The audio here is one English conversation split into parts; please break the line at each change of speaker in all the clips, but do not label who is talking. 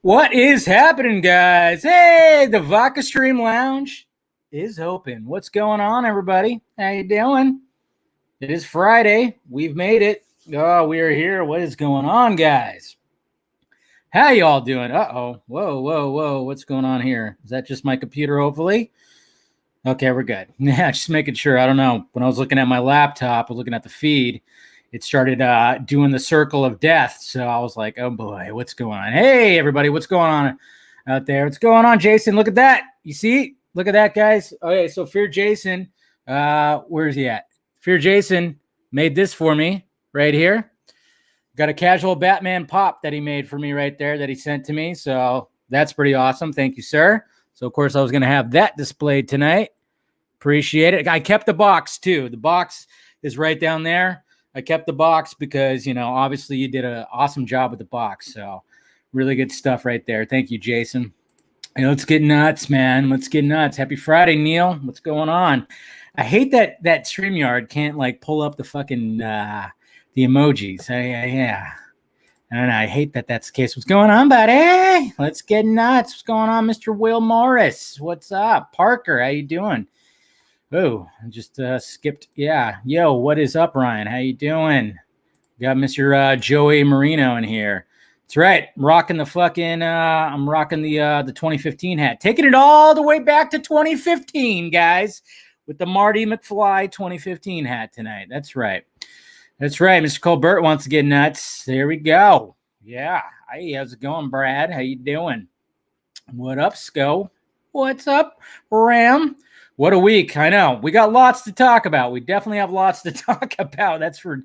What is happening, guys? Hey, the Vodka Stream Lounge is open. What's going on, everybody? How you doing? It is Friday. We've made it. Oh, we are here. What is going on, guys? How y'all doing? Uh-oh. Whoa. What's going on here? Is that just my computer, hopefully? Okay, we're good. Yeah, just making sure. I don't know. When I was looking at my laptop, I was looking at the feed, it started doing the circle of death. So I was like, oh boy, what's going on? Hey, everybody, what's going on out there? What's going on, Jason? Look at that. You see? Look at that, guys. Okay, so Fear Jason, where is he at? Fear Jason made this for me right here. Got a casual Batman pop that he made for me right there that he sent to me. So that's pretty awesome. Thank you, sir. So, of course, I was going to have that displayed tonight. Appreciate it. I kept the box, too. The box is right down there. I kept the box because, obviously you did an awesome job with the box. So really good stuff right there. Thank you, Jason. Hey, let's get nuts, man. Let's get nuts. Happy Friday, Neil. What's going on? I hate that StreamYard can't, pull up the fucking the emojis. Yeah. I don't know. I hate that that's the case. What's going on, buddy? Let's get nuts. What's going on, Mr. Will Morris? What's up? Parker, how you doing? Oh, I just skipped. Yeah. Yo, what is up, Ryan? How you doing? Got Mr. Joey Marino in here. That's right. I'm rocking the 2015 hat. Taking it all the way back to 2015, guys, with the Marty McFly 2015 hat tonight. That's right. That's right. Mr. Colbert wants to get nuts. There we go. Yeah. Hey, how's it going, Brad? How you doing? What up, Sco? What's up, Ram? What a week. I know. We got lots to talk about. We definitely have lots to talk about. That's for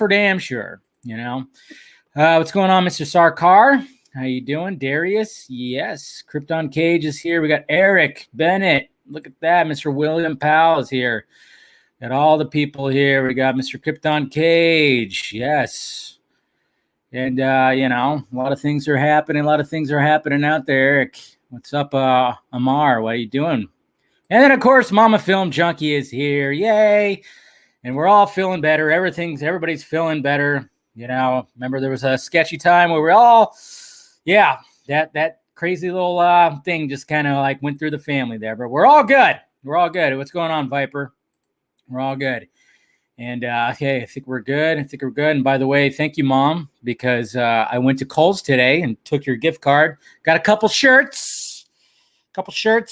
damn sure. What's going on, Mr. Sarkar? How you doing? Darius? Yes. Krypton Cage is here. We got Eric Bennett. Look at that. Mr. William Powell is here. Got all the people here. We got Mr. Krypton Cage. Yes. And, a lot of things are happening. A lot of things are happening out there. Eric, what's up, Amar? What are you doing? And then, of course, Mama Film Junkie is here. Yay. And we're all feeling better. Everybody's feeling better. Remember there was a sketchy time where we all, that crazy little thing just kind of went through the family there. But we're all good. We're all good. What's going on, Viper? We're all good. And, okay, I think we're good. And by the way, thank you, Mom, because I went to Kohl's today and took your gift card. Got a couple shirts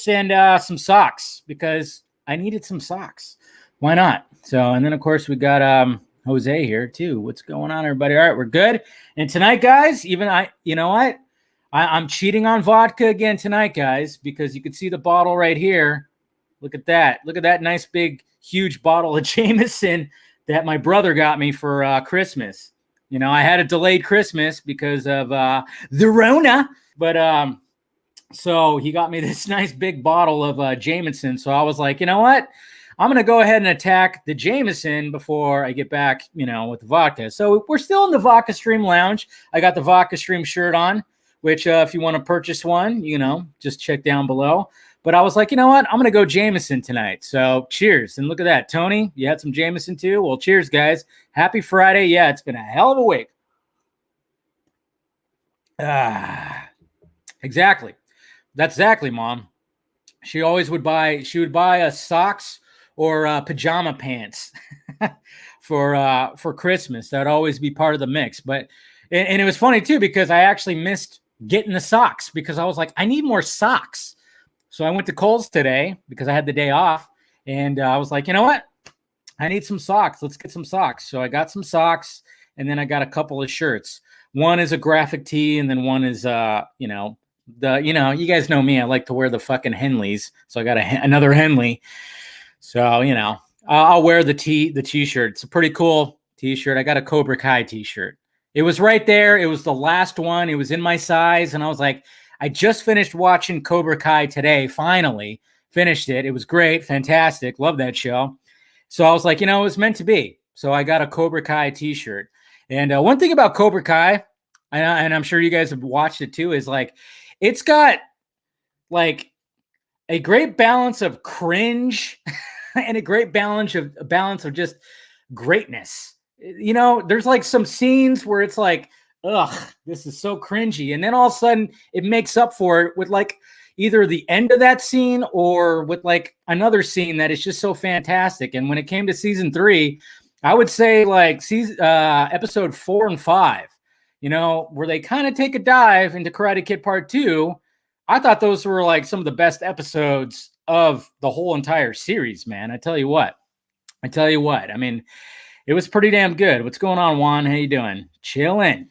and some socks because I needed some socks. Why not? So, and then, of course, we got Jose here, too. What's going on, everybody? All right, we're good. And tonight, guys, I'm cheating on vodka again tonight, guys, because you can see the bottle right here. Look at that. Look at that nice big huge bottle of Jameson that my brother got me for Christmas. I had a delayed Christmas because of the Rona, but so he got me this nice big bottle of Jameson. So I was like, you know what? I'm going to go ahead and attack the Jameson before I get back, with the vodka. So we're still in the Vodka Stream Lounge. I got the Vodka Stream shirt on, which if you want to purchase one, just check down below. But I was like, you know what? I'm going to go Jameson tonight. So cheers. And look at that. Tony, you had some Jameson too? Well, cheers, guys. Happy Friday. Yeah, it's been a hell of a week. Exactly. That's exactly, Mom. She would buy us socks or pajama pants for Christmas. That would always be part of the mix. But and it was funny too, because I actually missed getting the socks because I was like, I need more socks. So I went to Kohl's today because I had the day off, and I was like, you know what? I need some socks. Let's get some socks. So I got some socks, and then I got a couple of shirts. One is a graphic tee, and then one is, you guys know me. I like to wear the fucking Henleys, so I got another Henley. So I'll wear the t-shirt. It's a pretty cool t-shirt. I got a Cobra Kai t-shirt. It was right there. It was the last one. It was in my size, and I was like, I just finished watching Cobra Kai today. Finally finished it. It was great. Fantastic. Love that show. So I was like, it was meant to be. So I got a Cobra Kai t-shirt. And one thing about Cobra Kai, and I'm sure you guys have watched it too, is it's got a great balance of cringe and a great balance of just greatness. There's some scenes where it's ugh, this is so cringy. And then all of a sudden it makes up for it with like either the end of that scene or with like another scene that is just so fantastic. And when it came to season 3, I would say like episode 4 and 5, you know, where they kind of take a dive into Karate Kid Part 2. I thought those were like some of the best episodes of the whole entire series, man. I tell you what. I mean, it was pretty damn good. What's going on, Juan? How you doing? Chilling.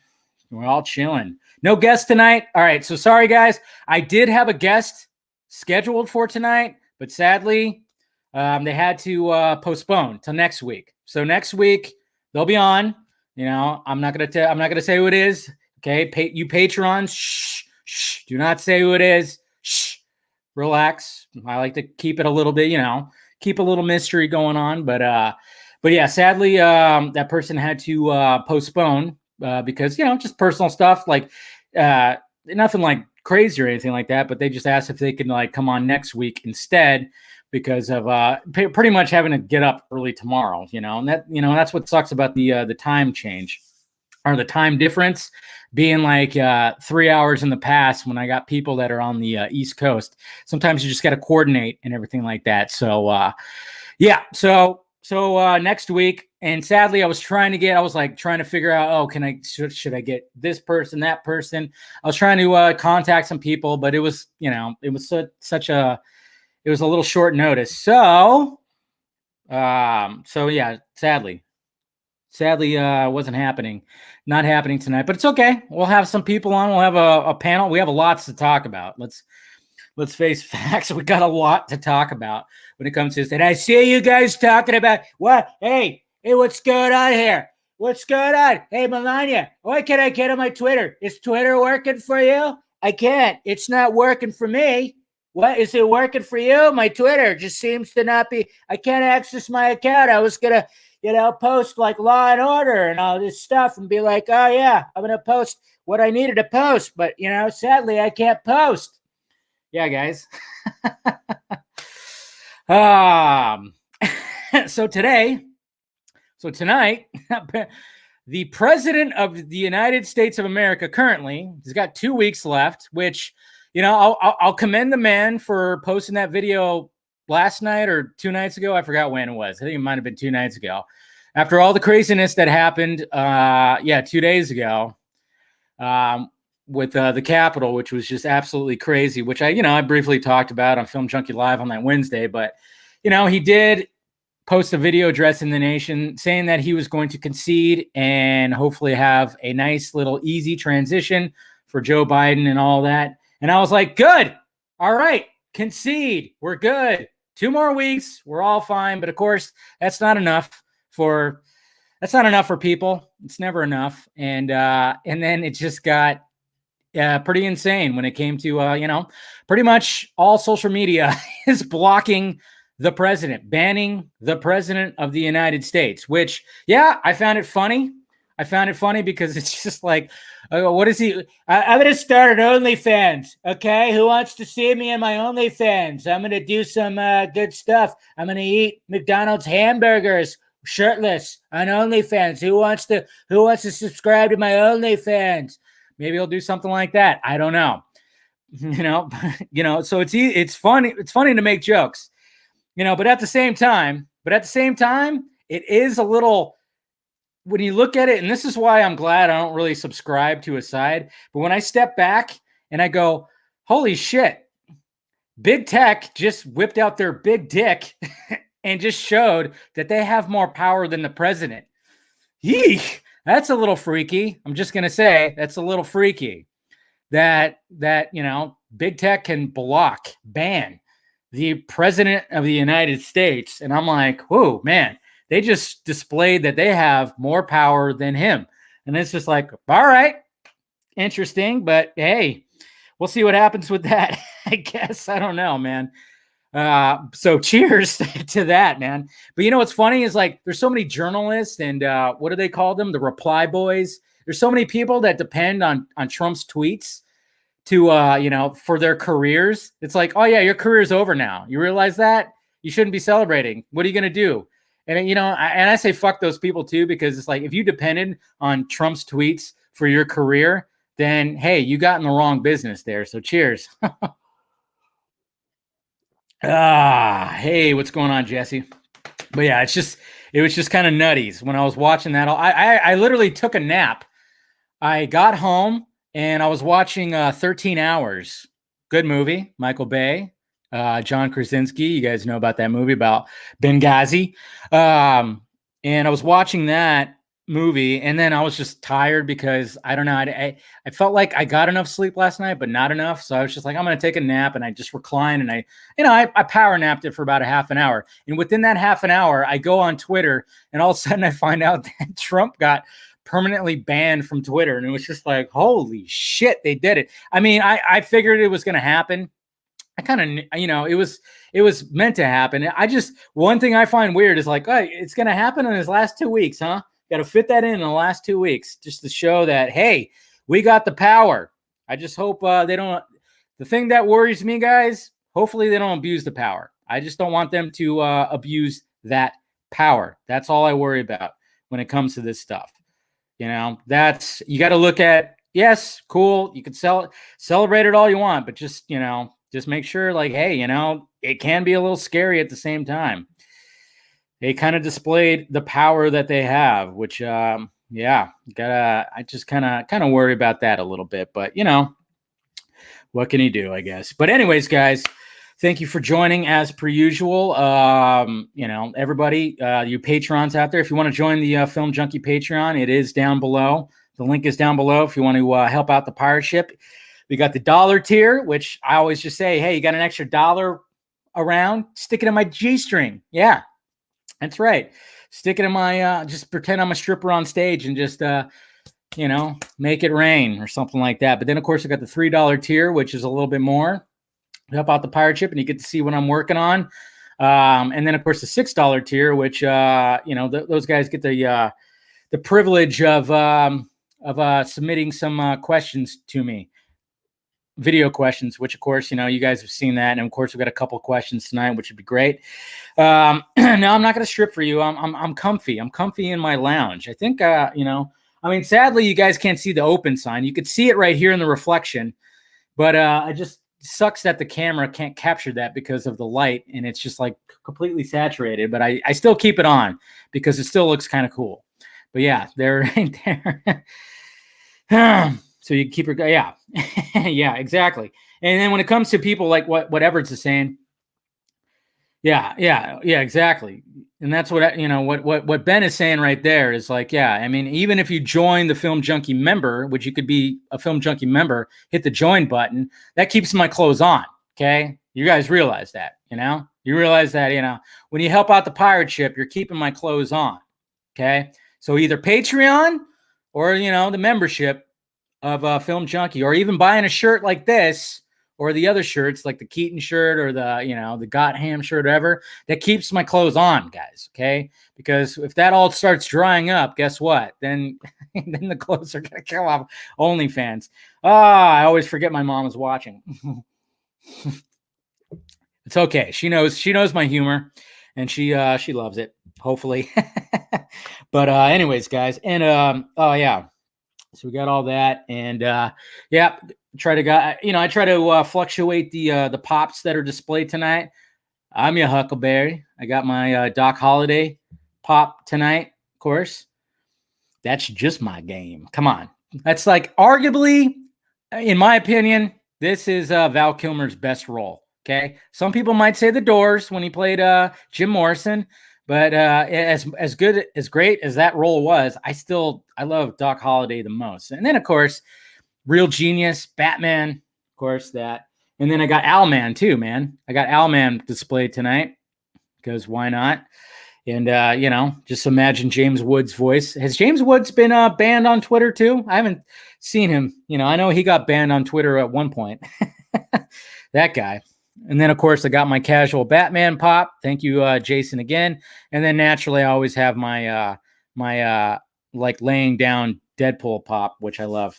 We're all chilling. No guest tonight. All right. So sorry, guys. I did have a guest scheduled for tonight, but sadly, they had to postpone till next week. So next week they'll be on. You know, I'm not gonna say who it is. Okay, you patrons, shh. Do not say who it is. Shh. Relax. I like to keep it a little bit. You know, keep a little mystery going on. But yeah, sadly, that person had to postpone because, you know, just personal stuff, like nothing like crazy or anything like that. But they just asked if they could like come on next week instead because of pretty much having to get up early tomorrow. You know, and that's what sucks about the time change or the time difference being like 3 hours in the past when I got people that are on the East Coast. Sometimes you just got to coordinate and everything like that. So yeah, so next week, and sadly I was trying to figure out, oh, should I get this person, that person? I was trying to contact some people, but it was, you know, it was it was a little short notice. So yeah, sadly wasn't happening. Not happening tonight, but it's okay. We'll have some people on. We'll have a panel. We have lots to talk about. Let's face facts. We got a lot to talk about when it comes to this. And I see you guys talking about what? Hey, what's going on here? What's going on? Hey, Melania, what can I get on my Twitter? Is Twitter working for you? I can't. It's not working for me. What, is it working for you? My Twitter just seems to not be. I can't access my account. I was gonna, you know, post like Law and Order and all this stuff and be like, oh yeah, I'm gonna post what I needed to post, but you know, sadly I can't post. Yeah, guys. So tonight, the president of the United States of America currently has got 2 weeks left, which, you know, I'll commend the man for posting that video last night or 2 nights ago. I forgot when it was. I think it might have been 2 nights ago. After all the craziness that happened, 2 days ago, with the Capitol, which was just absolutely crazy, which I briefly talked about on Film Junkee Live on that Wednesday. But, you know, he did post a video addressing the nation saying that he was going to concede and hopefully have a nice little easy transition for Joe Biden and all that. And I was like, good. All right. Concede. We're good. 2 more weeks. We're all fine. But of course, that's not enough for people. It's never enough. And then it just got pretty insane when it came to, pretty much all social media is blocking the president, banning the president of the United States, which, yeah, I found it funny. Because it's just like, what is he? I'm going to start an OnlyFans. Okay. Who wants to see me in my OnlyFans? I'm going to do some good stuff. I'm going to eat McDonald's hamburgers shirtless on OnlyFans. Who wants to subscribe to my OnlyFans? Maybe I'll do something like that. I don't know. So it's funny. It's funny to make jokes, but at the same time, it is a little, when you look at it, and this is why I'm glad I don't really subscribe to a side, but when I step back and I go, holy shit, big tech just whipped out their big dick and just showed that they have more power than the president. Yeesh, that's a little freaky. I'm just going to say that's a little freaky that big tech can ban the president of the United States. And I'm like, whoa, man. They just displayed that they have more power than him. And it's just like, all right, interesting. But hey, we'll see what happens with that. I guess. I don't know, man. So cheers to that, man. But what's funny is like, there's so many journalists and what do they call them? The reply boys. There's so many people that depend on Trump's tweets to, for their careers. It's like, oh yeah, your career's over now. You realize that? You shouldn't be celebrating. What are you going to do? And, I say fuck those people too, because it's like, if you depended on Trump's tweets for your career, then hey, you got in the wrong business there. So cheers. Hey, what's going on, Jesse? But yeah, it was just kind of nutties when I was watching that. I literally took a nap. I got home and I was watching 13 Hours. Good movie, Michael Bay, John Krasinski. You guys know about that movie about Benghazi. And I was watching that movie, and then I was just tired because I don't know. I felt like I got enough sleep last night, but not enough. So I was just like, I'm going to take a nap, and I just reclined, and I power napped it for about a half an hour. And within that half an hour, I go on Twitter, and all of a sudden I find out that Trump got permanently banned from Twitter. And it was just like, holy shit, they did it. I mean, I figured it was going to happen. I kind of, it was meant to happen. One thing I find weird is like, oh, it's going to happen in his last 2 weeks, huh? Got to fit that in the last 2 weeks just to show that, hey, we got the power. I just hope they don't. The thing that worries me, guys, hopefully they don't abuse the power. I just don't want them to abuse that power. That's all I worry about when it comes to this stuff. You got to look at, yes, cool. You can celebrate it all you want, but just make sure like, hey, it can be a little scary at the same time. They kind of displayed the power that they have, which, I just kind of worry about that a little bit, but what can you do, I guess? But anyways, guys, thank you for joining as per usual. Everybody, you patrons out there, if you want to join the Film Junkee Patreon, it is down below. The link is down below if you want to help out the pirate ship. We got the dollar tier, which I always just say, hey, you got an extra $1 around, stick it in my G-string. Yeah. That's right. Stick it in my, just pretend I'm a stripper on stage and just, make it rain or something like that. But then, of course, I got the $3 tier, which is a little bit more. Help out the pirate ship, and you get to see what I'm working on. And then, of course, the $6 tier, which, those guys get the privilege of submitting some questions to me. Video questions, which of course, you guys have seen that. And of course, we've got a couple of questions tonight, which would be great. No, I'm not going to strip for you. I'm comfy. I'm comfy in my lounge. I think, sadly, you guys can't see the open sign. You could see it right here in the reflection, but it just sucks that the camera can't capture that because of the light. And it's just like completely saturated, but I still keep it on because it still looks kind of cool. But yeah, they're right there. So you keep your, yeah, yeah, exactly. And then when it comes to people like what Everett's is saying, yeah, exactly. And that's what, what Ben is saying right there is like, yeah, I mean, even if you join the Film Junkee member, which you could be a Film Junkee member, hit the join button, that keeps my clothes on. Okay. You guys realize that, you realize that, when you help out the pirate ship, you're keeping my clothes on. Okay. So either Patreon or, the membership of Film Junkee, or even buying a shirt like this or the other shirts like the Keaton shirt or the Gotham shirt or whatever, that keeps my clothes on, guys. Okay. Because if that all starts drying up, guess what? Then the clothes are going to come off OnlyFans. I always forget my mom is watching. It's okay. She knows my humor, and she loves it, hopefully. But anyways, guys, and yeah. So we got all that, and I try to fluctuate the pops that are displayed tonight. I'm your Huckleberry. I got my Doc Holliday pop tonight, of course. That's just my game. Come on, that's like arguably, in my opinion, this is Val Kilmer's best role. Okay, some people might say The Doors when he played Jim Morrison. But as great as that role was, I love Doc Holliday the most. And then, of course, Real Genius, Batman, of course, that. And then I got Owlman too, man. I got Owlman displayed tonight because why not? And, just imagine James Woods' voice. Has James Woods been banned on Twitter too? I haven't seen him. I know he got banned on Twitter at one point. That guy. And then, of course, I got my casual Batman pop. Thank you, Jason, again. And then, naturally, I always have my like laying down Deadpool pop, which I love.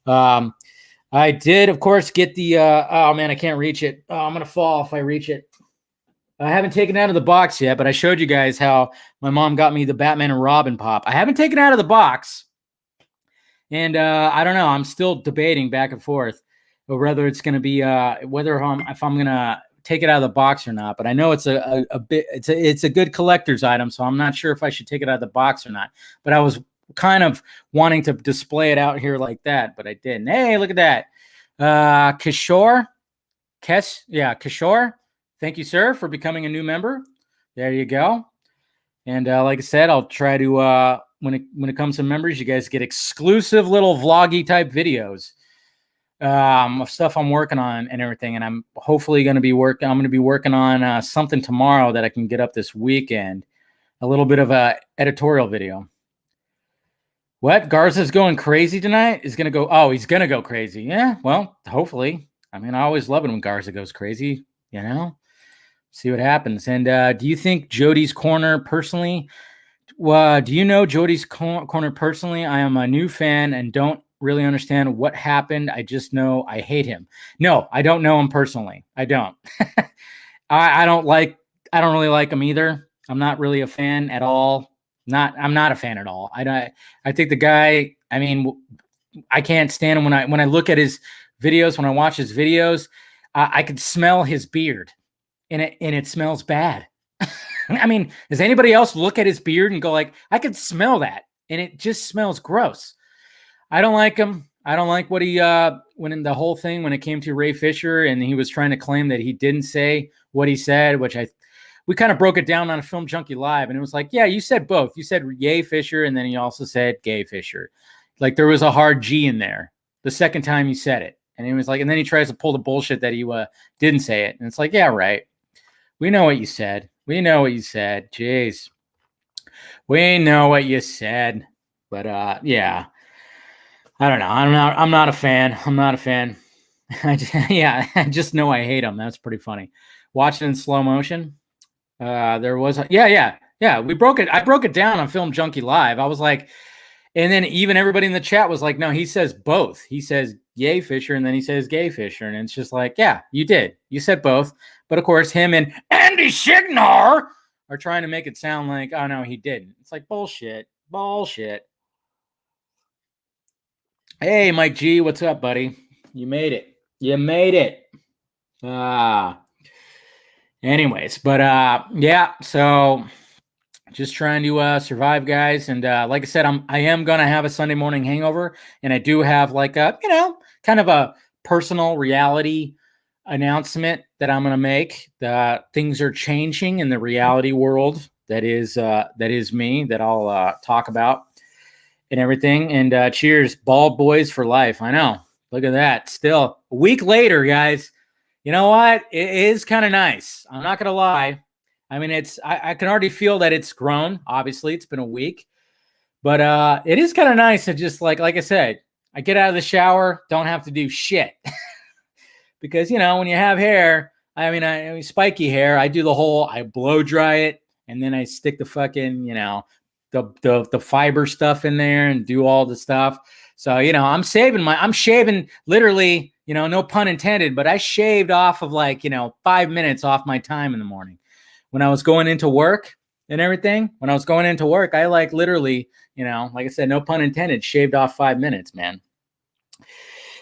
I did, of course, get the oh man, I can't reach it. Oh, I'm gonna fall if I reach it. I haven't taken it out of the box yet, but I showed you guys how my mom got me the Batman and Robin pop. I haven't taken it out of the box, And I don't know. I'm still debating back and forth whether it's going to be if I'm going to take it out of the box or not. But I know it's it's a good collector's item, so I'm not sure if I should take it out of the box or not. But I was kind of wanting to display it out here like that, but I didn't. Hey, look at that. Kishore. Kishore. Thank you, sir, for becoming a new member. There you go. And like I said, I'll try to when it comes to members, you guys get exclusive little vloggy type videos of stuff I'm working on and everything. And I'm hopefully going to be working. I'm going to be working on something tomorrow that I can get up this weekend. A little bit of a editorial video. What? Garza's going crazy tonight? He's going to go crazy. Yeah, well, hopefully. I mean, I always love it when Garza goes crazy, you know? See what happens. And do you think Jody's corner personally? Do you know Jody's corner personally? I am a new fan and don't really understand what happened. I just know I hate him. No, I don't know him personally. I don't. I don't really like him either. I'm not really a fan at all. I'm not a fan at all. I think the guy, I mean, I can't stand him when I look at his videos, when I watch his videos, I could smell his beard and it smells bad. I mean, does anybody else look at his beard and go like, I could smell that and it just smells gross. I don't like him. I don't like what he, when in the whole thing, when it came to Ray Fisher and he was trying to claim that he didn't say what he said, which we kind of broke it down on a Film Junkie Live, and it was like, yeah, you said both. You said yay Fisher, and then you also said gay Fisher. Like there was a hard G in there the second time you said it. And he was like, and then he tries to pull the bullshit that he didn't say it. And it's like, yeah, right. We know what you said. We know what you said. Jeez. We know what you said. But yeah. I don't know. I'm not a fan. I'm not a fan. I just know I hate him. That's pretty funny. Watch it in slow motion. There was yeah. We broke it. I broke it down on Film Junkie Live. I was like, and then even everybody in the chat was like, no, he says both. He says yay Fisher, and then he says gay Fisher, and it's just like, yeah, you did. You said both, but of course, him and Andy Signar are trying to make it sound like, oh no, he didn't. It's like bullshit. Hey, Mike G, what's up, buddy? You made it. Anyways, but yeah, so just trying to survive, guys. And like I said, I am gonna have a Sunday morning hangover, and I do have like a kind of a personal reality announcement that I'm gonna make. Things are changing in the reality world that is me, that I'll talk about and everything. And cheers, bald boys for life. I know. Look at that. Still a week later, guys. You know what? It is kind of nice. I'm not going to lie. I mean, I can already feel that it's grown. Obviously, it's been a week. But it is kind of nice to just, like I said, I get out of the shower, don't have to do shit. Because, when you have hair, I mean, spiky hair, I do I blow dry it, and then I stick the fucking, the fiber stuff in there and do all the stuff. So, I'm shaving literally, no pun intended, but I shaved off of 5 minutes off my time in the morning when I was going into work and everything. When I was going into work, I literally, like I said, no pun intended, shaved off 5 minutes, man.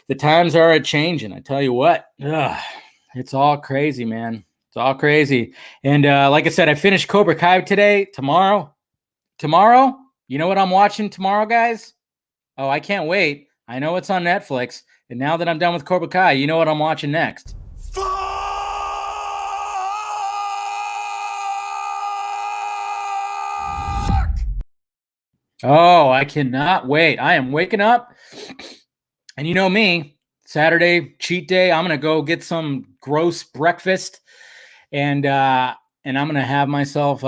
The times are a changing. I tell you what, it's all crazy, man. It's all crazy. And like I said, I finished Cobra Kai today. Tomorrow, you know what I'm watching tomorrow, guys? Oh, I can't wait. I know it's on Netflix. And now that I'm done with Cobra Kai, you know what I'm watching next? Fuck! Oh, I cannot wait. I am waking up. And you know me, Saturday, cheat day, I'm going to go get some gross breakfast. And I'm going to have myself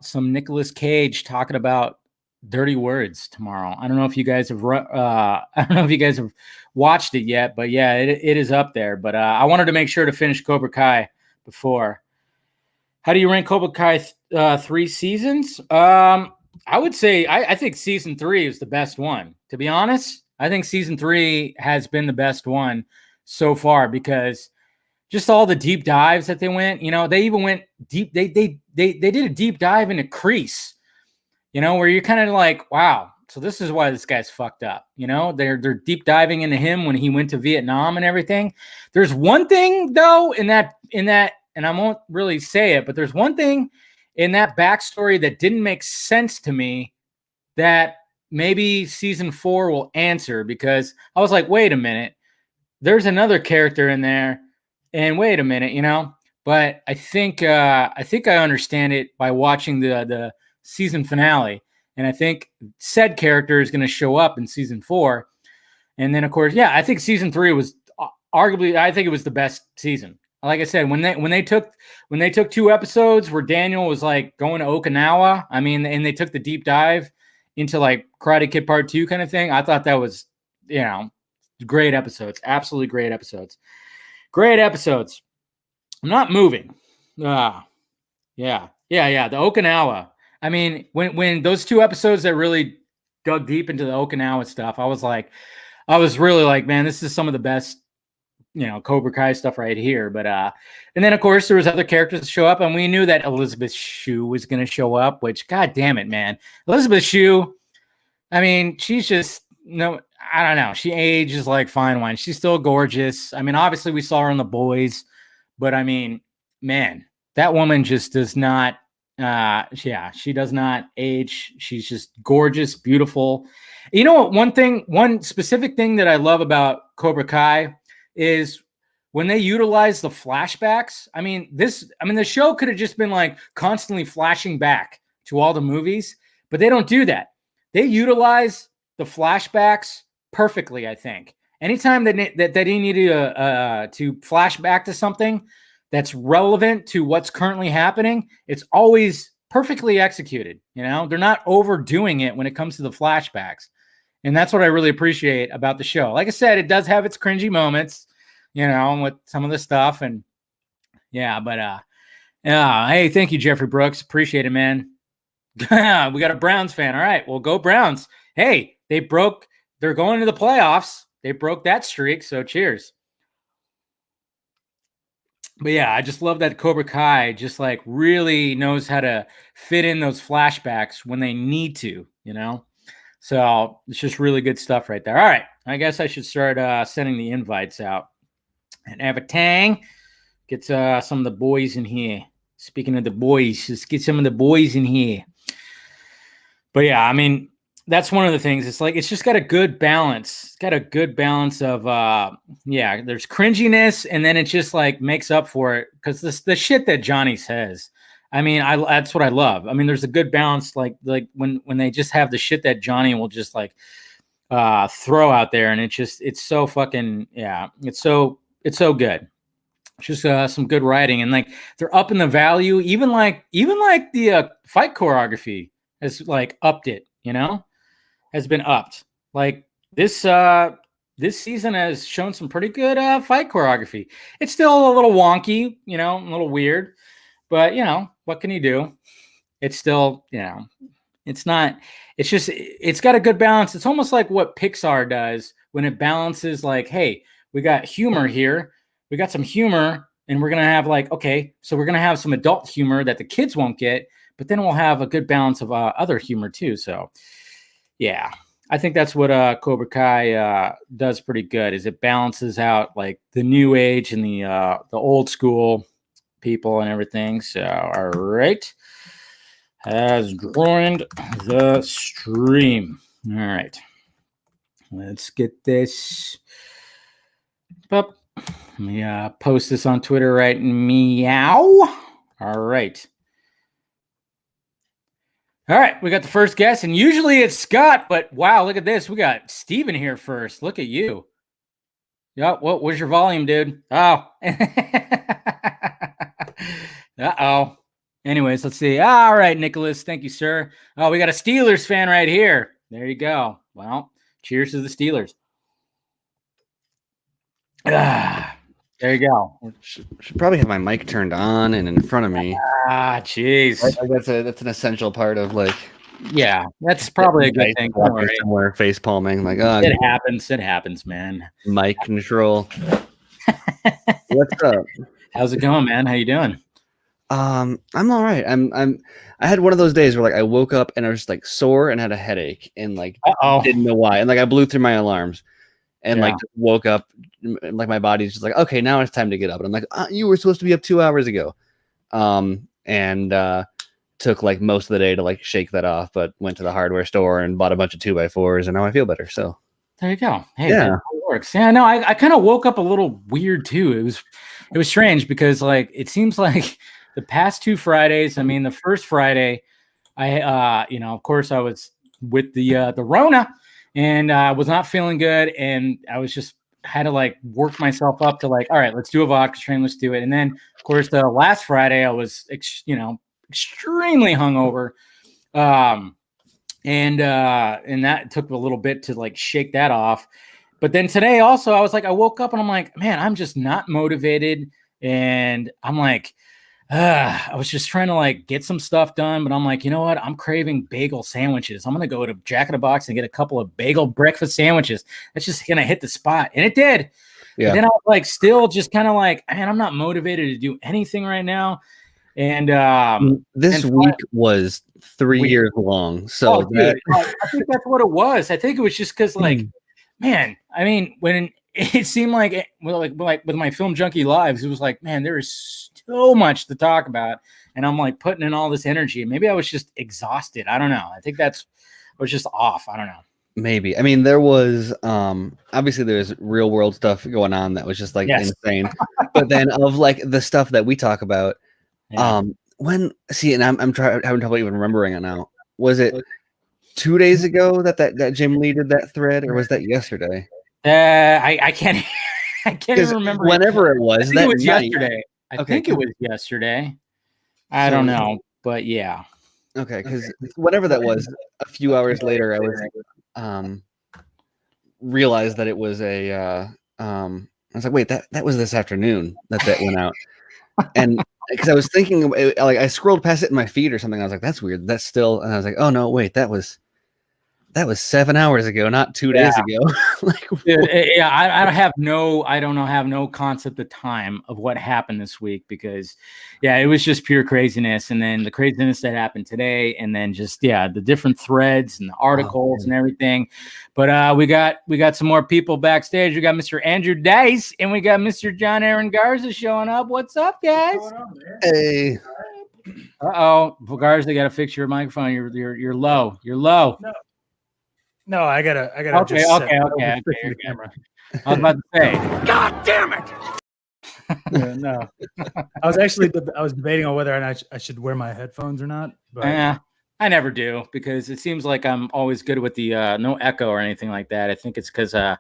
some Nicolas Cage talking about dirty words tomorrow. I don't know if you guys have watched it yet, but yeah, it is up there. But I wanted to make sure to finish Cobra Kai before. How do you rank Cobra Kai 3 seasons? I would say I think season 3 is the best one. To be honest, I think season 3 has been the best one so far because just all the deep dives that they went. They even went deep. They did a deep dive into Kreese. Where you're kind of like, wow, So this is why this guy's fucked up. You know, they're deep diving into him when he went to Vietnam and everything. There's one thing though in that, and I won't really say it, but there's one thing in that backstory that didn't make sense to me that maybe season 4 will answer, because I was like, wait a minute, there's another character in there, and wait a minute, you know. But I think I understand it by watching the season finale, and I think said character is going to show up in season 4, and then of course, yeah, I think season 3 was arguably, I think it was the best season. Like I said, when they took 2 episodes where Daniel was like going to Okinawa, I mean, and they took the deep dive into like Karate Kid Part 2 kind of thing, I thought that was, you know, great episodes, absolutely great episodes, great episodes. I'm not moving. Yeah. The Okinawa. I mean, when those 2 episodes that really dug deep into the Okinawa stuff, I was really like, man, this is some of the best, you know, Cobra Kai stuff right here. But and then of course there was other characters to show up, and we knew that Elizabeth Shue was going to show up, which, god damn it, man, Elizabeth Shue, I mean, she's just, no, I don't know, she ages like fine wine. She's still gorgeous. I mean, obviously we saw her in The Boys, but I mean, man, that woman just does not she does not age. She's just gorgeous, beautiful. You know what, one specific thing that I love about Cobra Kai is when they utilize the flashbacks. I mean, the show could have just been like constantly flashing back to all the movies, but they don't do that. They utilize the flashbacks perfectly, I think. Anytime that he needed to flash back to something that's relevant to what's currently happening, it's always perfectly executed. You know, they're not overdoing it when it comes to the flashbacks. And that's what I really appreciate about the show. Like I said, it does have its cringy moments, you know, with some of the stuff. And yeah, but hey, thank you, Jeffrey Brooks. Appreciate it, man. We got a Browns fan. All right, well, go Browns. Hey, they're going to the playoffs. They broke that streak, so cheers. But yeah, I just love that Cobra Kai just like really knows how to fit in those flashbacks when they need to, you know? So it's just really good stuff right there. All right, I guess I should start sending the invites out. And Avatang, get some of the boys in here. Speaking of the boys, let's get some of the boys in here. But yeah, I mean, that's one of the things. It's like, it's just got a good balance. It's got a good balance of, there's cringiness, and then it just like makes up for it. Because the shit that Johnny says, I mean, that's what I love. I mean, there's a good balance, like when they just have the shit that Johnny will just like throw out there, and it's so fucking, yeah, it's so good. It's just some good writing, and like they're up in the value. Even like the fight choreography has like upped it, you know, has been upped. Like this season has shown some pretty good fight choreography. It's still a little wonky, you know, a little weird, but you know, what can you do? It's still, you know, it's got a good balance. It's almost like what Pixar does when it balances, like, hey, we got humor here. We got some humor, and we're going to have like, okay, so we're going to have some adult humor that the kids won't get, but then we'll have a good balance of other humor too. So yeah, I think that's what Cobra Kai does pretty good, is it balances out like the new age and the old school people and everything. So, all right. Has joined the stream. All right. Let's get this up. Let me post this on Twitter right meow. All right. All right, we got the first guest, and usually it's Scott, but wow, look at this. We got Steven here first. Look at you. Yeah, what was your volume, dude? Oh. Uh-oh. Anyways, let's see. All right, Nicholas. Thank you, sir. Oh, we got a Steelers fan right here. There you go. Well, cheers to the Steelers. There you go.
Should probably have my mic turned on and in front of me.
Jeez.
That's an essential part of like.
Yeah, that's probably a good thing.
Somewhere face palming, like
it happens. It happens, man.
Mic control. What's up?
How's it going, man? How you doing?
I'm all right. I had one of those days where like I woke up and I was just like sore and had a headache and like didn't know why. And like I blew through my alarms and like woke up and like my body's just like, okay, now it's time to get up. And I'm like, you were supposed to be up 2 hours ago. And took like most of the day to like shake that off, but went to the hardware store and bought a bunch of 2x4s and now I feel better. So
there you go. Hey, yeah, it works. Yeah, no, I kind of woke up a little weird too. It was strange because like it seems like the past 2 Fridays. I mean, the first Friday, I of course I was with the Rona, and I was not feeling good, and I was just had to like work myself up to like, all right, let's do a vodka train, let's do it. And then of course the last Friday I was extremely hungover. And that took a little bit to like shake that off. But then today also, I was like, I woke up and I'm like, man, I'm just not motivated. And I'm like, I was just trying to like get some stuff done. But I'm like, you know what? I'm craving bagel sandwiches. I'm going to go to Jack in the Box and get a couple of bagel breakfast sandwiches. That's just going to hit the spot. And it did. Yeah. But then I was like, still just kind of like, man, I'm not motivated to do anything right now. And
this week was 3 years long. So
dude, I think that's what it was. I think it was just because, like, man, I mean, when it seemed like with my Film Junkie lives, it was like, man, there is so much to talk about, and I'm like putting in all this energy. Maybe I was just exhausted. I don't know. I think I was just off. I don't know.
Maybe. I mean, there was obviously there's real world stuff going on that was just like insane. But then of like the stuff that we talk about. Yeah. And I'm having trouble even remembering it now. Was it 2 days ago that Jim Lee did that thread, or was that yesterday?
I can't even remember.
Whenever it was,
it was yesterday. I think it was yesterday. I don't know, but yeah.
Okay, because whatever that was, a few hours later, I was realized that it was I was like, wait, that was this afternoon that went out, and. Because I was thinking, like, I scrolled past it in my feed or something. I was like, "That's weird." That's still, and I was like, "Oh no, wait, that was 7 hours ago, not 2 days ago."
Like, dude, yeah, I have no concept of time of what happened this week because, yeah, it was just pure craziness, and then the craziness that happened today, and then just the different threads and the articles and everything. But we got some more people backstage. We got Mr. Andrew Dice and we got Mr. John Aaron Garza showing up. What's up, guys?
What's going on, man?
Hey.
Garza, got to fix your microphone. You're low. You're low.
No, I gotta.
Okay.
The camera.
I was about to say,
God damn it! No, I was debating on whether or not I should wear my headphones or not. But
I never do because it seems like I'm always good with the no echo or anything like that. I think it's because my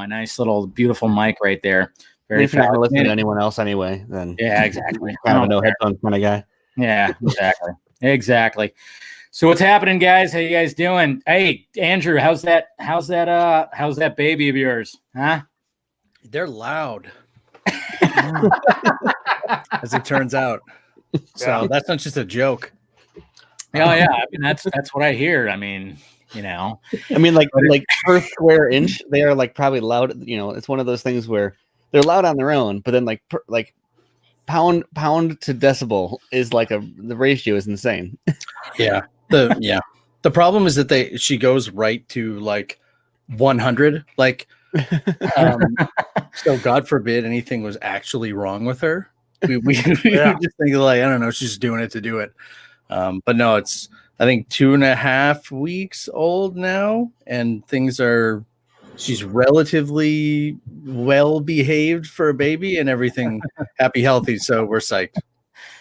nice little beautiful mic right there.
Very if you're not listening to anyone else anyway, then
exactly.
Kind of a no headphones kind of guy.
Yeah, exactly. So what's happening, guys? How you guys doing? Hey, Andrew, how's that baby of yours? Huh?
They're loud. As it turns out. So that's not just a joke.
Oh yeah. I mean that's what I hear. I mean,
I mean like per square inch, they are like probably loud. It's one of those things where they're loud on their own, but then like pound to decibel is like the ratio is insane.
Yeah. The problem is that she goes right to like 100. Like, so God forbid anything was actually wrong with her. We just think like, I don't know, she's doing it to do it. But no, it's I think 2.5 weeks old now, and she's relatively well behaved for a baby and everything happy, healthy. So we're psyched.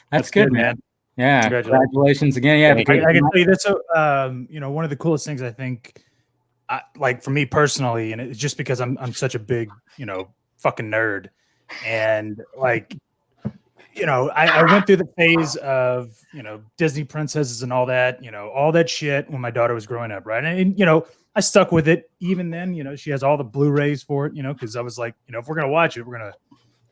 That's good, man. Yeah, congratulations again. Yeah,
I can tell you this. One of the coolest things I think, like for me personally, and it's just because I'm such a big, fucking nerd, and like, I went through the phase of Disney princesses and all that shit when my daughter was growing up, right? And I stuck with it even then. She has all the Blu-rays for it, because I was like, if we're gonna watch it, we're gonna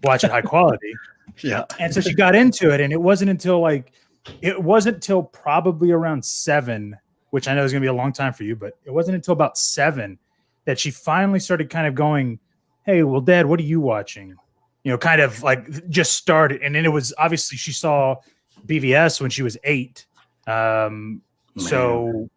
watch it high quality.
Yeah.
And so she got into it, and it wasn't until probably around 7, which I know is going to be a long time for you, but it wasn't until about 7 that she finally started kind of going, "Hey, well, Dad, what are you watching?" kind of like just started. And then it was obviously she saw BVS when she was 8. So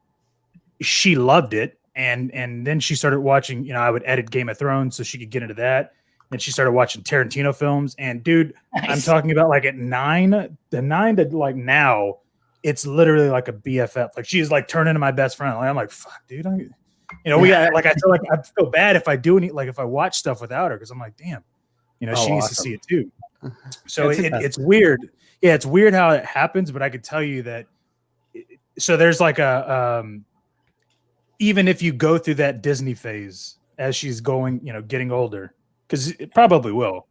she loved it. And then she started watching, I would edit Game of Thrones so she could get into that. And she started watching Tarantino films. And dude, nice. I'm talking about like at 9 to like now, it's literally like a BFF. Like she's like turning into my best friend. Like I'm like, fuck, dude. We got like I feel bad if I do any like if I watch stuff without her because I'm like, damn, she needs to see it too. So it's weird. Yeah, it's weird how it happens, but I could tell you that. So there's like a even if you go through that Disney phase as she's going, getting older, because it probably will.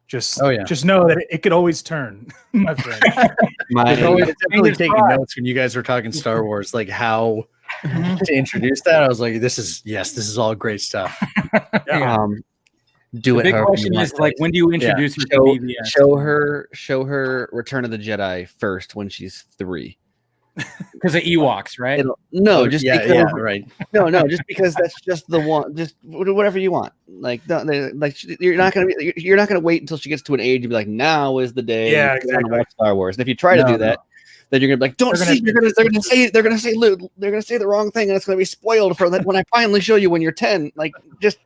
Just know that it could always turn, my friend.
Definitely taking notes when you guys were talking Star Wars, like how to introduce that. I was like, this is all great stuff.
Do
the
it.
Big question is like, when do you introduce her to BVS?
Show her Return of the Jedi first when she's 3.
Because of Ewoks, right?
Just because that's just the one. Just whatever you want. Like, you're not gonna wait until she gets to an age and be like, now is the day.
Yeah, exactly.
Watch Star Wars. And if you try to do that, then you're gonna be like, they're gonna say the wrong thing, and it's gonna be spoiled for that when I finally show you when you're 10. Like, just.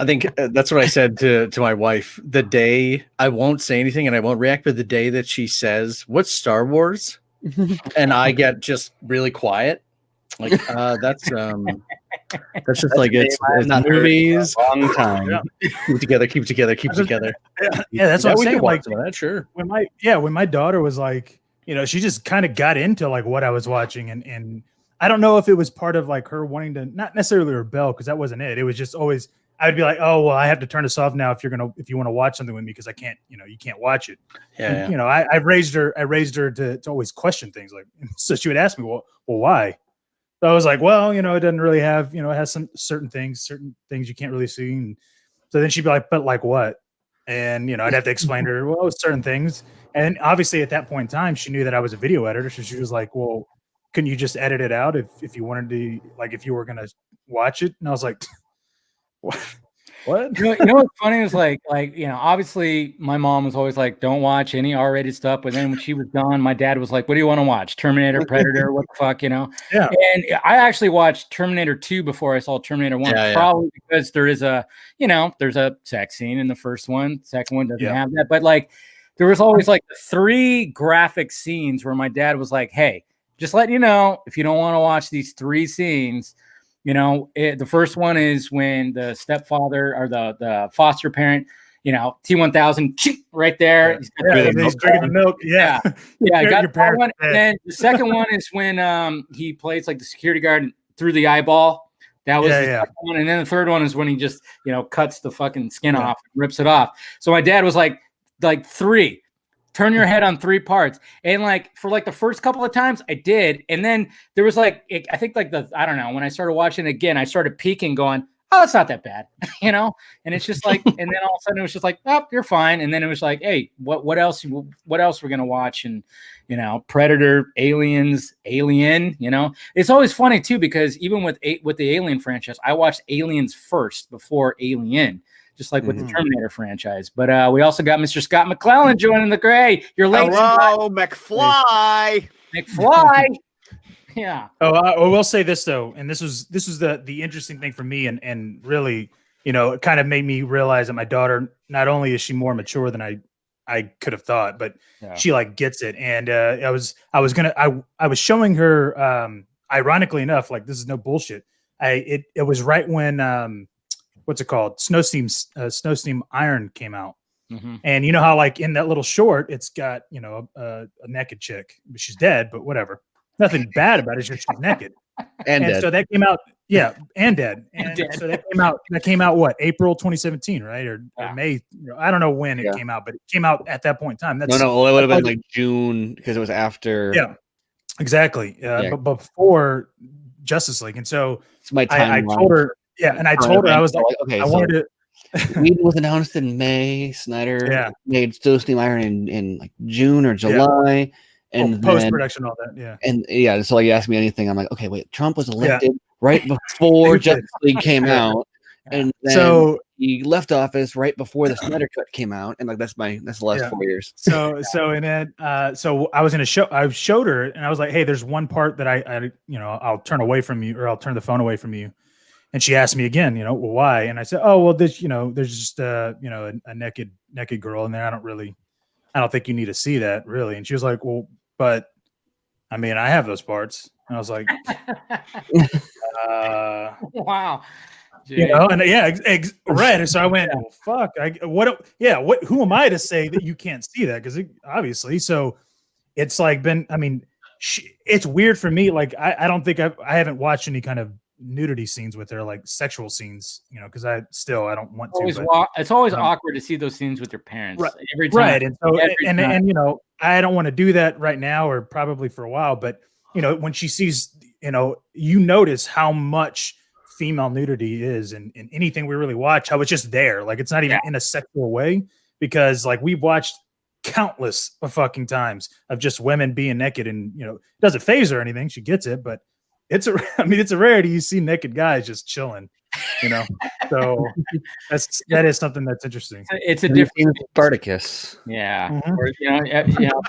I think that's what I said to my wife. The day I won't say anything and I won't react, but the day that she says, "What's Star Wars?" and I get just really quiet, like that's just like it's not movies.
Long time.
Keep together.
Yeah, that's what I'm saying. Like
that, sure.
When my daughter was like, she just kind of got into like what I was watching, and I don't know if it was part of like her wanting to not necessarily rebel because that wasn't it. It was just always. I would be like, oh well, I have to turn this off now if you want to watch something with me because I can't, you can't watch it.
Yeah.
And, I raised her to always question things like, so she would ask me, well, why? So I was like, well, it doesn't really have, it has some certain things you can't really see. And so then she'd be like, but like what? And I'd have to explain to her, well, certain things. And obviously at that point in time, she knew that I was a video editor, so she was like, well, couldn't you just edit it out if you wanted to, like if you were gonna watch it? And I was like. What?
What's funny is like obviously my mom was always like, don't watch any R-rated stuff. But then when she was done, my dad was like, what do you want to watch? Terminator, Predator, what the fuck,
Yeah.
And I actually watched Terminator 2 before I saw Terminator 1, probably because there is there's a sex scene in the first one. The second one doesn't have that. But like there was always like 3 graphic scenes where my dad was like, hey, just letting you know, if you don't want to watch these 3 scenes, the first one is when the stepfather or the foster parent, T1000 right there.
He's drinking the milk. Yeah.
I got that one. And then the second one is when he plays like the security guard through the eyeball. That was the second one. And then the third one is when he just, cuts the fucking skin off and rips it off. So my dad was like 3. Turn your head on 3 parts. And like for like the first couple of times I did. And then there was like, I think like I don't know, when I started watching it again, I started peeking going, oh, it's not that bad, and it's just like, and then all of a sudden it was just like, oh, you're fine. And then it was like, hey, what else we're going to watch? And, Predator, Aliens, Alien, it's always funny too, because even with the Alien franchise, I watched Aliens first before Alien. Just like with the Terminator franchise. But we also got Mr. Scott McClellan joining the gray. You're late.
Hello, McFly.
McFly. Yeah.
Oh, I will say this though, and this was the interesting thing for me, and really, it kind of made me realize that my daughter, not only is she more mature than I could have thought, but she like gets it. And I was showing her, ironically enough, like this is no bullshit. It was right when what's it called? Snow Steam Iron came out.
Mm-hmm.
And you know how like in that little short, it's got, a naked chick. She's dead, but whatever. Nothing bad about it. It's just she's naked.
and dead.
So that came out, and dead. And so that came out what, April 2017, right? Or May. I don't know when it came out, but it came out at that point in time.
No, it would have been like June because it was after.
Yeah, exactly. But before Justice League. And so
it's my time.
I told her. Yeah, and I told her, I was like, okay, I wanted to.
Whedon was announced in May. Snyder made Snow Steam Iron in like June or July, and
post production, all that.
And so like you asked me anything, I'm like, okay, wait, Trump was elected right before Justice League came out, and then he left office right before the Snyder Cut came out, and like that's the last 4 years.
So I was in a show. I showed her, and I was like, "Hey, there's one part that I I'll turn away from you, or I'll turn the phone away from you." And she asked me again, well, why? And I said, "Oh, well, there's just a naked girl in there. I don't think you need to see that, really." And she was like, "Well, but I mean, I have those parts." And I was like,
wow.
And right. And so I went, well, fuck. Who am I to say that you can't see that? Because obviously, so it's like it's weird for me. Like, I don't think I haven't watched any kind of nudity scenes with her, like sexual scenes, because I don't want to.
It's always awkward to see those scenes with your parents.
Right.
Every time.
Right. And so, and I don't want to do that right now or probably for a while, but when she sees, you notice how much female nudity is in anything we really watch, how it's just there. Like, it's not even in a sexual way, because like we've watched countless of fucking times of just women being naked, and it doesn't phase her or anything. She gets it, but it's a rarity you see naked guys just chilling, so that is something that's interesting.
It's a different
Spartacus.
Yeah. Mm-hmm. Or,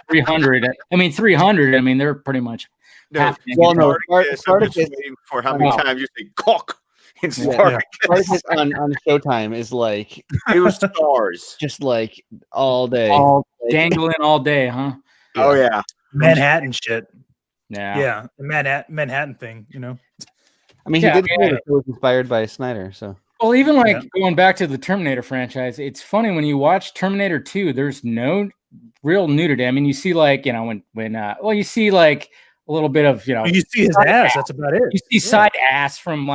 300. 300. I mean, they're pretty much.
Spartacus waiting for how many times you say cock in Spartacus.
Spartacus on Showtime is like
it was stars,
just like all day,
dangling all day, huh?
Oh yeah,
Manhattan shit.
Yeah,
the Manhattan thing.
I mean, it was inspired by Snyder, so.
Well, even going back to the Terminator franchise, it's funny when you watch Terminator 2. There's no real nudity. I mean, you see when you see like a little bit of
you see his ass. That's about it.
You see side ass from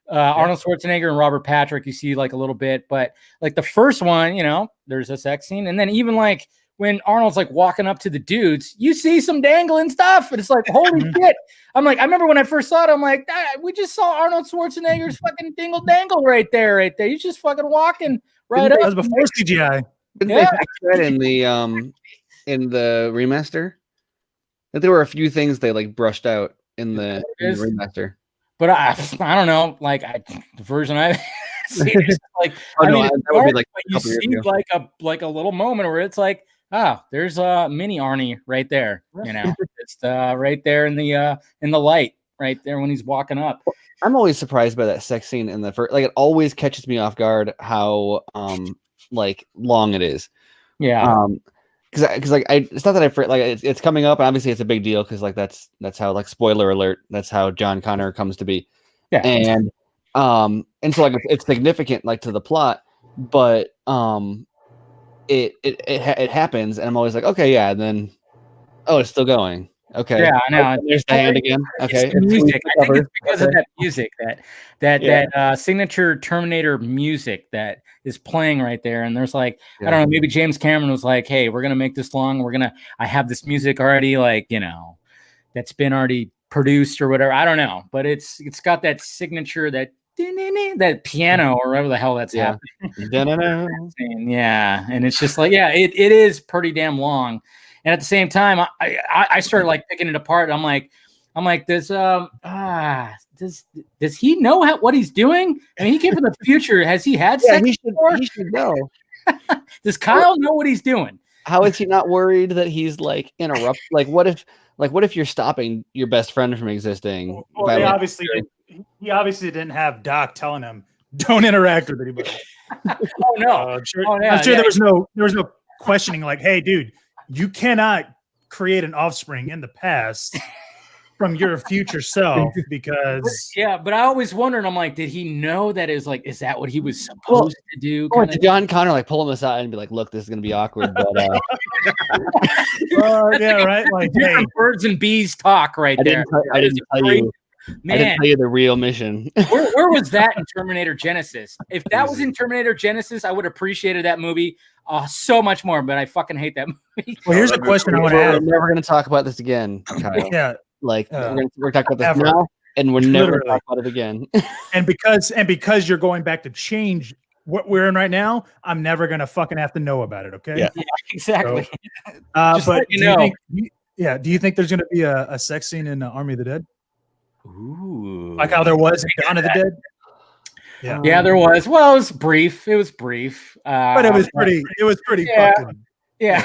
Arnold Schwarzenegger and Robert Patrick. You see like a little bit, but like the first one, there's a sex scene, and then even like when Arnold's like walking up to the dudes, you see some dangling stuff, and it's like, holy shit! I'm like, I remember when I first saw it, I'm like, we just saw Arnold Schwarzenegger's fucking dingle dangle right there. He's just fucking walking right up.
That was before CGI.
Didn't they fix that in the remaster? That there were a few things they like brushed out in the remaster.
But I don't know, like the version I've seen, it's like
that would be like
you see like a little moment where it's like, there's a mini Arnie right there, it's right there in the light right there when he's walking up.
I'm always surprised by that sex scene in the first. Like, it always catches me off guard how like long it is.
Yeah.
Because like it's not that it's coming up, and obviously it's a big deal because like that's how, like, spoiler alert, that's how John Connor comes to be.
Yeah.
And so like it's significant like to the plot, but it happens, and I'm always like, okay, yeah, and then it's still going. Okay.
Yeah, I know.
There's the hand again. Okay.
It's music. I think it's because of that music, that signature Terminator music that is playing right there. And there's like, I don't know, maybe James Cameron was like, hey, we're gonna make this long. I have this music already, like, that's been already produced or whatever. I don't know, but it's got that signature, that piano or whatever the hell that's happening. Yeah, and it's just like, it is pretty damn long. And at the same time, I started like picking it apart. I'm like, does he know what he's doing? I mean, he came from the future. Has he had sex before?
He should know.
Does Kyle know what he's doing?
How is he not worried that he's like interrupt? Like, what if you're stopping your best friend from existing?
Well, he obviously didn't have Doc telling him, don't interact with anybody.
Oh no!
I'm sure there was no questioning. Like, hey, dude, you cannot create an offspring in the past from your future self, because
but I always wondered, I'm like, did he know that is that what he was supposed to do?
Or did John Connor like pull him aside and be like, look, this is gonna be awkward, but
right, like,
different birds and bees talk right there.
I didn't tell you the real mission.
Where was that in Terminator Genesis? If that was in Terminator Genesis, I would have appreciated that movie so much more, but I fucking hate that movie.
Well, here's a question I want to ask.
We're never going to talk about this again, Kyle.
Yeah.
Like, we're talking about this now, and we're never going to talk about it again.
and because you're going back to change what we're in right now, I'm never going to fucking have to know about it, okay?
Yeah, exactly.
So, but do you think there's going to be a sex scene in Army of the Dead?
Ooh.
Like how there was in Dawn of the Dead? Yeah,
there was. Well, it was brief. It was brief.
But it was pretty. It was pretty fucking.
Yeah.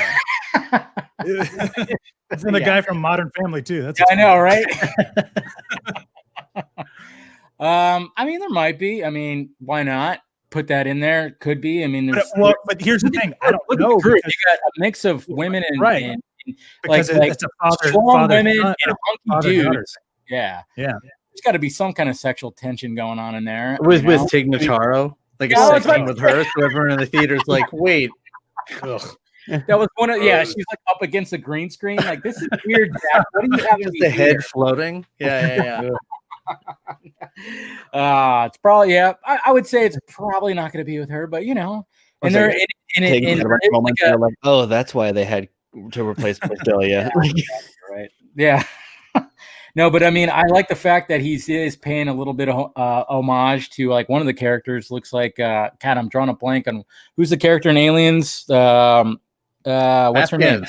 From the guy from Modern Family too. That's
I know, right? I mean, there might be. I mean, why not put that in there? Could be. I mean,
but here's the thing. I don't know.
You got a mix of women and and
because
like
it's a father,
strong women
son,
and hunky dudes.
Daughters.
Yeah.
There's
got to be some kind of sexual tension going on in there
with Tig Notaro, like a sex scene with her. So everyone in the theater's like, wait. Ugh.
That was one of she's like up against the green screen. Like, this is weird, Dad. What do you have in
the head floating? Yeah.
It's probably I would say it's probably not going to be with her, but and they're
like, oh, that's why they had to replace Cordelia.
Right? Yeah. No, but I mean, I like the fact that he is paying a little bit of homage to like one of the characters. Looks like God, I'm drawing a blank on who's the character in Aliens. What's her name?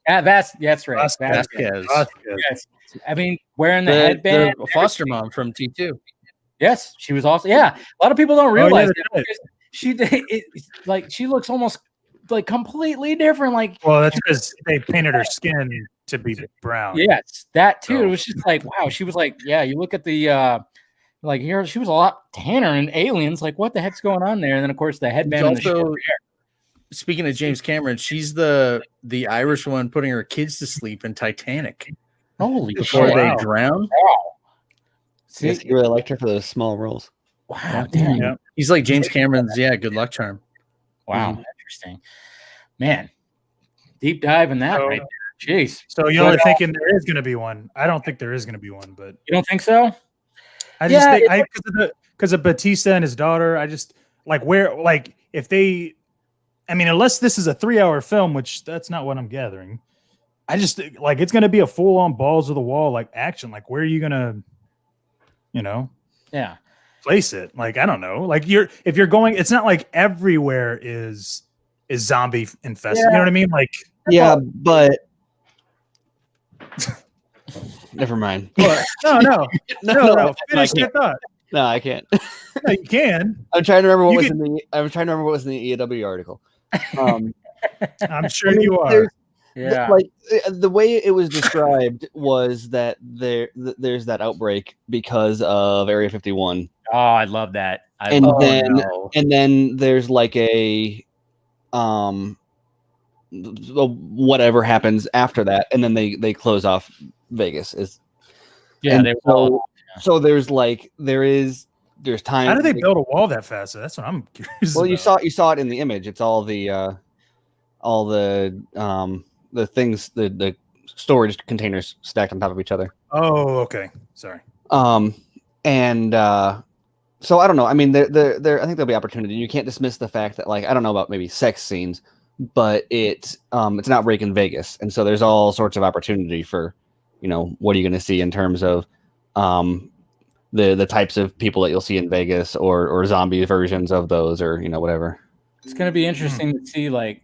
That's right.
Vasquez.
Yes. I mean, wearing the headband.
The foster mom from T2.
Yes, she was also. Yeah, a lot of people don't realize that she looks almost like completely different. Like,
well, that's because they painted her skin to be brown.
Yes, that too. It was just like, wow. She was like, you look at the like here, she was a lot tanner in Aliens. Like, what the heck's going on there? And then of course the headband and the short hair.
Speaking of James Cameron, she's the Irish one putting her kids to sleep in Titanic.
Holy
before they drown.
Wow. See, you really liked her for those small roles.
Wow, damn.
Yeah. He's like James Cameron's good luck charm.
Wow, interesting. Man, deep dive in that right there. Jeez.
So you're thinking there is going to be one. I don't think there is going to be one, but
you don't think so?
I just think because of Batista and his daughter, I just if they. I mean, unless this is a 3-hour film, which that's not what I'm gathering. I just like it's going to be a full-on balls to the wall like action. Like, where are you going to, place it? Like, I don't know. Like, if you're going, it's not like everywhere is zombie infested. You know what I mean? Like,
but never mind.
No. Finish your thought.
No, I can't.
No, you can.
I'm trying to remember what was in the EW article.
I'm sure you are.
Like the way it was described was that there's that outbreak because of Area 51.
Oh, I love that.
And then there's like a whatever happens after that, and then they close off Vegas. So there's time.
How do they build a wall that fast? That's what I'm curious.
Well,
about.
you saw it in the image. It's all the things, the storage containers stacked on top of each other.
Oh, okay. Sorry.
So I don't know. I mean, there I think there'll be opportunity. You can't dismiss the fact that, like, I don't know about maybe sex scenes, but it's an outbreak in Vegas, and so there's all sorts of opportunity for, what are you going to see in terms of the types of people that you'll see in Vegas or zombie versions of those, or whatever.
It's going to be interesting to see, like,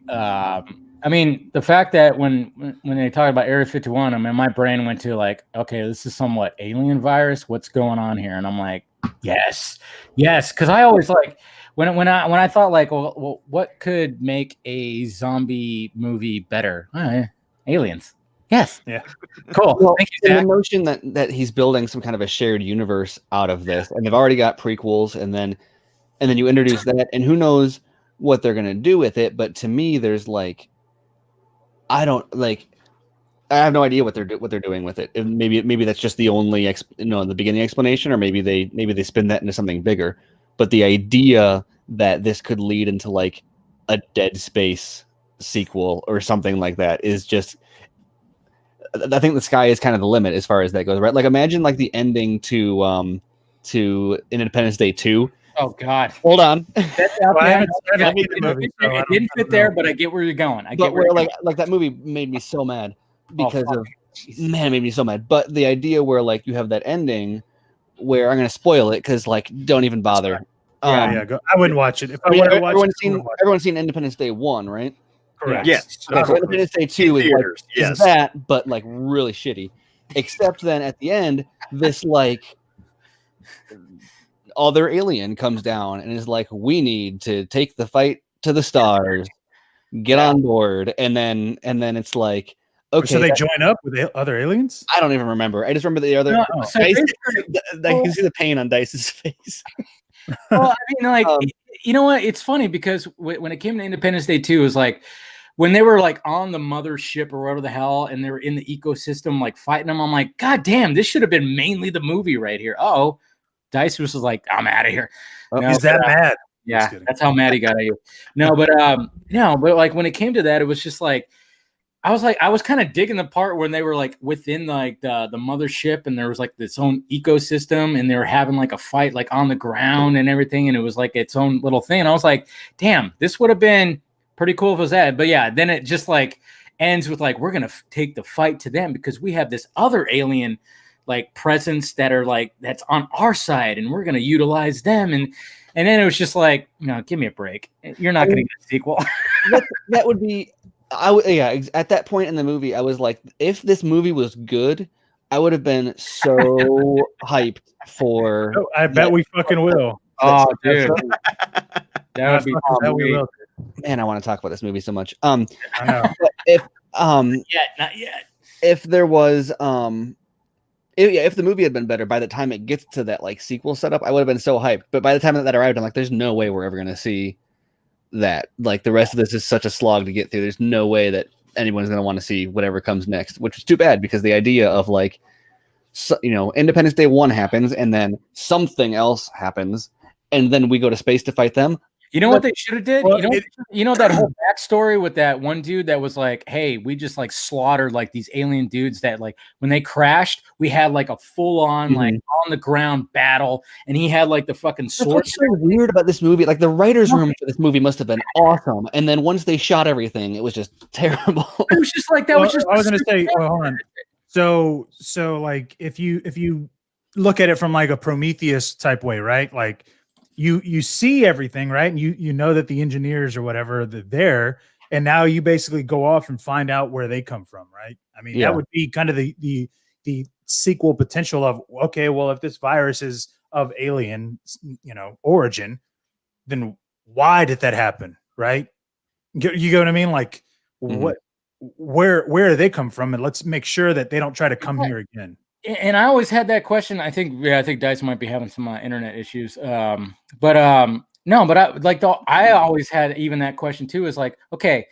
I mean, the fact that when they talk about Area 51, I mean, my brain went to like, okay, this is somewhat alien virus. What's going on here? And I'm like, yes, because I always like when I thought like, well, what could make a zombie movie better? Aliens. Yes.
Yeah.
Cool.
Well,
thank you, Zach.
the notion that he's building some kind of a shared universe out of this, and they've already got prequels, and then you introduce that, and who knows what they're gonna do with it. But to me, there's like, I have no idea what they're doing with it. And maybe that's just the only the beginning explanation, or maybe they spin that into something bigger. But the idea that this could lead into like a Dead Space sequel or something like that is just, I think the sky is kind of the limit as far as that goes, right? Like, imagine like the ending to Independence Day 2.
Oh God!
Hold on.
It didn't fit there, but I get where you're going.
Like that movie made me so mad because it made me so mad. But the idea where like you have that ending where I'm going to spoil it because like don't even bother.
Go. I wouldn't watch it. If I
wanted to watch it, everyone's seen Independence Day 1, right?
Correct.
Yes.
Okay, so Independence Day 2 is that, but like really shitty. Except then at the end, this like other alien comes down and is like, we need to take the fight to the stars, get on board, and then it's like, okay,
so they join up with other aliens.
I don't even remember. I just remember the other.
So
Dice, I can see the pain on Dice's face.
Well, I mean, like, you know what? It's funny because when it came to Independence Day 2, it was like when they were like on the mothership or whatever the hell, and they were in the ecosystem, like fighting them. I'm like, God damn, this should have been mainly the movie right here. Oh, Dice was like, I'm out of here.
He's that mad.
Yeah, that's how mad he got at you. No, but like when it came to that, it was just like, I was kind of digging the part when they were like within like the mothership, and there was like this own ecosystem, and they were having like a fight like on the ground and everything, and it was like its own little thing. And I was like, damn, this would have been pretty cool if it was that. But yeah, then it just like ends with like, we're gonna take the fight to them because we have this other alien like presence that are like that's on our side, and we're gonna utilize them. And then it was just like, no, give me a break. You're not gonna get a sequel.
that would be. At that point in the movie, I was like, if this movie was good, I would have been so hyped for.
Oh, I bet we fucking will.
Oh, dude, that would be.
We will.
Man, I want to talk about this movie so much.
I know.
If
not yet.
If there was if the movie had been better, by the time it gets to that like sequel setup, I would have been so hyped. But by the time that arrived, I'm like, there's no way we're ever gonna see that. Like the rest of this is such a slog to get through. There's no way that anyone's gonna want to see whatever comes next, which is too bad because the idea of like, Independence Day 1 happens and then something else happens, and then we go to space to fight them.
You know what they should have did?
Well,
you know that whole backstory with that one dude that was like, hey, we just like slaughtered like these alien dudes that like when they crashed, we had like a full on like on the ground battle, and he had like the fucking sword.
What's so weird about this movie? Like the writer's room for this movie must have been awesome, and then once they shot everything, it was just terrible.
It was just like that.
Well,
was just.
I was gonna say, well, hold on. So like if you look at it from like a Prometheus type way, right? Like you see everything, right? And you know that the engineers or whatever, they're there, and now you basically go off and find out where they come from, right? I mean, that would be kind of the sequel potential of, okay, well, if this virus is of alien, origin, then why did that happen, right? You know what I mean? Like, where they come from, and let's make sure that they don't try to come here again.
And I always had that question. I think Dice might be having some internet issues. I always had even that question too. Is like, okay,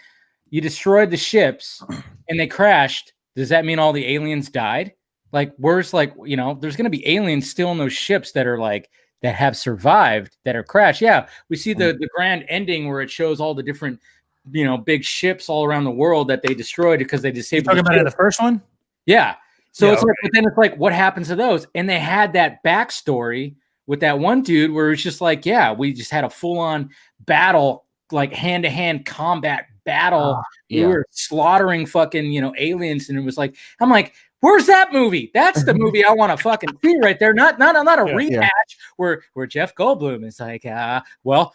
you destroyed the ships and they crashed. Does that mean all the aliens died? Like, where's there's going to be aliens still in those ships that are like that have survived that are crashed. Yeah, we see the grand ending where it shows all the different big ships all around the world that they destroyed because they disabled.
You're talking about in the first one?
Yeah. So it's like, but then it's like, what happens to those? And they had that backstory with that one dude where it's just like, yeah, we just had a full-on battle, like hand-to-hand combat battle. We were slaughtering fucking, aliens, and it was like, I'm like, where's that movie? That's the movie I want to fucking see right there. Not a rehash where Jeff Goldblum is like, well,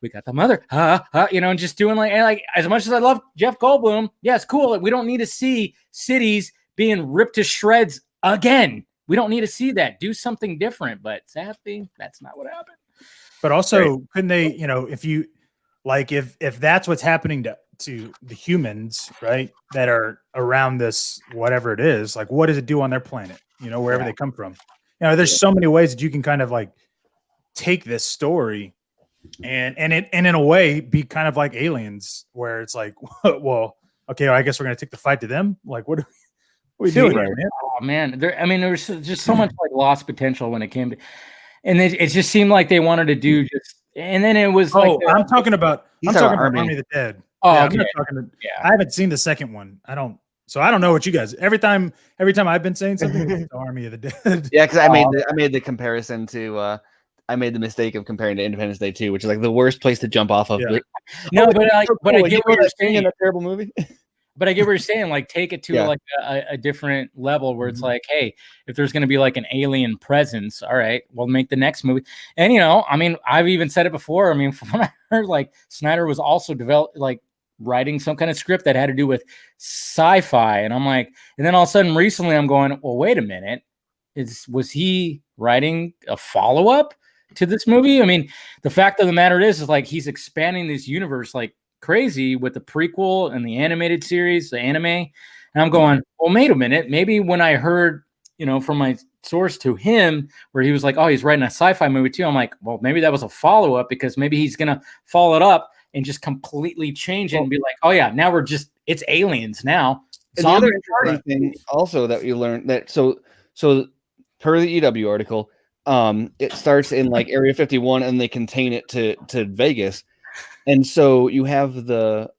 we got the mother, and just doing like as much as I love Jeff Goldblum, yeah, it's cool. We don't need to see cities being ripped to shreds again. We don't need to see that. Do something different. But sadly, that's not what happened.
But also, couldn't they, if you like, if that's what's happening to the humans, right, that are around this, whatever it is, like, what does it do on their planet? Wherever they come from. There's so many ways that you can kind of like take this story and in a way be kind of like Aliens, where it's like, well, okay, I guess we're gonna take the fight to them. Like, what are we doing here, man?
Oh man, there was just so much like lost potential when it came to, and it just seemed like they wanted to do just, and then it was like,
I'm talking about Army of the Dead.
Oh,
yeah,
okay.
I haven't seen the second one. I don't know what you guys. Every time I've been saying something, it's Army of the Dead.
Yeah, because I made the comparison to. I made the mistake of comparing to Independence Day 2, which is like the worst place to jump off of.
Yeah. No, but I get what you're saying
in a terrible movie.
But I get what you're saying. Like, take it to like a different level where it's like, hey, if there's going to be like an alien presence, all right, we'll make the next movie. And I mean, I've even said it before. I mean, from what I heard, like Snyder was also writing some kind of script that had to do with sci-fi, and I'm like, and then all of a sudden, recently, I'm going, well, wait a minute, was he writing a follow-up to this movie. I mean, the fact of the matter is like he's expanding this universe like crazy with the prequel and the animated series, the anime. And I'm going, well, wait a minute. Maybe when I heard, from my source to him where he was like, oh, he's writing a sci-fi movie too. I'm like, well, maybe that was a follow-up because maybe he's going to follow it up and just completely change it and be like, oh yeah, now it's aliens now.
And the other interesting thing also that you learned that so per the EW article, it starts in like Area 51 and they contain it to Vegas. And so you have the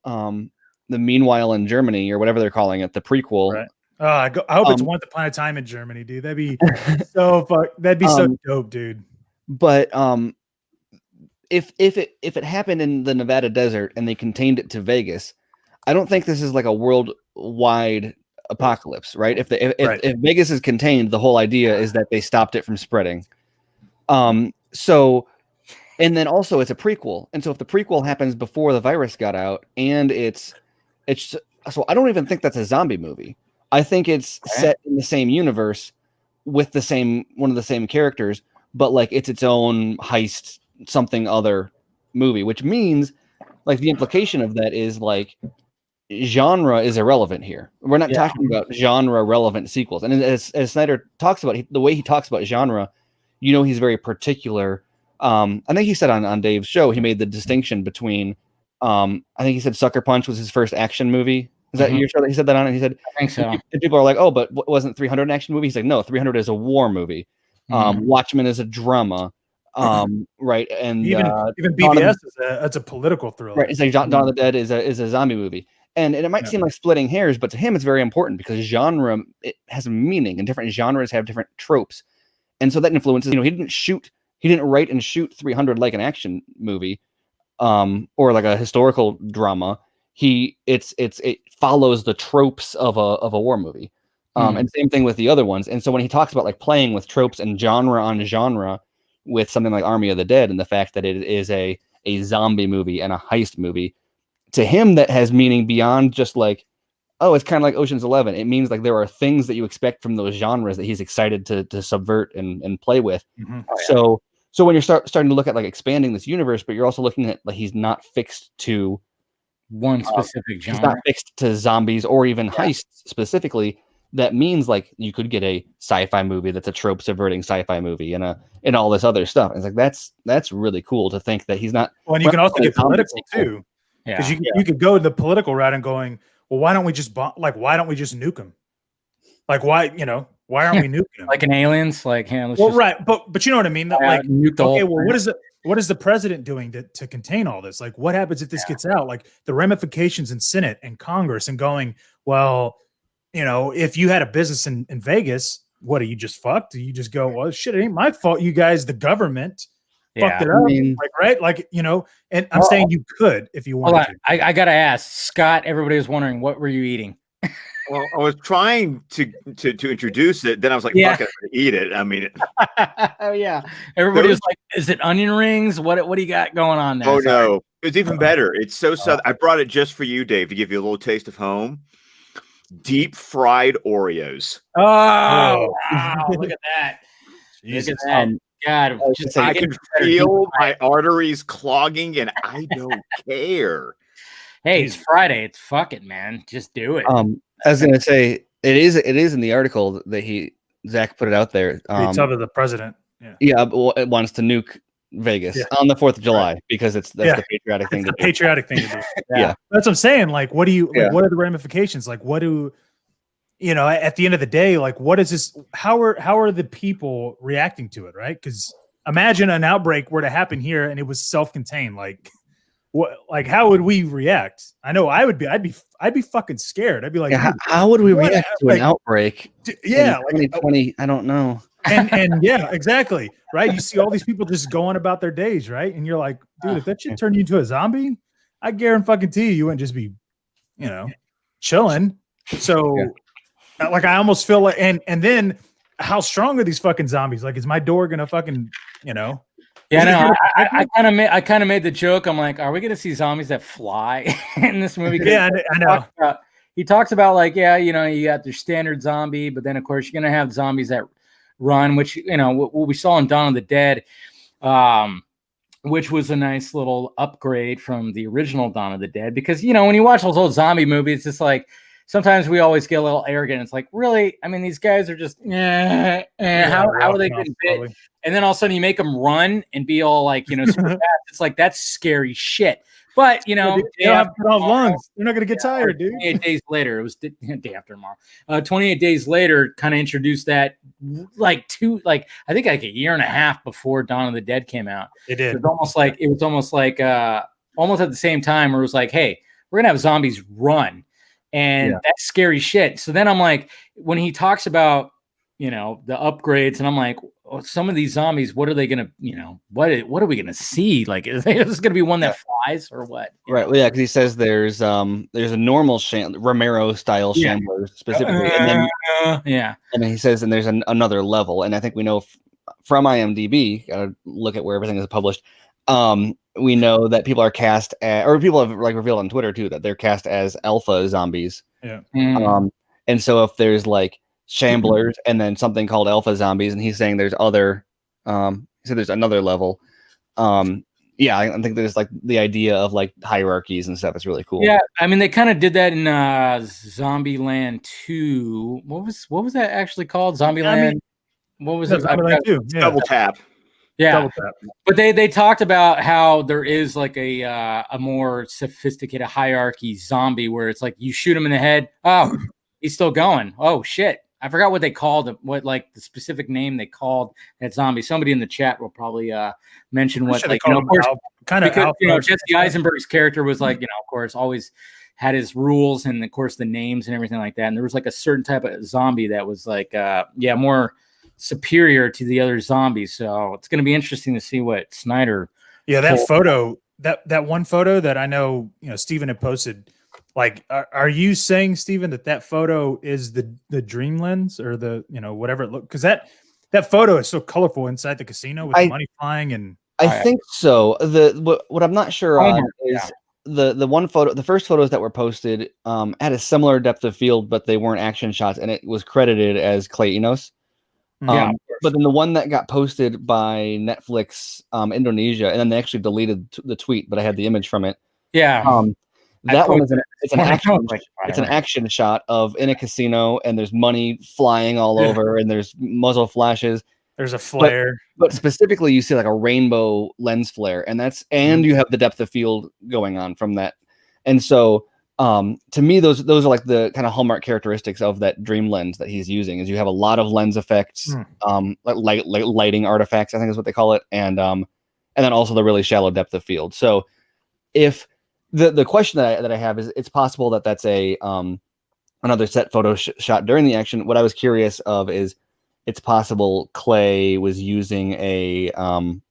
Meanwhile in Germany or whatever they're calling it, the prequel.
Right. I hope it's Once Upon a Time in Germany, dude. That'd be so dope, dude. But
if it happened in the Nevada desert and they contained it to Vegas, I don't think this is like a worldwide apocalypse, right? If Vegas is contained, the whole idea is that they stopped it from spreading. So, and then also it's a prequel, and so if the prequel happens before the virus got out, and it's so I don't even think that's a zombie movie. I think it's set in the same universe with one of the same characters, but like it's its own heist something other movie, which means like the implication of that is like genre is irrelevant here. We're not talking about genre relevant sequels. And as Snyder talks about, the way he talks about genre, he's very particular. I think he said on Dave's show, he made the distinction between, I think he said Sucker Punch was his first action movie. Is that your show that he said that on? And he said,
I think so.
And people are like, oh, but wasn't 300 an action movie? He's like, no, 300 is a war movie. Watchmen is a drama. Right. And
even BVS it's a political thriller.
Right. It's like Dawn of the Dead is a zombie movie. And it might seem like splitting hairs, but to him, it's very important because genre, it has a meaning and different genres have different tropes. And so that influences, he didn't write and shoot 300 like an action movie, or like a historical drama. It follows the tropes of a war movie. And same thing with the other ones. And so when he talks about like playing with tropes and genre on genre with something like Army of the Dead and the fact that it is a zombie movie and a heist movie, to him that has meaning beyond just like, oh, it's kind of like Ocean's 11. It means like there are things that you expect from those genres that he's excited to subvert and play with. So when you're starting to look at like expanding this universe, but you're also looking at like he's not fixed to
one specific genre.
He's not fixed to zombies or even heists specifically. That means like you could get a sci-fi movie that's a trope subverting sci-fi movie and all this other stuff. And it's like that's really cool to think that he's not.
Well, and you can also get political too. Because you could go the political route and going, well, why don't we just nuke them? Like why aren't we nuking them?
Like in Aliens, like
right, but you know what I mean? Like okay, well, what is the president doing to contain all this? Like what happens if this gets out? Like the ramifications in Senate and Congress and going, well, if you had a business in Vegas, what are you just fucked? Do you just go, well, shit, it ain't my fault, you guys, the government fucked it up, right? Like, and I'm saying you could if you wanted to.
I gotta ask Scott. Everybody was wondering, what were you eating?
Well, I was trying to introduce it. Then I was like, fuck it, I'm gonna eat it. I mean,
oh yeah. Everybody was like, is it onion rings? What do you got going on there?
Oh no, it's even better. It's so southern. I brought it just for you, Dave, to give you a little taste of home. Deep fried Oreos.
Oh, wow. Look at that.
Jesus.
Look at that. God,
I can feel my arteries clogging, and I don't care.
Hey, it's Friday. It's fuck it, man. Just do it.
I was gonna say it is in the article that Zach put it out there.
It's of the president.
It wants to nuke Vegas on the 4th of July because that's the patriotic thing.
Patriotic thing to do.
Yeah,
that's what I'm saying. Like, what are the ramifications? Like, what do at the end of the day, like, what is this? How are the people reacting to it? Right? Because imagine an outbreak were to happen here and it was self-contained. Like, what? Like, how would we react? I know I would be. I'd be fucking scared. I'd be like,
how would we react to an outbreak?
Yeah,
like 2020. I don't know.
And yeah, exactly. Right. You see all these people just going about their days, right? And you're like, dude, if that shit turned you into a zombie, I guarantee you wouldn't just be, chilling. So like I almost feel like and then how strong are these fucking zombies? Like, is my door gonna fucking,
Yeah, no, I kind of made the joke. I'm like, are we gonna see zombies that fly in this movie?
Yeah, I know.
He talks about like, you got your standard zombie, but then of course you're gonna have zombies that run, which what we saw in Dawn of the Dead. which was a nice little upgrade from the original Dawn of the Dead. Because, you know, when you watch those old zombie movies, it's like sometimes we always get a little arrogant. It's like, really? I mean, these guys are just, how are they getting bit? And then all of a sudden you make them run and be all like, you know, super fast. It's like, that's scary shit. But, you know,
they don't have lungs. They're not going to get tired, dude.
28 days later, it was day after tomorrow. 28 days later, kind of introduced that I think like a year and a half before Dawn of the Dead came out.
It did.
It was almost like almost at the same time where it was like, hey, we're going to have zombies run. And that's scary shit. So then I'm like, when he talks about, you know, the upgrades, and I'm like, some of these zombies, what are they gonna, you know, what are we gonna see? Like, is this gonna be one that flies or what?
Right. Well, yeah, because he says there's a normal Romero style shambler specifically, and then and then he says, and there's another level, and I think we know from IMDb, gotta look at where everything is published. We know that people are cast or people have like revealed on Twitter too that they're cast as alpha zombies.
Yeah.
And so if there's like shamblers and then something called alpha zombies, and he's saying there's other so there's another level. I think there's like the idea of like hierarchies and stuff is really cool.
Yeah, I mean they kind of did that in Zombieland 2. What was that actually called? Zombieland. What was it?
Zombieland 2. Yeah.
Double tap.
Yeah, but they talked about how there is like a more sophisticated hierarchy zombie where it's like you shoot him in the head, oh, he's still going. Oh shit, I forgot what they called it. What like the specific name they called that zombie? Somebody in the chat will probably mention what like, you know, of course, because you know Jesse Eisenberg's character was like, you know, of course, always had his rules and of course the names and everything like that. And there was like a certain type of zombie that was like more superior to the other zombies. So it's going to be interesting to see what Snyder.
Yeah, that photo, that one photo that I know, you know, Steven had posted. Like, are you saying, Steven, that photo is the dream lens or the, you know, whatever it looked? Because that photo is so colorful inside the casino with the money flying, and
I think so. What I'm not sure on is the one photo, the first photos that were posted had a similar depth of field, but they weren't action shots, and it was credited as Clay Enos. But then the one that got posted by Netflix Indonesia, and then they actually deleted the tweet, but I had the image from it.
Yeah.
That one is an action shot of in a casino, and there's money flying all over, and there's muzzle flashes.
There's a flare,
but specifically you see like a rainbow lens flare, and you have the depth of field going on from that. And so to me, those are like the kind of hallmark characteristics of that dream lens that he's using. Is you have a lot of lens effects, like lighting artifacts, I think is what they call it, and then also the really shallow depth of field. So if the question that I have is, it's possible that that's a another set photo shot during the action. What I was curious of is, it's possible Clay was using a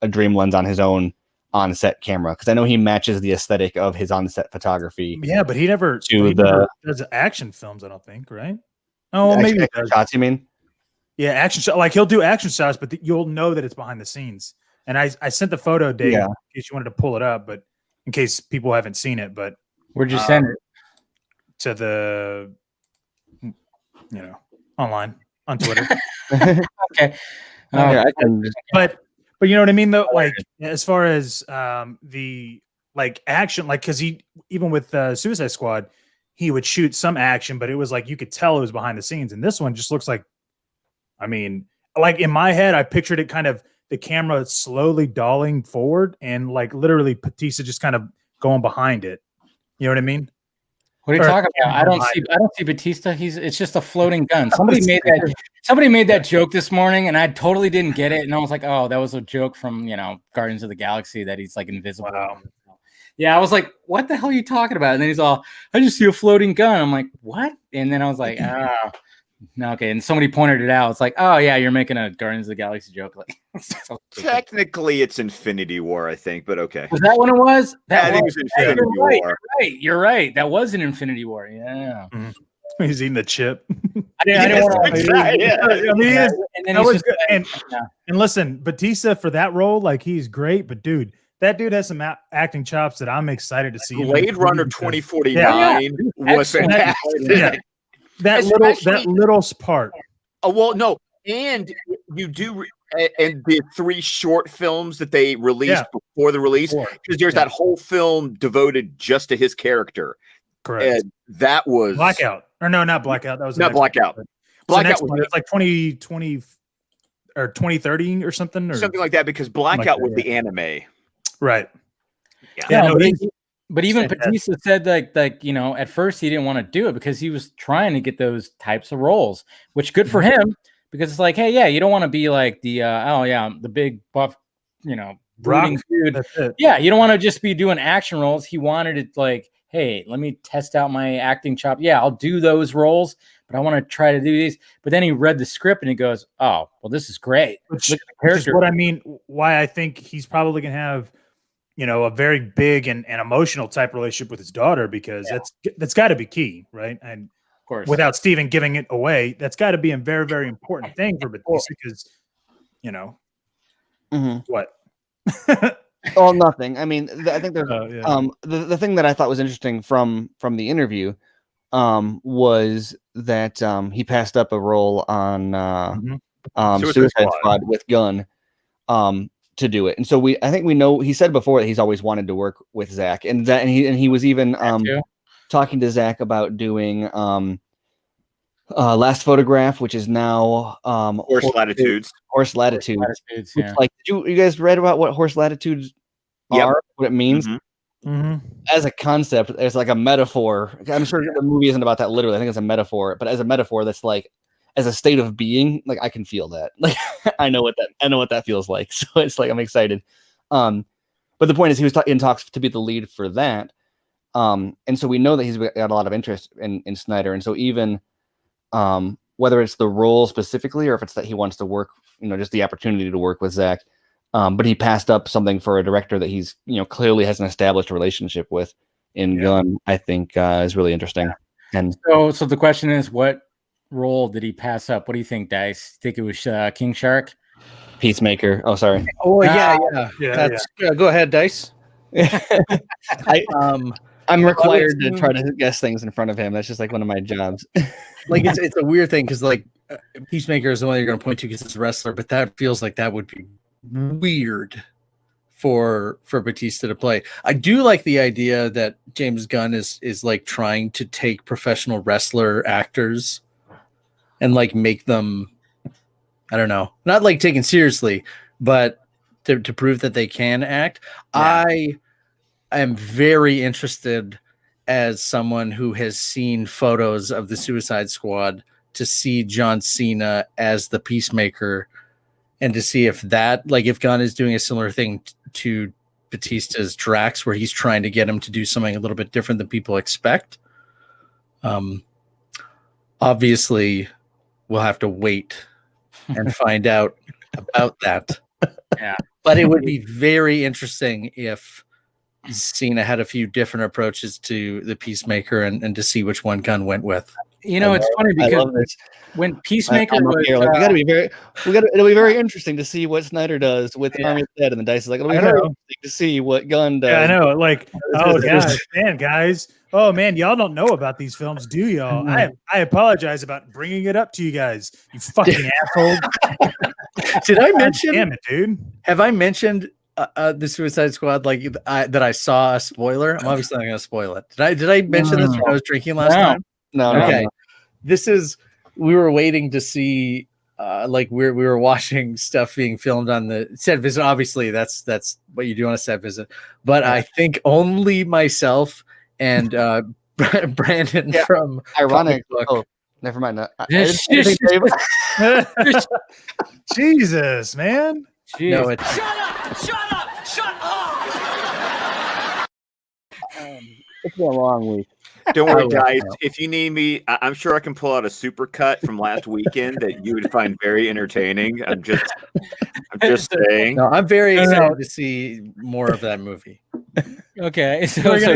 dream lens on his own on-set camera, because I know he matches the aesthetic of his on-set photography.
Yeah, but he never does action films, I don't think, right? Oh, maybe
action shots, you mean?
Yeah, action shot. Like he'll do action shots, but you'll know that it's behind the scenes. And I sent the photo, Dave, in case you wanted to pull it up, but in case people haven't seen it. But
where'd you send it?
To the, you know, online on Twitter.
Okay.
But you know what I mean, though. Like as far as the like action, like because he even with Suicide Squad, he would shoot some action, but it was like you could tell it was behind the scenes. And this one just looks like, I mean, like in my head, I pictured it kind of the camera slowly dolling forward and like literally Batista just kind of going behind it. You know what I mean?
What are you talking about? I don't see Batista. It's just a floating gun. Somebody made that joke this morning, and I totally didn't get it. And I was like, oh, that was a joke from, you know, Guardians of the Galaxy that he's like invisible. Wow. Yeah, I was like, what the hell are you talking about? And then he's all, I just see a floating gun. I'm like, what? And then I was like, no, okay. And somebody pointed it out. It's like, oh yeah, you're making a Guardians of the Galaxy joke. Like,
technically, it's Infinity War, I think, but okay.
Was that what it was?
I think it was Infinity War.
You're right. That was an Infinity War. Yeah.
Mm-hmm. He's eating the chip.
I didn't want to.
I mean, and listen, Batista for that role, like he's great, but dude, that dude has some acting chops that I'm excited to see.
Blade Runner 2049 was fantastic.
That little part.
Oh well, no, and you do, and the 3 short films that they released before the release, because there's that whole film devoted just to his character.
Correct.
And that was
Blackout. Or no, not Blackout. That was
not Blackout. Blackout
was like 2020 or 2030 or something, or
something like that, because Blackout was the anime.
Right.
Yeah. But even Batista said like at first he didn't want to do it because he was trying to get those types of roles, which good for him, because it's like, hey, yeah, you don't want to be like the the big buff, brooding dude. Yeah, you don't want to just be doing action roles. He wanted it like, hey, let me test out my acting chop. Yeah, I'll do those roles, but I want to try to do these. But then he read the script and he goes, oh, well, this is great.
Which is what I mean, why I think he's probably going to have, a very big and emotional type relationship with his daughter, because that's got to be key, right? And
of course,
without Steven giving it away, that's got to be a very, very important thing for Batista, because, what?
Oh, nothing. I mean, I think there's the thing that I thought was interesting from the interview was that he passed up a role on Suicide Squad with Gunn to do it, and so I think we know, he said before that he's always wanted to work with Zach, and he was even talking to Zach about doing Last Photograph, which is now
Horse Latitudes.
Yeah. Like, did you guys read about what Horse Latitudes are? What it means? As a concept, it's like a metaphor. I'm sure the movie isn't about that literally. I think it's a metaphor, but as a metaphor, that's like, as a state of being, like, I can feel that. Like, I know what that feels like. So it's like, I'm excited. But the point is, he was in talks to be the lead for that. And so we know that he's got a lot of interest in Snyder. And so even whether it's the role specifically, or if it's that he wants to work, just the opportunity to work with Zach, but he passed up something for a director that he's, clearly has an established relationship with in Gunn, I think is really interesting. And
so the question is, what role did he pass up? What do you think, Dice? Think it was King Shark?
Peacemaker. Oh, sorry.
Oh, yeah. Go ahead, Dice.
I'm required to try to guess things in front of him. That's just like one of my jobs.
Like, it's a weird thing, because like Peacemaker is the one you're going to point to because it's a wrestler, but that feels like that would be weird for Batista to play. I do like the idea that James Gunn is like trying to take professional wrestler actors and like make them, I don't know, not like taken seriously, but to prove that they can act. I am very interested, as someone who has seen photos of the Suicide Squad, to see John Cena as the Peacemaker, and to see if Gunn is doing a similar thing to Batista's Drax, where he's trying to get him to do something a little bit different than people expect. Obviously, we'll have to wait and find out about that.
Yeah,
but it would be very interesting if Cena had a few different approaches to the Peacemaker, and to see which one Gunn went with.
It's funny because when Peacemaker was,
it'll be very interesting to see what Snyder does with Army of the Dead, and the Dice is like, it'll be very interesting to see what Gunn does.
Yeah, I know. Like, guys. Oh man, y'all don't know about these films, do y'all? I apologize about bringing it up to you guys. You fucking asshole.
Did I mention?
Damn it, dude.
Have I mentioned the Suicide Squad that I saw a spoiler? I'm obviously not going to spoil it. Did I mention this when I was drinking last time?
No.
Okay.
No.
This is, we were waiting to see we were watching stuff being filmed on the set visit. Obviously, that's what you do on a set visit. But I think only myself and Brandon from
Ironic. Oh, never mind.
Jesus, man.
Jeez.
No, it's
Shut up!
it's been a long week.
Don't worry, guys. If you need me, I'm sure I can pull out a super cut from last weekend that you would find very entertaining. I'm just saying.
No, I'm very excited to see more of that movie.
Okay,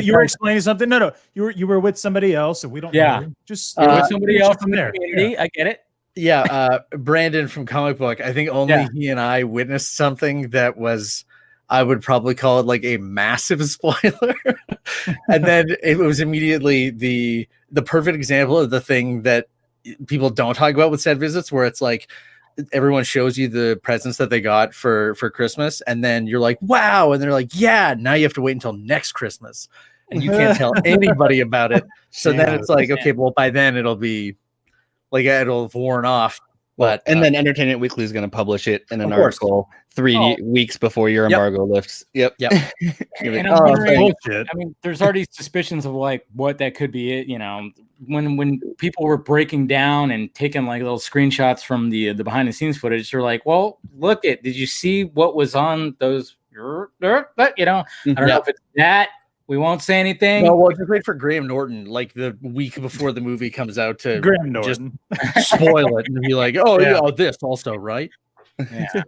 you were explaining something. No, you were with somebody else, and we don't.
Yeah,
know. Just
with somebody else in the community. I get it.
Yeah, Brandon from Comic Book. I think only he and I witnessed something that was, I would probably call it like a massive spoiler. And then it was immediately the perfect example of the thing that people don't talk about with set visits, where it's like, everyone shows you the presents that they got for Christmas, and then you're like, wow, and they're like, yeah, now you have to wait until next Christmas, and you can't tell anybody about it. So then it's like, okay, well, by then it'll be like it'll have worn off. But
and then Entertainment Weekly is going to publish it in an article 3 weeks before your embargo lifts. Yep.
And I'm wondering, I mean, there's already suspicions of like what that could be. It, you know, when people were breaking down and taking like little screenshots from the behind the scenes footage, they're like, well, look at, did you see what was on those? You know, I don't know if it's that. We won't say anything.
No, well, just wait for Graham Norton, like the week before the movie comes out, to
Graham Norton
just spoil it and be like, "Oh yeah, this also, right?"
Yeah,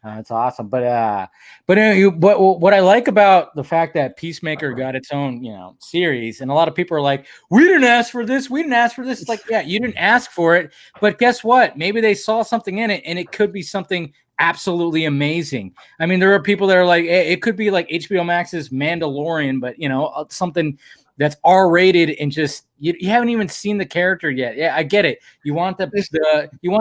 that's awesome. But what I like about the fact that Peacemaker got its own, you know, series, and a lot of people are like, "We didn't ask for this. We didn't ask for this." It's like, yeah, you didn't ask for it, but guess what? Maybe they saw something in it, and it could be something absolutely amazing. I mean, there are people that are like, it could be like HBO Max's Mandalorian, but you know, something that's R-rated and just you haven't even seen the character yet. Yeah, I get it. You want you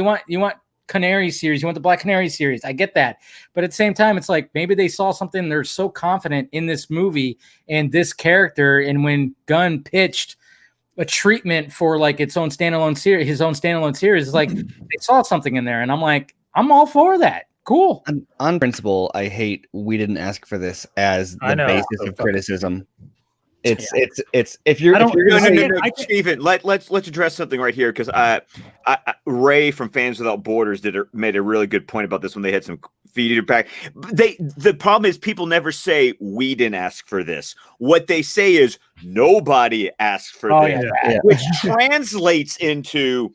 want Canary series, you want the Black Canary series. I get that, but at the same time, it's like maybe they saw something. They're so confident in this movie and this character, and when Gunn pitched a treatment for like its own standalone series, his own standalone series, it's like they saw something in there, and I'm like, I'm all for that. Cool.
On principle, I hate "we didn't ask for this" as the basis of criticism. It's if you're
Steven, let's address something right here, because Ray from Fans Without Borders made a really good point about this when they had some feedback. The problem is people never say we didn't ask for this. What they say is nobody asked for this, which translates into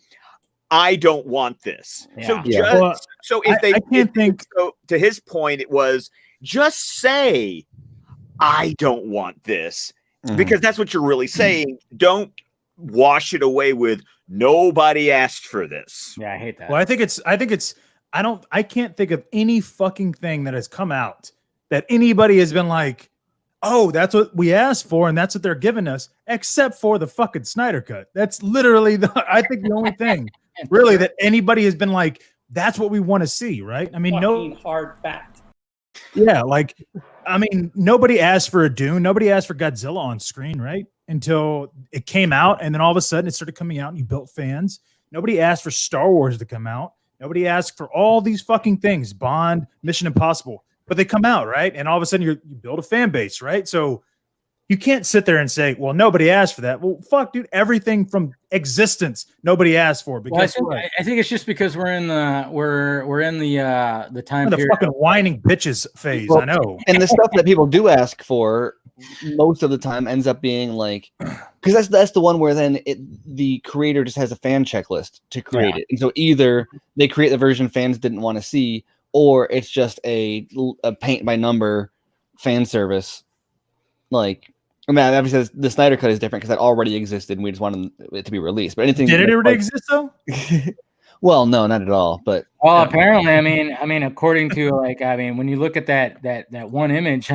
I don't want this.
Yeah.
So to his point, it was just say I don't want this, because that's what you're really saying. Don't wash it away with nobody asked for this.
Yeah, I hate that.
Well, I can't think of any fucking thing that has come out that anybody has been like, oh, that's what we asked for and that's what they're giving us, except for the fucking Snyder Cut. That's literally I think the only thing really that anybody has been like, that's what we want to see, right? I mean, no
hard fact.
Yeah, like, I mean, nobody asked for a Dune, nobody asked for Godzilla on screen, right? Until it came out, and then all of a sudden it started coming out and you built fans. Nobody asked for Star Wars to come out. Nobody asked for all these fucking things, Bond, Mission Impossible, but they come out, right? And all of a sudden you build a fan base, right? So you can't sit there and say, well, nobody asked for that. Well, fuck, dude, everything from existence, nobody asked for. Because
I think it's just because we're in the time
the
period.
fucking whining bitches phase.
Well,
I know.
And the stuff that people do ask for most of the time ends up being like, because that's the one where then the creator just has a fan checklist to create it. And so either they create the version fans didn't want to see, or it's just a paint by number fan service. Like, I mean, obviously the Snyder Cut is different because that already existed and we just wanted it to be released. But anything
did it already exist though?
Well, no, not at all. But
apparently, I mean, according to when you look at that one image,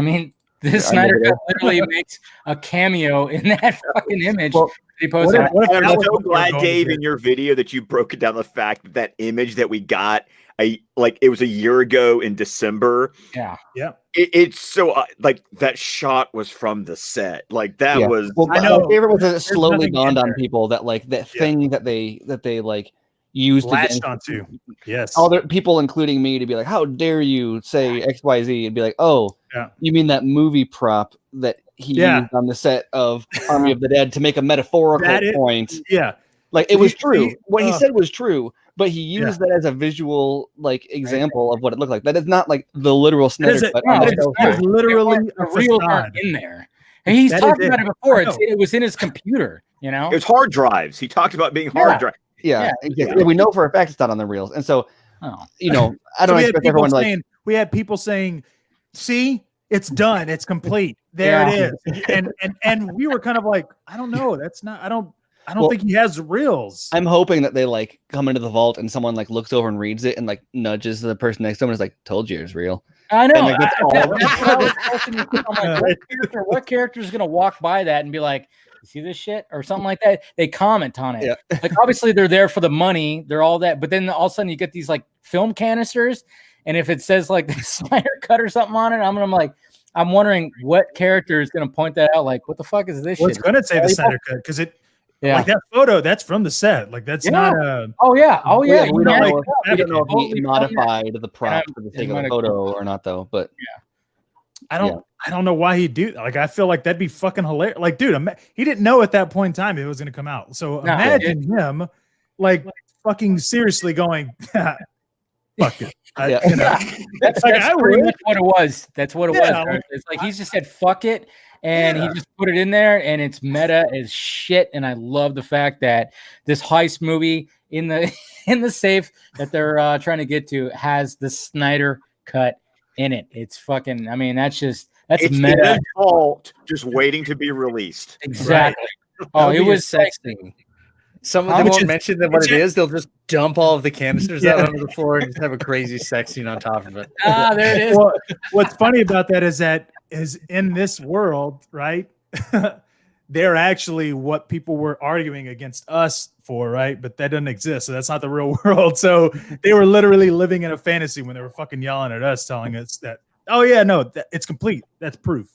this Snyder Cut literally makes a cameo in that fucking image. Well, he posted.
I'm so glad, Dave, in your video that you broke it down the fact that image that we got, it was a year ago in December.
Yeah.
It's so that shot was from the set. Like that was.
Well, I know. My favorite was that it slowly dawned on people that that thing that they used
latched onto. Yes.
Other people, including me, to be like, how dare you say XYZ, and be like, oh, you mean that movie prop that he used on the set of Army of the Dead to make a metaphorical point.
Yeah.
Like it was true. What he said was true, but he used that as a visual example of what it looked like. That is not like the literal Snyder Cut.
It's literally
a real in there. And he's talked about it before. It was in his computer, you know?
It was hard drives. He talked about being hard drive.
Yeah. We know for a fact it's not on the reels. And so, I don't expect everyone to
we had people saying, see, it's done. It's complete. There it is. And we were kind of like, I don't know. That's not, I don't think he has reels.
I'm hoping that they come into the vault and someone looks over and reads it and nudges the person next to him and is like, told you it's real.
I know. What character is going to walk by that and be like, You see this shit or something like that? They comment on it.
Yeah.
Like obviously they're there for the money, they're all that, but then all of a sudden you get these like film canisters, and if it says like the Snyder Cut or something on it, I'm wondering what character is going to point that out. Like, what the fuck is this?
Well,
shit?
it's going to say the Snyder Cut because
yeah,
like that photo, that's from the set. Like that's not a.
Oh yeah.
We don't know if he
totally
modified the prop for the sake of the photo or not, though. But
I don't know why he'd do that. Like, I feel like that'd be fucking hilarious. Like, dude, he didn't know at that point in time it was going to come out. So imagine him, like, fucking seriously going, fuck it.
That's pretty much what it was. That's what it was. It's like he just said fuck it, and he just put it in there, and it's meta as shit. And I love the fact that this heist movie in the safe that they're trying to get to has the Snyder Cut in it. It's fucking. I mean, that's meta.
Vault just waiting to be released.
Exactly.
Right.
Oh, it was
sexy. Some of them won't mention that what it is. They'll just dump all of the canisters out onto the floor and just have a crazy sex scene on top of it.
There it is.
Well, what's funny about that is in this world, right? They're actually what people were arguing against us for, right? But that doesn't exist. So that's not the real world. So they were literally living in a fantasy when they were fucking yelling at us, telling us that, oh yeah, no, it's complete. That's proof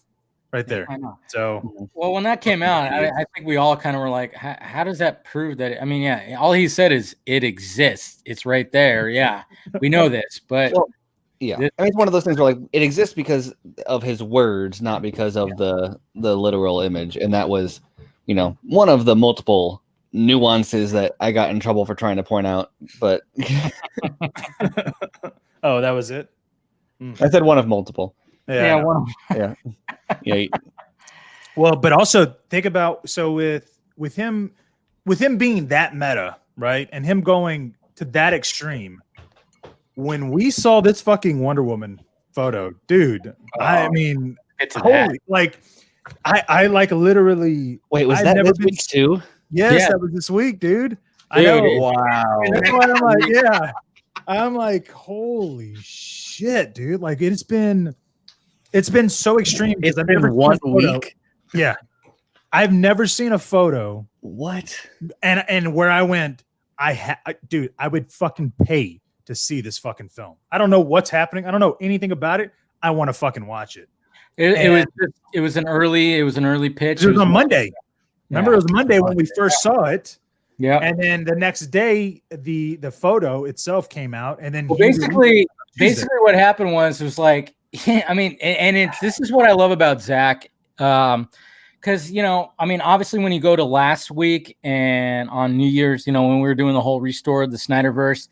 right there.
I know.
So,
well, when that came out, I think we all kind of were like, how does that prove that? I mean, yeah, all he said is it exists. It's right there. Yeah, we know this, but
yeah, I mean, it's one of those things where like it exists because of his words, not because of the literal image. And that was, one of the multiple nuances that I got in trouble for trying to point out. But
oh, that was it.
I said one of multiple.
Yeah, one of
yeah.
Well, but also think about with him being that meta, right, and him going to that extreme. When we saw this fucking Wonder Woman photo, dude, I mean,
it's
holy, like, I like literally.
Wait, was that this week too?
Yes, that was this week, dude. I
Dude,
know.
Wow.
And that's why I'm like, yeah. I'm like, holy shit, dude! Like, it's been so extreme.
It's
I've
been
never
1
seen a photo.
week.
Yeah, I've never seen a photo.
What?
And where I went, dude, I would fucking pay to see this fucking film. I don't know what's happening. I don't know anything about it. I want to fucking watch it.
It was an early pitch.
It was on Monday. Remember, it was Monday when we first saw it.
Yeah,
and then the next day, the photo itself came out, and then
basically what happened was like, I mean, and this is what I love about Zach, because I mean, obviously when you go to last week and on New Year's, when we were doing the whole restore of the Snyderverse,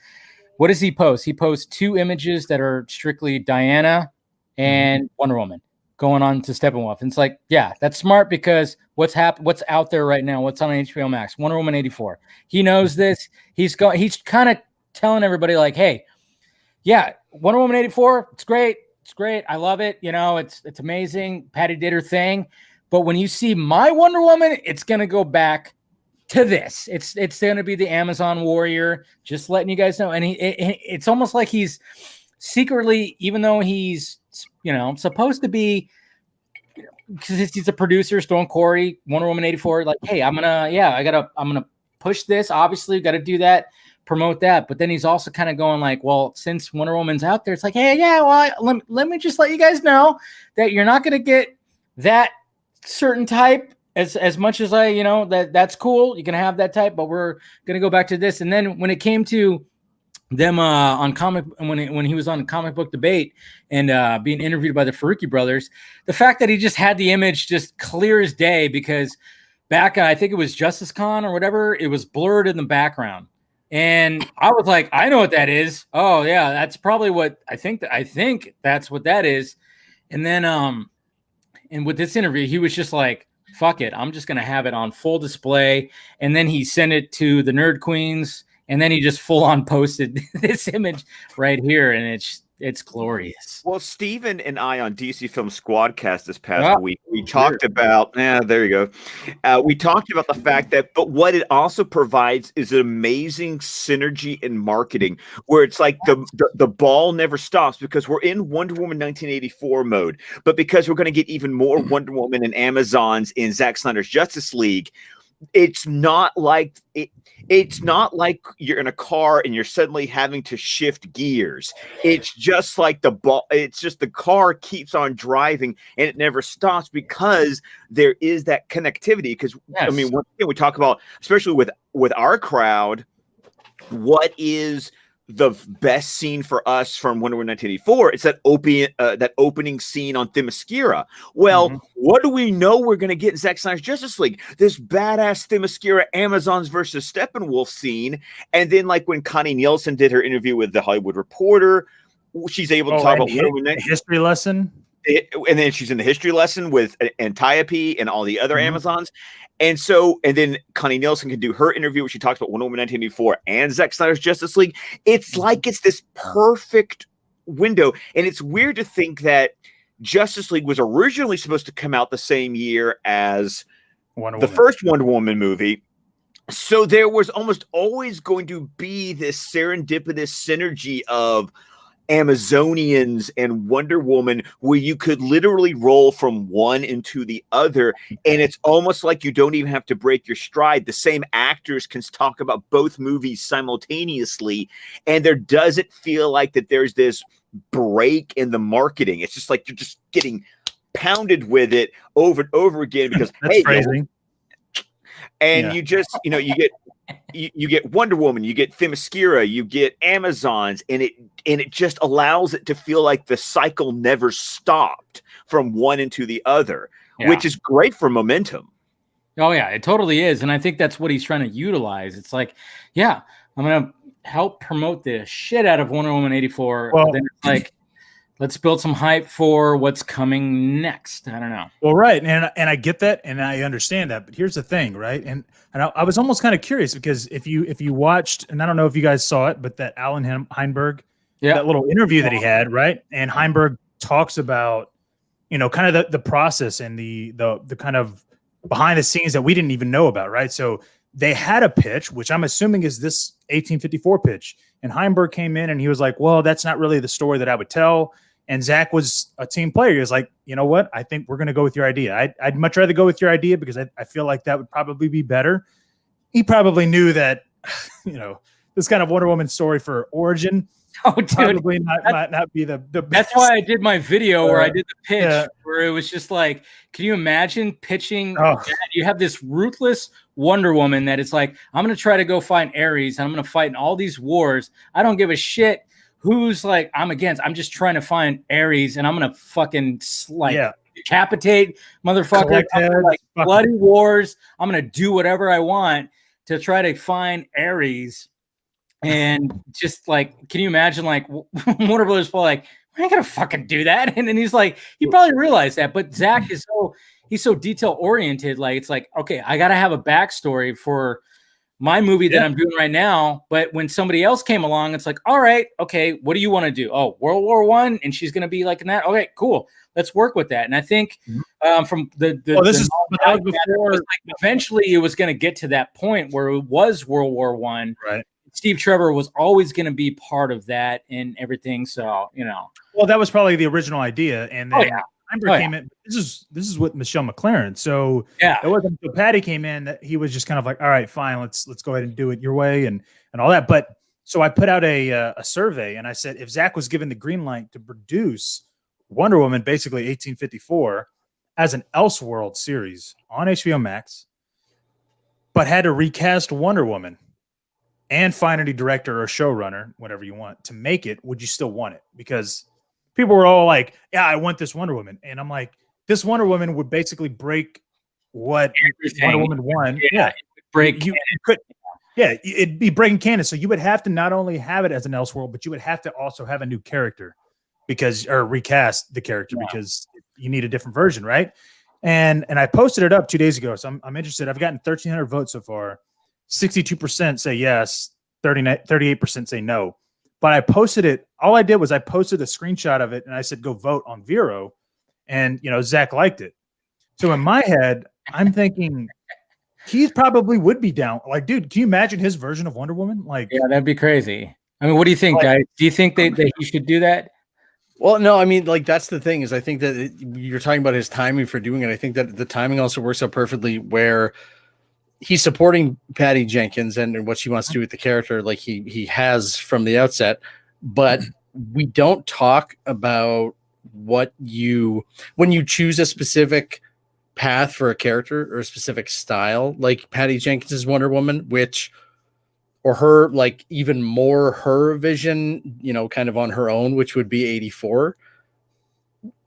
what does he post? He posts 2 images that are strictly Diana and Wonder Woman going on to Steppenwolf. And it's like, yeah, that's smart because what's out there right now, what's on HBO Max, Wonder Woman 84. He knows this. He's kind of telling everybody like, hey, yeah, Wonder Woman 84, it's great. It's great. I love it. It's amazing. Patty did her thing. But when you see my Wonder Woman, it's going to go back to this. It's going to be the Amazon warrior, just letting you guys know. And it's almost like he's secretly, even though he's, supposed to be, because he's a producer, Stone Corey, Wonder Woman 84, like, hey, I'm going to push this. Obviously, got to do that, promote that. But then he's also kind of going like, well, since Wonder Woman's out there, it's like, hey, yeah, well, let me just let you guys know that you're not going to get that certain type as much as that's cool. You can have that type, but we're going to go back to this. And then when it came to them on when he was on Comic Book Debate and being interviewed by the Faruqi brothers, the fact that he just had the image just clear as day, because back I think it was Justice Con or whatever, it was blurred in the background, and I was like, I know what that is. Oh yeah, that's probably what I think that's what that is. And then and with this interview, he was just like, fuck it, I'm just gonna have it on full display. And then he sent it to the Nerd Queens. And then he just full on posted this image right here. And it's It's glorious.
Well, Steven and I on DC Film Squadcast this past week, we talked about, there you go. We talked about the fact that, but what it also provides is an amazing synergy in marketing where it's like the ball never stops because we're in Wonder Woman 1984 mode, but because we're going to get even more Wonder Woman and Amazons in Zack Snyder's Justice League, it's not like it's not like you're in a car and you're suddenly having to shift gears. It's just like it's just the car keeps on driving and it never stops because there is that connectivity. Because I mean, once again, we talk about, especially with our crowd, what is the best scene for us from Wonder Woman 1984? It's that opening scene on Themyscira. Well, what do we know we're going to get in Zack Snyder's Justice League? This badass Themyscira Amazons versus Steppenwolf scene. And then, like, when Connie Nielsen did her interview with The Hollywood Reporter, she's able to talk about Wonder Woman.
History lesson.
And then she's in the history lesson with Antiope and all the other Amazons. And then Connie Nielsen can do her interview where she talks about Wonder Woman 1984 and Zack Snyder's Justice League. It's like it's this perfect window. And it's weird to think that Justice League was originally supposed to come out the same year as the first Wonder Woman movie. So there was almost always going to be this serendipitous synergy of Amazonians and Wonder Woman where you could literally roll from one into the other, and it's almost like you don't even have to break your stride. The same actors can talk about both movies simultaneously, and there doesn't feel like that there's this break in the marketing. It's just like you're just getting pounded with it over and over again because
that's crazy.
You just, you get Wonder Woman, you get Themyscira, you get Amazons, and it just allows it to feel like the cycle never stopped from one into the other, which is great for momentum.
Oh yeah, it totally is, and I think that's what he's trying to utilize. It's like, I'm gonna help promote the shit out of Wonder Woman 84. Well, then it's like, let's build some hype for what's coming next. I don't know.
Well, right. And I get that. And I understand that. But here's the thing, right? And I was almost kind of curious because if you watched, and I don't know if you guys saw it, but that Alan Heinberg, that little interview that he had, right? And Heinberg talks about, kind of the process and the kind of behind the scenes that we didn't even know about, right? So they had a pitch, which I'm assuming is this 1854 pitch. And Heinberg came in and he was like, well, that's not really the story that I would tell. And Zach was a team player. He was like, you know what? I think we're going to go with your idea. I'd much rather go with your idea because I feel like that would probably be better. He probably knew that, this kind of Wonder Woman story for origin probably might not be the best.
That's why I did my video where I did the pitch where it was just like, can you imagine pitching? You have this ruthless Wonder Woman that it's like, I'm going to try to go find Ares and I'm going to fight in all these wars. I don't give a shit who's like I'm against. I'm just trying to find Ares, and I'm gonna fucking decapitate motherfucker, like bloody wars. I'm gonna do whatever I want to try to find Ares, and just like, can you imagine like Warner Brothers like, we're not gonna fucking do that, and then he's like, you probably realize that, but Zach is he's so detail oriented. Like it's like, okay, I gotta have a backstory for my movie that I'm doing right now. But when somebody else came along, it's like, all right, okay, what do you want to do? Oh, World War I, and she's going to be like in that. Okay, cool. Let's work with that. And I think from eventually it was going to get to that point where it was World War I.
Right.
Steve Trevor was always going to be part of that and everything. So,
Well, that was probably the original idea. And then came in. This is with Michelle McLaren. So it wasn't until Patty came in that he was just kind of like, all right, fine, let's go ahead and do it your way and all that. But so I put out a survey and I said, if Zach was given the green light to produce Wonder Woman, basically 1854, as an Elseworld series on HBO Max, but had to recast Wonder Woman and find a director or showrunner, whatever you want, to make it, would you still want it? Because people were all like, yeah, I want this Wonder Woman. And I'm like, this Wonder Woman would basically break what Wonder Woman won. It'd be breaking canon. So you would have to not only have it as an Elseworld, but you would have to also have a new character or recast the character because you need a different version, right? And I posted it up 2 days ago. So I'm interested. I've gotten 1,300 votes so far. 62% say yes, 38% say no. but I posted it. All I did was I posted a screenshot of it and I said, go vote on Vero. And, Zach liked it. So in my head, I'm thinking he probably would be down. Like, dude, can you imagine his version of Wonder Woman? Like,
yeah, that'd be crazy. I mean, what do you think, guys? Do you think that he should do that?
Well, no, I mean, like, that's the thing is I think that you're talking about his timing for doing it. I think that the timing also works out perfectly where he's supporting Patty Jenkins and what she wants to do with the character, like he has from the outset, but we don't talk about when you choose a specific path for a character or a specific style, like Patty Jenkins' Wonder Woman, or her, like even more her vision, kind of on her own, which would be 84.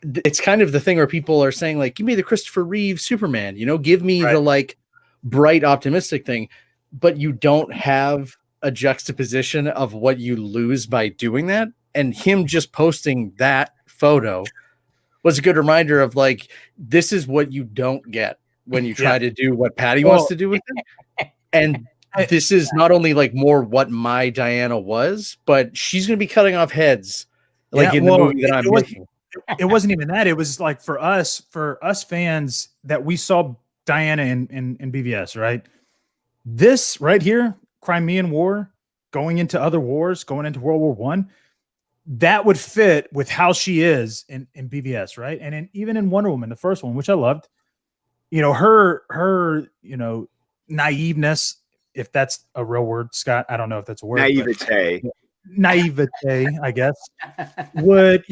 It's kind of the thing where people are saying, like, give me the Christopher Reeve Superman, give me the like bright, optimistic thing, but you don't have a juxtaposition of what you lose by doing that. And him just posting that photo was a good reminder of like, this is what you don't get when you try to do what Patty wants to do with it. And this is not only like more what my Diana was, but she's going to be cutting off heads like in the movie that I'm making.
It wasn't even that. It was like for us fans that we saw Diana in BVS, right? This right here, Crimean War, going into other wars, going into World War One, that would fit with how she is in BVS, right? And even in Wonder Woman, the first one, which I loved, her naiveness, if that's a real word, Scott, I don't know if that's a word. Naivete, I guess, would,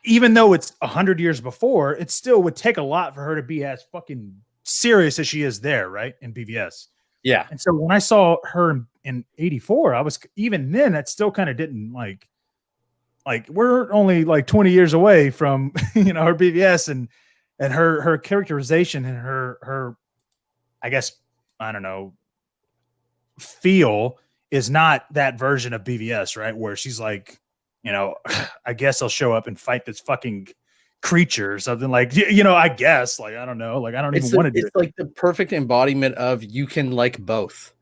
even though it's 100 years before, it still would take a lot for her to be as fucking serious as she is there, right? In BVS.
Yeah.
And so when I saw her in 84, I was, even then, that still kind of didn't like we're only like 20 years away from, her BVS and her characterization and her, I guess, I don't know, feel is not that version of BVS, right? Where she's like, I guess I'll show up and fight this fucking creature or something, like, I guess, like, I don't know, like, I don't even want to do it.
It's like the perfect embodiment of you can like both,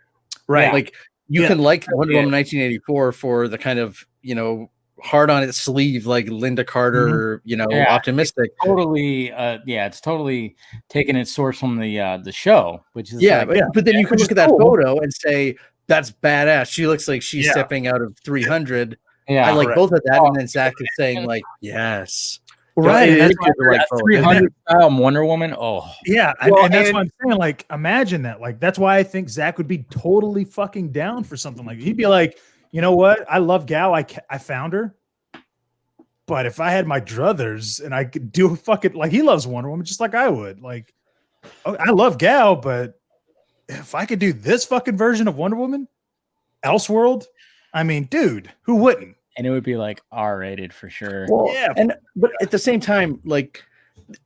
right?
Like you can like Wonder Woman 1984 for the kind of, hard on its sleeve, like Linda Carter, optimistic.
It's totally, it's totally taking its source from the show, which is
but then you can look at that photo and say that's badass. She looks like she's stepping out of 300. Yeah, I like both of that, and then Zach is saying like, yes,
right.
And that's that 300 style Wonder Woman. Oh,
yeah, and that's what I'm saying. Like, imagine that. Like, that's why I think Zach would be totally fucking down for something like that. He'd be like, you know what? I love Gal. I found her. But if I had my druthers and I could do fucking, like, he loves Wonder Woman just like I would. Like, I love Gal, but if I could do this fucking version of Wonder Woman, Elseworld, I mean, dude, who wouldn't?
And it would be like R-rated for sure.
Well, but at the same time, like,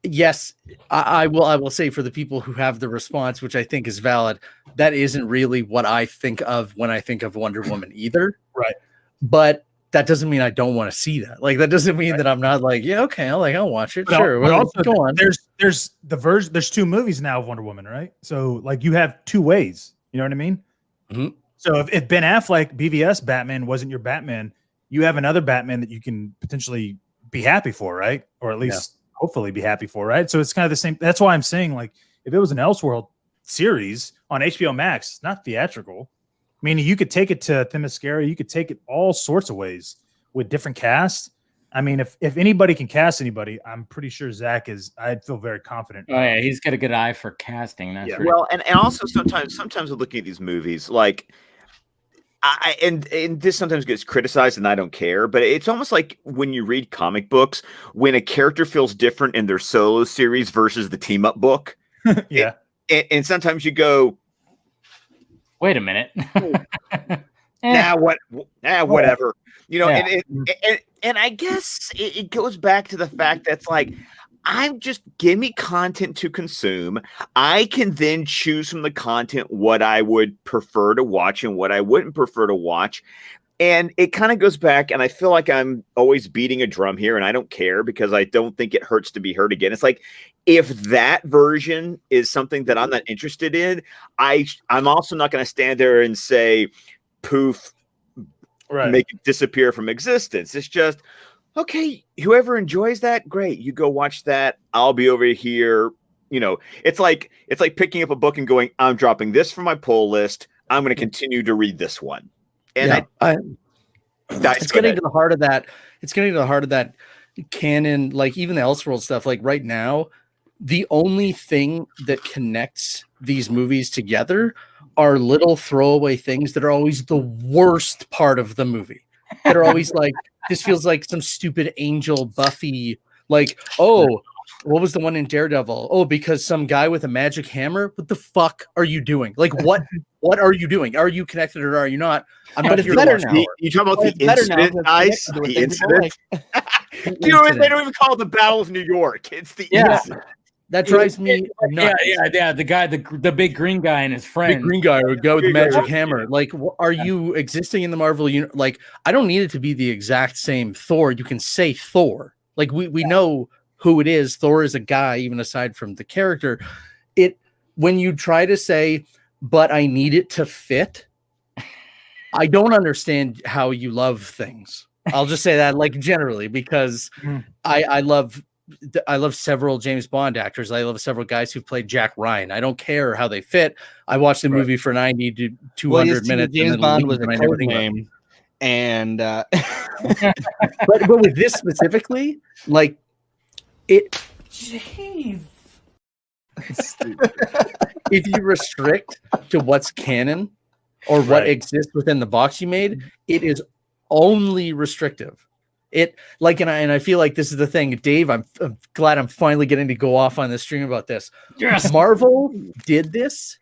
yes, I will say for the people who have the response, which I think is valid, that isn't really what I think of when I think of Wonder Woman either.
Right.
But that doesn't mean I don't want to see that. Like, that doesn't mean that I'm not like, yeah, okay, I'll watch it.
But
sure.
But
well,
also,
go on.
There's two movies now of Wonder Woman, right? So like you have two ways. You know what I mean?
Mm-hmm.
So if Ben Affleck BVS Batman wasn't your Batman, you have another Batman that you can potentially be happy for, right? Or at least hopefully be happy for, right? So it's kind of the same. That's why I'm saying, like, if it was an Elseworld series on HBO Max, not theatrical, meaning you could take it to Themyscira, you could take it all sorts of ways with different casts. I mean, if anybody can cast anybody, I'm pretty sure Zach is. I'd feel very confident.
Oh yeah, he's got a good eye for casting. That's right.
Well, and also sometimes with looking at these movies, like, and this sometimes gets criticized, and I don't care, but it's almost like when you read comic books, when a character feels different in their solo series versus the team up book.
Yeah,
and sometimes you go,
wait a minute.
Whatever. And I guess it goes back to the fact that's like, give me content to consume. I can then choose from the content what I would prefer to watch and what I wouldn't prefer to watch. And it kind of goes back, and I feel like I'm always beating a drum here, and I don't care because I don't think it hurts to be heard again. It's like, if that version is something that I'm not interested in, I'm also not going to stand there and say, poof, make it disappear from existence. It's just, okay, whoever enjoys that, great. You go watch that. I'll be over here. You know, it's like picking up a book and going, I'm dropping this from my pull list. I'm going to continue to read this one. And
it's getting to the heart of that. It's getting to the heart of that canon, like even the Elseworld stuff. Like right now, the only thing that connects these movies together are little throwaway things that are always the worst part of the movie. That are always like, this feels like some stupid angel Buffy, like, oh, what was the one in Daredevil? Oh, because some guy with a magic hammer. What the fuck are you doing? Like, what are you doing? Are you connected or are you not? I'm not here to watch
now. You talking about the incident, guys? The incident. Dude, they don't even call it the Battle of New York. It's the incident.
That drives me nuts.
Yeah. The guy, the big green guy and his friend.
Big green guy would go with the magic hammer. Like, are you existing in the Marvel universe? Like, I don't need it to be the exact same Thor. You can say Thor. Like, we know who it is. Thor is a guy, even aside from the character. When you try to say, but I need it to fit, I don't understand how you love things. I'll just say that, like, generally, because I love several James Bond actors. I love several guys who played Jack Ryan. I don't care how they fit. I watched the movie for 90 to 200 minutes.
James Bond was a code name. And
but with this specifically, like it.
Jeez.
If you restrict to what's canon or what exists within the box you made, it is only restrictive. It like, and I feel like this is the thing, Dave. I'm glad I'm finally getting to go off on the stream about this. Yes. Marvel did this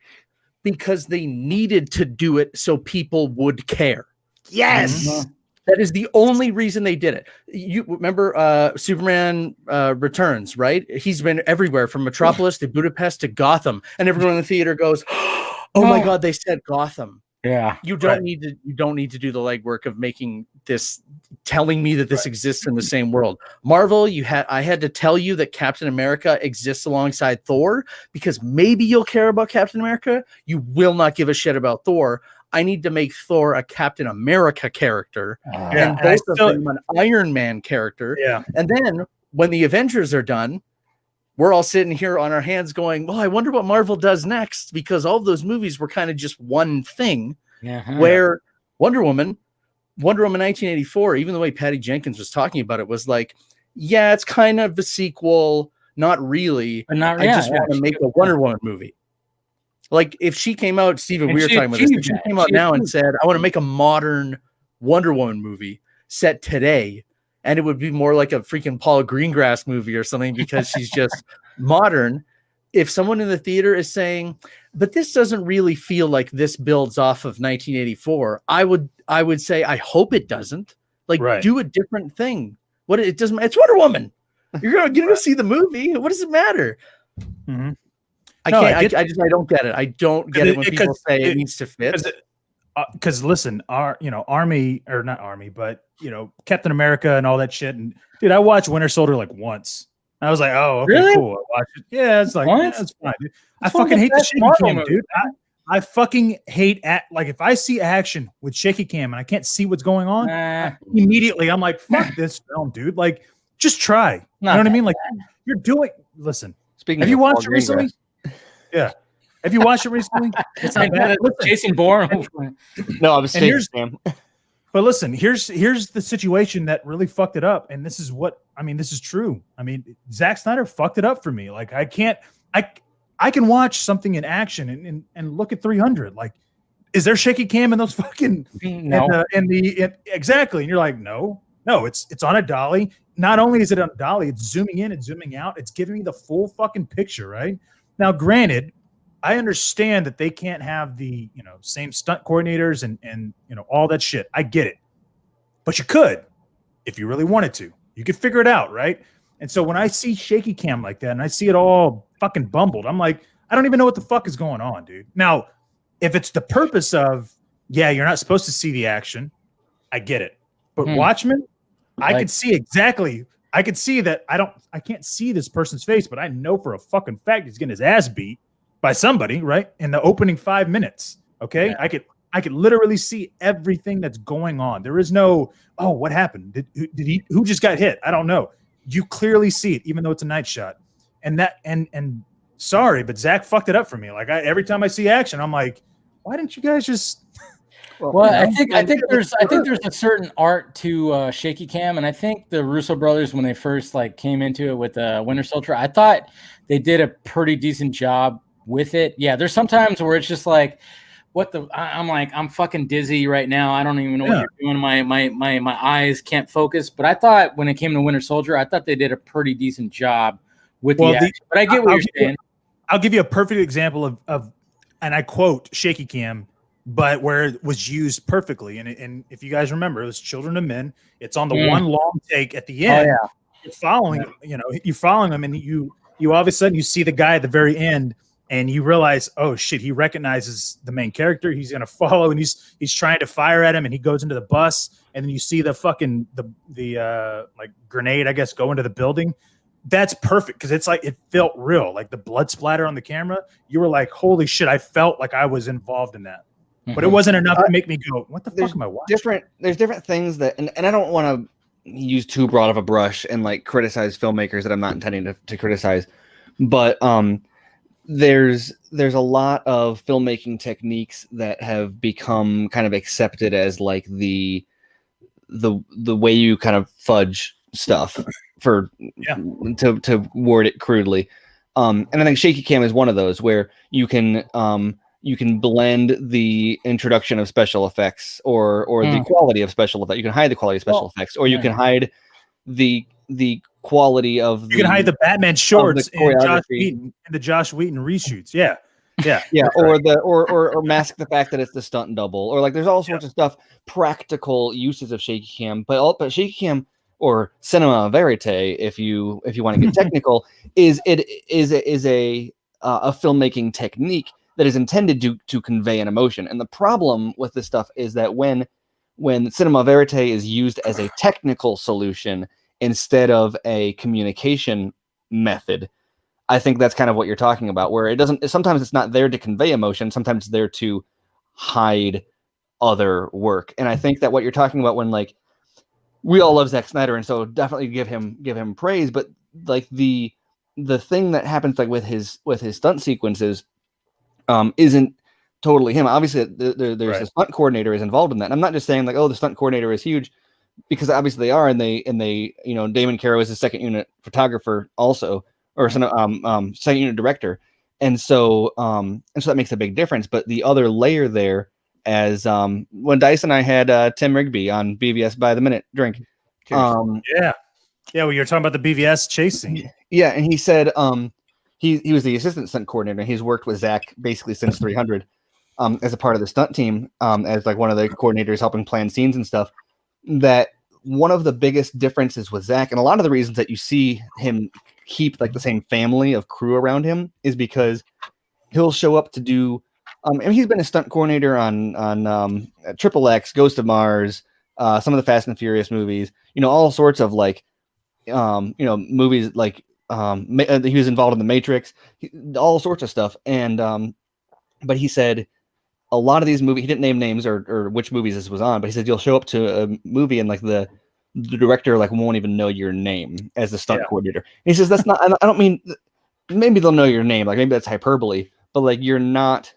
because they needed to do it so people would care.
Yes.
Mm-hmm. That is the only reason they did it. You remember Superman Returns, right? He's been everywhere from Metropolis to Budapest to Gotham, and everyone in the theater goes, "Oh my God, they said Gotham."
Yeah,
you don't need to. You don't need to do the legwork of making this, telling me that this exists in the same world. Marvel, I had to tell you that Captain America exists alongside Thor because maybe you'll care about Captain America. You will not give a shit about Thor. I need to make Thor a Captain America character and both of them an Iron Man character.
Yeah.
And then when the Avengers are done, we're all sitting here on our hands going, well, I wonder what Marvel does next, because all of those movies were kind of just one thing. Where Wonder Woman 1984, even the way Patty Jenkins was talking about it was like, yeah, it's kind of the sequel, not really.
But not,
I just want to make a Wonder Woman movie. Like if she came out, Steven, we were talking about this. If she came out now and said, I want to make a modern Wonder Woman movie set today, and it would be more like a freaking Paul Greengrass movie or something because she's just modern. If someone in the theater is saying, but this doesn't really feel like this builds off of 1984, I would say, I hope it doesn't. Like, do a different thing. What it doesn't. It's Wonder Woman. You're gonna see the movie. What does it matter?
Mm-hmm.
I don't get it. I don't get it when people say it needs to fit.
Because listen, Army or not Army, but Captain America and all that shit. And dude, I watched Winter Soldier like once. I was like, oh, okay,
really?
Cool. I watched it. Yeah, it's like it's fine, dude. I fucking hate the shaky cam, dude. I fucking hate like if I see action with shaky cam and I can't see what's going on, immediately I'm like, fuck this film, dude. Like, just try. You know what I mean? Like, you're doing. Listen, have you watched it recently? Yeah. Have you watched it recently? It's not bad.
Jason Bourne.
No, I was saying.
But listen, here's the situation that really fucked it up, and this is true. I mean, Zack Snyder fucked it up for me. Like, I can watch something in action and look at 300. Like, is there shaky cam in those fucking exactly? And you're like, no, it's on a dolly. Not only is it on a dolly, it's zooming in and zooming out. It's giving me the full fucking picture, right? Now, granted, I understand that they can't have the same stunt coordinators and all that shit. I get it, but you could if you really wanted to. You could figure it out, right? And so when I see shaky cam like that and I see it all fucking bumbled, I'm like, I don't even know what the fuck is going on, dude. Now, if it's the purpose of you're not supposed to see the action, I get it. But Watchmen, I could see exactly. I could see that I can't see this person's face, but I know for a fucking fact he's getting his ass beat by somebody, right? In the opening 5 minutes. Okay. Yeah. I could literally see everything that's going on. There is no, oh, what happened? Who just got hit? I don't know. You clearly see it, even though it's a night shot. And sorry, but Zach fucked it up for me. Like every time I see action, I'm like, why didn't you guys just?
Well, I think there's a certain art to shaky cam, and I think the Russo brothers, when they first like came into it with Winter Soldier, I thought they did a pretty decent job with it. Yeah, there's sometimes where it's just like, I'm like, I'm fucking dizzy right now. I don't even know what you're doing. My eyes can't focus. But I thought when it came to Winter Soldier, I thought they did a pretty decent job with the action. But I get what you're saying.
I'll give you a perfect example of, and I quote shaky cam, but where it was used perfectly. And if you guys remember, it was Children of Men. It's on the one long take at the end. Oh, yeah. You're following, you're following them, and you all of a sudden you see the guy at the very end. And you realize, oh shit, he recognizes the main character. He's gonna follow, and he's trying to fire at him, and he goes into the bus, and then you see the fucking the like grenade, I guess, go into the building. That's perfect because it's like it felt real, like the blood splatter on the camera. You were like, holy shit, I felt like I was involved in that, but it wasn't enough to make me go, what the fuck am I watching?
There's different things that, and I don't want to use too broad of a brush and like criticize filmmakers that I'm not intending to criticize, but there's a lot of filmmaking techniques that have become kind of accepted as like the way you kind of fudge stuff to word it crudely. And I think shaky cam is one of those where you can blend the introduction of special effects or the quality of special effects. You can hide the quality of special effects, or you can hide the quality of
you can hide the Batman shorts and the Josh Whedon reshoots. Yeah.
or mask the fact that it's the stunt double, or like there's all sorts of stuff, practical uses of shaky cam, but shaky cam or cinema verite, if you want to get technical, is a filmmaking technique that is intended to convey an emotion. And the problem with this stuff is that when cinema verite is used as a technical solution instead of a communication method, I think that's kind of what you're talking about, where it doesn't, sometimes it's not there to convey emotion, sometimes it's there to hide other work. And I think that what you're talking about, when like we all love Zack Snyder, and so definitely give him praise, but like the thing that happens like with his stunt sequences isn't totally him. Obviously there's a stunt coordinator is involved in that. And I'm not just saying like, oh, the stunt coordinator is huge, because obviously they are, and they Damon Caro is the second unit photographer also, or second unit director, and so that makes a big difference. But the other layer there, as when Dice and I had Tim Rigby on BVS by the minute drink,
well, you're talking about the BVS chase scene.
Yeah, and he said he was the assistant stunt coordinator. He's worked with Zach basically since 300 as a part of the stunt team, as like one of the coordinators helping plan scenes and stuff. That one of the biggest differences with Zach, and a lot of the reasons that you see him keep like the same family of crew around him, is because he'll show up to do and he's been a stunt coordinator on Triple X, Ghost of Mars, some of the Fast and Furious movies, all sorts of like movies, like he was involved in The Matrix, all sorts of stuff. And but he said a lot of these movies, he didn't name names or which movies this was on, but he said you'll show up to a movie and like the director like won't even know your name as the stunt coordinator. And he says that's not, I don't mean, maybe they'll know your name, like maybe that's hyperbole, but like you're not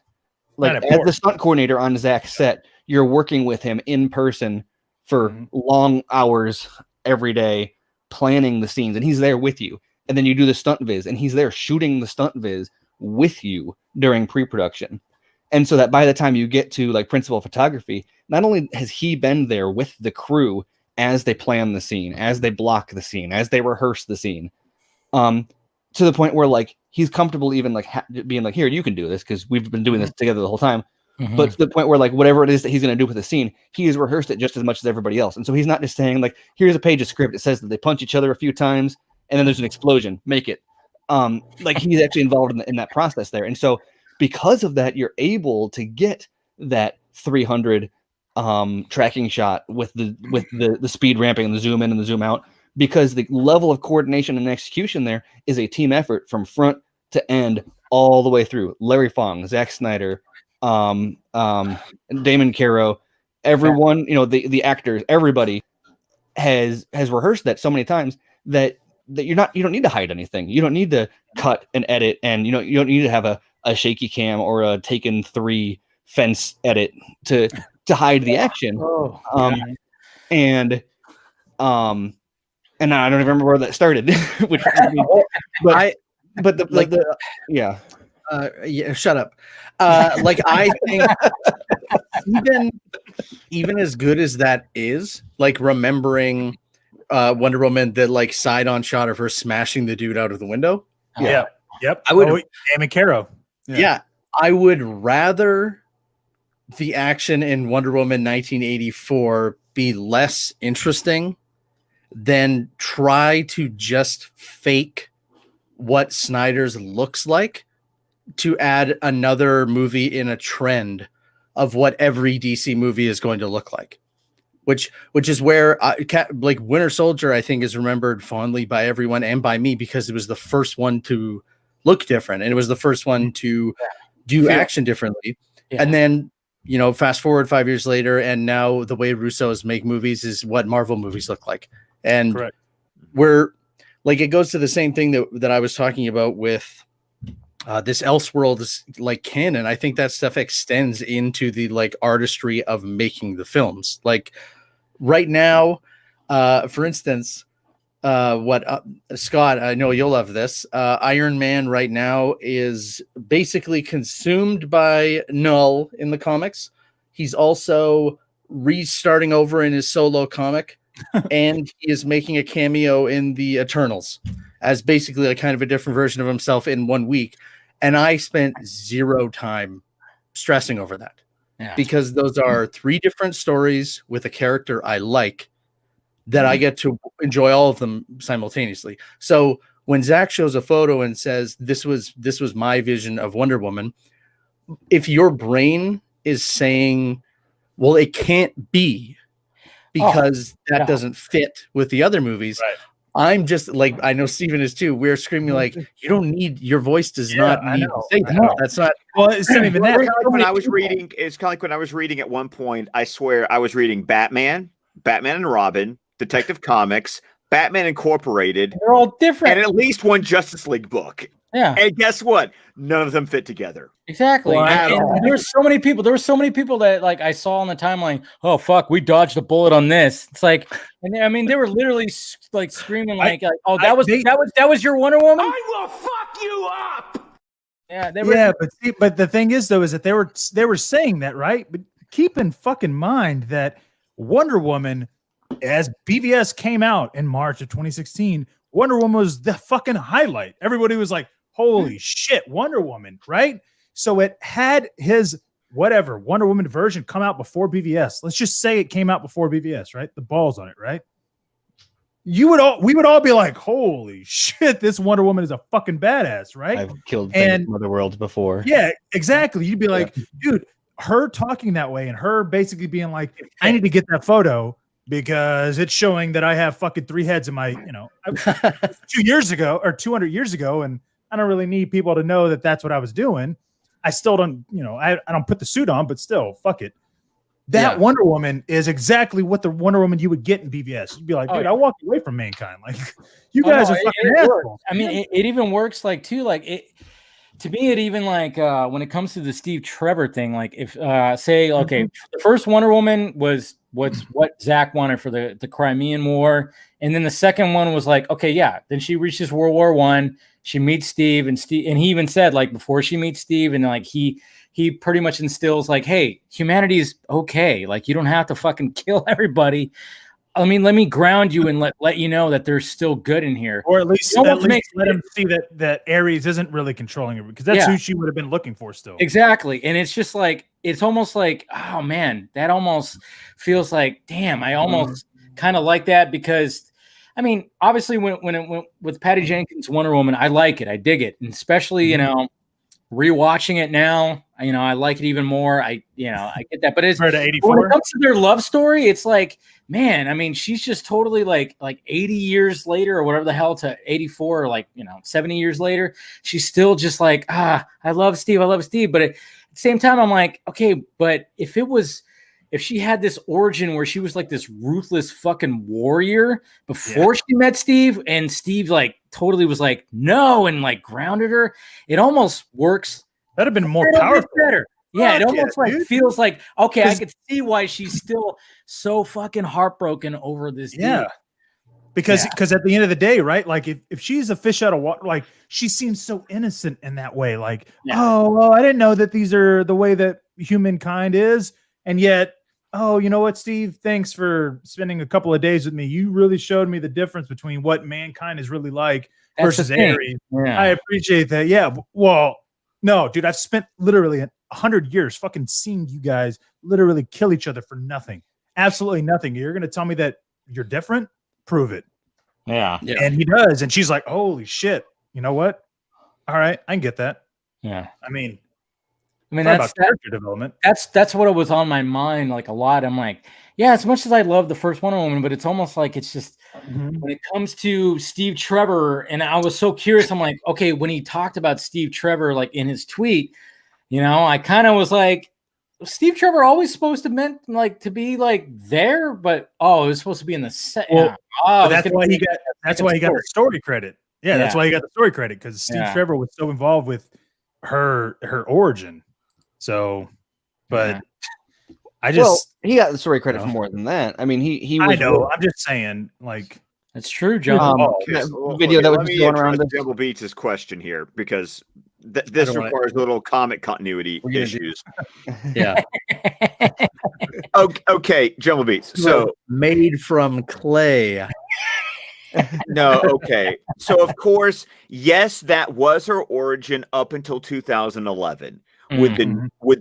like as the stunt coordinator on Zach's set, you're working with him in person for long hours every day, planning the scenes, and he's there with you. And then you do the stunt viz, and he's there shooting the stunt viz with you during pre-production. And so that by the time you get to like principal photography, not only has he been there with the crew as they plan the scene, as they block the scene, as they rehearse the scene, to the point where like he's comfortable even like being like, here, you can do this because we've been doing this together the whole time. But to the point where like whatever it is that he's going to do with the scene, he has rehearsed it just as much as everybody else. And so he's not just saying like, here's a page of script. It says that they punch each other a few times and then there's an explosion. Make it. Like he's actually involved in that process there. And so because of that, you're able to get that 300 tracking shot with the speed ramping and the zoom in and the zoom out, because the level of coordination and execution there is a team effort from front to end all the way through. Larry Fong, Zack Snyder, Damon Caro, everyone, the actors, everybody has rehearsed that so many times that you don't need to hide anything. You don't need to cut and edit, and you don't need to have a shaky cam or a Taken 3 fence edit to hide the action. And I don't even remember where that started. Which,
shut up. Like I think even as good as that is, like remembering Wonder Woman, the like side-on shot of her smashing the dude out of the window.
Yeah. Yep.
I would.
Damon Caro.
Yeah, I would rather the action in Wonder Woman 1984 be less interesting than try to just fake what Snyder's looks like to add another movie in a trend of what every DC movie is going to look like, which is where like Winter Soldier, I think, is remembered fondly by everyone and by me because it was the first one to look different and it was the first one to do action differently. Yeah. And then, fast forward 5 years later, and now the way Russo's make movies is what Marvel movies look like. And
correct.
We're like, it goes to the same thing that I was talking about with this Elseworlds like canon. I think that stuff extends into the like artistry of making the films. Like right now, for instance, Scott, I know you'll love this. Iron Man right now is basically consumed by Null in the comics. He's also restarting over in his solo comic, and he is making a cameo in the Eternals as basically a kind of a different version of himself in 1 week. And I spent zero time stressing over that because those are 3 different stories with a character I like that I get to enjoy all of them simultaneously. So when Zach shows a photo and says, this was my vision of Wonder Woman, if your brain is saying, well, it can't be because that doesn't fit with the other movies. Right. I'm just like, I know Steven is too. We're screaming like, you don't need, your voice does not need to say that. That's not.
Well, it's not even that.
It's kind of like when I was reading at one point, I swear I was reading Batman and Robin, Detective Comics, Batman Incorporated.
They're all different.
And at least one Justice League book.
Yeah.
And guess what? None of them fit together.
Exactly. And there were so many people that like I saw on the timeline, oh fuck, we dodged a bullet on this. It's like, and I mean, they were literally like screaming like oh, that was your Wonder Woman?
I will fuck you up.
Yeah,
but the thing is though, is that they were saying that, right? But keep in fucking mind that Wonder Woman, as BVS came out in March of 2016, Wonder Woman was the fucking highlight. Everybody was like, holy shit, Wonder Woman, right? So it had his whatever Wonder Woman version come out before BVS. Let's just say it came out before BVS, right? The balls on it, right? We would all be like, holy shit, this Wonder Woman is a fucking badass, right?
I've killed Mother Worlds before.
Yeah, exactly. You'd be like, dude, her talking that way and her basically being like, I need to get that photo because it's showing that I have fucking 3 heads in my, 200 years ago, and I don't really need people to know that that's what I was doing. I still don't, I don't put the suit on, but still, fuck it. That Wonder Woman is exactly what the Wonder Woman you would get in BVS. You'd be like, dude, I walked away from Mankind. Like, you guys are fucking assholes.
I mean, it even works like too, like it. To me, it even like when it comes to the Steve Trevor thing, like if say, okay, the first Wonder Woman was what Zach wanted for the Crimean War, and then the second one was like, okay, yeah, then she reaches World War I, she meets Steve, and he even said like before she meets Steve, and like he pretty much instills like, hey, humanity is okay, like you don't have to fucking kill everybody. I mean, let me ground you and let you know that there's still good in here,
or at least let him see that Ares isn't really controlling her, because that's who she would have been looking for still. Exactly,
and it's just like it's almost like, oh man, that almost feels like, damn, I almost kind of like that, because I mean, obviously when it went with Patty Jenkins' Wonder Woman, I like it, I dig it, and especially rewatching it now, I like it even more. I get that, but it's
Compared to
when
84?
it comes to their love story, it's like, man, I mean, she's just totally like 80 years later or whatever the hell to 84 or 70 years later, she's still just like, I love Steve. But at the same time, I'm like, okay, but if she had this origin where she was like this ruthless fucking warrior before she met Steve, and Steve like totally was like, no, and like grounded her, it almost works.
That'd have been more powerful.
Better. Yeah, it almost feels like, okay, I could see why she's still so fucking heartbroken over this dude.
Because at the end of the day, right? Like if she's a fish out of water, like she seems so innocent in that way. Like, oh, well, I didn't know that these are the way that humankind is. And yet, oh, you know what, Steve? Thanks for spending a couple of days with me. You really showed me the difference between what mankind is really like versus Ares. Yeah. I appreciate that. Yeah. Well, no, dude, I've spent literally 100 years fucking seeing you guys literally kill each other for nothing. Absolutely nothing. You're going to tell me that you're different? Prove it.
Yeah.
And he does. And she's like, holy shit. You know what? All right. I can get that.
Yeah.
I mean,
that's
character development.
That's what was on my mind like a lot. I'm like, yeah, as much as I love the first Wonder Woman, but it's almost like it's just when it comes to Steve Trevor, and I was so curious. I'm like, okay, when he talked about Steve Trevor, like in his tweet, I kind of was like, was Steve Trevor always supposed to meant like to be like there, but it was supposed to be in the set.
Well, that's why he got the story credit. Yeah, that's why he got the story credit, because Steve Trevor was so involved with her origin. So, but
he got the story credit for more than that. I mean, he was.
I know. I'm just saying, like,
it's true, John.
Video that was going around. Double Beats' question here, because this requires little comic continuity issues.
Yeah.
Okay, Jumble Beats. So
made from clay.
No, okay. So of course, yes, that was her origin up until 2011. With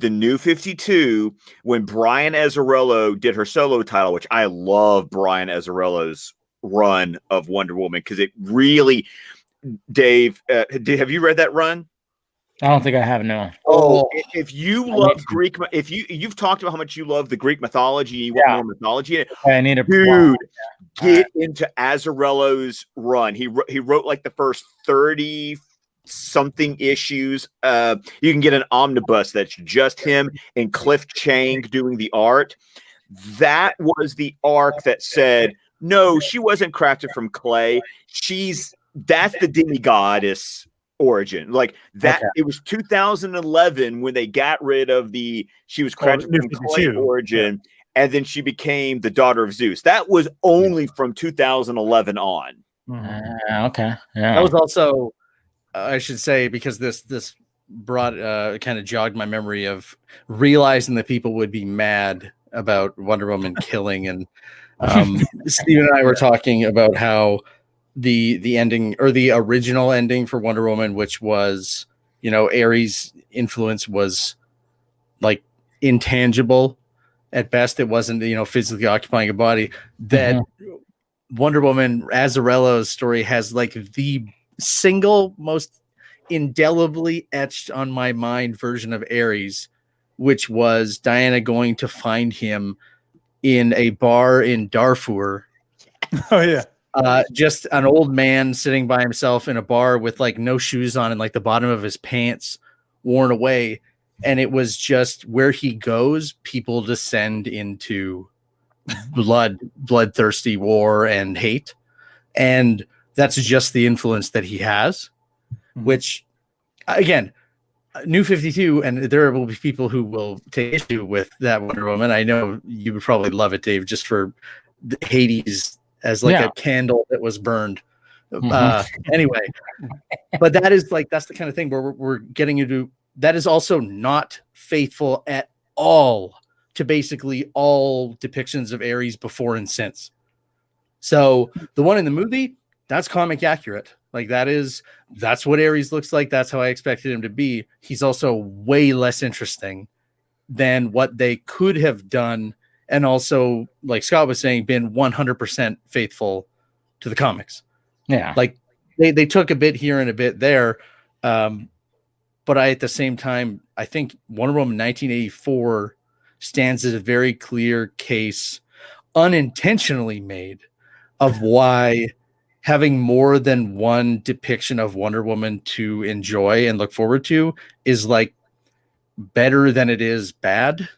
the New 52, when Brian Azzarello did her solo title, which I love Brian Azzarello's run of Wonder Woman, because it really, Dave, have you read that run?
I don't think I have, no.
Oh, if you love Greek, if you've talked about how much you love the Greek mythology, you want more mythology in it.
I need
get into Azzarello's run. He wrote like the first 30 something issues. You can get an omnibus that's just him and Cliff Chang doing the art. That was the arc that said, no, she wasn't crafted from clay. That's the demigoddess origin. Like that, it was 2011 when they got rid of she was crafted from clay origin, and then she became the daughter of Zeus. That was only from 2011 on.
Okay. Yeah.
That was also, I should say, because this brought kind of jogged my memory of realizing that people would be mad about Wonder Woman killing, and Steve and I were talking about how the ending, or the original ending for Wonder Woman, which was, Ares' influence was like intangible at best. It wasn't, physically occupying a body. That Wonder Woman Azzarello's story has like the single most indelibly etched on my mind version of Ares, which was Diana going to find him in a bar in Darfur.
Oh yeah.
Just an old man sitting by himself in a bar with like no shoes on and like the bottom of his pants worn away. And it was just where he goes, people descend into bloodthirsty war and hate. And that's just the influence that he has, which, again, New 52, and there will be people who will take issue with that Wonder Woman. I know you would probably love it, Dave, just for Hades as like a candle that was burned. Anyway, but that's the kind of thing where we're getting into. That is also not faithful at all to basically all depictions of Ares before and since. So the one in the movie, that's comic accurate. Like that's what Ares looks like. That's how I expected him to be. He's also way less interesting than what they could have done. And also, like Scott was saying, been 100% faithful to the comics.
Yeah.
Like they took a bit here and a bit there. but at the same time, I think Wonder Woman 1984 stands as a very clear case, unintentionally made, of why having more than one depiction of Wonder Woman to enjoy and look forward to is like better than it is bad.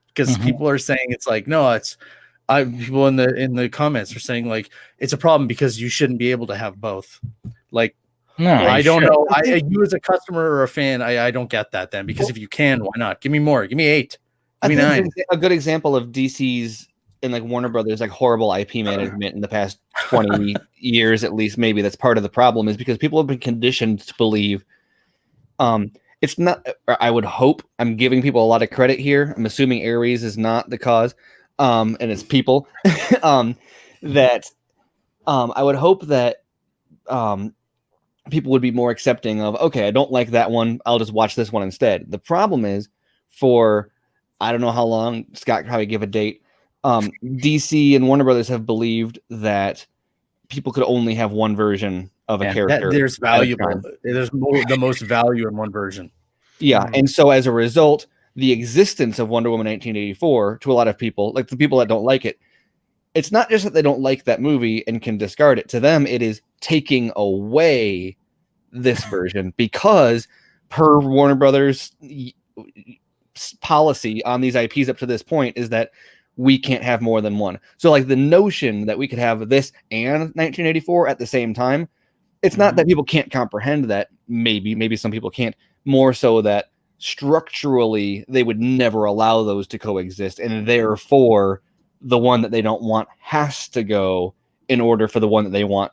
Because people are saying it's like, no, it's people in the comments are saying like it's a problem because you shouldn't be able to have both. Like,
No,
I don't know. You as a customer or a fan, I don't get that then, because if you can, why not? Give me more. Give me 8. Give me 9.
A good example of DC's and like Warner Brothers like horrible IP management in the past 20 years at least, maybe that's part of the problem, is because people have been conditioned to believe it's not, I would hope, I'm giving people a lot of credit here, I'm assuming Ares is not the cause, and it's people, that I would hope that people would be more accepting of, okay, I don't like that one, I'll just watch this one instead. The problem is, for I don't know how long, Scott could probably give a date, DC and Warner Brothers have believed that people could only have one version of a character.
There's valuable. There's the most value in one version.
Yeah, and so as a result, the existence of Wonder Woman 1984 to a lot of people, like the people that don't like it, it's not just that they don't like that movie and can discard it. To them, it is taking away this version, because per Warner Brothers policy on these IPs up to this point is that we can't have more than one. So like the notion that we could have this and 1984 at the same time, it's not that people can't comprehend that. Maybe some people can't, more so that structurally they would never allow those to coexist, and therefore the one that they don't want has to go in order for the one that they want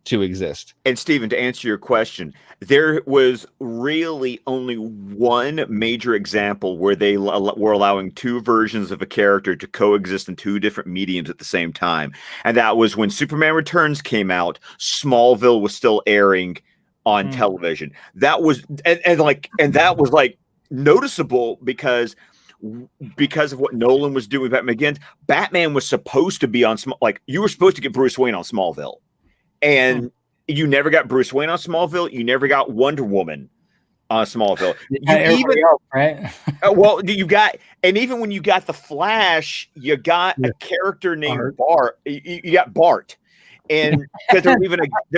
to exist.
And Stephen, to answer your question, there was really only one major example where they were allowing two versions of a character to coexist in two different mediums at the same time. And that was when Superman Returns came out, Smallville was still airing on television. That was and that was like noticeable because of what Nolan was doing with Batman Begins. Batman was supposed to be on you were supposed to get Bruce Wayne on Smallville. And you never got Bruce Wayne on Smallville. You never got Wonder Woman on Smallville. You got, and even when you got the Flash, you got a character named Bart. You got Bart, and because there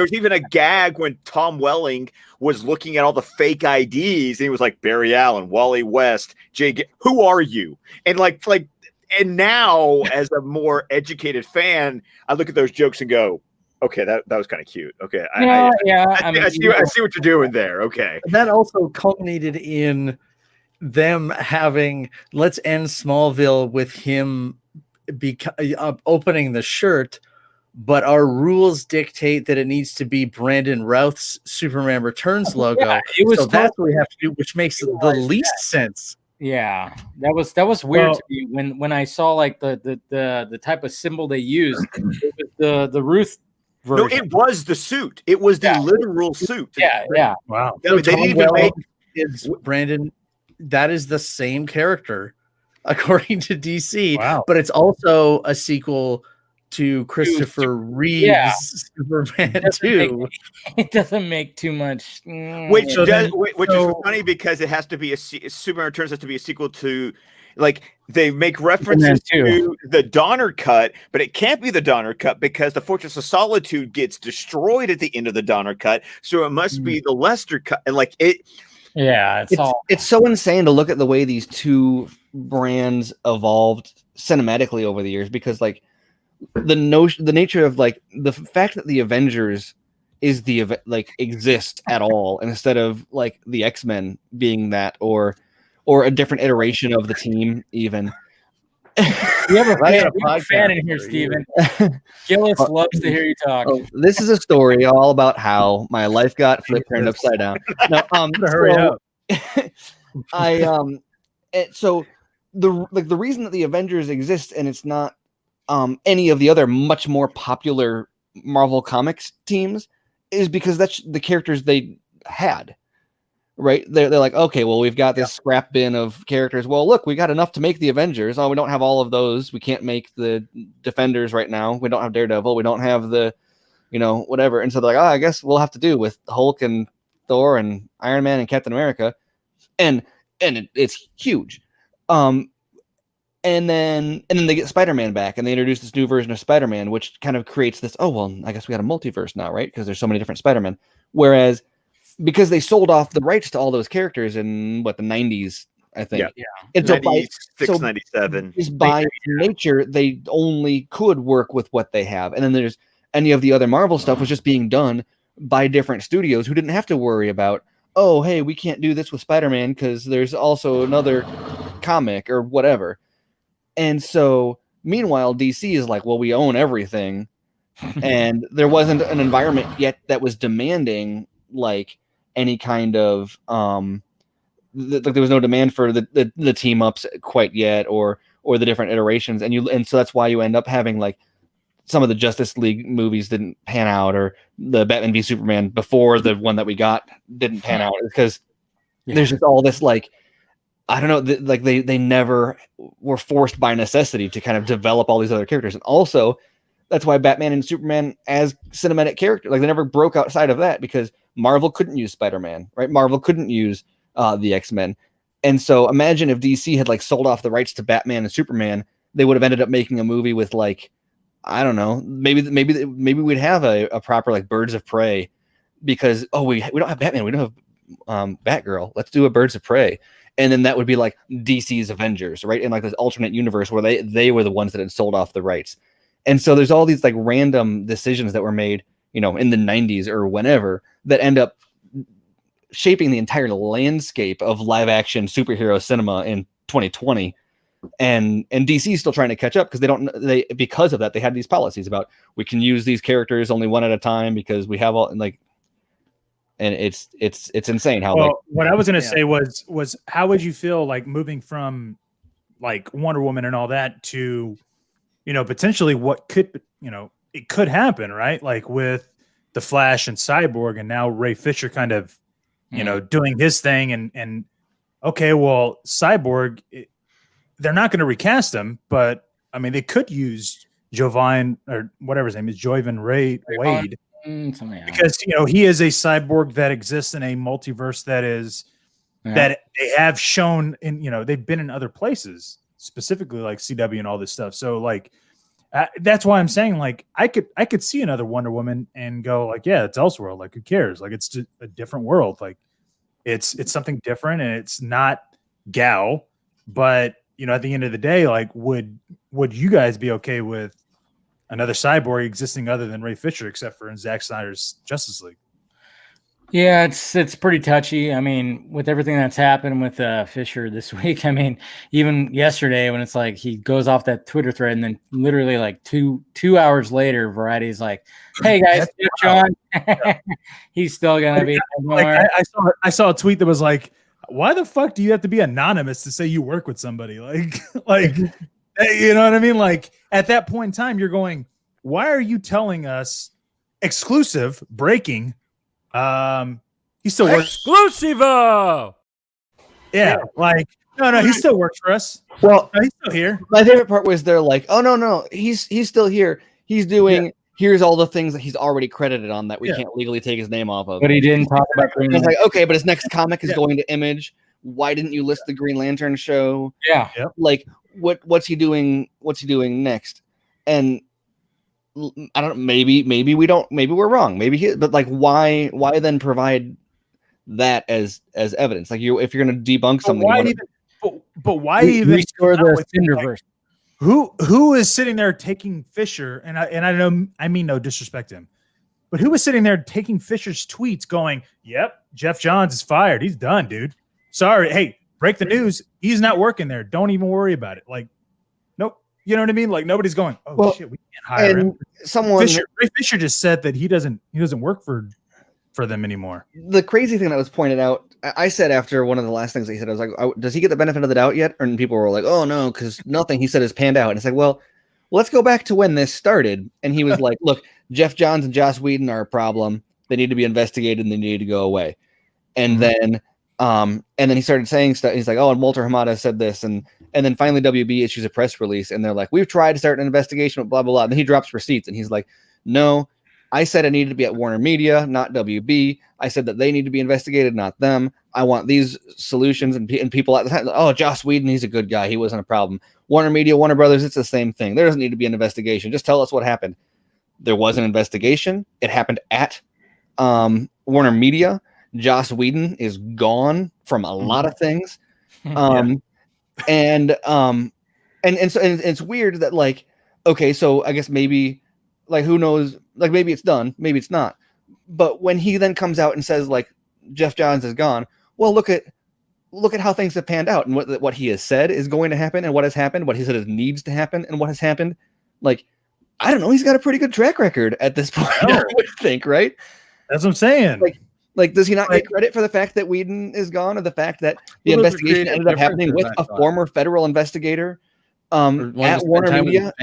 was even a gag when Tom Welling was looking at all the fake IDs, and he was like Barry Allen, Wally West, who are you? And and now as a more educated fan, I look at those jokes and go, okay, that was kind of cute. Okay, I see what you're doing there. Okay,
that also culminated in them having let's end Smallville with him opening the shirt, but our rules dictate that it needs to be Brandon Routh's Superman Returns logo. Yeah, so that's what we have to do, which makes the least sense.
Yeah, that was weird to me when I saw like the type of symbol they used. It was the Ruth version.
No, it was the suit. It was the literal suit.
Yeah.
Wow.
They didn't even make
Brandon. That is the same character, according to DC. Wow. But it's also a sequel to Christopher Reeve's Superman 2.
It doesn't make too much.
Which is funny because it has to be Superman Returns has to be a sequel to. Like they make references to the Donner Cut, but it can't be the Donner Cut because the Fortress of Solitude gets destroyed at the end of the Donner Cut, so it must be the Lester Cut. And like it,
it's so insane to look at the way these two brands evolved cinematically over the years, because like the nature of like the fact that the Avengers is exists at all, instead of like the X-Men being that, or a different iteration of the team, even.
You have a fan in here, Steven. Gillis loves to hear you talk.
This is a story all about how my life got turned upside down. No, hurry up. So the reason that the Avengers exist and it's not any of the other much more popular Marvel Comics teams is because that's the characters they had. Right, they're like, okay, well, we've got this scrap bin of characters. Well, look, we got enough to make the Avengers. Oh, we don't have all of those. We can't make the Defenders right now. We don't have Daredevil. We don't have the, whatever. And so they're like, I guess we'll have to do with Hulk and Thor and Iron Man and Captain America. and it's huge. And then they get Spider-Man back, and they introduce this new version of Spider-Man, which kind of creates this, oh, well, I guess we got a multiverse now, right? Because there's so many different Spider-Man. Whereas, because they sold off the rights to all those characters in, the 90s, I think.
Yeah.
And
96, 97.
Just by nature, they only could work with what they have. And then there's any of the other Marvel stuff was just being done by different studios who didn't have to worry about, oh, hey, we can't do this with Spider-Man because there's also another comic or whatever. And so, meanwhile, DC is like, well, we own everything. And there wasn't an environment yet that was demanding like any kind of there was no demand for the team ups quite yet, or the different iterations. And so that's why you end up having like some of the Justice League movies didn't pan out, or the Batman v Superman before the one that we got didn't pan out, because there's just all this like, I don't know, like they never were forced by necessity to kind of develop all these other characters. And also, that's why Batman and Superman as cinematic characters, like they never broke outside of that, because Marvel couldn't use Spider-Man, right? Marvel couldn't use the X-Men. And so imagine if DC had like sold off the rights to Batman and Superman, they would have ended up making a movie with like, I don't know, maybe we'd have a proper like Birds of Prey, because, oh, we don't have Batman, we don't have Batgirl, let's do a Birds of Prey. And then that would be like DC's Avengers, right? In like this alternate universe where they were the ones that had sold off the rights. And so there's all these like random decisions that were made, in the 90s or whenever, that end up shaping the entire landscape of live action superhero cinema in 2020. And DC is still trying to catch up, because because of that, they had these policies about, we can use these characters only one at a time because we have all like, and it's insane how.
Well, what I was going to say was how would you feel like moving from like Wonder Woman and all that to, potentially what could, it could happen, right? Like with the Flash and Cyborg, and now Ray Fisher kind of, doing his thing, and okay, well, Cyborg, they're not going to recast him, but I mean, they could use Jovan, or whatever his name is, Jovan Wade. Because he is a cyborg that exists in a multiverse that is that they have shown in, they've been in other places, specifically like CW and all this stuff. So like that's why I'm saying, like, I could see another Wonder Woman and go like, yeah, it's Elseworld, like who cares, like it's just a different world, like it's something different, and it's not Gal. But at the end of the day, like would you guys be okay with another cyborg existing other than Ray Fisher, except for in Zack Snyder's Justice League?
Yeah, it's pretty touchy. I mean, with everything that's happened with Fisher this week, I mean, even yesterday when it's like he goes off that Twitter thread, and then literally like two hours later, Variety's like, "Hey guys, John, he's still gonna be."
Like, I saw a tweet that was like, "Why the fuck do you have to be anonymous to say you work with somebody?" Like. You know what I mean? Like at that point in time, you're going, why are you telling us exclusive breaking? He still works.
Exclusivo.
Yeah. Like, no, he still works for us.
Well,
no, he's still here.
My favorite part was they're like, oh no, he's still here. He's doing, here's all the things that he's already credited on that we can't legally take his name off of.
But he didn't talk about Green
Lantern. It's like, okay, but his next comic is going to Image. Why didn't you list the Green Lantern show?
Yeah.
Like, what's he doing? What's he doing next? And I don't know. Maybe we don't. Maybe we're wrong. But like, why then provide that as evidence? Like, if you're going to debunk something,
but why even
restore the Cinderverse?
Who is sitting there taking Fisher? And I know, I mean no disrespect to him, but who was sitting there taking Fisher's tweets, going, "Yep, Jeff Johns is fired. He's done, dude. Sorry. Hey, break the news. He's not working there. Don't even worry about it." Like, nope. You know what I mean? Like nobody's going, "Oh shit, we can't hire him." Ray Fisher just said that he doesn't work for them anymore.
The crazy thing that was pointed out, I said after one of the last things that he said, I was like, oh, does he get the benefit of the doubt yet? And people were like, oh no, because nothing he said has panned out. And it's like, well, let's go back to when this started. And he was like, look, Jeff Johns and Joss Whedon are a problem. They need to be investigated and they need to go away. And then he started saying stuff. He's like, oh, and Walter Hamada said this. And then finally WB issues a press release and they're like, we've tried to start an investigation, blah, blah, blah. And then he drops receipts and he's like, no, I said I needed to be at Warner Media, not WB. I said that they need to be investigated, not them. I want these solutions, and people at the time, oh, Joss Whedon, he's a good guy, he wasn't a problem. Warner Media, Warner Brothers, it's the same thing. There doesn't need to be an investigation. Just tell us what happened. There was an investigation. It happened at Warner Media. Joss Whedon is gone from a lot of things. And it's weird that, like, okay, so I guess maybe, like, who knows, like, maybe it's done, maybe it's not. But when he then comes out and says, like, Jeff Johns is gone, well, look at how things have panned out, and what he has said is going to happen, and what has happened, what he said needs to happen, and what has happened. Like, I don't know, he's got a pretty good track record at this point, I would think, right?
That's what I'm saying.
Like, does he not get credit for the fact that Whedon is gone, or the fact that the investigation ended up happening with a former federal investigator at Warner Media?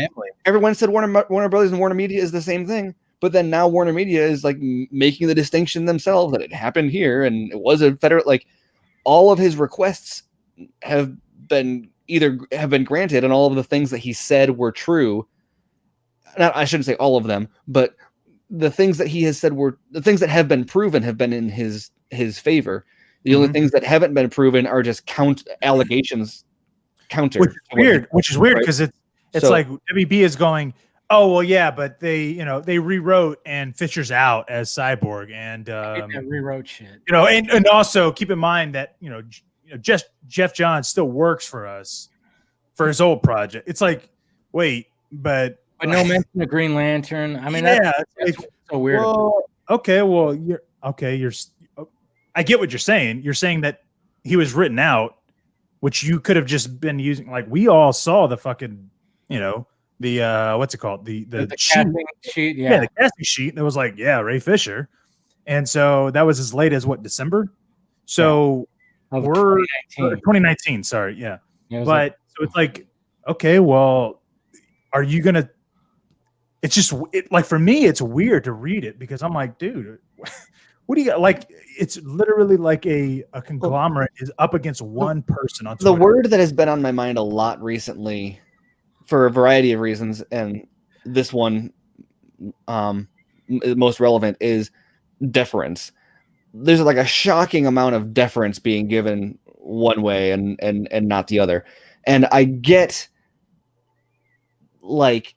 Everyone said Warner Brothers and Warner Media is the same thing, but then now Warner Media is, like, making the distinction themselves that it happened here and it was a federal. Like, all of his requests have been granted, and all of the things that he said were true. I shouldn't say all of them, but the things that he has said were the things that have been proven have been in his favor. The only things that haven't been proven are just allegations counter.
Which is weird because it's like WB is going, oh, well, yeah, but they rewrote and Fisher's out as Cyborg, and
rewrote shit.
And also keep in mind that Jeff Johns still works for us for his old project. It's like, wait, but
no mention of Green Lantern. I mean, that's so weird.
Well, okay, well, I get what you're saying. You're saying that he was written out, which you could have just been using. Like, we all saw the fucking, the what's it called? The
casting sheet.
Yeah, the casting sheet. That was like, yeah, Ray Fisher. And so that was as late as what, December? So we're 2019. Sorry. Yeah. But so it's like, okay, well, are you going to, it's just like, for me, it's weird to read it because I'm like, dude, what do you got? Like, it's literally like a conglomerate is up against one person on Twitter.
The word that has been on my mind a lot recently for a variety of reasons, and this one most relevant, is deference. There's like a shocking amount of deference being given one way and not the other. And I get, like,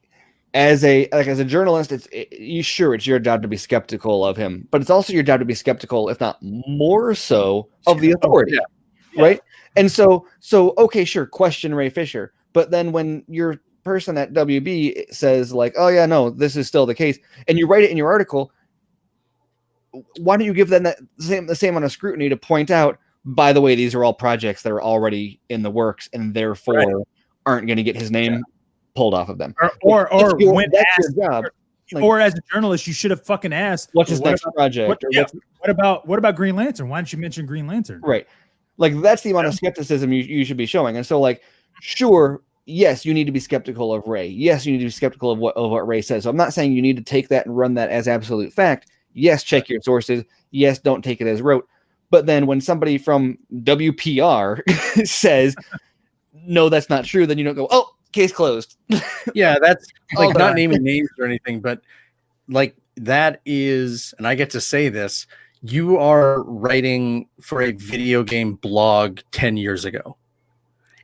as a journalist, it's your job to be skeptical of him, but it's also your job to be skeptical, if not more so, of the authority, right? And so okay, sure, question Ray Fisher, but then when your person at WB says, like, oh yeah, no, this is still the case, and you write it in your article, why don't you give them the same amount of scrutiny to point out, by the way, these are all projects that are already in the works and therefore aren't going to get his name pulled off of them,
or when asked,
your job,
or as a journalist, you should have fucking asked,
what's his next project?
What about Green Lantern? Why didn't you mention Green Lantern?
Right, like, that's the amount of skepticism you should be showing. And so, like, sure, yes, you need to be skeptical of Ray. Yes, you need to be skeptical of what Ray says. So I'm not saying you need to take that and run that as absolute fact. Yes, check your sources. Yes, don't take it as rote. But then when somebody from WPR says, no, that's not true, then you don't go, oh, case closed.
Yeah, that's like not naming names or anything, but like, that is, and I get to say this, you are writing for a video game blog 10 years ago.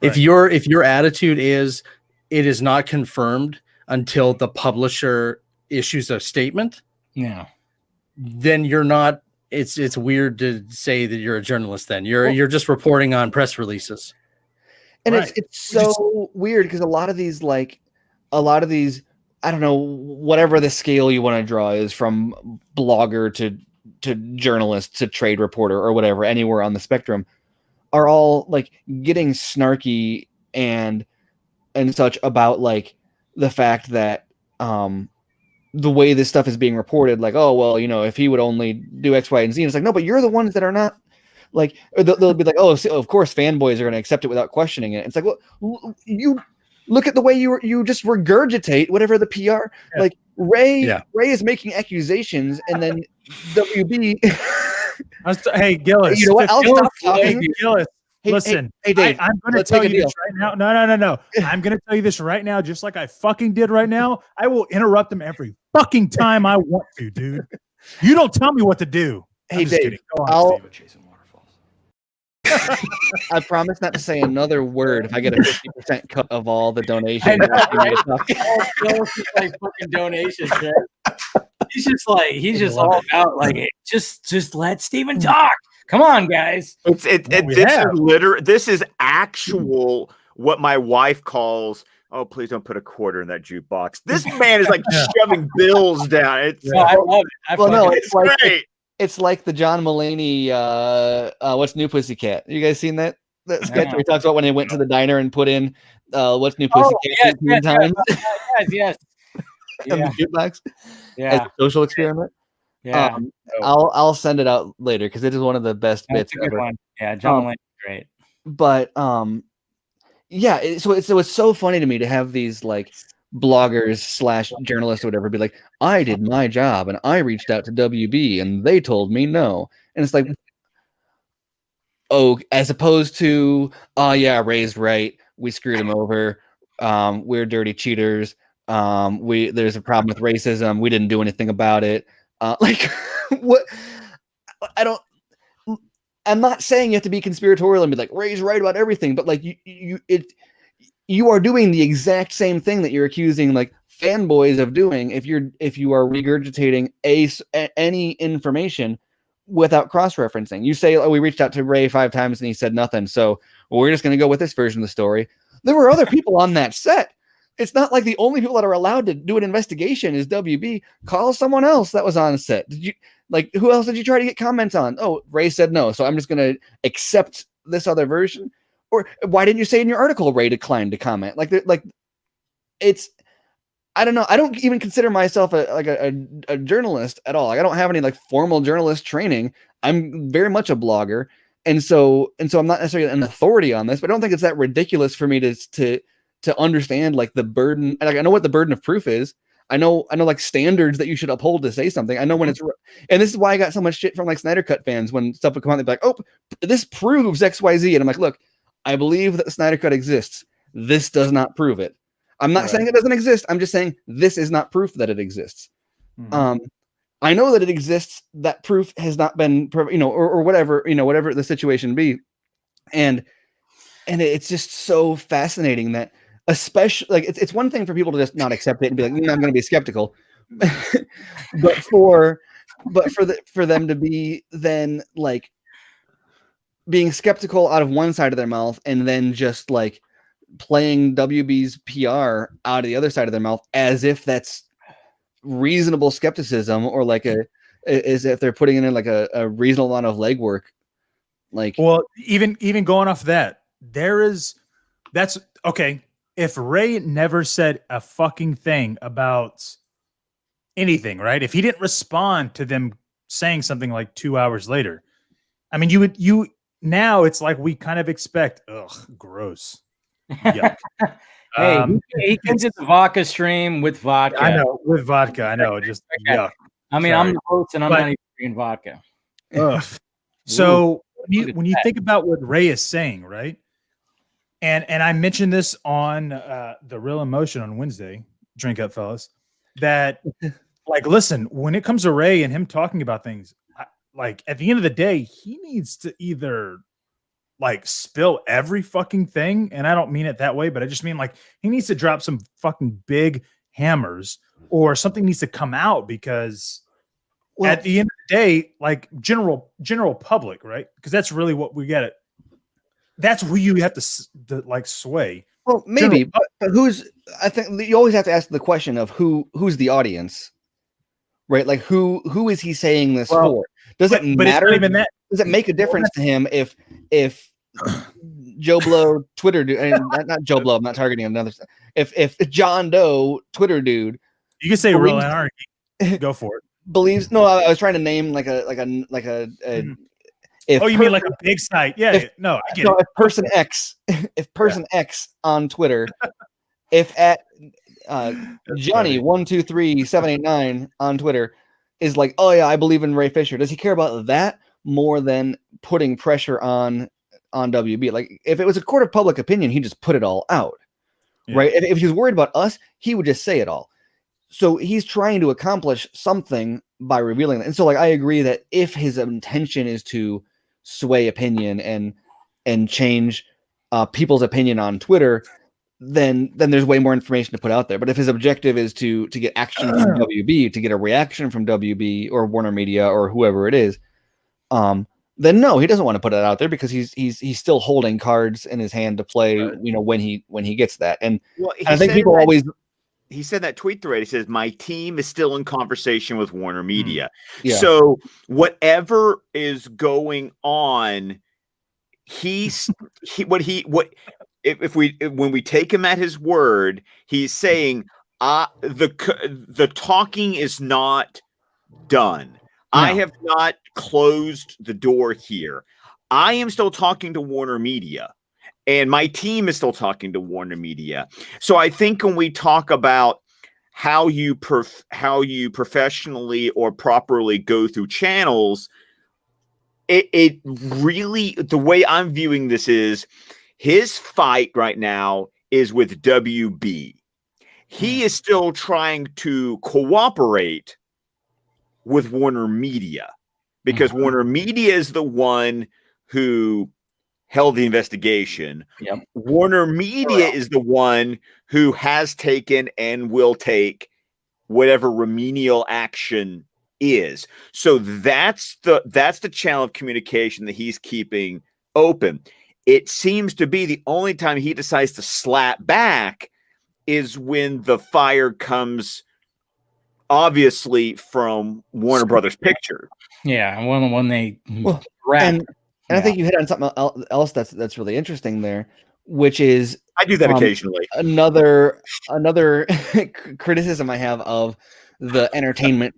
Right. If your attitude is, it is not confirmed until the publisher issues a statement, then you're not, it's weird to say that you're a journalist. Then you're just reporting on press releases.
And it's so weird because a lot of these, I don't know, whatever the scale you want to draw is, from blogger to journalist to trade reporter or whatever, anywhere on the spectrum, are all like getting snarky and such about, like, the fact that the way this stuff is being reported, like, oh, well, if he would only do X, Y, and Z. And it's like, no, but you're the ones that are not. Like, they'll be like, oh, so of course fanboys are going to accept it without questioning it. It's like, well, you look at the way you just regurgitate whatever the PR. Like, Ray is making accusations, and then WB.
Hey, Gillis.
You know what? I'll stop talking.
Gillis. Listen,
hey, Dave,
I'm going to tell you this right now. No. I'm going to tell you this right now, just like I fucking did right now. I will interrupt him every fucking time I want to, dude. You don't tell me what to do.
Hey, Dave, I'll I promise not to say another word if I get a 50% cut of all the donations.
I know, right? All like fucking donations, right? He's just all about like, hey, just let Steven talk. Come on, guys.
This is actual what my wife calls. Oh, please don't put a quarter in that jukebox. This man is like shoving bills down.
I love it.
It's great.
It's like the John Mulaney, What's New Pussycat? You guys seen that sketch where he talks about when he went to the diner and put in What's New Pussycat 18 times?
Yes.
In the jukebox?
Yeah.
As a social experiment?
Yeah.
I'll send it out later because it is one of the best bits ever.
One. Yeah, John Mulaney's great.
But yeah, so it's so funny to me to have these like bloggers / journalists or whatever be like, I did my job and I reached out to WB and they told me no. And it's like, oh, as opposed to, oh yeah, Ray's right, we screwed him over, we're dirty cheaters, there's a problem with racism, we didn't do anything about it. Like what? I'm not saying you have to be conspiratorial and be like, Ray's right about everything, but like you are doing the exact same thing that you're accusing like fanboys of doing if you are regurgitating any information without cross-referencing. You say, oh, we reached out to Ray 5 times and he said nothing, so we're just going to go with this version of the story. There were other people on that set. It's not like the only people that are allowed to do an investigation is WB. Call someone else that was on set. Who else did you try to get comments on? Oh, Ray said no, so I'm just going to accept this other version. Or why didn't you say in your article Ray declined to comment? It's, I don't know. I don't even consider myself a journalist at all. Like, I don't have any like formal journalist training. I'm very much a blogger, and so I'm not necessarily an authority on this. But I don't think it's that ridiculous for me to understand like the burden. Like, I know what the burden of proof is. I know like standards that you should uphold to say something. I know when it's, and this is why I got so much shit from like Snyder Cut fans when stuff would come out. They'd be like, oh, this proves XYZ, and I'm like, look, I believe that the Snyder Cut exists. This does not prove it. I'm not saying it doesn't exist. I'm just saying this is not proof that it exists. Mm-hmm. I know that it exists. That proof has not been, or whatever, whatever the situation be. And it's just so fascinating that, especially like it's one thing for people to just not accept it and be like, I'm going to be skeptical, but for them to be then like being skeptical out of one side of their mouth and then just like playing WB's PR out of the other side of their mouth as if that's reasonable skepticism, or like as if they're putting in like a reasonable amount of legwork. Like,
well, even going off that's okay. If Ray never said a fucking thing about anything, right? If he didn't respond to them saying something like 2 hours later, I mean, now it's like we kind of expect, ugh, gross. Yuck.
Hey, he comes to the vodka stream with vodka.
I know, with vodka. I know, just yuck.
I mean, I'm the host and I'm not even drinking vodka.
Ugh. So when you think about what Ray is saying, right? And I mentioned this on the Real Emotion on Wednesday, drink up fellas, that like, listen, when it comes to Ray and him talking about things, like at the end of the day, he needs to either like spill every fucking thing. And I don't mean it that way, but I just mean like he needs to drop some fucking big hammers or something needs to come out, because at the end of the day, like general public, right? Because that's really what we get it. That's who you have to like sway.
Well, maybe, but I think you always have to ask the question of who's the audience, right? Like who is he saying this for? Does it matter? It's not even that. Does it make a difference to him if Joe Blow Twitter dude, and not Joe Blow, I'm not targeting another. If John Doe Twitter dude,
you can say real anarchy. Go for it.
Believes no, I was trying to name like a
you mean like a big site? Yeah, I get it.
If person X, X on Twitter, if at Johnny 123789 on Twitter is like, oh yeah, I believe in Ray Fisher. Does he care about that more than putting pressure on WB? Like if it was a court of public opinion, he'd just put it all out, right? If he was worried about us, he would just say it all. So he's trying to accomplish something by revealing that. And so like I agree that if his intention is to sway opinion and and change people's opinion on Twitter, then there's way more information to put out there. But if his objective is to get action from WB, to get a reaction from WB or Warner Media or whoever it is, then no, he doesn't want to put it out there because he's still holding cards in his hand to play, you know, when he gets that. And, I think people always.
He said that tweet thread. He says, "My team is still in conversation with Warner Media."
Yeah.
So whatever is going on, when we take him at his word, he's saying, the talking is not done. No. I have not closed the door here. I am still talking to Warner Media. And my team is still talking to Warner Media. So I think when we talk about how you professionally or properly go through channels, it really, the way I'm viewing this is his fight right now is with WB. He is still trying to cooperate with Warner Media because Warner Media is the one who held the investigation.
Yep.
Warner Media is the one who has taken and will take whatever remedial action is. So that's the channel of communication that he's keeping open. It seems to be the only time he decides to slap back is when the fire comes obviously from Warner Brothers Picture.
Yeah, when they
and I think you hit on something else that's really interesting there, which is
I do that occasionally.
Another criticism I have of the entertainment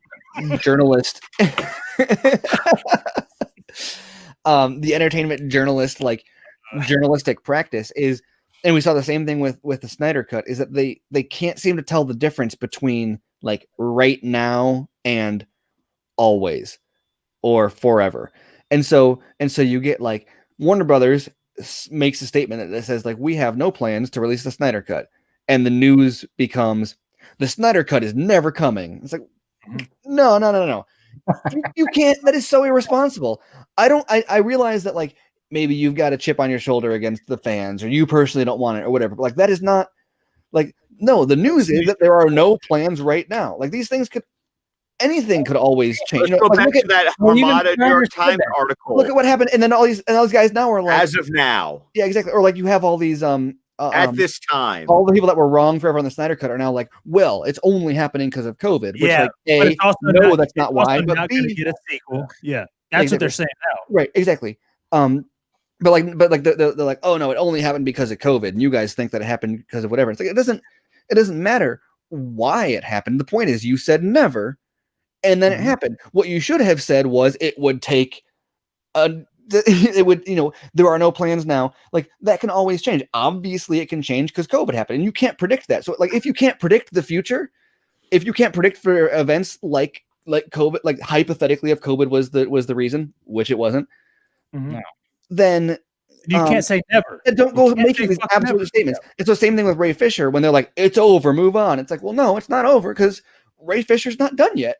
journalist, the entertainment journalist journalistic practice is, and we saw the same thing with the Snyder Cut, is that they can't seem to tell the difference between like right now and always or forever. And so you get like Warner Brothers makes a statement that says like, we have no plans to release the Snyder Cut. And the news becomes the Snyder Cut is never coming. It's like, no. You can't, that is so irresponsible. I realize that like maybe you've got a chip on your shoulder against the fans or you personally don't want it or whatever. But like, that is not like, no, the news is that there are no plans right now. Like these things anything could always change.
Let's go back to that Armada New York Times article.
Look at what happened, and then all these guys now are like,
as of now,
yeah, exactly. Or like you have all these
at this time,
all the people that were wrong forever on the Snyder Cut are now like, well, it's only happening because of COVID. Which,
yeah,
like, no, that's not why. But
B, get a sequel. Yeah, that's what they're saying now.
Right, exactly. But they're like, oh no, it only happened because of COVID, and you guys think that it happened because of whatever. It's like it doesn't matter why it happened. The point is, you said never. And then it happened. What you should have said was it would take it would, there are no plans now. Like that can always change. Obviously it can change because COVID happened and you can't predict that. So like, if you can't predict the future, if you can't predict for events like COVID, like hypothetically, if COVID was the reason, which it wasn't, then
you can't say never.
Don't go making these absolute statements. It's the same thing with Ray Fisher when they're like, it's over, move on. It's like, well, no, it's not over because Ray Fisher's not done yet.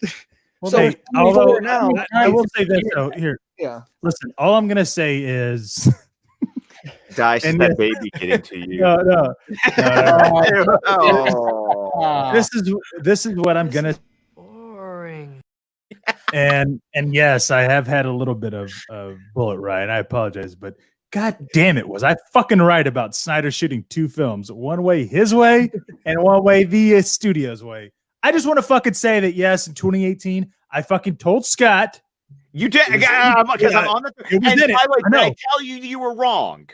Well,
so
hey, although now I will say this though. Here,
yeah. Listen,
all I'm gonna say is,
Dice, is that baby getting to you?
No.
Oh.
This is what I'm gonna.
Boring.
And yes, I have had a little bit of bullet ride. I apologize, but God damn it, was I fucking right about Snyder shooting two films, one way his way and one way the studio's way. I just want to fucking say that yes, in 2018, I fucking told Scott.
You did because I'm on the. And by the way, did I tell you were wrong?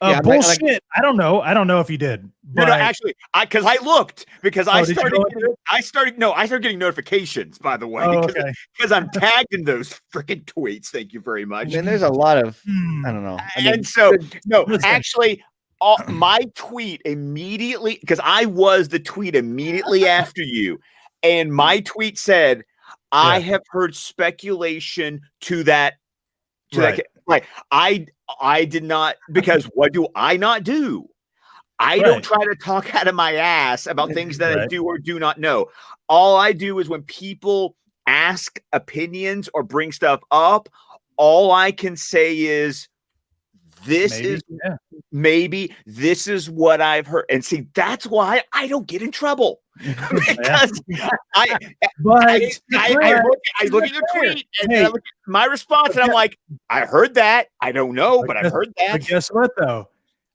Bullshit. I don't know. I don't know if you did.
No, actually, because I looked because I started getting notifications. By the way, because I'm tagged in those freaking tweets. Thank you very much.
And there's a lot of I don't know.
Actually. My tweet immediately, because I was the tweet immediately after you, and my tweet said, "I have heard speculation to that." Like I did not, because what do I not do? I don't try to talk out of my ass about things that I do or do not know. All I do is when people ask opinions or bring stuff up, all I can say is, this maybe this is what I've heard. And see, that's why I don't get in trouble. Because I look at your tweet and I look at my response and I'm like, I heard that. I don't know, but I've heard that.
But guess what though?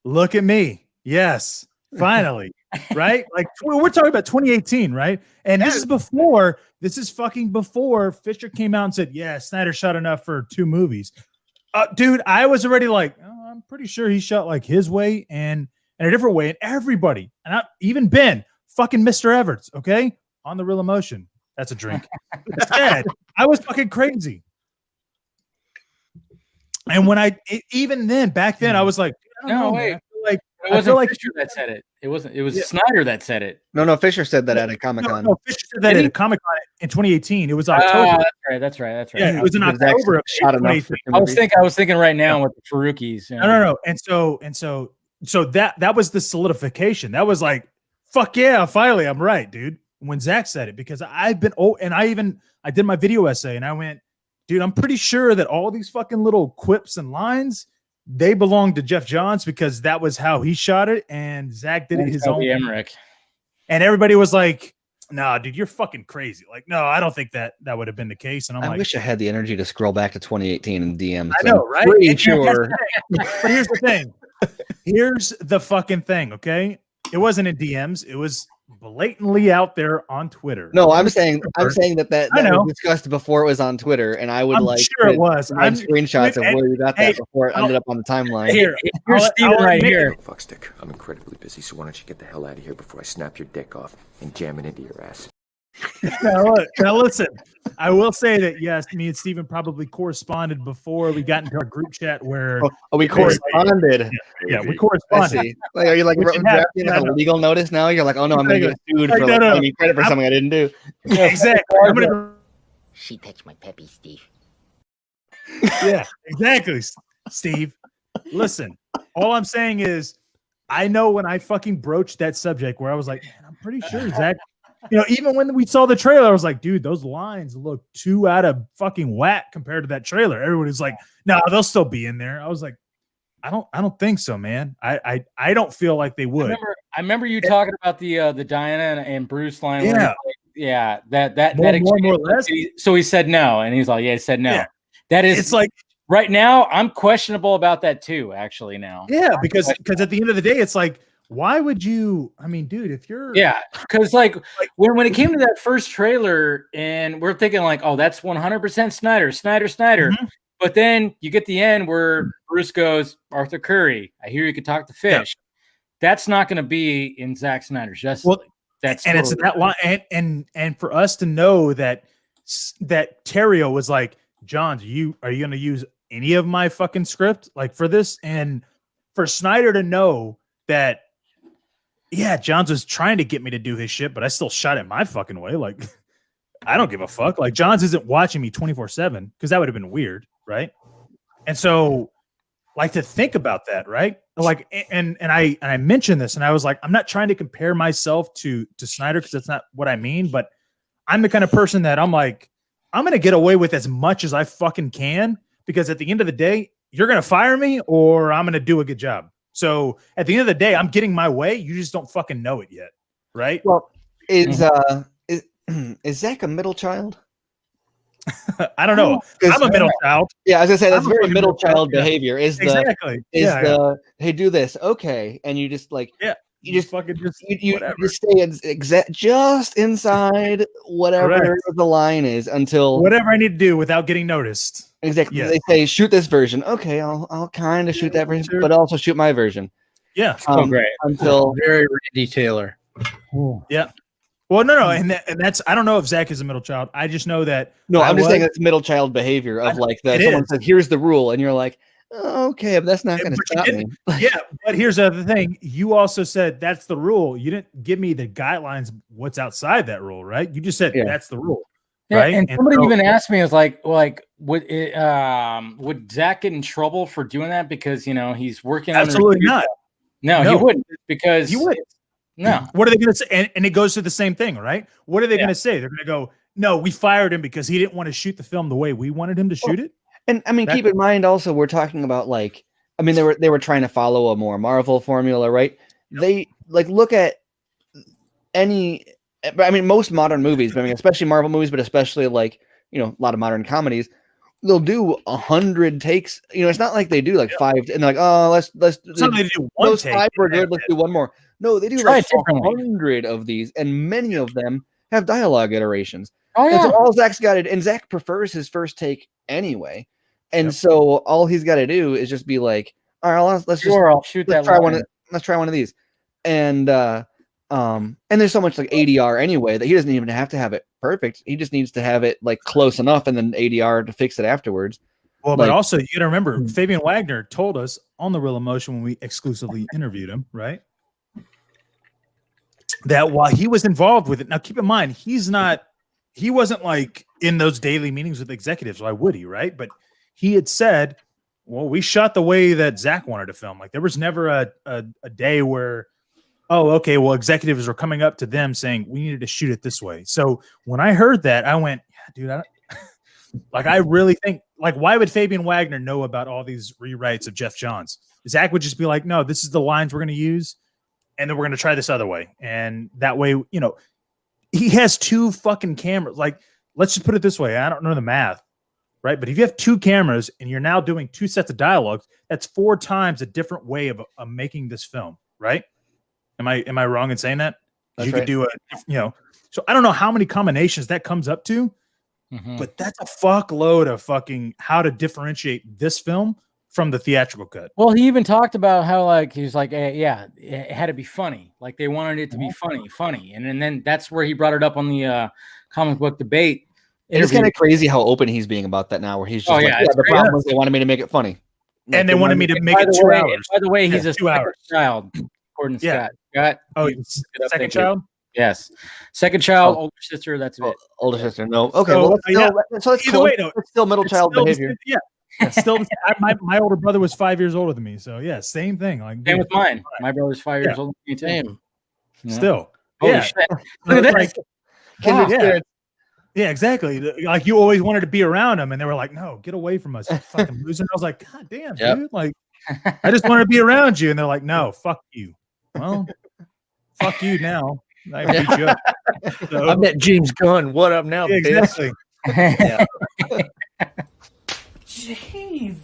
Look at me. Yes, finally. Right? Like we're talking about 2018, right? And this is fucking before Fisher came out and said, yeah, Snyder shot enough for 2 movies. Dude, I was already like, oh, I'm pretty sure he shot like his way and a different way. And everybody, and even Ben, fucking Mr. Everts, okay? On the Real Emotion. That's a drink. Instead, I was fucking crazy. And when even then, back then, I was like,
wait. It wasn't Fisher that said it. It was Snyder that said it.
No, Fisher said that at a Comic-Con.
No, Fisher said that at a Comic-Con in 2018. It was October.
That's right.
Yeah, it was in October of 2018.
I was thinking right now with the Farookies. You know?
No. And so that was the solidification. That was like, fuck yeah, finally I'm right, dude. When Zach said it, because I've been and I did my video essay and I went, dude, I'm pretty sure that all these fucking little quips and lines, they belong to Jeff Johns because that was how he shot it, and Zach did it his own.
Emmerich.
And everybody was like, "Nah, dude, you're fucking crazy." Like, no, I don't think that would have been the case. And
I wish I had the energy to scroll back to 2018 and DM.
I know, right?
Pretty sure.
But here's the thing. Here's the fucking thing. Okay, it wasn't in DMs. It was blatantly out there on Twitter.
No, I'm saying that was discussed before it was on Twitter, and I would
it was.
I'm screenshots of where you got that before it ended up on the timeline.
Here's Steven right here.
Fuckstick, I'm incredibly busy, so why don't you get the hell out of here before I snap your dick off and jam it into your ass?
Now listen, I will say that yes, me and Steven probably corresponded before we got into our group chat where
we corresponded.
Yeah, we corresponded.
Like, are you like drafting a legal notice now? You're like, oh no, I'm gonna get sued for taking credit for something I didn't do.
Yeah, exactly.
She touched my peppy, Steve.
Yeah, exactly, Steve. Listen, all I'm saying is, I know when I fucking broached that subject where I was like, man, I'm pretty sure Zach. Even when we saw the trailer, I was like, dude, those lines look too out of fucking whack compared to that trailer. Everybody's like, no, they'll still be in there. I was like, I don't think so, man. I don't feel like they would.
I remember you talking about the Diana and Bruce line.
Yeah.
That
more or less.
So he said no, and he's like, yeah, he said no. Yeah. That is,
it's like
right now, I'm questionable about that too, actually now.
Yeah, because at the end of the day, it's like, why would you? I mean, dude, if you're
because like when it came to that first trailer, and we're thinking like, oh, that's 100% Snyder.
Mm-hmm.
But then you get the end where Bruce goes, Arthur Curry, I hear you could talk to fish. Yeah. That's not going to be in Zack Snyder's Justice League. That's
and totally it's that line, and for us to know that Terrio was like, Johns, are you going to use any of my fucking script like for this? And for Snyder to know that. Yeah, Johns was trying to get me to do his shit, but I still shot it my fucking way. Like, I don't give a fuck. Like, Johns isn't watching me 24/7 because that would have been weird, right? And so, like, to think about that, right? Like, and I mentioned this, and I was like, I'm not trying to compare myself to Snyder because that's not what I mean, but I'm the kind of person that I'm like, I'm gonna get away with as much as I fucking can because at the end of the day, you're gonna fire me or I'm gonna do a good job. So at the end of the day, I'm getting my way. You just don't fucking know it yet, right?
Well, is Zach a middle child?
I don't know. I'm a middle child.
Yeah, I was gonna say that's very middle child behavior. Hey, do this, okay? And you just like you just stay just inside whatever the line is until
whatever I need to do without getting noticed.
Exactly. Yeah. They say shoot this version. Okay, I'll kind of shoot that version, but also shoot my version.
Yeah.
Great.
Until
very Randy Taylor.
Yeah. Well, no, and that's I don't know if Zach is a middle child. I just know that.
No, I'm just saying that's middle child behavior of like that. Someone says, "Here's the rule," and you're like, oh, "Okay, but that's not going to stop me."
Yeah, but here's the other thing. You also said that's the rule. You didn't give me the guidelines. What's outside that rule, right? You just said that's the rule.
Yeah,
right.
And somebody even asked me, would Zach get in trouble for doing that because he's working?
Absolutely not.
No, he wouldn't because
you would. No. What are they going to say? And it goes to the same thing, right? What are they going to say? They're going to go, "No, we fired him because he didn't want to shoot the film the way we wanted him to shoot it."
And I mean, keep in mind also, we're talking about like I mean, they were trying to follow a more Marvel formula, right? They like look at most modern movies, but I mean, especially Marvel movies, but especially like, you know, a lot of modern comedies, they'll do 100 takes. You know, it's not like they do like 5 and they're like, oh, let's
Sometimes they do one
those
take,
5 were good, let's do one more. No, they do
Try
like
it differently.
100 of these, and many of them have dialogue iterations.
Oh
And
yeah.
so all Zach's got it, and Zach prefers his first take anyway. And so all he's got to do is just be like, all right, let's
I'll shoot that.
try let's try one of these. And there's so much like ADR anyway that he doesn't even have to have it perfect. He just needs to have it like close enough, and then ADR to fix it afterwards.
Well,
Like-
but also you got to remember, Fabian Wagner told us on the Real Emotion when we exclusively interviewed him, right? That while he was involved with it, now keep in mind, he wasn't like in those daily meetings with executives. Why would he, right? But he had said, well, we shot the way that Zach wanted to film. Like there was never a day where, oh, okay, well, executives were coming up to them saying we needed to shoot it this way. So when I heard that, I went, yeah, dude, like I really think, like, why would Fabian Wagner know about all these rewrites of Jeff Johns? Zach would just be like, no, this is the lines we're going to use, and then we're going to try this other way. And that way, you know, he has 2 fucking cameras. Like, let's just put it this way. I don't know the math, right? But if you have 2 cameras and you're now doing 2 sets of dialogues, that's 4 times a different way of making this film, right? Am I wrong in saying that?
That's
you
right.
could do so I don't know how many combinations that comes up to, but that's a fuckload of fucking how to differentiate this film from the theatrical cut.
Well, he even talked about how like he was like, yeah, it had to be funny. Like they wanted it to be funny, and then that's where he brought it up on the comic book debate.
It's kind of crazy how open he's being about that now, where he's just the problem was they wanted me to make it funny. Like,
And they wanted me to make it 2 hours.
By the way, he's a
2 hours.
child. According to Scott.
Oh, he's second child?
Yes. Second child, older sister, that's it.
Older sister, no. Okay,
So,
well, that's
either way, though,
it's still middle child
still
behavior.
Still, my older brother was 5 years older than me, so yeah, same thing. Like
Same with mine. My brother's 5 years older than me too.
Same.
Yeah.
Still,
Holy shit. Look at
like,
this.
Yeah, exactly. Like you always wanted to be around him, and they were like, "No, get away from us, you fucking loser." And I was like, "God damn, dude! Like, I just want to be around you." And they're like, "No, fuck you." Well, fuck you now. I beat you up. So,
I met James Gunn. What up now?
yeah, exactly.
Yeah.
Jeez.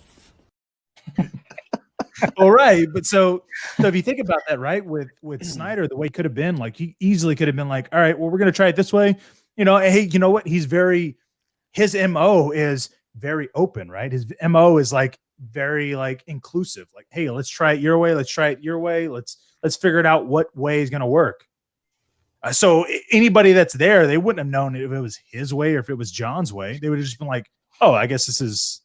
All right, but so if you think about that, right, with Snyder, the way it could have been, like he easily could have been like, all right, well, we're gonna try it this way. You know, hey, you know what? His MO is very open, right? His MO is like very like inclusive. Like, hey, let's try it your way. Let's try it your way. Let's figure it out what way is gonna work. So anybody that's there, they wouldn't have known if it was his way or if it was John's way. They would have just been like, oh, I guess this is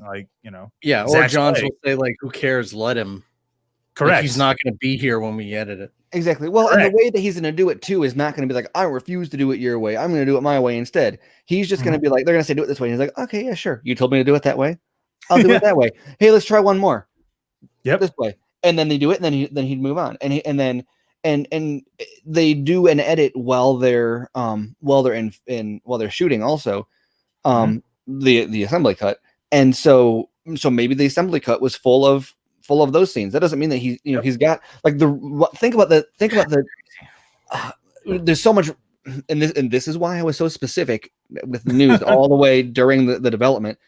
like, you know,
Yeah, or
Zach's
Johns
way.
will say like, "Who cares? Let him."
Correct.
Like, he's not going to be here when we edit it.
Exactly. Well,
Correct.
and the way that he's going to do it too is not going to be like, I refuse to do it your way. I'm going to do it my way instead. He's just going to be like, they're going to say, do it this way. And he's like, okay, yeah, sure. You told me to do it that way. I'll do it that way. Hey, let's try one more.
Yep.
This way. And then they do it, and then he'd move on. And they do an edit while they're shooting also, the assembly cut. And so maybe the assembly cut was full of those scenes. That doesn't mean that he's got like think about the there's so much, and this is why I was so specific with the news all the way during the development.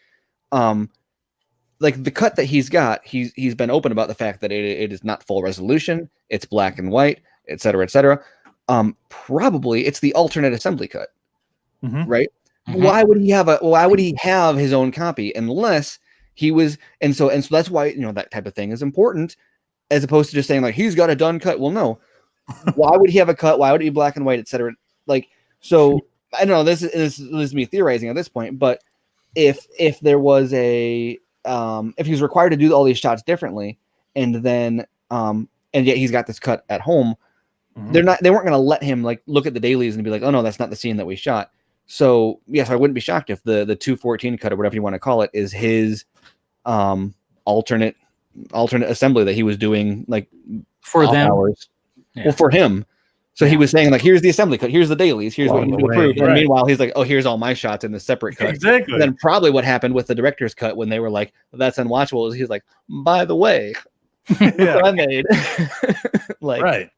Like the cut that he's got, he's been open about the fact that it is not full resolution. It's black and white, et cetera, et cetera. Probably it's the alternate assembly cut, right? Why would he have his own copy unless he was, and so that's why, that type of thing is important, as opposed to just saying like he's got a done cut. Well, no. Why would he have a cut? Why would it be black and white, et cetera? Like, so I don't know. This is me theorizing at this point, but if there was if he was required to do all these shots differently, and then and yet he's got this cut at home, they weren't going to let him like look at the dailies and be like, oh no, that's not the scene that we shot. So yes, I wouldn't be shocked if the 214 cut or whatever you want to call it is his alternate assembly that he was doing like
for them.
Hours.
Yeah.
Well, for him. So he was saying like, here's the assembly cut, here's the dailies, here's what you need to approve. And
right.
meanwhile, he's like, oh, here's all my shots in the separate cut.
Exactly.
And then probably what happened with the director's cut when they were like, that's unwatchable, is he's like, by the way, what I made. Like,
right.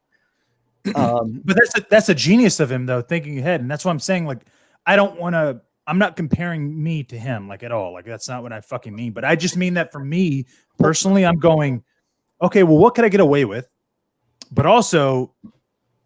But that's a genius of him though, thinking ahead. And that's what I'm saying. Like, I'm not comparing me to him like at all. Like, that's not what I fucking mean. But I just mean that for me personally, I'm going, okay, well, what could I get away with? But also,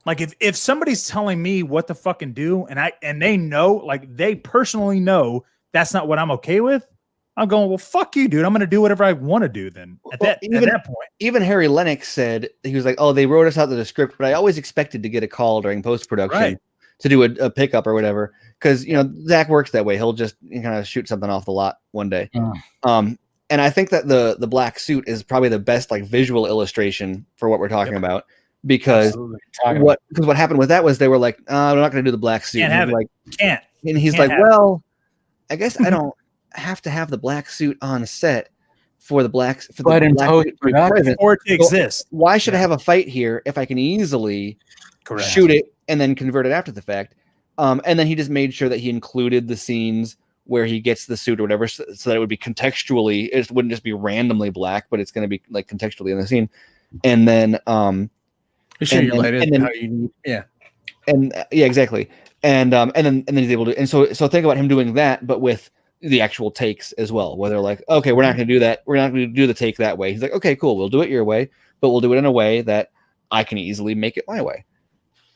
like, if somebody's telling me what to fucking do, and they know, like, they personally know that's not what I'm okay with, I'm going, well, fuck you, dude. I'm going to do whatever I want to do then. At that point.
Even Harry Lennox said, he was like, oh, they wrote us out the script, but I always expected to get a call during post-production to do a pickup or whatever. Because, you know, Zach works that way. He'll just kind of shoot something off the lot one day. And I think that the black suit is probably the best like visual illustration for what we're talking about. Because what happened with that was they were like, we're not going to do the black suit. And he's like, well, I guess I don't have to have the black suit on set for the black suit
to exist.
Why should I have a fight here if I can easily shoot it and then convert it after the fact? And then he just made sure that he included the scenes where he gets the suit or whatever, so that it would be contextually, it wouldn't just be randomly black, but it's going to be like contextually in the scene. And then exactly. And then he's able to, and so think about him doing that, but with the actual takes as well, where they're like, okay, we're not going to do that. We're not going to do the take that way. He's like, okay, cool. We'll do it your way, but we'll do it in a way that I can easily make it my way.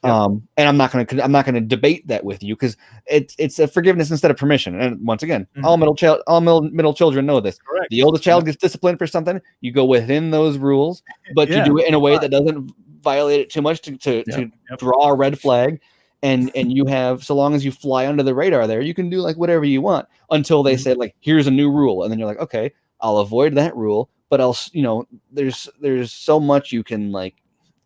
And I'm not going to debate that with you, because it's a forgiveness instead of permission. And once again, all middle children know this. Correct. The oldest child gets disciplined for something, you go within those rules, but you do it in a way that doesn't violate it too much to draw a red flag. And you have, so long as you fly under the radar there, you can do like whatever you want until they say like, here's a new rule. And then you're like, okay, I'll avoid that rule, but else, you know, there's so much you can like,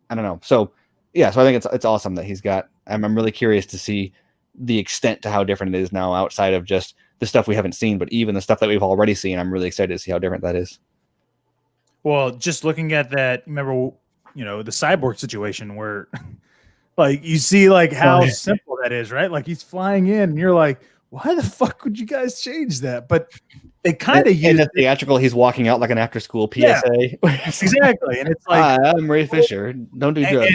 I don't know. So yeah, so I think it's awesome that he's got. I'm really curious to see the extent to how different it is now, outside of just the stuff we haven't seen, but even the stuff that we've already seen. I'm really excited to see how different that is.
Well, just looking at that, remember, you know, the cyborg situation where, like, you see like how simple that is, right? Like, he's flying in, and you're like, why the fuck would you guys change that? But they kind of use
in the theatrical. He's walking out like an after-school PSA.
Yeah, exactly, and it's like,
hi, I'm Ray Fisher. Don't do drugs.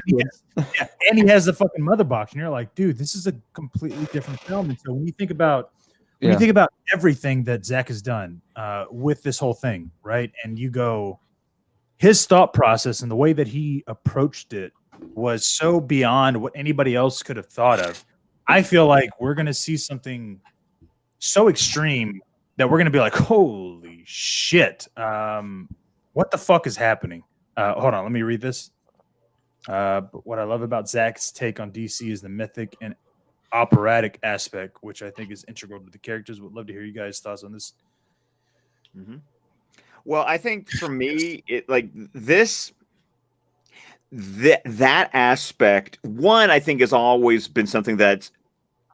And he has the fucking mother box, and you're like, dude, this is a completely different film. And so when you think about everything that Zach has done with this whole thing, right? And you go, his thought process and the way that he approached it was so beyond what anybody else could have thought of. I feel like we're going to see something so extreme that we're going to be like, holy shit. What the fuck is happening? Hold on, let me read this. But what I love about Zach's take on DC is the mythic and operatic aspect, which I think is integral to the characters. Would love to hear you guys' thoughts on this.
Mm-hmm. Well, I think for me, it like this, that aspect, one, I think has always been something that's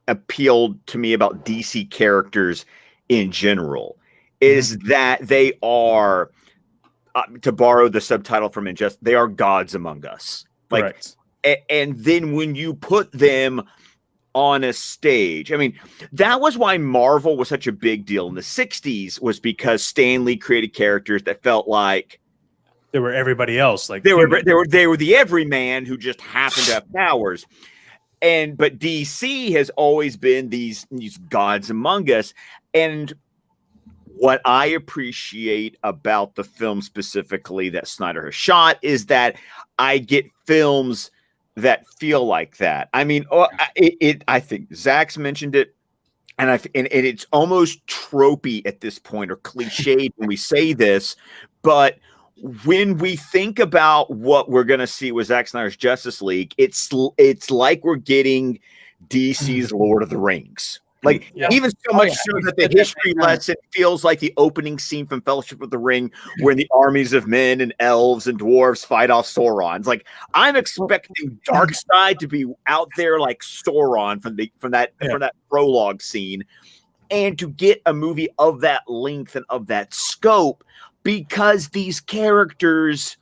appealed to me about DC characters in general, is that they are, to borrow the subtitle from Injustice, they are gods among us. Like,
correct.
And then when you put them on a stage, I mean, that was why Marvel was such a big deal in the 60s, was because Stan Lee created characters that felt like
they were everybody else. Like,
they were the everyman who just happened to have powers. But DC has always been these gods among us. And what I appreciate about the film specifically that Snyder has shot is that I get films that feel like that. I mean, I think Zach's mentioned it, and it's almost tropey at this point, or cliched when we say this, but when we think about what we're going to see with Zack Snyder's Justice League, it's like we're getting DC's Lord of the Rings. Like, even so much so that the history lesson feels like the opening scene from Fellowship of the Ring, where the armies of men and elves and dwarves fight off Sauron. It's like, I'm expecting Darkseid to be out there like Sauron from that prologue scene, and to get a movie of that length and of that scope, because these characters,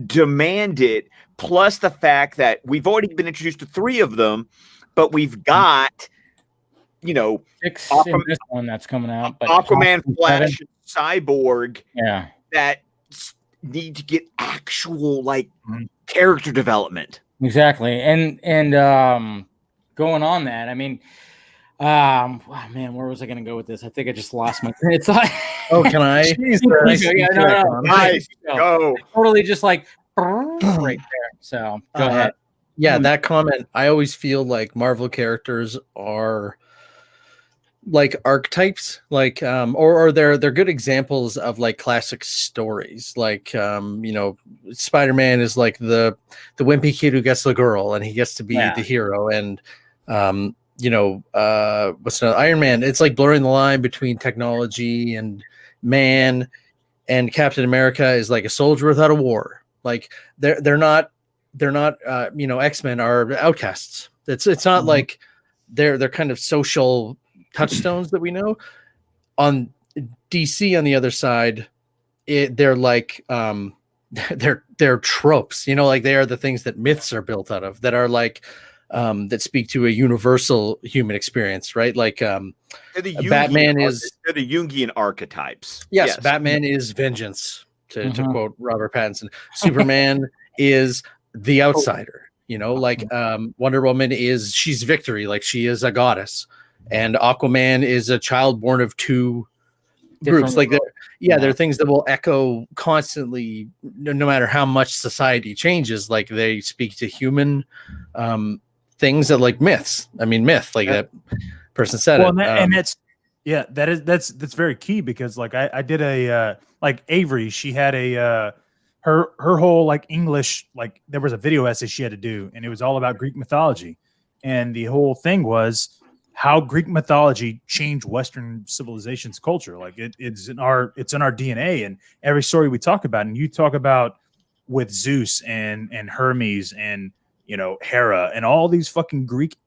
demand it, plus the fact that we've already been introduced to 3 of them, but we've got,
6 in this one that's coming out, but
Aquaman, Flash, and Cyborg,
yeah,
that need to get actual character development.
exactly. And going on that, I mean, man, where was I going to go with this? I think I just lost my train of thought.
Oh, can I?
Nice. Go.
Totally just right there. So go ahead.
Yeah, that comment. I always feel like Marvel characters are like archetypes, or they're good examples of classic stories. Spider-Man is like the wimpy kid who gets the girl and he gets to be the hero, and what's another? Iron Man. It's like blurring the line between technology and man, and Captain America is like a soldier without a war. Like they're not X-Men are outcasts. It's not like they're kind of social touchstones that we know. On DC, on the other side, they're like they're tropes. They are the things that myths are built out of, that are that speak to a universal human experience, right? Batman
they're the Jungian archetypes.
Yes, Batman is vengeance, to quote Robert Pattinson. Superman is the outsider. Wonder Woman she's victory, she is a goddess, and Aquaman is a child born of 2 groups. They're things that will echo constantly, no matter how much society changes. They speak to human things that myths. I mean, myth, that person said it.
And that's very key, because I did a Avery. She had a her whole English, there was a video essay she had to do, and it was all about Greek mythology, and the whole thing was how Greek mythology changed Western civilization's culture. It's in our DNA, and every story we talk about, and you talk about with Zeus and Hermes and Hera and all these fucking Greek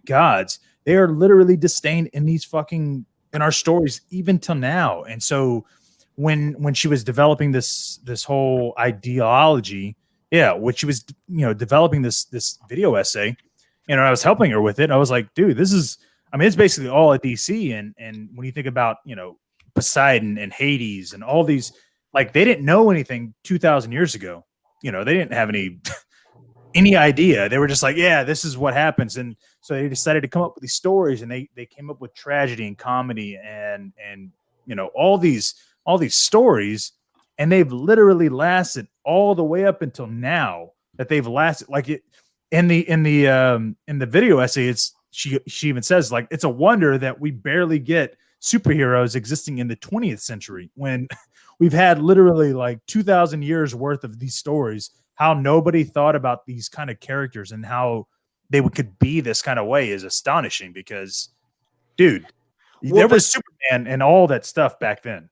gods, they are literally disdained in our stories even till now. And so when she was developing this whole ideology, when she was developing this video essay, I was helping her with it. I was like, dude, it's basically all at DC. And when you think about Poseidon and Hades and all these, they didn't know anything 2,000 years ago. They didn't have any idea. They were just this is what happens. And so they decided to come up with these stories, and they came up with tragedy and comedy and all these stories, and they've literally lasted all the way up until now. That they've lasted in the video essay. She even says it's a wonder that we barely get superheroes existing in the 20th century, when we've had literally 2,000 years worth of these stories. How nobody thought about these kind of characters and how they could be this kind of way is astonishing, because, dude, there was Superman and all that stuff back then.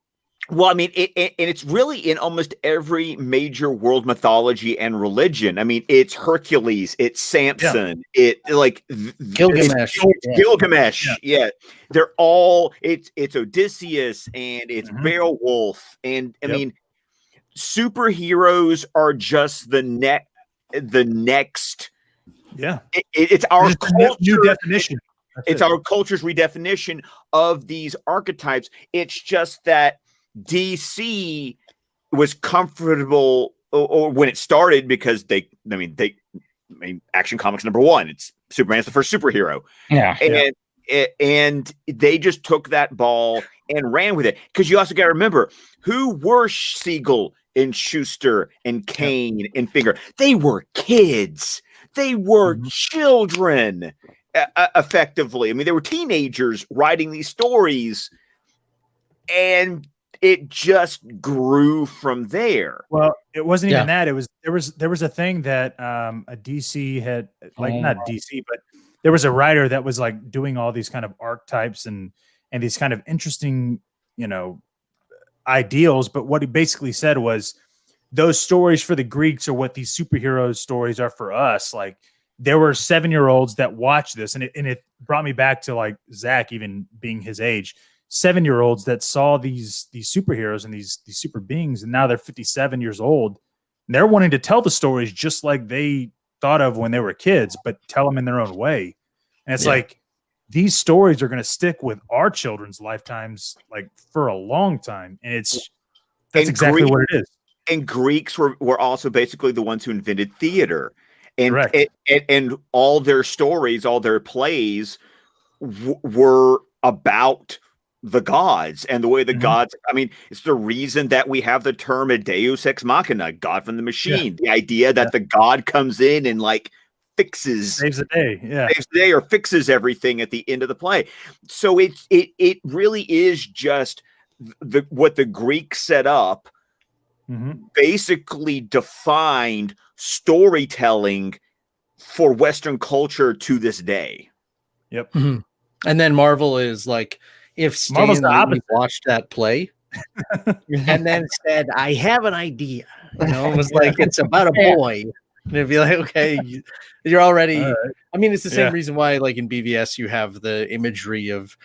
Well, I mean, and it's really in almost every major world mythology and religion. I mean, it's Hercules, it's Samson,
Gilgamesh.
Gilgamesh. Yeah. They're all, it's Odysseus, and it's Beowulf. And I mean, superheroes are just the next. It's our
new definition.
It's our culture's redefinition of these archetypes. It's just that DC was comfortable, or when it started, because Action Comics #1. It's Superman's the first superhero. And they just took that ball and ran with it. Because you also got to remember, who were Siegel and Schuster and Kane and Finger? They were kids. They were children, effectively. I mean, they were teenagers writing these stories, and it just grew from there.
Well, it wasn't even that. It was there was a thing that a DC had, not DC, but there was a writer that was doing all these kind of archetypes and these kind of interesting, ideals. But what he basically said was, those stories for the Greeks are what these superhero stories are for us. There were 7-year-olds that watched this, and it brought me back to Zach, even being his age. 7-year-olds that saw these superheroes and these super beings, and now they're 57 years old, They're wanting to tell the stories just like they thought of when they were kids, but tell them in their own way. And it's like these stories are going to stick with our children's lifetimes like for a long time. And that's exactly what it is.
And Greeks were also basically the ones who invented theater. And all their stories, all their plays were about the gods and the way the gods, I mean, it's the reason that we have the term a deus ex machina, God from the machine. The idea that the god comes in and like saves
the day.
Saves the day or fixes everything at the end of the play. So it really is just what the Greeks set up basically defined storytelling for Western culture to this day.
Yep.
And then Marvel is like, if Stan Lee watched that play and then said, I have an idea, it was like, it's about a boy. And it'd be like, okay, you're already, I mean, it's the same reason why, like in BVS, you have the imagery of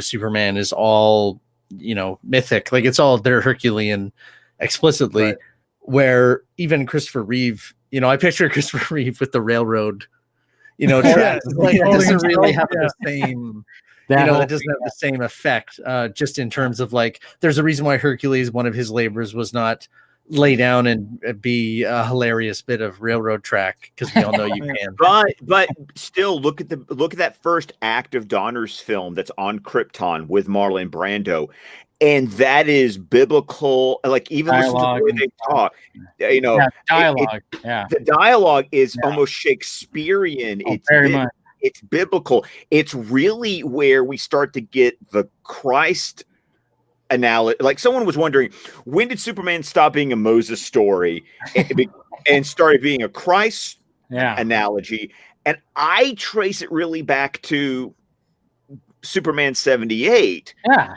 Superman is all, mythic. Like it's all there Herculean explicitly, where even Christopher Reeve, I picture Christopher Reeve with the railroad, tracks. Like, it doesn't really have the same, it doesn't have the same effect, just in terms of like, there's a reason why Hercules, one of his labors was not lay down and be a hilarious bit of railroad track, because we all know you can.
But still, look at that first act of Donner's film that's on Krypton with Marlon Brando. And that is biblical, like even listen to the way they talk,
dialogue.
The dialogue is almost Shakespearean.
It's very much.
It's biblical. It's really where we start to get the Christ analogy. Like someone was wondering, when did Superman stop being a Moses story and started being a Christ analogy? And I trace it really back to Superman 78.
Yeah.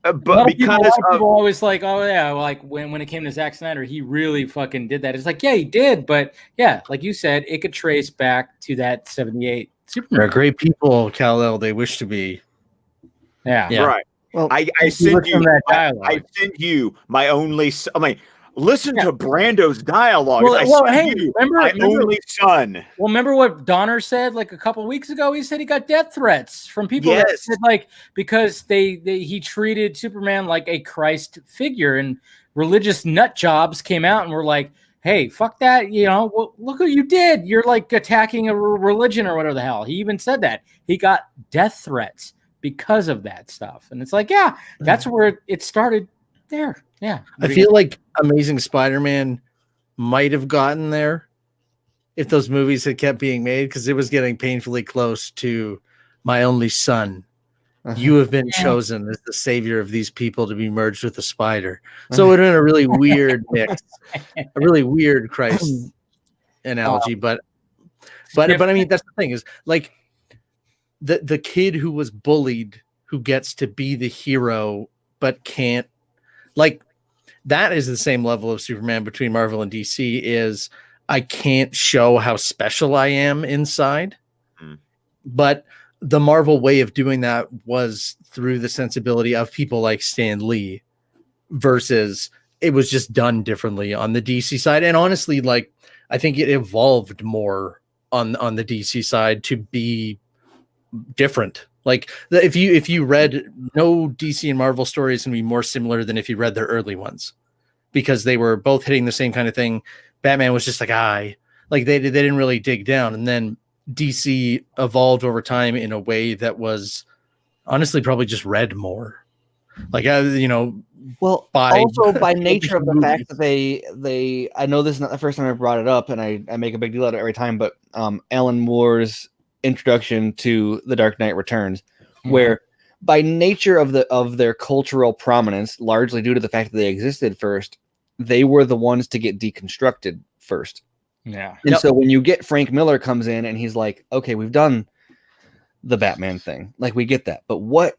But because
people always like, oh yeah, like when it came to Zack Snyder, he really fucking did that. It's like, yeah, he did, but yeah, like you said, it could trace back to that 78 Superman.
They're great people, Kal-El. They wish to be.
Yeah.
Right. Well, I send you my only. I mean, listen to Brando's dialogue. My only son.
Well, remember what Donner said like a couple of weeks ago? He said he got death threats from people that said like because he treated Superman like a Christ figure, and religious nut jobs came out and were like, "Hey, fuck that! Well, look what you did. You're like attacking a religion or whatever the hell." He even said that he got death threats because of that stuff, and it's like, yeah, that's where it started. There, yeah.
I feel like Amazing Spider-Man might have gotten there if those movies had kept being made, because it was getting painfully close to my only son. You have been chosen as the savior of these people to be merged with the spider. So it would have been a really weird mix, a really weird Christ analogy. But I mean, that's the thing is like the kid who was bullied, who gets to be the hero, but can't. Like that is the same level of Superman between Marvel and DC is I can't show how special I am inside, but the Marvel way of doing that was through the sensibility of people like Stan Lee versus it was just done differently on the DC side. And honestly, like, I think it evolved more on the DC side to be different. Like if you read no DC and Marvel stories can be more similar than if you read their early ones, because they were both hitting the same kind of thing. Batman was just like, like they didn't really dig down. And then DC evolved over time in a way that was honestly probably just read more. Like,
well, also by nature of the fact that they I know this is not the first time I brought it up, and I make a big deal out of it every time, but Alan Moore's introduction to The Dark Knight Returns, where by nature of their cultural prominence, largely due to the fact that they existed first, they were the ones to get deconstructed first.
Yeah.
And so when you get Frank Miller comes in and he's like, okay, we've done the Batman thing. Like, we get that. But what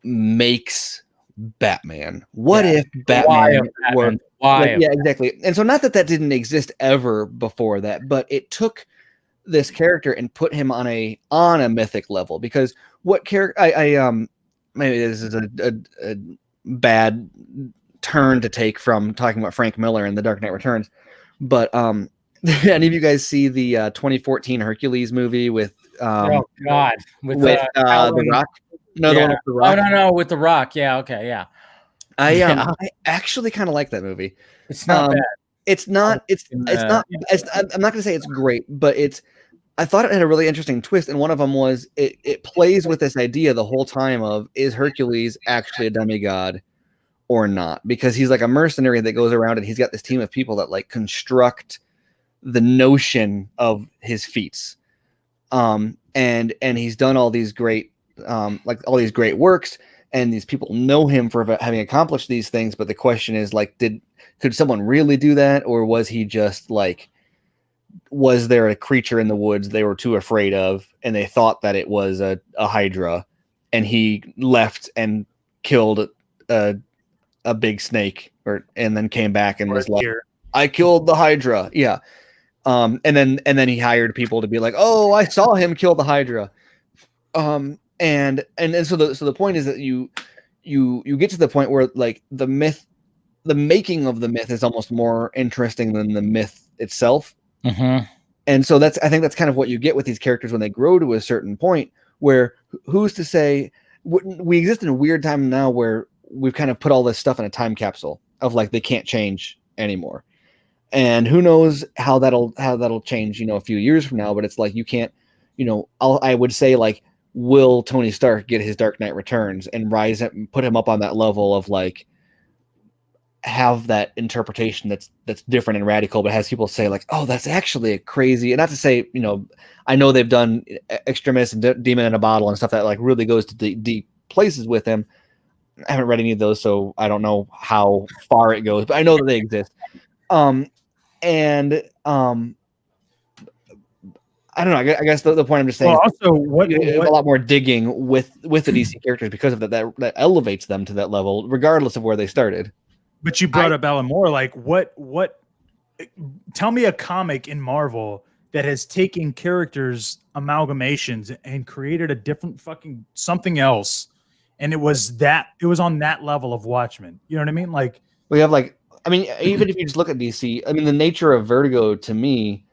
makes Batman? What if Batman were...
Why?
Yeah, exactly. And so not that didn't exist ever before that, but it took this character and put him on a mythic level, because what character maybe this is a bad turn to take from talking about Frank Miller and The Dark Knight Returns, But did any of you guys see the 2014 Hercules movie with
oh God, with
The Rock? No, the one with the Rock.
No, with the Rock. Yeah, okay, yeah.
I actually kind of like that movie.
It's not bad.
It's not. I'm not going to say it's great, but I thought it had a really interesting twist, and one of them was it plays with this idea the whole time of, is Hercules actually a demigod or not? Because he's like a mercenary that goes around and he's got this team of people that like construct the notion of his feats. And he's done all these great all these great works, and these people know him for having accomplished these things, but the question is like, could someone really do that, or was he just like, was there a creature in the woods they were too afraid of and they thought that it was a hydra, and he left and killed a big snake, and then came back and was like, I killed the hydra. Yeah. And then he hired people to be like, oh, I saw him kill the hydra. And so the point is that you get to the point where like the making of the myth is almost more interesting than the myth itself.
Mm-hmm.
And so I think that's kind of what you get with these characters when they grow to a certain point, where who's to say, we exist in a weird time now where we've kind of put all this stuff in a time capsule of like, they can't change anymore. And who knows how that'll change, a few years from now, but it's like, you can't, I would say like, will Tony Stark get his Dark Knight Returns and rise up and put him up on that level of like, have that interpretation that's different and radical, but has people say like, oh, that's actually a crazy, and not to say, I know they've done Extremis and Demon in a Bottle and stuff that like really goes to deep places with him. I haven't read any of those, so I don't know how far it goes, but I know that they exist. I don't know. I guess the point I'm just saying.
Well, also, what
a lot more digging with the DC characters because of that elevates them to that level, regardless of where they started.
But you brought up Alan Moore. Like, what? Tell me a comic in Marvel that has taken characters amalgamations and created a different fucking something else, and it was on that level of Watchmen. You know what I mean? Like,
we have like, I mean, even if you just look at DC, I mean, the nature of Vertigo to me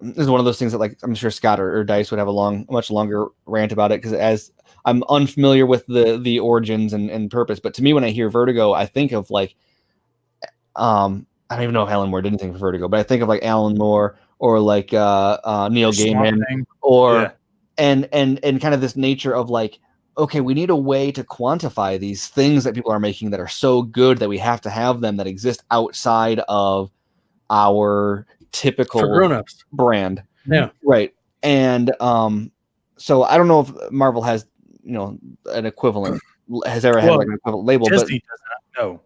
is one of those things that, like, I'm sure Scott or Dice would have a much longer rant about it, because as I'm unfamiliar with the origins and purpose, but to me, when I hear Vertigo, I think of like, I don't even know if Alan Moore did anything for Vertigo, but I think of like Alan Moore or like Neil Gaiman, or and kind of this nature of like, okay, we need a way to quantify these things that people are making that are so good that we have to have them that exist outside of our typical
grown-ups
brand.
Yeah.
Right. And so I don't know if Marvel has, an equivalent, has ever had like an equivalent label.
Disney does not know.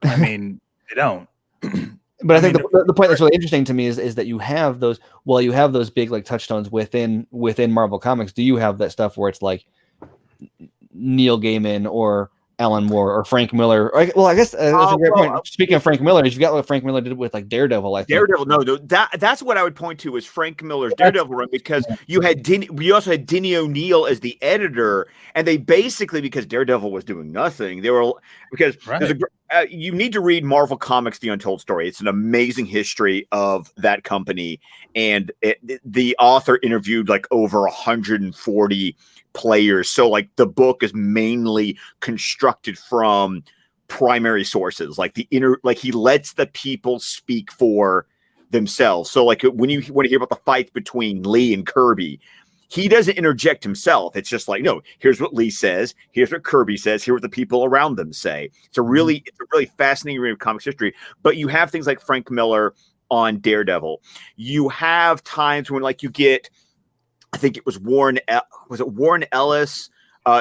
I mean, they don't.
But I think the point that's really interesting to me is that you have those, you have those big like touchstones within Marvel Comics. Do you have that stuff where it's like Neil Gaiman or Alan Moore or Frank Miller? I guess that's a great point. Speaking of Frank Miller, you've got what Frank Miller did with like Daredevil. I think.
Daredevil, no, that's what I would point to is Frank Miller's Daredevil run, because you also had Denny O'Neil as the editor, and they basically, because Daredevil was doing nothing, they were because you need to read Marvel Comics: The Untold Story. It's an amazing history of that company, and the author interviewed like over 140 players. So like the book is mainly constructed from primary sources, like he lets the people speak for themselves. So like when you want to hear about the fight between Lee and Kirby, he doesn't interject himself. It's just like, no, here's what Lee says, here's what Kirby says, here's what the people around them say. It's a really fascinating read of comics history. But you have things like Frank Miller on Daredevil. You have times when like you get, I think it was Warren Ellis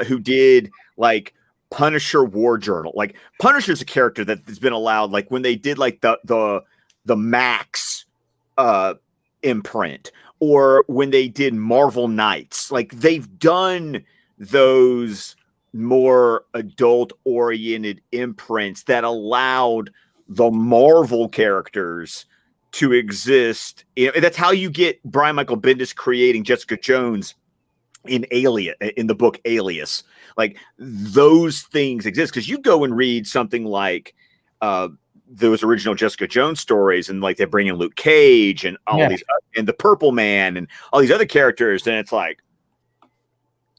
who did like Punisher War Journal. Like Punisher's a character that has been allowed, like when they did like the Max imprint, or when they did Marvel Knights, like they've done those more adult oriented imprints that allowed the Marvel characters to exist. That's how you get Brian Michael Bendis creating Jessica Jones in the book Alias. Like those things exist because you go and read something like those original Jessica Jones stories, and like they bring in Luke Cage and all these, and the Purple Man and all these other characters, and it's like,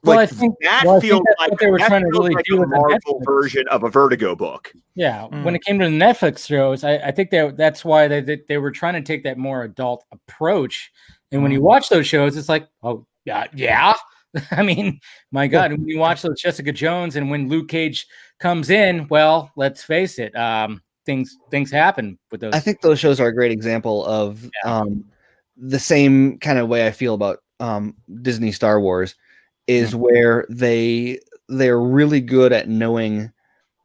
I think
that
that's
feels like
what they were trying to really
like
do
a
with the
Marvel
Netflix
version of a Vertigo book.
Yeah, when it came to the Netflix shows, I think that's why they were trying to take that more adult approach. And when you watch those shows, it's like, oh yeah. I mean, my God, when you watch those Jessica Jones, and when Luke Cage comes in, well, let's face it, things happen with those.
I think those shows are a great example of the same kind of way I feel about Disney Star Wars, is where they're really good at knowing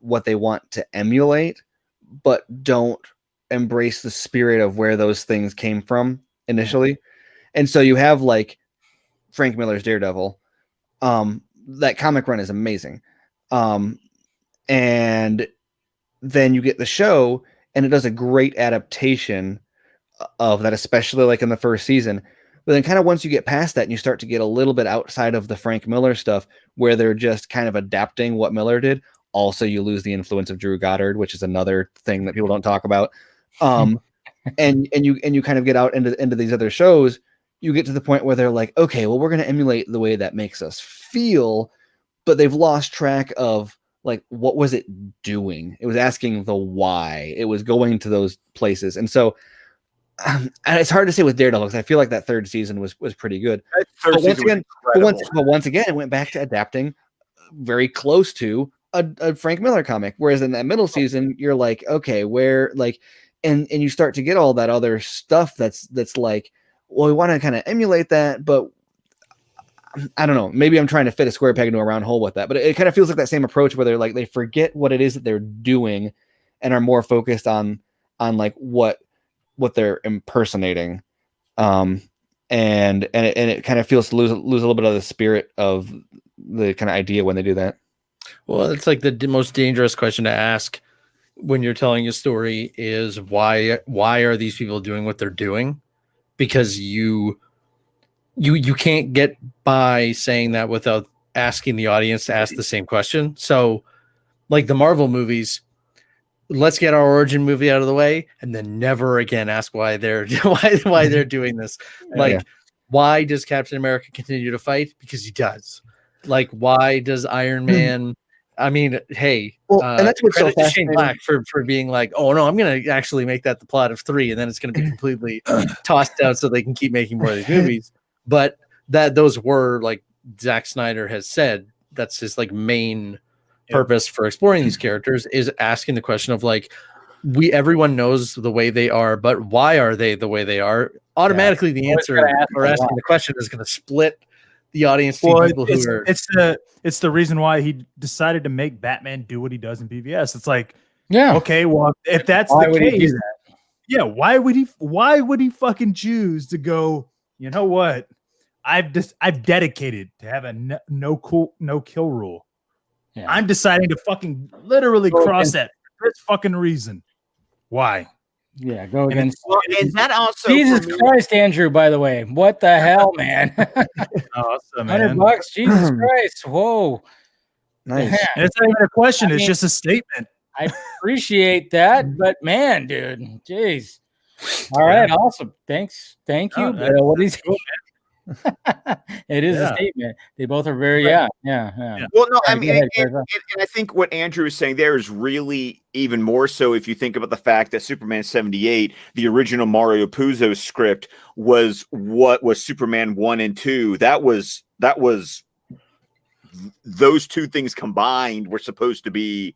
what they want to emulate, but don't embrace the spirit of where those things came from initially. And so you have like Frank Miller's Daredevil. That comic run is amazing. And then you get the show, and it does a great adaptation of that, especially like in the first season. But then kind of once you get past that and you start to get a little bit outside of the Frank Miller stuff, where they're just kind of adapting what Miller did. Also, you lose the influence of Drew Goddard, which is another thing that people don't talk about. And you kind of get out into these other shows. You get to the point where they're like, okay, well, we're going to emulate the way that makes us feel, but they've lost track of like, what was it doing? It was asking the why. It was going to those places. And so and it's hard to say with Daredevil, because I feel like that third season was pretty good. But once again, it went back to adapting very close to a Frank Miller comic. Whereas in that middle season, you're like, okay, where like, and you start to get all that other stuff that's like, well, we want to kind of emulate that, but I don't know. Maybe I'm trying to fit a square peg into a round hole with that, but it kind of feels like that same approach where they're like, they forget what it is that they're doing and are more focused on like what they're impersonating. And it kind of feels to lose a little bit of the spirit of the kind of idea when they do that.
Well, it's like the most dangerous question to ask when you're telling a story is why are these people doing what they're doing? Because you can't get by saying that without asking the audience to ask the same question. So like the Marvel movies, let's get our origin movie out of the way and then never again ask why they're why they're doing this. Like, why does Captain America continue to fight? Because he does. Like, why does Iron Man I mean, hey,
and that's what's so
credit to Shane
fascinating.
Black for being like, oh no, I'm gonna actually make that the plot of 3, and then it's gonna be completely tossed out so they can keep making more of these movies. But those were, like Zack Snyder has said, that's his like main purpose for exploring these characters, is asking the question of like, everyone knows the way they are, but why are they the way they are? Automatically, the answer or asking the question is going to split the audience.
It's the reason why he decided to make Batman do what he does in BVS. It's like, okay, well, if that's the case, why would he fucking choose to go, you know what? I've dedicated to have a no kill rule. Yeah. I'm deciding to fucking literally cross that for this fucking reason. Why?
Yeah, go against.
Is that also
Jesus Christ, Andrew? By the way, what the hell, man?
Awesome,
man. $100, Jesus Christ! Whoa,
nice.
And it's not even a question; it's just a statement.
I appreciate that, but man, dude, jeez. All right, awesome. Thank you. What is cool, it is a statement. They both are very yeah.
Well, no, I mean, and I think what Andrew is saying there is really even more so if you think about the fact that Superman 78, the original Mario Puzo script, was what was Superman 1 and 2. That was those two things combined were supposed to be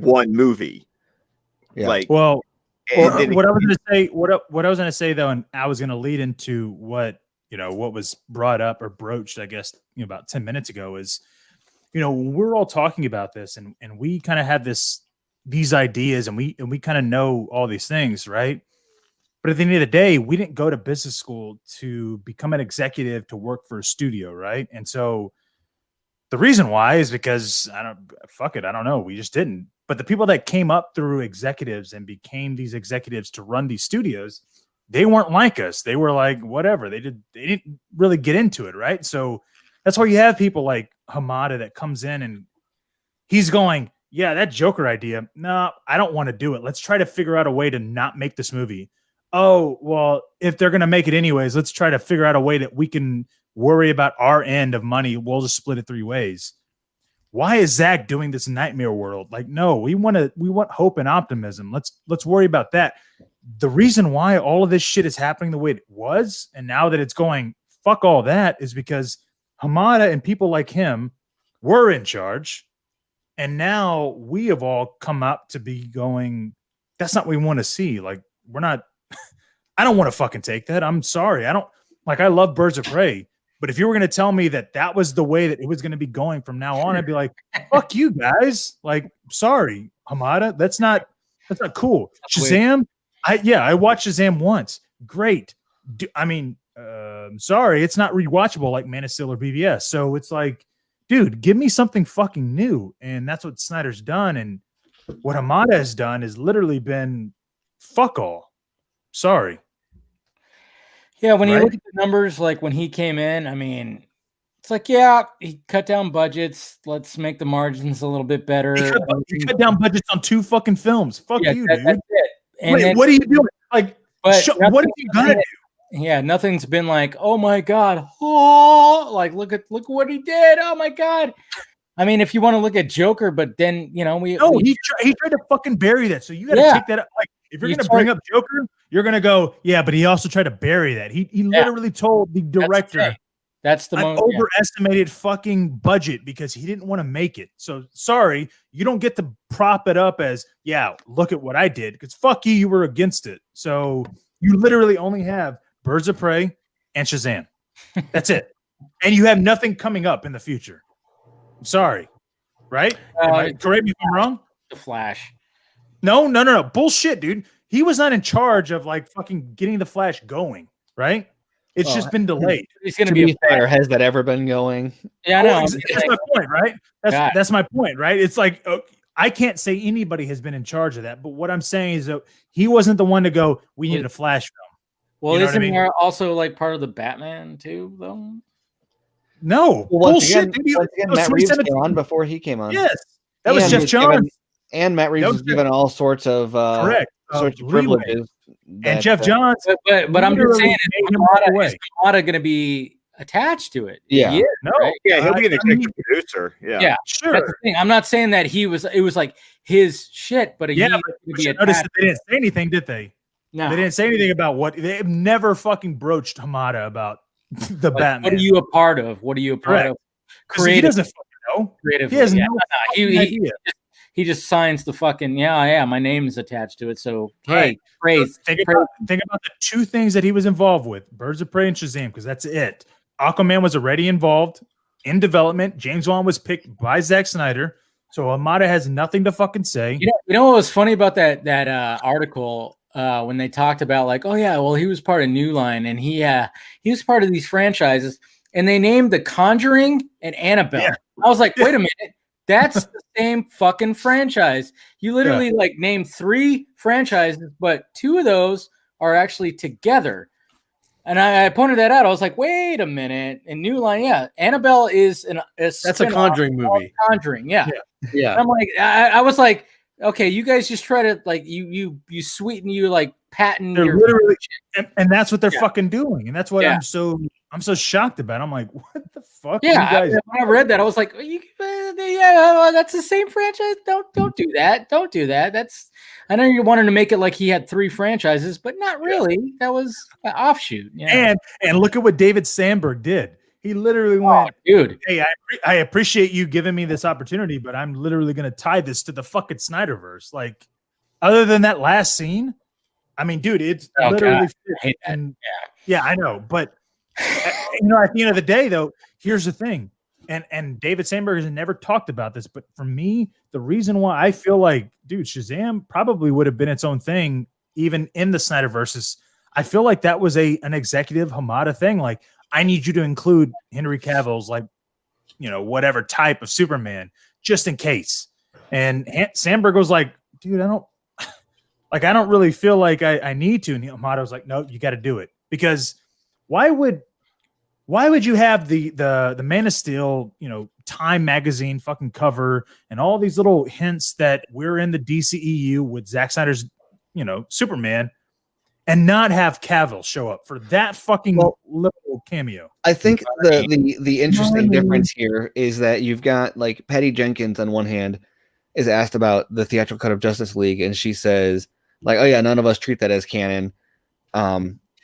one movie.
Yeah.
Like,
what I was going to say though, and I was going to lead into what was brought up or broached, I guess, about 10 minutes ago is, we're all talking about this and we kind of have these ideas and we kind of know all these things, right? But at the end of the day, we didn't go to business school to become an executive to work for a studio, right? And so the reason why is because I don't know. We just didn't. But the people that came up through executives and became these executives to run these studios, they weren't like us. They were like, whatever. They didn't really get into it, right? So that's why you have people like Hamada that comes in and he's going, yeah, that Joker idea. No, I don't want to do it. Let's try to figure out a way to not make this movie. Oh, well, if they're going to make it anyways, let's try to figure out a way that we can worry about our end of money. We'll just split it 3 ways. Why is Zach doing this nightmare world? Like, no, we want hope and optimism. Let's worry about that. The reason why all of this shit is happening the way it was, and now that it's going fuck all that, is because Hamada and people like him were in charge, and now we have all come up to be going, that's not what we want to see. Like, we're not. I don't want to fucking take that. I'm sorry. I love Birds of Prey. But if you were going to tell me that that was the way that it was going to be going from now on, I'd be like, fuck you guys. Like, sorry, Hamada. That's not cool. Shazam. I watched Shazam once. Great. Sorry, it's not rewatchable like Man of Steel or BVS. So it's like, dude, give me something fucking new. And that's what Snyder's done. And what Hamada has done has literally been fuck all. Sorry.
Yeah, when you look at the numbers, like when he came in, I mean, it's like, yeah, he cut down budgets. Let's make the margins a little bit better.
He cut down budgets on 2 fucking films. Fuck you, dude.
That's it. And
wait, what are you doing? Like, what are you gonna do?
Yeah, nothing's been like, oh my god, like look what he did. Oh my god. I mean, if you want to look at Joker, but then he
tried to fucking bury that. So you got to take that up. Like, if you're going to bring up Joker, you're going to go, yeah, but he also tried to bury that. He literally told the director,
that's the most
overestimated fucking budget because he didn't want to make it. So sorry, you don't get to prop it up as, yeah, look at what I did, because fuck you were against it. So you literally only have Birds of Prey and Shazam. That's it. And you have nothing coming up in the future. I'm sorry. Right? Correct me if I'm wrong.
The Flash.
No. Bullshit, dude. He was not in charge of like fucking getting the Flash going, right? It's just been delayed.
He's going to be fair. Has that ever been going?
Yeah, I know.
That's my point, right? That's my point, right? It's like, I can't say anybody has been in charge of that, but what I'm saying is that he wasn't the one to go, we need a Flash film.
Well, isn't he also like part of the Batman too, though?
No.
Bullshit. Once again, Matt Reeves came on before he came on.
Yes. That was Jeff Johns.
And Matt Reeves was given all sorts of privileges.
And Jeff Johns.
But I'm just saying, is Hamada going to be attached to it?
Yeah.
Right? Yeah, he'll be an executive producer. Yeah.
Sure.
That's the thing. I'm not saying that it was like his shit, but
notice that they didn't say anything, did they?
No.
They didn't say anything about what they've never fucking broached Hamada about the Batman.
What are you a part of? What are you a part of?
He doesn't fucking know.
Creatively.
He has no idea.
He just signs the fucking my name is attached to it. So hey, praise.
Think about the 2 things that he was involved with: Birds of Prey and Shazam, because that's it. Aquaman was already involved in development. James Wan was picked by Zack Snyder, so Hamada has nothing to fucking say.
You know what was funny about that article when they talked about like, oh yeah, well he was part of New Line and he was part of these franchises, and they named The Conjuring and Annabelle. Yeah. I was like, wait a minute. That's the same fucking franchise. You literally like named 3 franchises, but 2 of those are actually together. And I pointed that out. I was like, wait a minute. In New Line, Annabelle is
that's a Conjuring movie.
Conjuring, yeah. I'm like, I was like, okay, you guys just try to like you sweeten, you like patent.
They're literally, and that's what they're fucking doing, and that's what I'm so shocked about. I'm like, what the fuck?
Yeah, when I read that, I was like, that's the same franchise. Don't do that. Don't do that. I know you wanted to make it like he had 3 franchises, but not really. That was an offshoot.
Yeah. And look at what David Sandberg did. He literally went,
dude.
Hey, I appreciate you giving me this opportunity, but I'm literally going to tie this to the fucking Snyderverse. Like, other than that last scene, I mean, dude, it's literally. I know, but at the end of the day, though, here's the thing, and David Sandberg has never talked about this, but for me, the reason why I feel like, dude, Shazam probably would have been its own thing, even in the Snyderverse, is I feel like that was an executive Hamada thing. Like, I need you to include Henry Cavill's whatever type of Superman just in case. And Sandberg was like, dude, I don't really feel like I need to. And Hamada was like, no, you got to do it, because why would Why would you have the Man of Steel, Time magazine fucking cover and all these little hints that we're in the DCEU with Zack Snyder's, Superman, and not have Cavill show up for that fucking little cameo?
I think the interesting difference here is that you've got like Patty Jenkins on one hand is asked about the theatrical cut of Justice League, and she says like, "Oh yeah, none of us treat that as canon."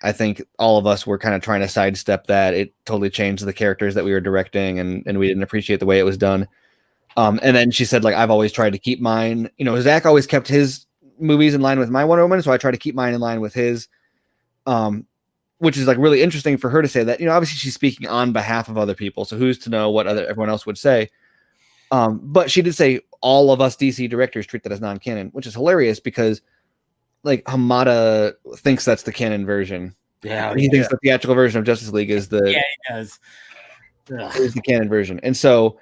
I think all of us were kind of trying to sidestep that. It totally changed the characters that we were directing, and we didn't appreciate the way it was done. And then she said, like, I've always tried to keep mine. Zach always kept his movies in line with my Wonder Woman, so I try to keep mine in line with his. Which is like really interesting for her to say that. Obviously she's speaking on behalf of other people, so who's to know what everyone else would say. But she did say all of us DC directors treat that as non-canon, which is hilarious because like Hamada thinks that's the canon version.
Yeah,
he thinks the theatrical version of Justice League is the
he does.
Is the canon version. And so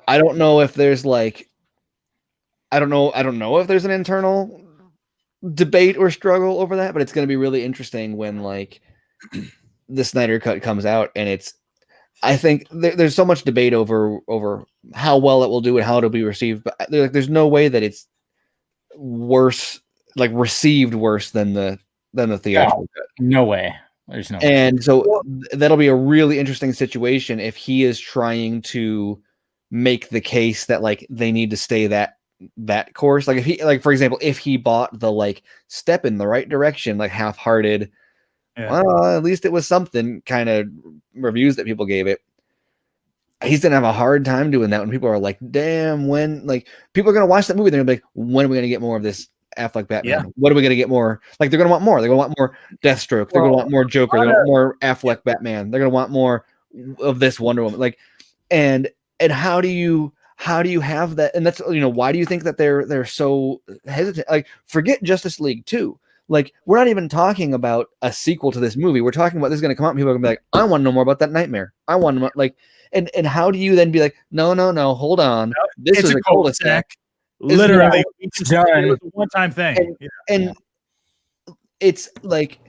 I don't know if there's like I don't know if there's an internal debate or struggle over that, but it's going to be really interesting when like the Snyder Cut comes out, and I think there's so much debate over how well it will do and how it'll be received, but there's no way that it's worse, like received worse than the theatrical cut.
No way. There's no way.
And so that'll be a really interesting situation if he is trying to make the case that like they need to stay that course. Like if he, like for example, if he bought the like step in the right direction, like half-hearted, well, at least it was something kind of reviews that people gave it. He's gonna have a hard time doing that when people are like, damn, when like people are gonna watch that movie, they're gonna be like, when are we gonna get more of this Affleck Batman?
Yeah.
What are we gonna get more? Like they're gonna want more. They're gonna want more Deathstroke. They're gonna want more Joker. They're gonna want more Affleck Batman. They're gonna want more of this Wonder Woman. Like, and how do you have that? And that's why do you think that they're so hesitant? Like, forget Justice League 2. Like, we're not even talking about a sequel to this movie. We're talking about this is gonna come out and people are gonna be like, I want to know more about that nightmare. I want to know, like, and how do you then be like, no, hold on. This is a cul-de-sac.
Literally, it's a one-time thing.
And it's like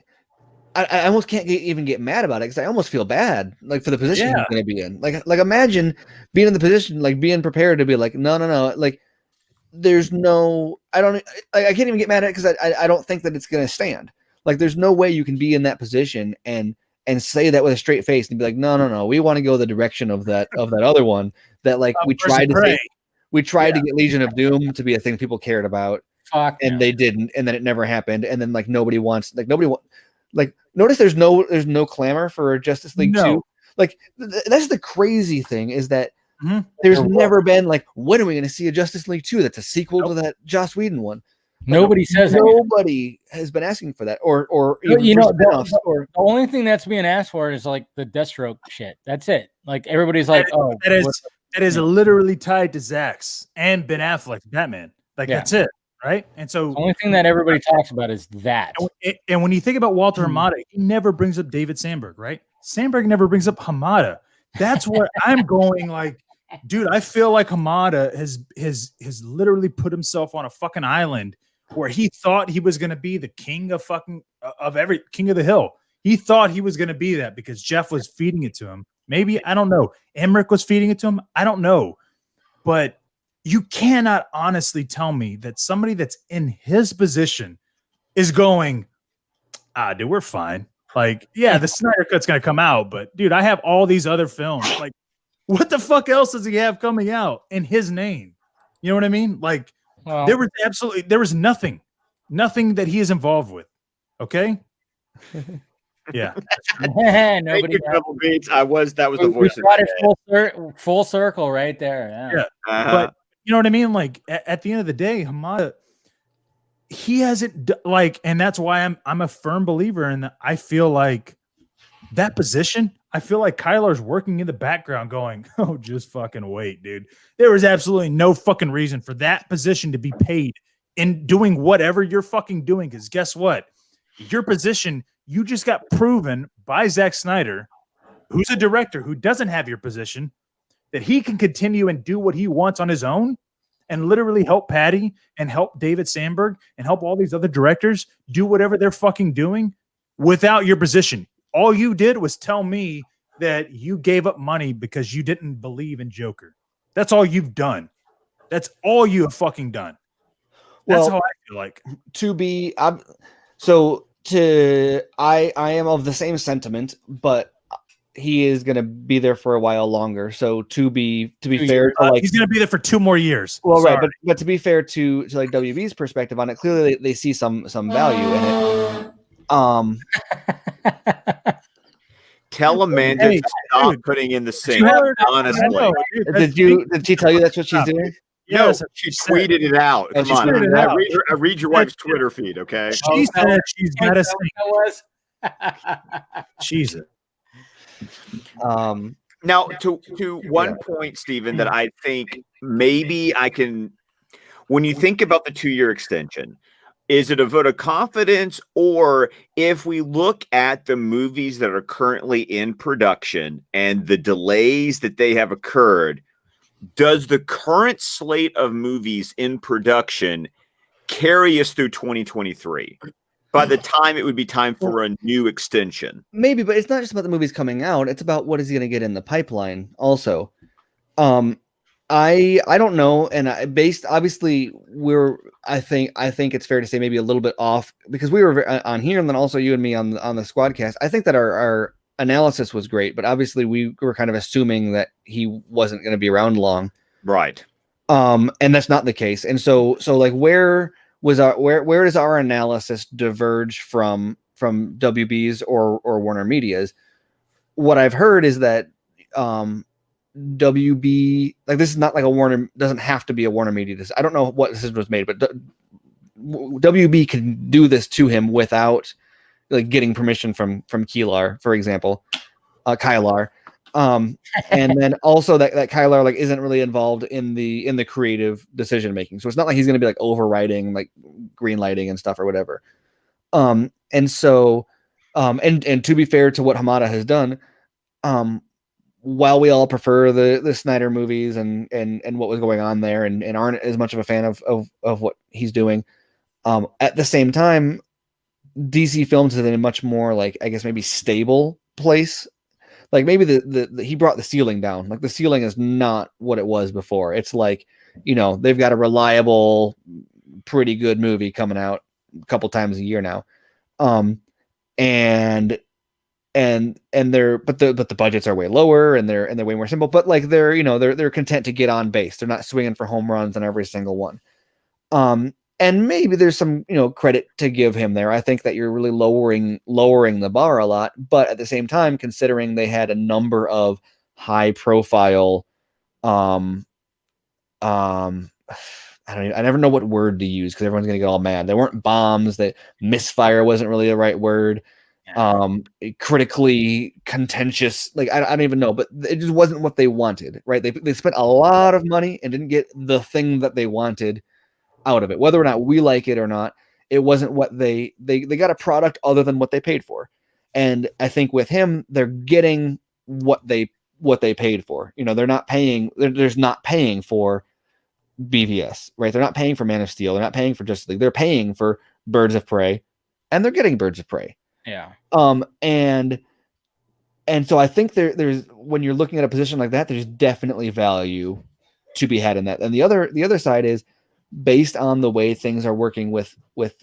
I almost can't even get mad about it because I almost feel bad like for the position he's going to be in. Like imagine being in the position, like being prepared to be like, no, like there's no, I can't even get mad at it because I don't think that it's going to stand. Like there's no way you can be in that position and say that with a straight face and be like, no, we want to go the direction of that other one that like we tried to say. We tried to get Legion of Doom to be a thing people cared about, they didn't, and then it never happened, and then like notice there's no clamor for Justice League 2. Like that's the crazy thing is that there's never been like, when are we going to see a Justice League 2 that's a sequel to that Joss Whedon one?
Nobody says
nobody has been asking for that, or
the only thing that's being asked for is like the Deathstroke shit. That's it. Like everybody's like,
that is literally tied to Zack's and Ben Affleck's Batman. Like that's it, right? And so
the only thing that everybody talks about is that.
And when you think about Walter Hamada, he never brings up David Sandberg, right? Sandberg never brings up Hamada. That's where I'm going. Like, dude, I feel like Hamada has literally put himself on a fucking island where he thought he was going to be the king of every king of the hill. He thought he was going to be that because Jeff was feeding it to him. Maybe, I don't know. Emmerich was feeding it to him. I don't know. But you cannot honestly tell me that somebody that's in his position is going, dude, we're fine. Like, yeah, the Snyder Cut's going to come out, but dude, I have all these other films. Like, what the fuck else does he have coming out in his name? You know what I mean? Like, there was nothing that he is involved with. Okay. Yeah.
Nobody
double beats. That was the voice.
We brought it full circle right there.
Yeah. But you know what I mean? Like at the end of the day, Hamada, he hasn't like, and that's why I'm a firm believer in that. I feel like that position. I feel like Kyler's working in the background, going, "Oh, just fucking wait, dude." There was absolutely no fucking reason for that position to be paid in doing whatever you're fucking doing. Because guess what? Your position. You just got proven by Zack Snyder, who's a director who doesn't have your position, that he can continue and do what he wants on his own and literally help Patty and help David Sandberg and help all these other directors do whatever they're fucking doing without your position. All you did was tell me that you gave up money because you didn't believe in Joker. That's all you've done. That's all you have fucking done. That's how I feel like.
I am of the same sentiment, but he is going to be there for a while longer. So to be fair,
he's going to be there for 2 more years.
Well, right, but to be fair to like WB's perspective on it, clearly they see some value in it.
Tell Amanda to stop putting in the sink. Honestly,
did she tell you that's what she's doing?
No, she tweeted it out. Come on, I read your wife's Twitter feed. Okay,
she said she's got a sink. Jesus.
Now, to one point, Stephen, that I think maybe I can, when you think about the 2-year extension, is it a vote of confidence, or if we look at the movies that are currently in production and the delays that they have occurred, does the current slate of movies in production carry us through 2023? By the time it would be time for a new extension.
Maybe, but it's not just about the movies coming out. It's about what is he going to get in the pipeline also. I don't know. And obviously I think it's fair to say maybe a little bit off because we were on here and then also you and me on the Squadcast. I think that our analysis was great, but obviously we were kind of assuming that he wasn't going to be around long.
Right.
And that's not the case. And so like where does our analysis diverge from WB's or Warner Media's? What I've heard is that WB, like, this is not like a Warner, doesn't have to be a Warner Media. I don't know what decision was made, but WB can do this to him without like getting permission from Kylar, for example, Kylar. And then also that Kylar like isn't really involved in the creative decision making. So it's not like he's going to be like overriding, like green lighting and stuff or whatever. And so and to be fair to what Hamada has done, while we all prefer the Snyder movies and what was going on there and aren't as much of a fan of what he's doing, at the same time, DC Films is in a much more like, I guess, maybe stable place. Like maybe he brought the ceiling down. Like the ceiling is not what it was before. It's like, you know, they've got a reliable, pretty good movie coming out a couple times a year now. And they're but the budgets are way lower and they're way more simple, but like they're content to get on base. They're not swinging for home runs on every single one. And maybe there's some, credit to give him there. I think that you're really lowering the bar a lot, but at the same time, considering they had a number of high profile, I never know what word to use because everyone's gonna get all mad. They weren't bombs. That misfire wasn't really the right word. Critically contentious. Like I don't even know, but it just wasn't what they wanted. Right? They spent a lot of money and didn't get the thing that they wanted out of it. Whether or not we like it or not, it wasn't what they got a product other than what they paid for. And I think with him, they're getting what they paid for. They're not paying. There's not paying for BVS, right? They're not paying for Man of Steel. They're not paying for Justice League. They're paying for Birds of Prey, and they're getting Birds of Prey.
Yeah.
And so I think there's when you're looking at a position like that, there's definitely value to be had in that. And the other side is based on the way things are working with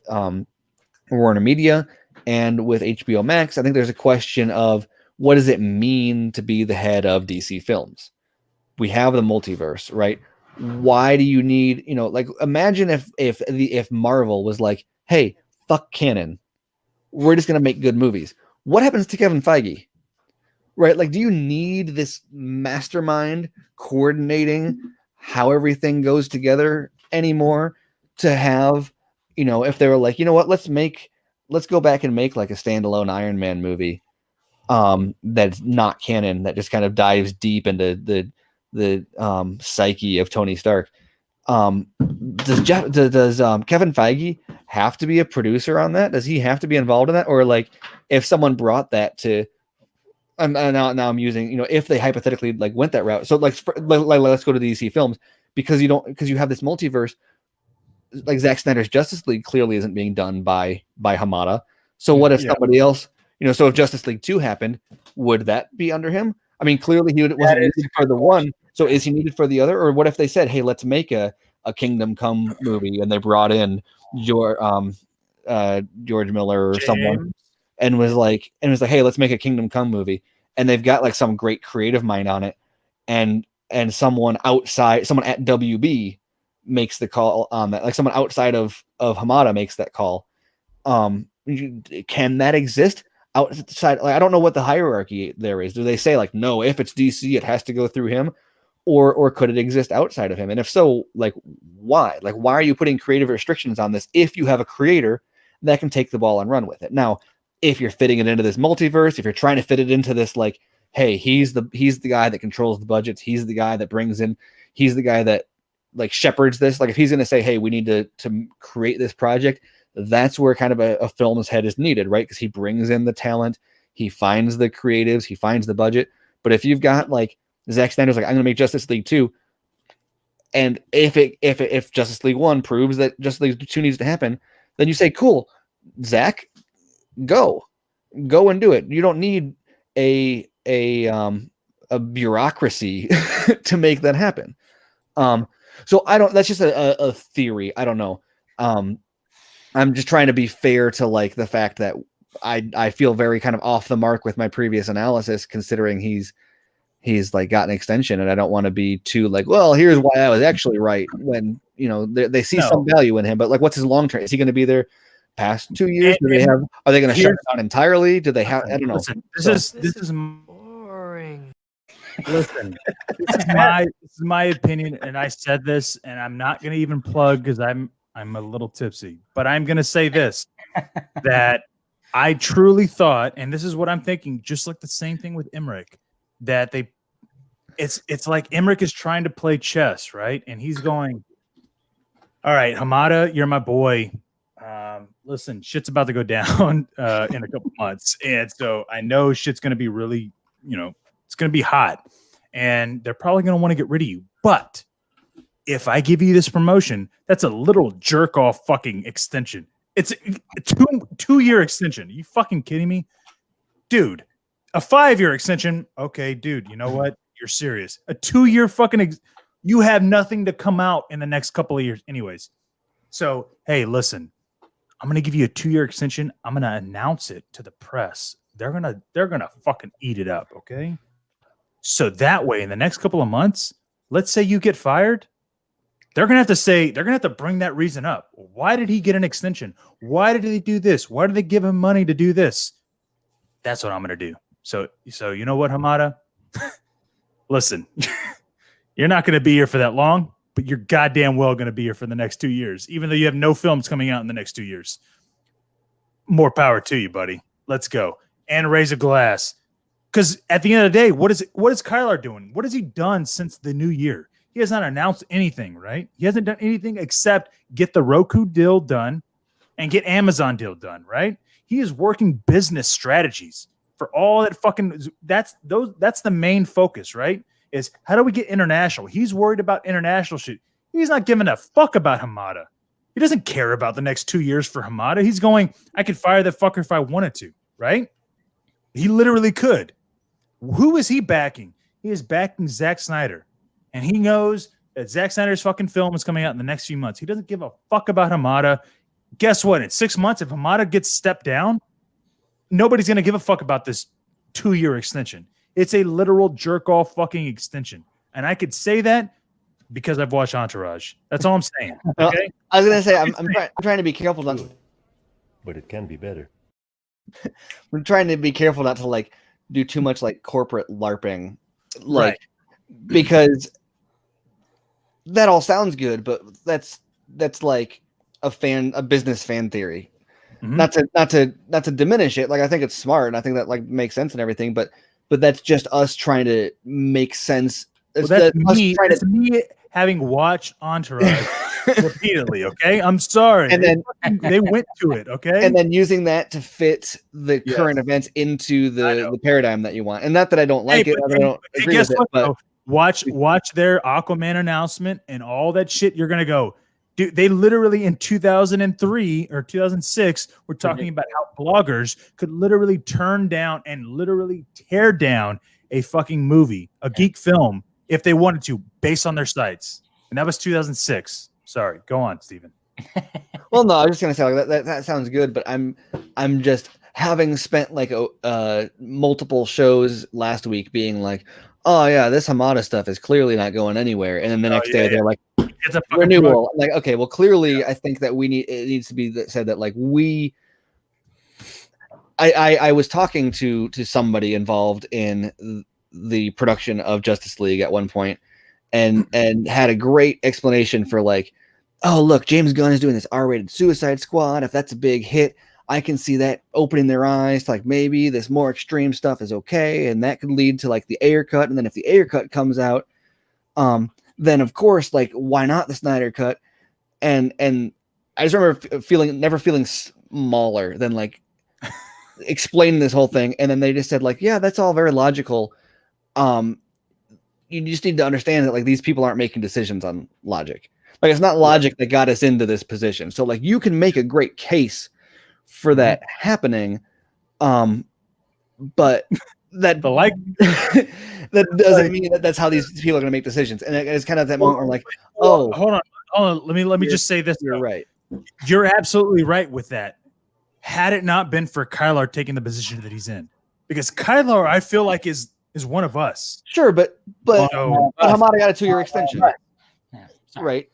Warner Media and with HBO Max. I think there's a question of what does it mean to be the head of DC Films? We have the multiverse, right? Why do you need, like imagine if Marvel was like, hey, fuck canon. We're just going to make good movies. What happens to Kevin Feige? Right? Like, do you need this mastermind coordinating how everything goes together anymore to have, if they were like, you know what, let's go back and make like a standalone Iron Man movie that's not canon, that just kind of dives deep into the psyche of Tony Stark. Does Kevin Feige have to be a producer on that? Does he have to be involved in that? Or like if someone brought that to and now I'm using, if they hypothetically like went that route. So like let's go to DC Films because you have this multiverse. Like Zack Snyder's Justice League clearly isn't being done by Hamada. So what if somebody else So if Justice League 2 happened, would that be under him? I mean, clearly he wasn't needed for the one. So is he needed for the other? Or what if they said, hey, let's make a Kingdom Come movie, and they brought in George Miller or someone and was like, hey, let's make a Kingdom Come movie. And they've got like some great creative mind on it. And someone at WB makes the call on that. Like someone outside of Hamada makes that call. Can that exist outside? Like, I don't know what the hierarchy there is. Do they say like, no, if it's DC, it has to go through him? Or could it exist outside of him? And if so, like, why? Like, why are you putting creative restrictions on this if you have a creator that can take the ball and run with it? Now, if you're fitting it into this multiverse, if you're trying to fit it into this, like, hey, he's the guy that controls the budgets, he's the guy that brings in, he's the guy that like shepherds this. Like, if he's going to say, hey, we need to create this project, that's where kind of a film's head is needed, right? Because he brings in the talent, he finds the creatives, he finds the budget. But if you've got like Zack Snyder's like, I'm going to make Justice League 2, and if Justice League 1 proves that Justice League 2 needs to happen, then you say, cool, Zack, go and do it. You don't need a bureaucracy to make that happen. So I don't. That's just a theory. I don't know. I'm just trying to be fair to like the fact that I feel very kind of off the mark with my previous analysis, considering he's like got an extension, and I don't want to be too like, well, here's why I was actually right, when they see some value in him. But like, what's his long term? Is he going to be there past 2 years? Are they going to shut it down entirely? Do they have? I don't know.
Listen, this is boring. Listen, this is my opinion, and I said this, and I'm not going to even plug because I'm a little tipsy, but I'm going to say this, that I truly thought, and this is what I'm thinking, just like the same thing with Emmerich, that it's like Emmerich is trying to play chess, right? And he's going, all right, Hamada, you're my boy. Listen, shit's about to go down in a couple months. And so I know shit's going to be really, it's going to be hot. And they're probably going to want to get rid of you. But if I give you this promotion, that's a little jerk off fucking extension. It's a 2-year extension. Are you fucking kidding me? Dude, a 5-year extension. Okay, dude, you know what? You're serious. A 2-year fucking you have nothing to come out in the next couple of years anyways. So, hey, listen, I'm going to give you a 2-year extension. I'm going to announce it to the press. They're going to fucking eat it up, okay? So that way in the next couple of months, let's say you get fired, they're going to have to bring that reason up. Why did he get an extension? Why did they do this? Why did they give him money to do this? That's what I'm going to do. So you know what, Hamada? Listen, you're not going to be here for that long, but you're goddamn well going to be here for the next 2 years, even though you have no films coming out in the next 2 years. More power to you, buddy. Let's go. And raise a glass. Because at the end of the day, what is Kylar doing? What has he done since the new year? He has not announced anything, right? He hasn't done anything except get the Roku deal done and get Amazon deal done, right? He is working business strategies for all that fucking that's the main focus, right? Is how do we get international? He's worried about international shit. He's not giving a fuck about Hamada. He doesn't care about the next 2 years for Hamada. He's going, I could fire that fucker if I wanted to, right? He literally could. Who is he backing? He is backing Zack Snyder. And he knows that Zack Snyder's fucking film is coming out in the next few months. He doesn't give a fuck about Hamada. Guess what? In 6 months, if Hamada gets stepped down, nobody's going to give a fuck about this 2-year extension. It's a literal jerk-off fucking extension. And I could say that because I've watched Entourage. That's all I'm saying. Okay?
I was going to say, I'm trying to be careful.
But it can be better.
I'm trying to be careful not to like do too much like corporate LARPing. Like, right. Because that all sounds good, but that's like a business fan theory. Mm-hmm. Not to diminish it. Like, I think it's smart and I think that like makes sense and everything, but that's just us trying to make sense.
That's me having watched Entourage repeatedly. Okay, I'm sorry.
And then
they went to it. Okay,
and then using that to fit the current events into the paradigm that you want. And not that I don't like it. I don't agree with it. But
watch their Aquaman announcement and all that shit. You're gonna go, Dude, they literally in 2003 or 2006 were talking about how bloggers could literally turn down and literally tear down a fucking movie, a geek film, if they wanted to, based on their sites. And that was 2006. Sorry, go on, Steven.
Well, no, I was just gonna say like, that sounds good, but I'm just having spent like multiple shows last week being like, oh yeah, this Hamada stuff is clearly not going anywhere, and then the next day they're like,
it's a
renewal. I'm like, okay, well, clearly I think that it needs to be said that like I was talking to somebody involved in the production of Justice League at one point, and had a great explanation for like, oh look, James Gunn is doing this R-rated Suicide Squad. If that's a big hit, I can see that opening their eyes to like maybe this more extreme stuff is okay, and that could lead to like the Ayer cut. And then if the Ayer cut comes out, then of course, like why not the Snyder cut? And I just remember never feeling smaller than like explaining this whole thing. And then they just said like, yeah, that's all very logical. You just need to understand that like these people aren't making decisions on logic. Like it's not logic that got us into this position. So like you can make a great case for that happening, but that that doesn't mean that that's how these people are going to make decisions. And it's kind of that moment where I'm like, oh,
hold on, let me just say this.
You're right.
You're absolutely right with that. Had it not been for Kylar taking the position that he's in, because Kylar, I feel like is one of us.
Sure, but Hamada got a 2-year extension, right?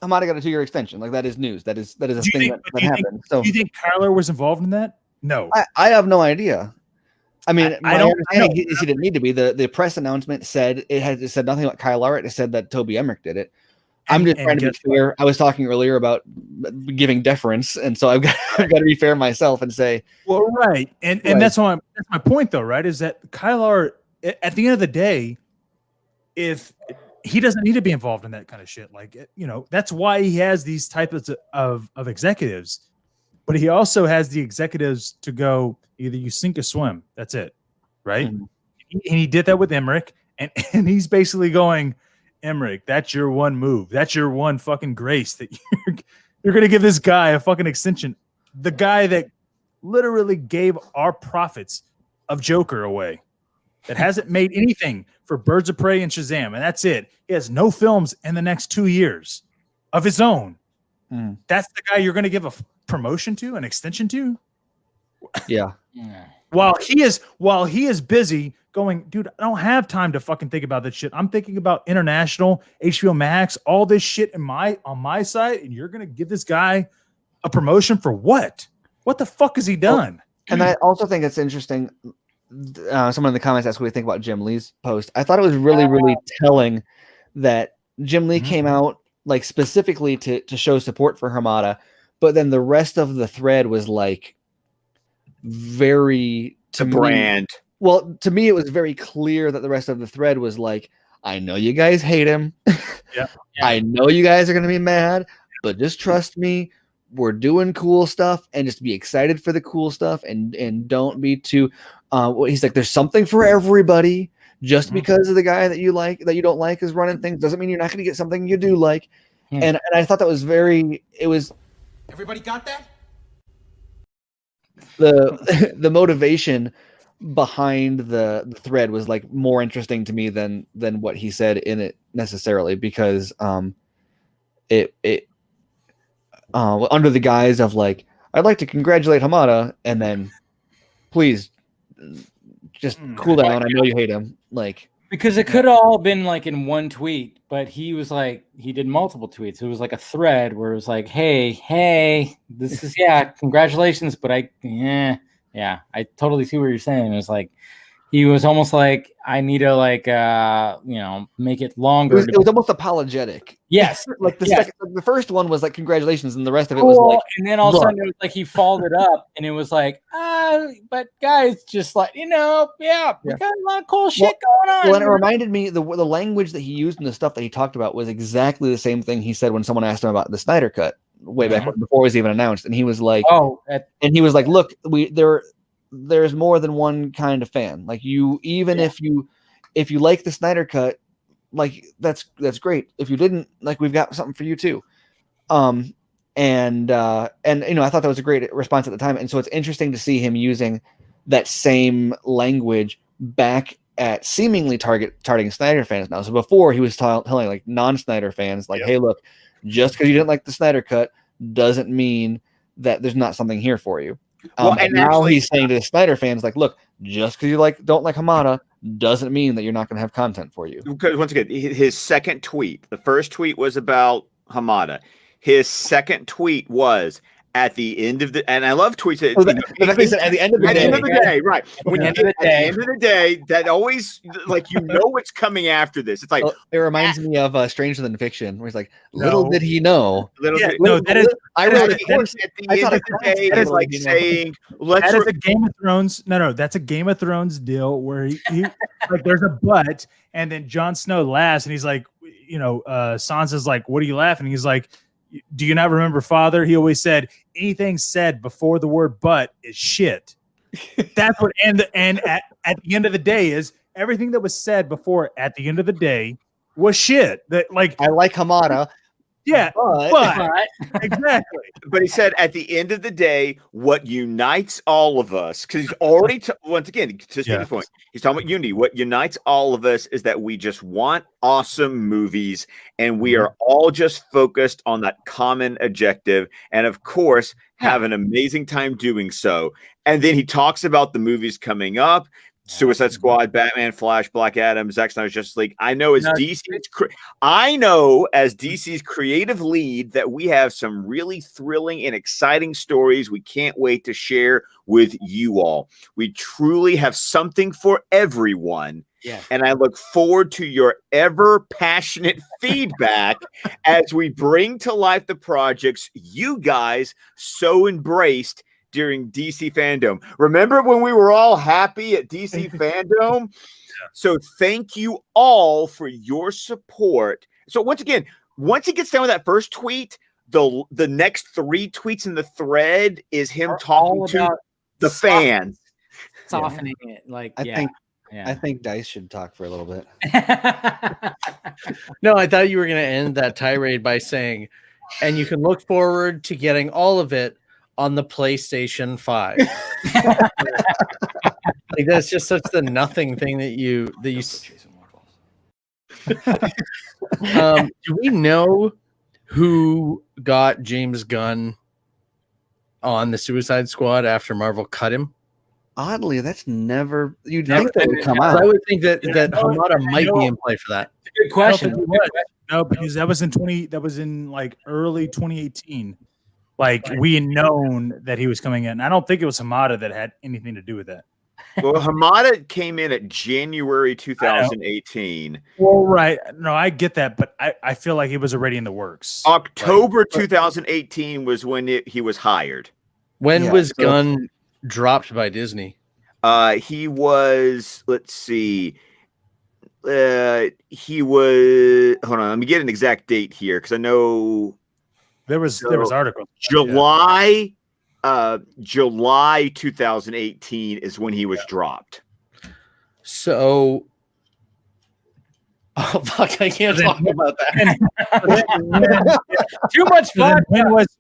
Hamada got a 2-year extension. Like that is news. That is a thing that happened. So
do you think Kylar was involved in that? No,
I have no idea. I mean, I don't understanding he didn't need to be. The press announcement said it said nothing about Kylar. It said that Toby Emmerich did it. I'm just trying to be fair. I was talking earlier about giving deference, and so I've got to be fair myself and say,
well, right, and that's my point, though, right? Is that Kylar, at the end of the day, if he doesn't need to be involved in that kind of shit, like that's why he has these types of executives, but he also has the executives to go either you sink or swim. That's it, right? Mm-hmm. And he did that with Emmerich, and he's basically going, Emmerich, that's your one move. That's your one fucking grace that you're going to give this guy a fucking extension. The guy that literally gave our profits of Joker away, that hasn't made anything for Birds of Prey and Shazam, and that's it. He has no films in the next 2 years of his own. Mm. That's the guy you're going to give a promotion to, an extension to?
Yeah.
While he is busy going, dude, I don't have time to fucking think about this shit. I'm thinking about international, HBO Max, all this shit on my side, and you're gonna give this guy a promotion for what? What the fuck has he done?
And I also think it's interesting. Someone in the comments asked what we think about Jim Lee's post. I thought it was really, really telling that Jim Lee came out like specifically to show support for Hamada, but then the rest of the thread was like very
brand.
Well, to me, it was very clear that the rest of the thread was like, I know you guys hate him.
Yeah.
I know you guys are going to be mad, but just trust me. We're doing cool stuff, and just be excited for the cool stuff, and don't be too. He's like, there's something for everybody. Just because of the guy that you don't like is running things doesn't mean you're not going to get something you do like. And I thought that was everybody got that? The motivation behind the thread was like more interesting to me than what he said in it necessarily, because it under the guise of like, I'd like to congratulate Hamada, and then please just cool down. I know you hate him. Like,
because it could have all been like in one tweet, but he was like, he did multiple tweets. It was like a thread where it was like, hey, this is, congratulations, but I totally see what you're saying. It was like, he was almost like, I need to like, make it longer.
It was almost apologetic.
Yes.
Like the first one was like, congratulations. And the rest of it was like,
and then all of a sudden it was like, he followed it up and it was like, but guys, just like, we got a lot of cool shit going on.
Well, and it reminded me, the language that he used and the stuff that he talked about was exactly the same thing he said when someone asked him about the Snyder Cut way back before it was even announced. And he was like, look, there's more than one kind of fan. Like if you like the Snyder Cut, like that's great. If you didn't, like, we've got something for you too. And I thought that was a great response at the time. And so it's interesting to see him using that same language back at seemingly targeting Snyder fans now. So before he was telling like non-Snyder fans, like, hey, look, just because you didn't like the Snyder Cut doesn't mean that there's not something here for you. And now actually, he's saying to the Snyder fans, like, look, just because you don't like Hamada doesn't mean that you're not going to have content for you.
Because once again, his second tweet, the first tweet was about Hamada. His second tweet was at the end of the, and I love tweets that,
at the end of the
day, right? When at the end of the day, that always like what's coming after this. It's like
it reminds me of Stranger Than Fiction, where he's like, little did he know.
That is.
I wrote it. At the end of the day, it's like saying, "Let's."
That is a Game of Thrones. No, that's a Game of Thrones deal where he like there's a but, and then Jon Snow laughs, and he's like, Sansa's like, "What are you laughing?" He's like, do you not remember father? He always said anything said before the word but is shit. That's what and at the end of the day is everything that was said before at the end of the day was shit. That like
I like Hamada.
Yeah, but exactly.
But he said at the end of the day, what unites all of us, because he's already once again to Steve's point, he's talking about unity. What unites all of us is that we just want awesome movies, and we are all just focused on that common objective, and of course, have an amazing time doing so. And then he talks about the movies coming up. Suicide Squad, Batman, Flash, Black Adam, Zack Snyder's Justice League. I know as DC's creative lead that we have some really thrilling and exciting stories we can't wait to share with you all. We truly have something for everyone. Yeah. And I look forward to your ever passionate feedback as we bring to life the projects you guys so embraced during DC Fandom. Remember when we were all happy at DC Fandom? So thank you all for your support. So once again, once he gets done with that first tweet, the next 3 tweets in the thread is him talking to the fans.
Softening it. Like
I think Dice should talk for a little bit.
No, I thought you were going to end that tirade by saying, and you can look forward to getting all of it on the PlayStation 5. Like that's just such the nothing thing that you do we know who got James Gunn on the Suicide Squad after Marvel cut him?
Oddly, that's never think that would come out.
I would think that Hamada might be in play for that.
Good question.
No, because that was in like early 2018. Like we had known that he was coming in. I don't think it was Hamada that had anything to do with that.
Well, Hamada came in at January 2018.
Well, right. No, I get that, but I feel like he was already in the works.
October 2018 was when he was hired.
When was Gunn dropped by Disney?
He was, let's see. He was, hold on, let me get an exact date here because I know
there was articles.
July 2018 is when he was dropped.
So oh fuck, I can't talk about that.
Too much fun.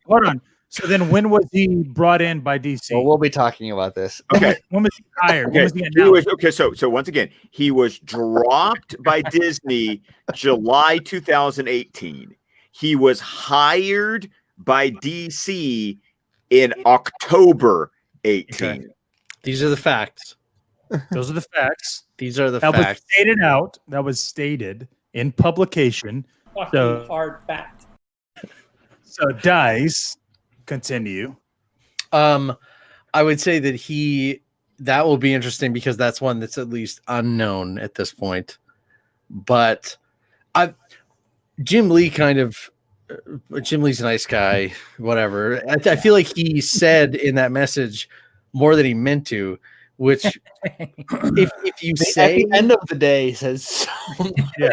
Hold on. So then when was he brought in by DC?
Well, we'll be talking about this.
Okay.
When was he hired?
Okay.
When was he announced?
So once again, he was dropped by Disney July 2018. He was hired by DC in October 18.
Okay. These are the facts.
Those are the facts.
These are the
facts.
Was
stated out. That was stated in publication.
Fucking hard fact.
So Dice, continue.
I would say that will be interesting because that's one that's at least unknown at this point. But Jim Lee's a nice guy, whatever. I feel like he said in that message more than he meant to, which if you say
at the end of the day says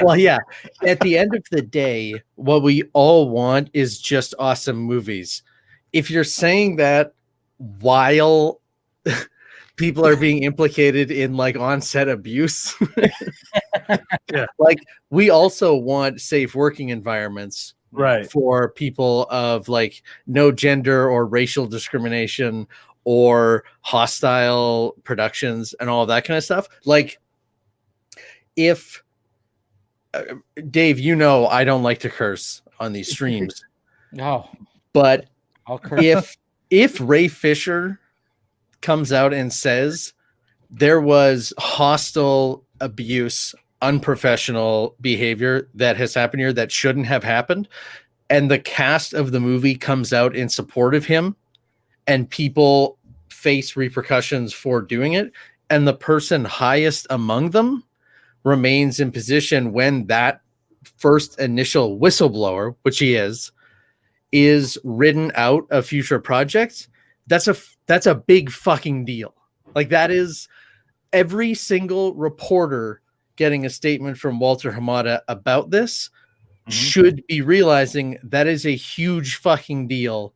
well, yeah. At the end of the day, what we all want is just awesome movies. If you're saying that while people are being implicated in like on-set abuse,
yeah,
like we also want safe working environments
Right.
for people of like no gender or racial discrimination or hostile productions and all that kind of stuff. Like, if Dave, you know, I don't like to curse on these streams.
No,
but
I'll curse.
if Ray Fisher comes out and says there was hostile abuse, unprofessional behavior that has happened here that shouldn't have happened, and the cast of the movie comes out in support of him, and people face repercussions for doing it, and the person highest among them remains in position when that first initial whistleblower, which he is ridden out of future projects, that's a big fucking deal. Like, that is every single reporter getting a statement from Walter Hamada about this should be realizing that is a huge fucking deal.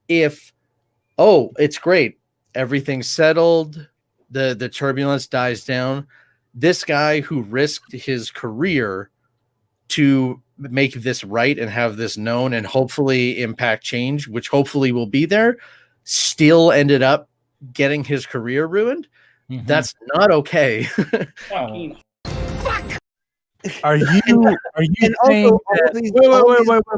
If, oh, it's great, everything's settled, the turbulence dies down, this guy who risked his career to make this right and have this known and hopefully impact change, which hopefully will be there, still ended up getting his career ruined. That's not okay.
Fuck. Are you saying that,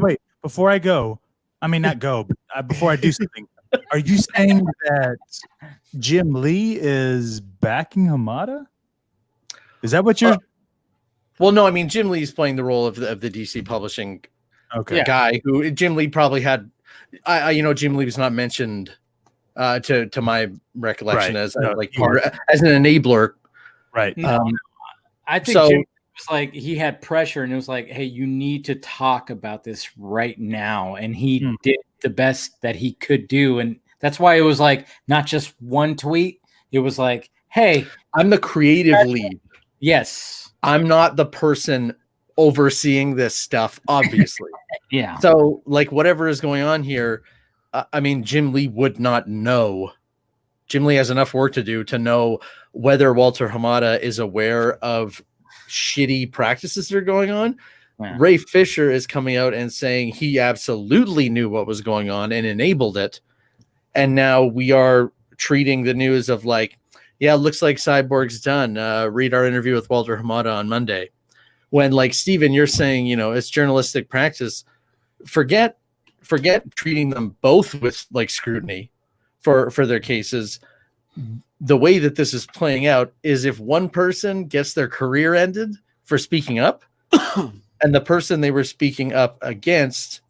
wait. Before I go, I mean, not go, but before I do something, are you saying that Jim Lee is backing Hamada? Is that what you're?
Well, no, I mean, Jim Lee's playing the role of the DC publishing guy who Jim Lee probably had. Jim Lee was not mentioned to my recollection as like part as an enabler.
Right.
I think Jim was like, he had pressure and it was like, hey, you need to talk about this right now. And he did the best that he could do. And that's why it was like, not just one tweet. It was like, hey,
I'm the creative lead.
Yes.
I'm not the person overseeing this stuff, obviously.
Yeah.
So, like, whatever is going on here, I mean, Jim Lee would not know. Jim Lee has enough work to do to know whether Walter Hamada is aware of shitty practices that are going on. Yeah. Ray Fisher is coming out and saying he absolutely knew what was going on and enabled it. And now we are treating the news of like, yeah, it looks like Cyborg's done. Read our interview with Walter Hamada on Monday. When, like, Steven, you're saying, it's journalistic practice. Forget treating them both with like scrutiny for their cases. The way that this is playing out is if one person gets their career ended for speaking up and the person they were speaking up against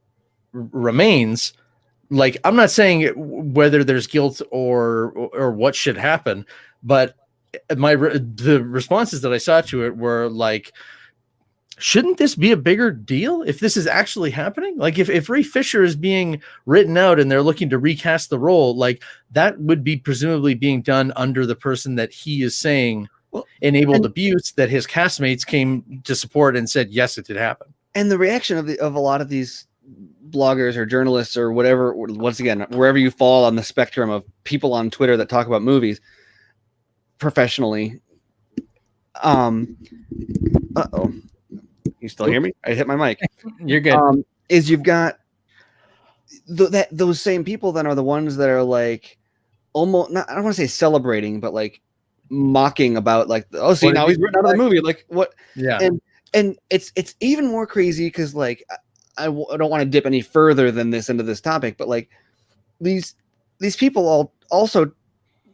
remains, like, I'm not saying whether there's guilt or what should happen, but the responses that I saw to it were like, shouldn't this be a bigger deal if this is actually happening? Like, if Ray Fisher is being written out and they're looking to recast the role, like, that would be presumably being done under the person that he is saying enabled abuse, that his castmates came to support and said, yes, it did happen.
And the reaction of a lot of these bloggers or journalists or whatever, once again, wherever you fall on the spectrum of people on Twitter that talk about movies professionally. You still hear me? I hit my mic.
You're good.
Is you've got those same people then are the ones that are like almost not, I don't want to say celebrating, but like mocking about like, oh, see, now he's written out of the movie. Like, what? Yeah. And it's even more crazy because like I don't want to dip any further than this into this topic, but like these people also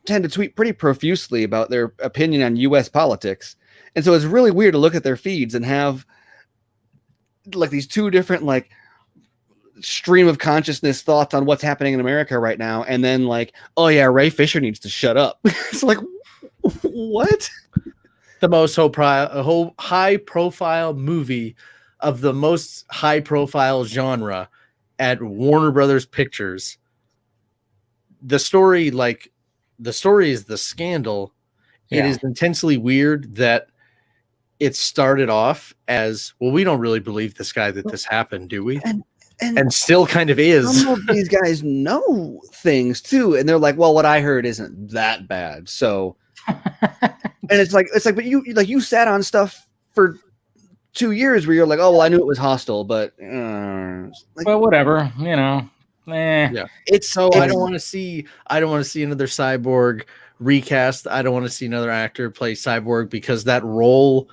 tend to tweet pretty profusely about their opinion on U.S. politics, and so it's really weird to look at their feeds and have like these two different like stream of consciousness thoughts on what's happening in America right now, and then like, oh yeah, Ray Fisher needs to shut up. It's like, what?
The most high profile movie of the most high profile genre at Warner Brothers Pictures. The story is the scandal. Yeah. It is intensely weird that it started off as, well, we don't really believe this guy that this happened, do we? And still kind of is.
Some of these guys know things too, and they're like, well, what I heard isn't that bad. So and it's like, but you sat on stuff for 2 years where you're like, oh well, I knew it was hostile, but
well, whatever, you know.
Yeah,
it's
so I don't want to see another Cyborg recast. I don't want to see another actor play Cyborg because that role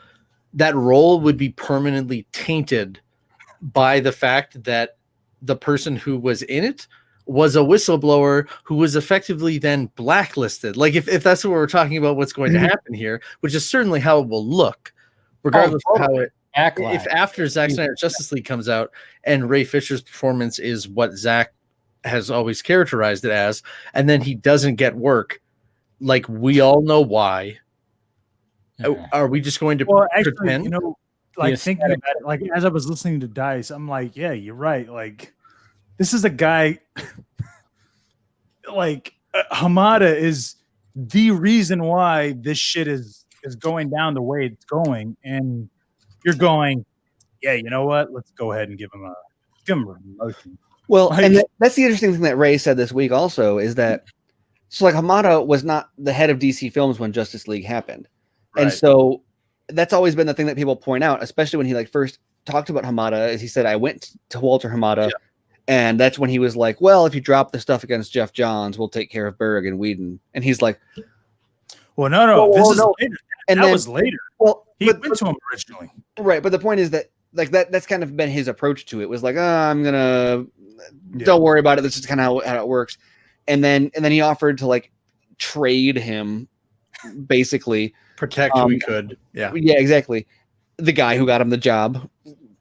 would be permanently tainted by the fact that the person who was in it was a whistleblower who was effectively then blacklisted. Like if that's what we're talking about, what's going to happen here, which is certainly how it will look, regardless of how it. If after Zack Snyder's Justice League comes out and Ray Fisher's performance is what Zack has always characterized it as, and then he doesn't get work, like we all know why. Are we just going to pretend?
You know, like thinking about it, like as I was listening to Dice, I'm like, yeah, you're right. Like this is a guy like Hamada is the reason why this shit is going down the way it's going, and you're going, yeah, you know what? Let's go ahead and give him a promotion.
Well, like, and that's the interesting thing that Ray said this week also is that so like Hamada was not the head of DC Films when Justice League happened. Right. And so that's always been the thing that people point out, especially when he like first talked about Hamada, is he said, I went to Walter Hamada, and that's when he was like, well, if you drop the stuff against Jeff Johns, we'll take care of Berg and Whedon. And he's like,
well, no, this is later.
And
that was later.
Well,
he went to him originally.
Right, but the point is that like that's kind of been his approach to it. Was like, I'm gonna don't worry about it. This is kind of how it works. And then he offered to like trade him, basically
protect who he could. Yeah,
exactly. The guy who got him the job,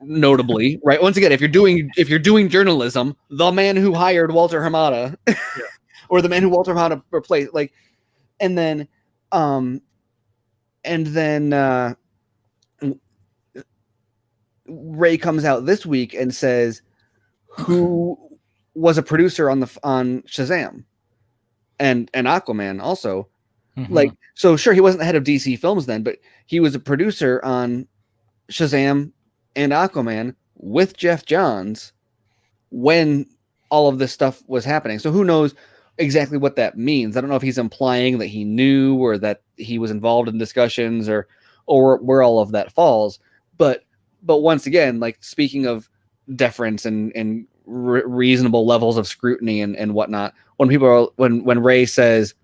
notably, right? Once again, if you're doing journalism, the man who hired Walter Hamada, or the man who Walter Hamada replaced, like, and then Ray comes out this week and says who was a producer on Shazam and Aquaman also. Mm-hmm. Like, so sure, he wasn't the head of DC Films then, but he was a producer on Shazam and Aquaman with Jeff Johns when all of this stuff was happening. So who knows exactly what that means? I don't know if he's implying that he knew or that he was involved in discussions or where all of that falls. But once again, like speaking of deference and reasonable levels of scrutiny and whatnot, when people are when Ray says,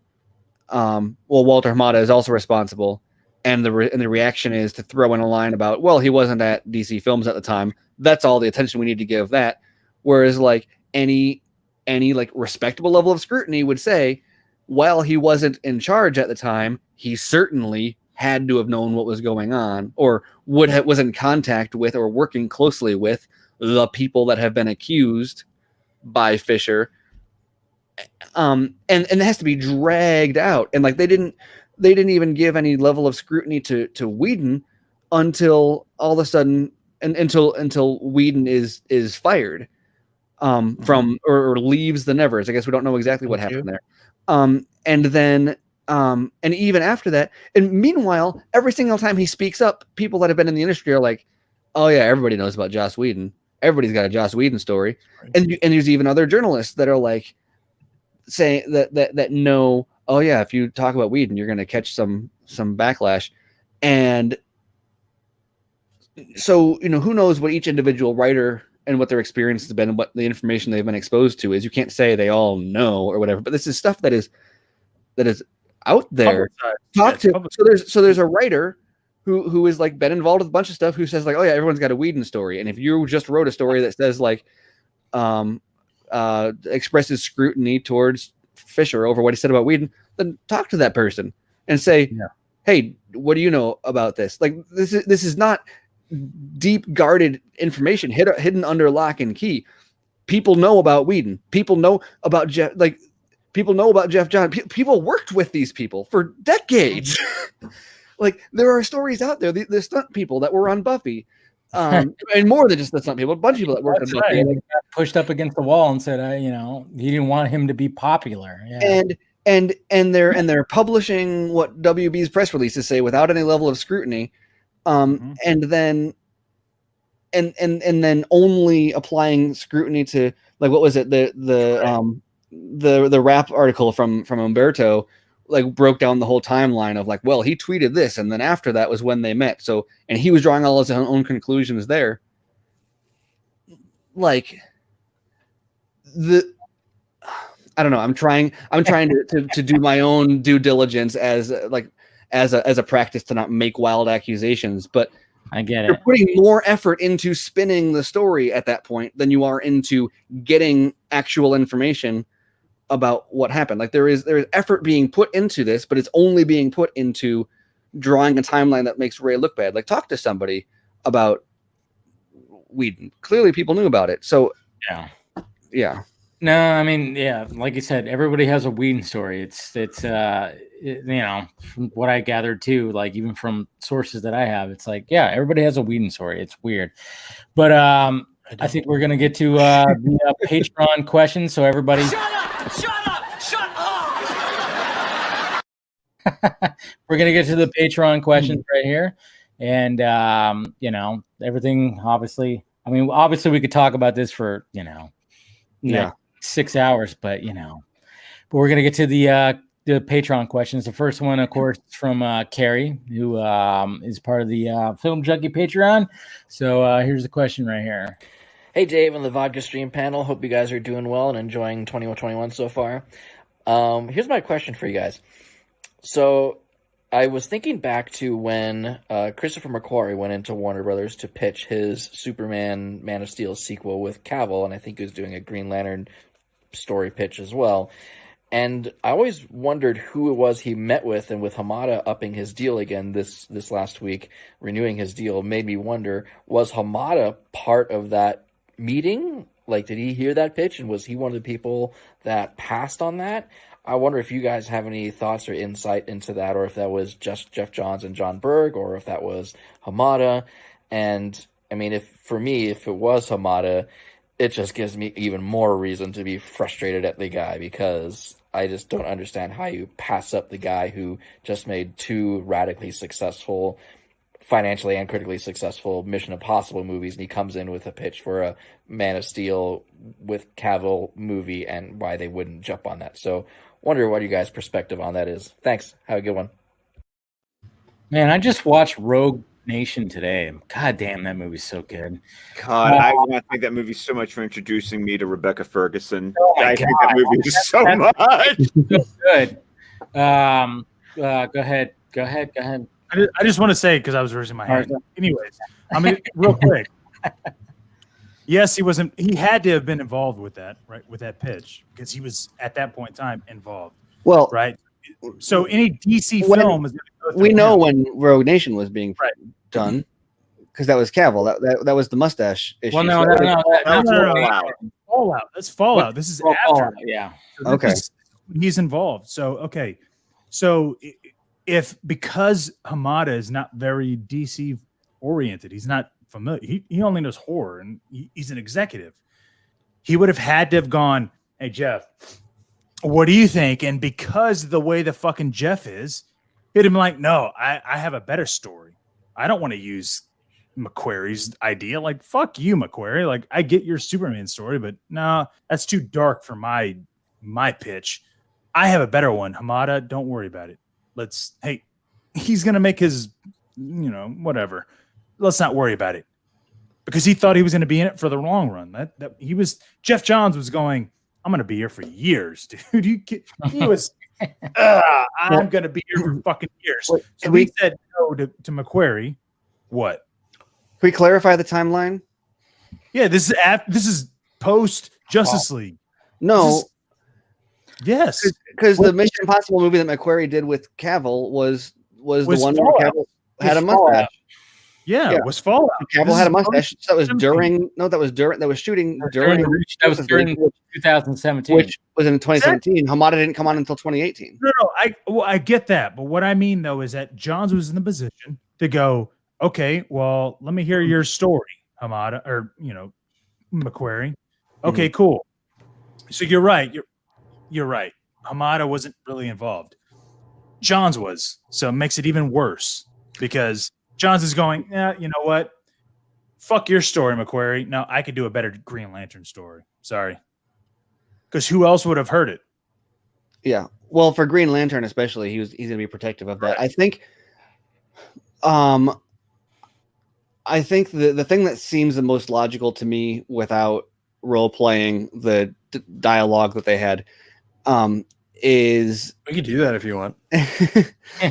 well, Walter Hamada is also responsible, and the reaction is to throw in a line about, well, he wasn't at DC Films at the time. That's all the attention we need to give that. Whereas like any like respectable level of scrutiny would say, while he wasn't in charge at the time, he certainly had to have known what was going on, or was in contact with or working closely with the people that have been accused by Fisher. And it has to be dragged out. And like they didn't even give any level of scrutiny to Whedon until all of a sudden, until Whedon is fired from or leaves the Nevers. I guess we don't know exactly what happened there. And then and even after that, and meanwhile, every single time he speaks up, people that have been in the industry are like, oh yeah, everybody knows about Joss Whedon. Everybody's got a Joss Whedon story. And there's even other journalists that are like saying that know, oh yeah, if you talk about Whedon, you're going to catch some backlash. And so, you know, who knows what each individual writer and what their experience has been and what the information they've been exposed to is. You can't say they all know or whatever, but this is stuff that is out there. So there's a writer who is like been involved with a bunch of stuff who says like, oh yeah, everyone's got a Whedon story. And if you just wrote a story that says like expresses scrutiny towards Fisher over what he said about Whedon, then talk to that person and say, hey, what do you know about this? Like this is not deep guarded information hidden under lock and key. People know about Whedon. People know about Jeff. Like people know about Jeff Johns. People worked with these people for decades. Like there are stories out there. The stunt people that were on Buffy, and more than just the stunt people. A bunch of people that worked on Buffy.
Right. Got pushed up against the wall and said, you know, he didn't want him to be popular. Yeah.
And they're publishing what WB's press releases say without any level of scrutiny. And then only applying scrutiny to, like, what was it? The rap article from Umberto like broke down the whole timeline of like, well, he tweeted this, and then after that was when they met. So, and he was drawing all his own conclusions there. Like I don't know. I'm trying to do my own due diligence as a practice to not make wild accusations, but
I get it.
You're putting more effort into spinning the story at that point than you are into getting actual information about what happened. Like there is effort being put into this, but it's only being put into drawing a timeline that makes Ray look bad. Like talk to somebody about Whedon. Clearly people knew about it. So yeah.
No, I mean, yeah, like you said, everybody has a Whedon story. It's you know, from what I gathered too, like even from sources that I have, it's like, yeah, everybody has a Whedon story. It's weird. But I think we're going to get to the Patreon questions. So everybody
Shut up!
We're going to get to the Patreon questions right here. And, you know, everything, obviously, I mean, obviously we could talk about this for, you know, 6 hours, but, you know, but we're going to get to the Patreon questions. The first one, of course, is from Carrie, who is part of the Film Junkee Patreon. So here's the question right here.
Hey, Dave and the Vodka Stream panel. Hope you guys are doing well and enjoying 2121 so far. Here's my question for you guys. So I was thinking back to when Christopher McQuarrie went into Warner Brothers to pitch his Superman Man of Steel sequel with Cavill, and I think he was doing a Green Lantern story pitch as well. And I always wondered who it was he met with, and with Hamada upping his deal again this last week, renewing his deal, made me wonder, was Hamada part of that meeting? Like, did he hear that pitch, and was he one of the people that passed on that? I wonder if you guys have any thoughts or insight into that, or if that was just Jeff Johns and John Berg, or if that was Hamada. And, I mean, if it was Hamada, it just gives me even more reason to be frustrated at the guy, because I just don't understand how you pass up the guy who just made two radically successful, financially and critically successful Mission Impossible movies, and he comes in with a pitch for a Man of Steel with Cavill movie, and why they wouldn't jump on that. So wonder what your guys' perspective on that is. Thanks. Have a good one.
Man, I just watched Rogue Nation today. God damn, that movie's so good.
God, I want to thank that movie so much for introducing me to Rebecca Ferguson. I think that movie is so much.
So good. Go ahead.
I just want to say, because I was raising my hand. Anyways, I mean, real quick. Yes, he had to have been involved with that, right? With that pitch, because he was at that point in time involved.
Well,
right. So any DC film is going to go through
we know
him.
when Rogue Nation was being done, because that was Cavill. That was the mustache issue.
Well, no.
Fallout. That's Fallout. This is after.
Fallout, yeah.
So
okay.
He's involved. So okay. So because Hamada is not very DC oriented, he's not familiar. He only knows horror, and he's an executive. He would have had to have gone, "Hey Jeff, what do you think?" And because the way the fucking Jeff is, he'd have been like, "No, I have a better story. I don't want to use McQuarrie's idea. Like, fuck you, McQuarrie. Like, I get your Superman story, but no, that's too dark for my pitch. I have a better one. Hamada, don't worry about it. Hey, he's gonna make his, whatever. Let's not worry about it." Because he thought he was going to be in it for the long run. Jeff Johns was going, "I'm going to be here for years, dude." He was, I'm going to be here for fucking years. So we said no to McQuarrie. What?
Can we clarify the timeline?
Yeah, this is post Justice League.
No.
Yes.
Because the Mission Impossible movie that McQuarrie did with Cavill was the one where Cavill had a mustache.
Yeah, it was Fallout.
Cavill had a mustache. So that was during. No, that was shooting during.
That was during 2017,
which was in 2017. Exactly. Hamada didn't come on until 2018.
No, I get that, but what I mean though is that Johns was in the position to go, "Okay, well, let me hear your story, Hamada, or McQuarrie." Okay, cool. So you're right. You're right. Hamada wasn't really involved. Johns was, so it makes it even worse because Johns is going, "Yeah, you know what? Fuck your story, McQuarrie. No, I could do a better Green Lantern story. Sorry." Because who else would have heard it?
Yeah. Well, for Green Lantern especially, he's going to be protective of that.
Right.
I think the thing that seems the most logical to me without role playing the dialogue that they had is
we could do that if you want.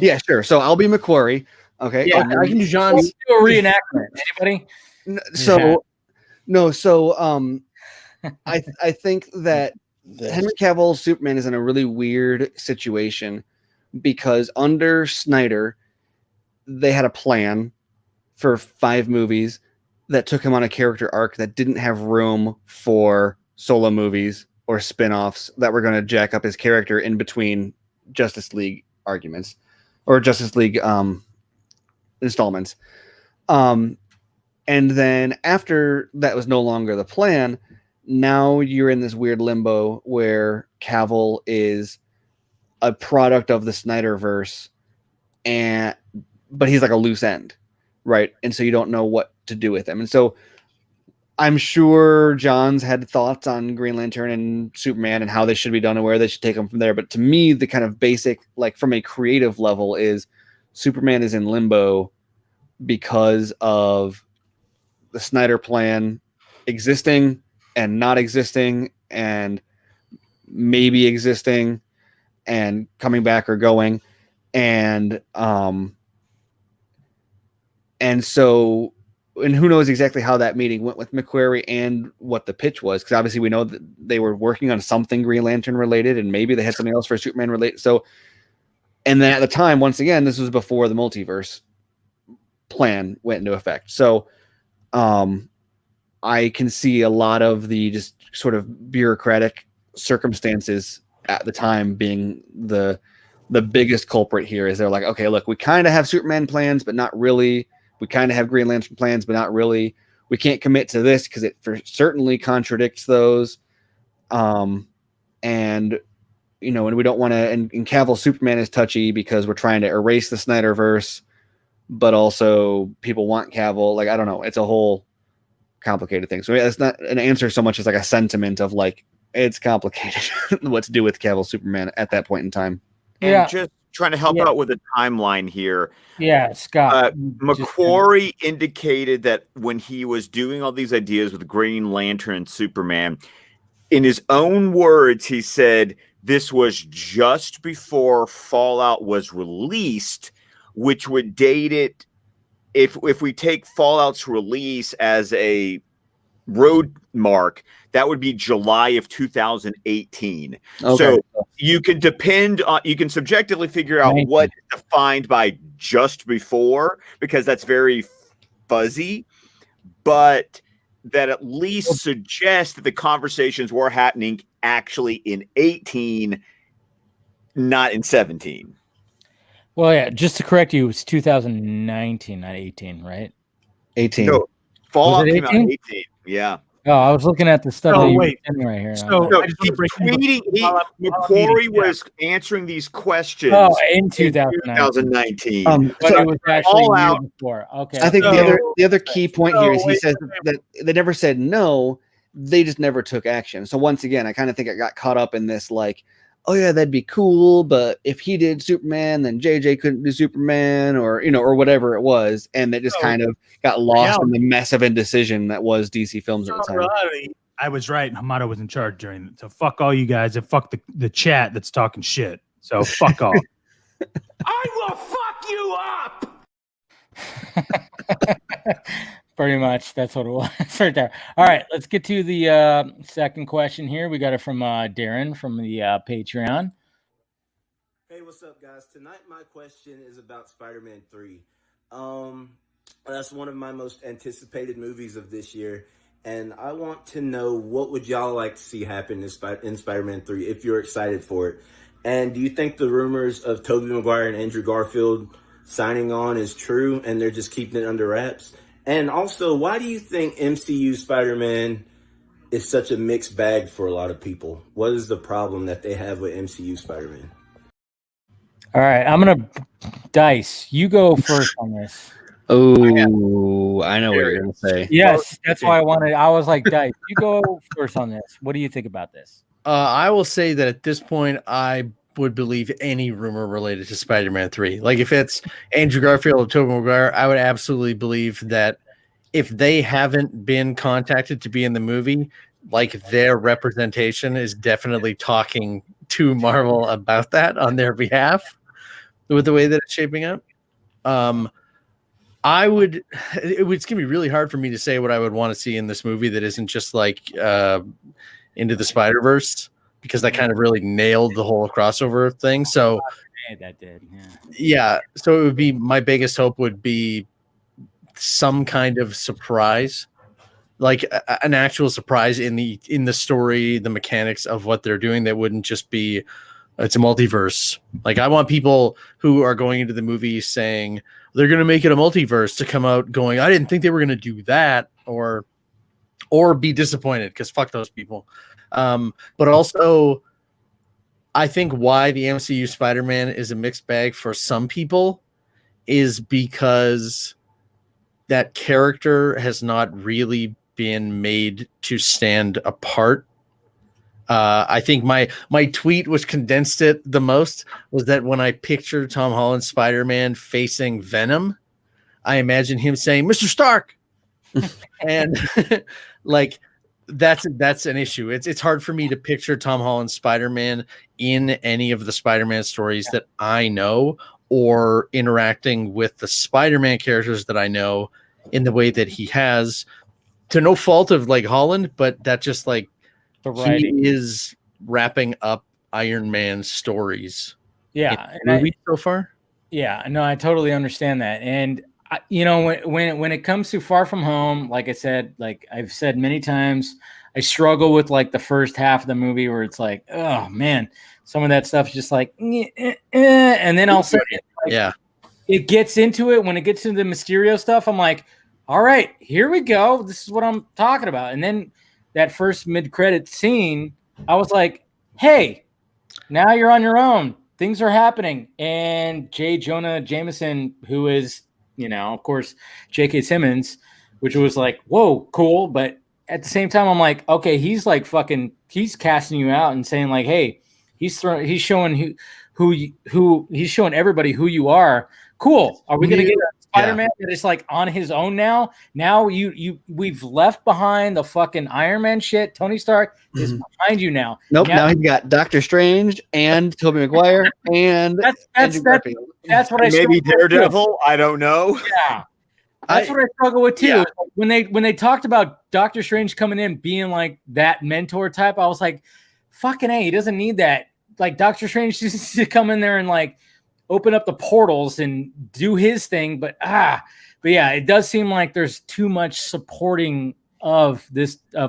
Yeah, sure. So I'll be McQuarrie. Okay.
Yeah,
I can do John.
Let's do a reenactment. Anybody?
I think that Henry Cavill's Superman is in a really weird situation because under Snyder, they had a plan for 5 movies that took him on a character arc that didn't have room for solo movies or spin-offs that were going to jack up his character in between Justice League arguments or Justice League installments. And then after that was no longer the plan, now you're in this weird limbo where Cavill is a product of the Snyderverse, but he's like a loose end, right? And so you don't know what to do with him. And so I'm sure John's had thoughts on Green Lantern and Superman and how they should be done and where they should take them from there. But to me, the kind of basic, like from a creative level, is Superman is in limbo because of the Snyder plan existing and not existing and maybe existing and coming back or going. And so who knows exactly how that meeting went with McQuarrie and what the pitch was, because obviously we know that they were working on something Green Lantern related and maybe they had something else for Superman related. So, and then at the time, once again, this was before the multiverse plan went into effect. So I can see a lot of the just sort of bureaucratic circumstances at the time being the biggest culprit here. Is they're like, okay, look, we kind of have Superman plans, but not really. We kind of have Green Lantern plans, but not really. We can't commit to this because it certainly contradicts those. And we don't want to, and Cavill Superman is touchy because we're trying to erase the Snyderverse, but also people want Cavill. Like, I don't know. It's a whole complicated thing. So it's not an answer so much as like a sentiment of like, it's complicated what to do with Cavill Superman at that point in time.
And just trying to help out with the timeline here.
Yeah, Scott.
McQuarrie indicated that when he was doing all these ideas with Green Lantern and Superman, in his own words, he said this was just before Fallout was released, which would date it. If we take Fallout's release as a road mark, that would be July of 2018. Okay. So you can you can subjectively figure out what is defined by just before, because that's very fuzzy, but that at least suggests that the conversations were happening actually in 18, not in 17.
Well, yeah, just to correct you, it's 2019, not 18, right?
18.
No, Fallout came out in 18. Yeah.
Oh, I was looking at the stuff that you were sending right here.
McQuarrie was answering these questions
in 2019.
But it was actually Fallout
before. Okay.
I think the other key point here is he says that they never said no, they just never took action. So once again, I kind of think I got caught up in this like, oh yeah, that'd be cool, but if he did Superman, then JJ couldn't do Superman, or or whatever it was, and it just kind of got lost in the mess of indecision that was DC Films at the time.
I was right, and Hamada was in charge during it. So fuck all you guys, and fuck the chat that's talking shit. So fuck off.
I will fuck you up.
Pretty much, that's what it was right there. All right, let's get to the second question here. We got it from Darren from the Patreon.
Hey, what's up, guys? Tonight, my question is about Spider-Man 3. That's one of my most anticipated movies of this year, and I want to know what would y'all like to see happen in Spider-Man 3 if you're excited for it. And do you think the rumors of Tobey Maguire and Andrew Garfield signing on is true, and they're just keeping it under wraps? And also, why do you think MCU Spider-Man is such a mixed bag for a lot of people? What is the problem that they have with MCU Spider-Man?
All right, I'm going to Dice. You go first on this.
Oh, I know what you're going to say.
Yes, that's why I was like, Dice, you go first on this. What do you think about this?
I will say that at this point, I would believe any rumor related to Spider-Man 3. Like if it's Andrew Garfield or Tobey Maguire, I would absolutely believe that if they haven't been contacted to be in the movie, like their representation is definitely talking to Marvel about that on their behalf with the way that it's shaping up. It's gonna be really hard for me to say what I would want to see in this movie that isn't just like Into the Spider-Verse, because that kind of really nailed the whole crossover thing. So
that did,
yeah. So it would be, my biggest hope would be some kind of surprise, like an actual surprise in the story, the mechanics of what they're doing. That wouldn't just be it's a multiverse. Like I want people who are going into the movie saying they're going to make it a multiverse to come out going, I didn't think they were going to do that, or be disappointed, because fuck those people. But also, I think why the MCU Spider-Man is a mixed bag for some people is because that character has not really been made to stand apart. I think my tweet, which condensed it the most, was that when I picture Tom Holland's Spider-Man facing Venom, I imagine him saying, Mr. Stark. And like that's an issue. It's hard for me to picture Tom Holland's Spider-Man in any of the Spider-Man stories that I know, or interacting with the Spider-Man characters that I know in the way that he has, to no fault of like Holland, but that just like he is wrapping up Iron Man stories.
Yeah,
movies so far.
Yeah, no, I totally understand that. And when it comes to Far From Home, like I said, like I've said many times, I struggle with like the first half of the movie where it's like, oh man, some of that stuff is just like, and then all of a sudden, like, it gets into it. When it gets into the Mysterio stuff, I'm like, all right, here we go. This is what I'm talking about. And then that first mid-credit scene, I was like, hey, now you're on your own. Things are happening. And J. Jonah Jameson, who is, of course, J.K. Simmons, which was like, whoa, cool. But at the same time, I'm like, okay, he's like he's casting you out and saying like, hey, he's showing he's showing everybody who you are. Cool. Are we going to get a Spider-Man that is like on his own now? Now we've left behind the fucking Iron Man shit. Tony Stark is behind you now.
Nope. Now he's got Doctor Strange and Tobey Maguire and
that's what I
maybe Daredevil. I don't know.
Yeah. That's what I struggle with too. Yeah. When they talked about Doctor Strange coming in being like that mentor type, I was like, fucking A, he doesn't need that. Like Doctor Strange needs to come in there and like open up the portals and do his thing. But yeah, it does seem like there's too much supporting of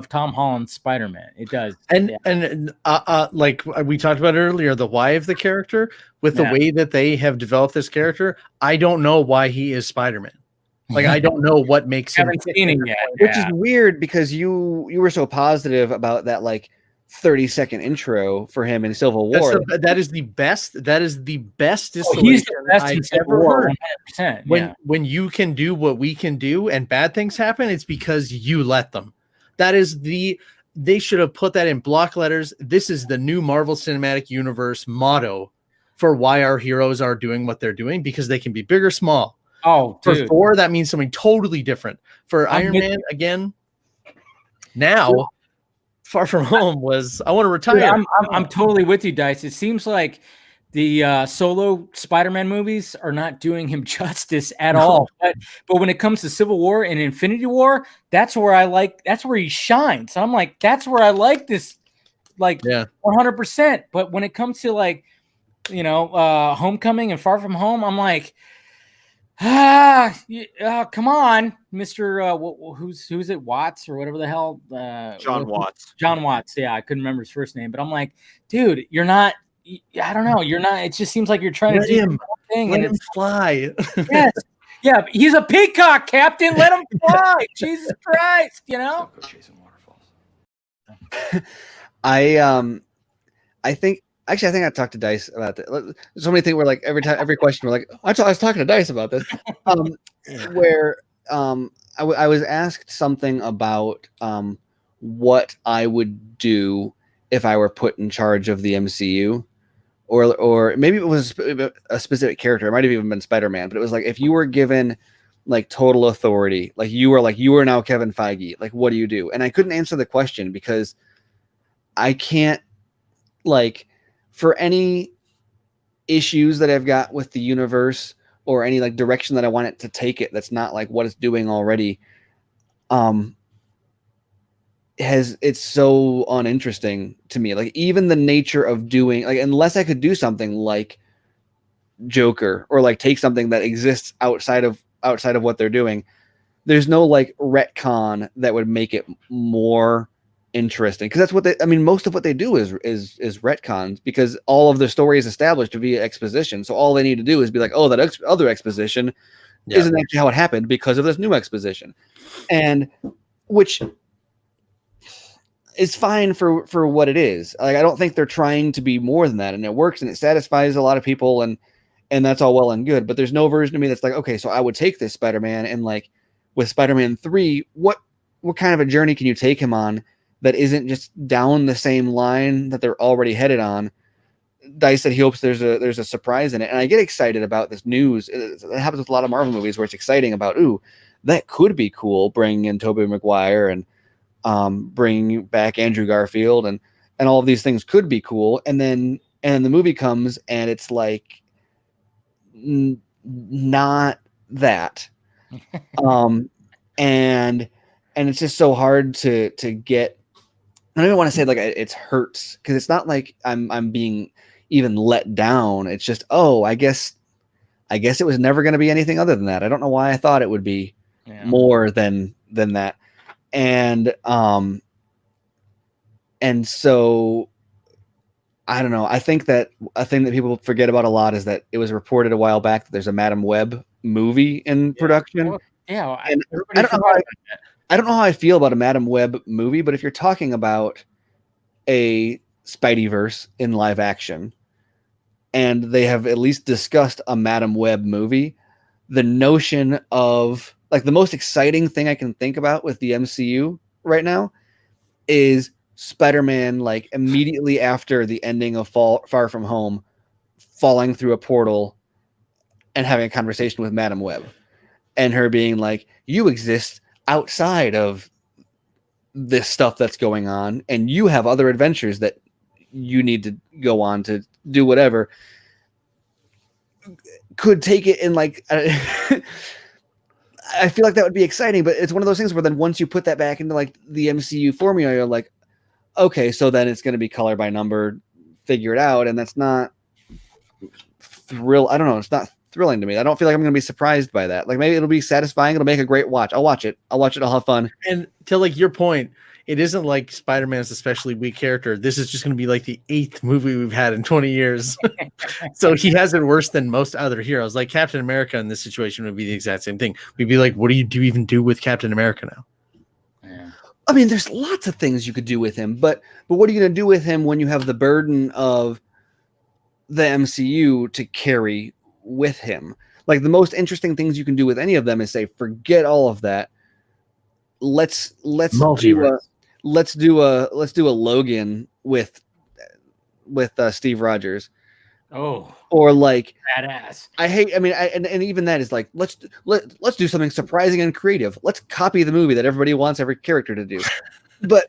Tom Holland's Spider-Man. It does.
And like we talked about earlier, the why of the character, with the way that they have developed this character, I don't know why he is Spider-Man. Like I don't know what makes him.
Haven't seen him yet.
Which is weird because you were so positive about that like 30-second intro for him in Civil War.
That is the best. That is the best distillation
he's the best
I've ever heard. When you can do what we can do and bad things happen, it's because you let them. That is they should have put that in block letters. This is the new Marvel Cinematic Universe motto for why our heroes are doing what they're doing, because they can be big or small.
Oh,
for Thor, that means something totally different. For Iron Man, again, now Far From Home was, I want to retire.
Dude, I'm totally with you, Dice. It seems like the solo Spider-Man movies are not doing him justice at all. But when it comes to Civil War and Infinity War, that's where he shines. So I'm like, that's where I like this, like 100%. But when it comes to like, Homecoming and Far From Home, I'm like, come on, Mr. Who's it? Watts or whatever the hell?
John Watts.
John Watts. Yeah, I couldn't remember his first name, but I'm like, dude, you're not. I don't know. You're not. It just seems like you're trying to do the thing.
Let him fly.
Yes. Yeah, he's a peacock, Captain. Let him fly. Jesus Christ,
Go chasing waterfalls.
I think I talked to Dice about that. So many things where like every question we're like, I was talking to Dice about this. Where I was asked something about what I would do if I were put in charge of the MCU, or maybe it was a specific character. It might have even been Spider-Man, but it was like if you were given like total authority, like you are now Kevin Feige, like what do you do? And I couldn't answer the question because I can't, like, for any issues that I've got with the universe or any like direction that I want it to take it that's not like what it's doing already, it's so uninteresting to me. Like even the nature of doing, like, unless I could do something like Joker or like take something that exists outside of what they're doing, there's no like retcon that would make it more interesting, because that's what most of what they do is retcons, because all of the story is established via exposition. So all they need to do is be like, oh, that other exposition isn't actually how it happened because of this new exposition, and which is fine for what it is. Like I don't think they're trying to be more than that, and it works and it satisfies a lot of people, and that's all well and good. But there's no version of me that's like, okay, so I would take this Spider-Man, and like with Spider-Man 3, what kind of a journey can you take him on that isn't just down the same line that they're already headed on? Dice said he hopes there's a surprise in it, and I get excited about this news. It happens with a lot of Marvel movies where it's exciting about, ooh, that could be cool, bringing in Tobey Maguire and bringing back Andrew Garfield, and all of these things could be cool, and then the movie comes and it's like not that, and it's just so hard to get. I don't even want to say like it hurts, because it's not like I'm being even let down. It's just, oh, I guess it was never going to be anything other than that. I don't know why I thought it would be more than that. And so I don't know. I think that a thing that people forget about a lot is that it was reported a while back that there's a Madam Web movie in production.
Well, yeah,
I don't know how I feel about a Madam Web movie, but if you're talking about a Spideyverse in live action, and they have at least discussed a Madam Web movie, the notion of like the most exciting thing I can think about with the MCU right now is Spider-Man, like immediately after the ending of Far From Home, falling through a portal and having a conversation with Madam Web, and her being like, you exist outside of this stuff that's going on, and you have other adventures that you need to go on to do whatever. Could take it in like I feel like that would be exciting, but it's one of those things where then once you put that back into like the MCU formula, you're like, okay, so then it's going to be color by number, figure it out, and that's not I don't know, it's not thrilling to me. I don't feel like I'm going to be surprised by that. Like maybe it'll be satisfying, it'll make a great watch. I'll watch it, I'll have fun.
And to like your point, it isn't like Spider-Man's especially weak character. This is just going to be like the 8th movie we've had in 20 years. So he has it worse than most other heroes. Like Captain America in this situation would be the exact same thing. We'd be like, what do you even do with Captain America now?
Yeah. I mean, there's lots of things you could do with him, but what are you going to do with him when you have the burden of the MCU to carry with him? Like the most interesting things you can do with any of them is say, forget all of that. Let's do a Logan with Steve Rogers.
Oh,
or like
badass.
And even that is like, let's do something surprising and creative. Let's copy the movie that everybody wants every character to do. But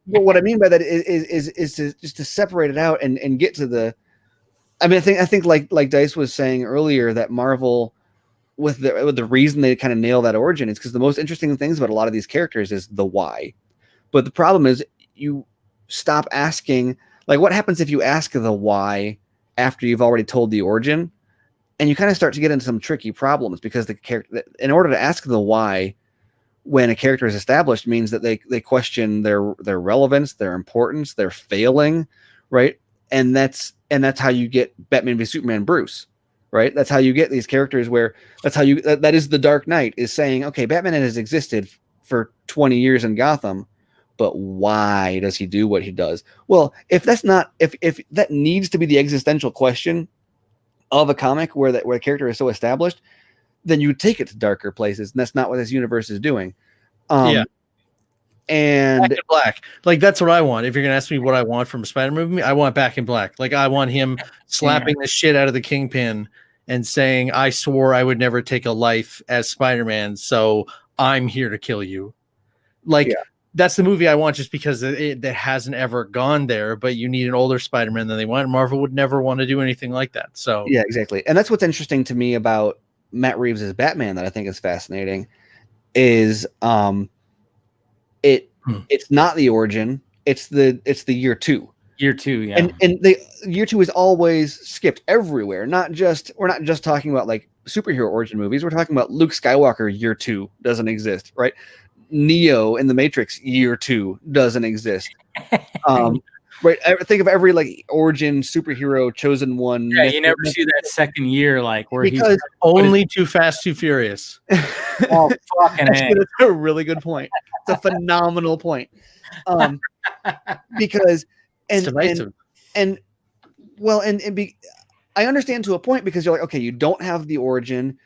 what I mean by that is to just to separate it out and get to the. I mean, I think like Dice was saying earlier, that Marvel, with the reason they kind of nail that origin is because the most interesting things about a lot of these characters is the why. But the problem is you stop asking, like, what happens if you ask the why after you've already told the origin? And you kind of start to get into some tricky problems, because the character, in order to ask the why when a character is established, means that they question their relevance, their importance, their failing, right? And that's how you get Batman v Superman Bruce, right? That's how you get these characters where that is the Dark Knight, is saying, okay, Batman has existed for 20 years in Gotham, but why does he do what he does? Well, if that needs to be the existential question of a comic where a character is so established, then you take it to darker places, and that's not what this universe is doing. And
Back in Black, like that's what I want. If you're gonna ask me what I want from a Spider-Man movie, I want Back in Black. Like I want him slapping the shit out of the Kingpin and saying, "I swore I would never take a life as Spider-Man, so I'm here to kill you." Like that's the movie I want, just because it hasn't ever gone there. But you need an older Spider-Man than they want. Marvel would never want to do anything like that. So
yeah, exactly. And that's what's interesting to me about Matt Reeves' Batman that I think is fascinating is it's not the origin, it's the year 2.
Year 2, yeah.
And the year 2 is always skipped everywhere. We're not just talking about like superhero origin movies. We're talking about Luke Skywalker year 2 doesn't exist, right? Neo in the Matrix year 2 doesn't exist. Right. Think of every like origin superhero chosen one.
Yeah, you never see that second year like where
because
he's
only Too Fast, Too Furious.
Oh, fucking A.
That's a really good point. It's a phenomenal point. Because I understand to a point, because you're like, okay, you don't have the origin,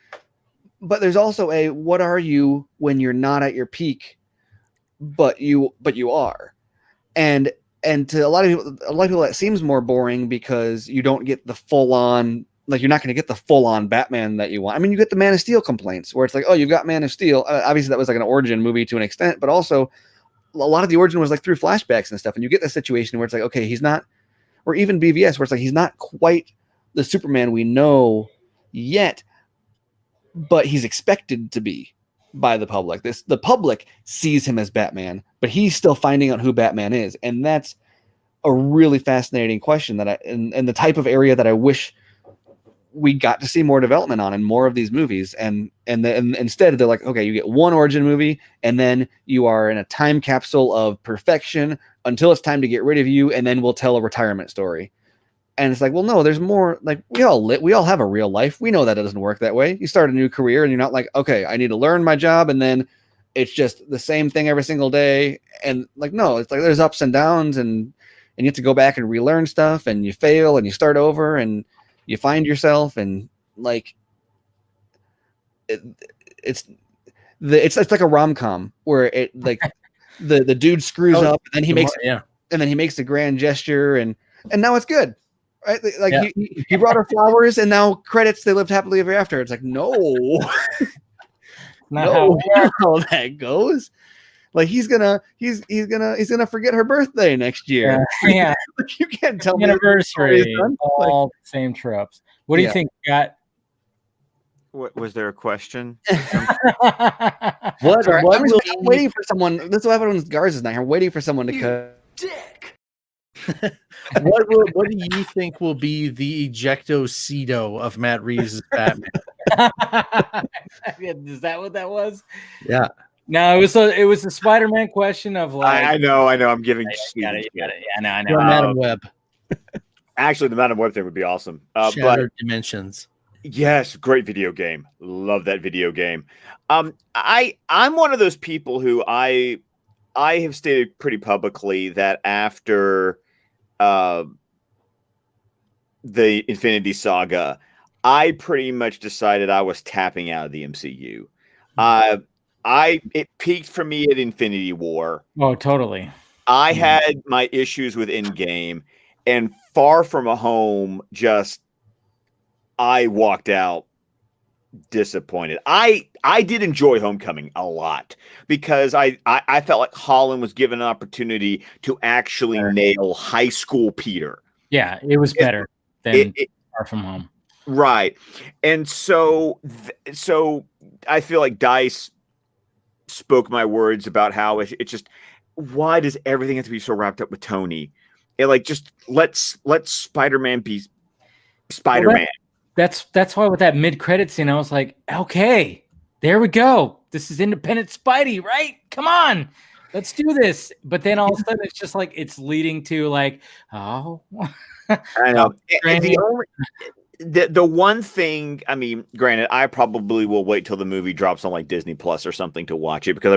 but there's also a what are you when you're not at your peak, but you are, and to a lot of people that seems more boring because you don't get the full on, like you're not going to get the full on Batman that you want. I mean, you get the Man of Steel complaints where it's like, oh, you've got Man of Steel. Obviously, that was like an origin movie to an extent, but also a lot of the origin was like through flashbacks and stuff. And you get this situation where it's like, okay, he's not, or even BVS, where it's like he's not quite the Superman we know yet, but he's expected to be by the public. The public sees him as Batman, but he's still finding out who Batman is, and that's a really fascinating question that and the type of area that I wish we got to see more development on in more of these movies. And instead they're like, okay, you get one origin movie, and then you are in a time capsule of perfection until it's time to get rid of you, and then we'll tell a retirement story. And it's like, well, no, there's more. Like we all have a real life. We know that it doesn't work that way. You start a new career and you're not like, okay, I need to learn my job, and then it's just the same thing every single day. And like, no, it's like there's ups and downs, and you have to go back and relearn stuff, and you fail and you start over and you find yourself, and like it's like a rom-com where it like the dude screws up, and then he makes the grand gesture, and now it's good. Right, like he brought her flowers, and now credits. They lived happily ever after. It's like no, no, how that goes. Like he's gonna forget her birthday next year.
Yeah,
like, you can't tell me
anniversary. All the same tropes. What do you think, Scott?
What was there a question?
I'm waiting for someone. That's what happened when Garza is not here. I'm waiting for someone to cut.
Dick. What do you think will be the ejecto-cedo of Matt Reeves' Batman?
Is that what that was?
Yeah.
No, it was a Spider-Man question of like.
I know. I'm giving.
You got it. Yeah, I know.
Madam Web.
Actually, the Madam Web thing would be awesome.
Shattered Dimensions.
Yes, great video game. Love that video game. I'm one of those people who I have stated pretty publicly that after the Infinity Saga, I pretty much decided I was tapping out of the MCU. It peaked for me at Infinity War.
Oh, totally.
I had my issues with Endgame, and Far From Home I walked out disappointed. I did enjoy Homecoming a lot because I felt like Holland was given an opportunity to actually nail high school Peter.
Yeah, it was better than Far From Home.
Right. And so I feel like DICE spoke my words about how it's just, why does everything have to be so wrapped up with Tony? And like, just let's Spider-Man be Spider-Man.
Well, that's why with that mid-credit scene, I was like, okay, there we go. This is independent Spidey, right? Come on, let's do this. But then all of a sudden, it's just like it's leading to like, oh,
I know. The one thing, I mean, granted, I probably will wait till the movie drops on like Disney Plus or something to watch it, because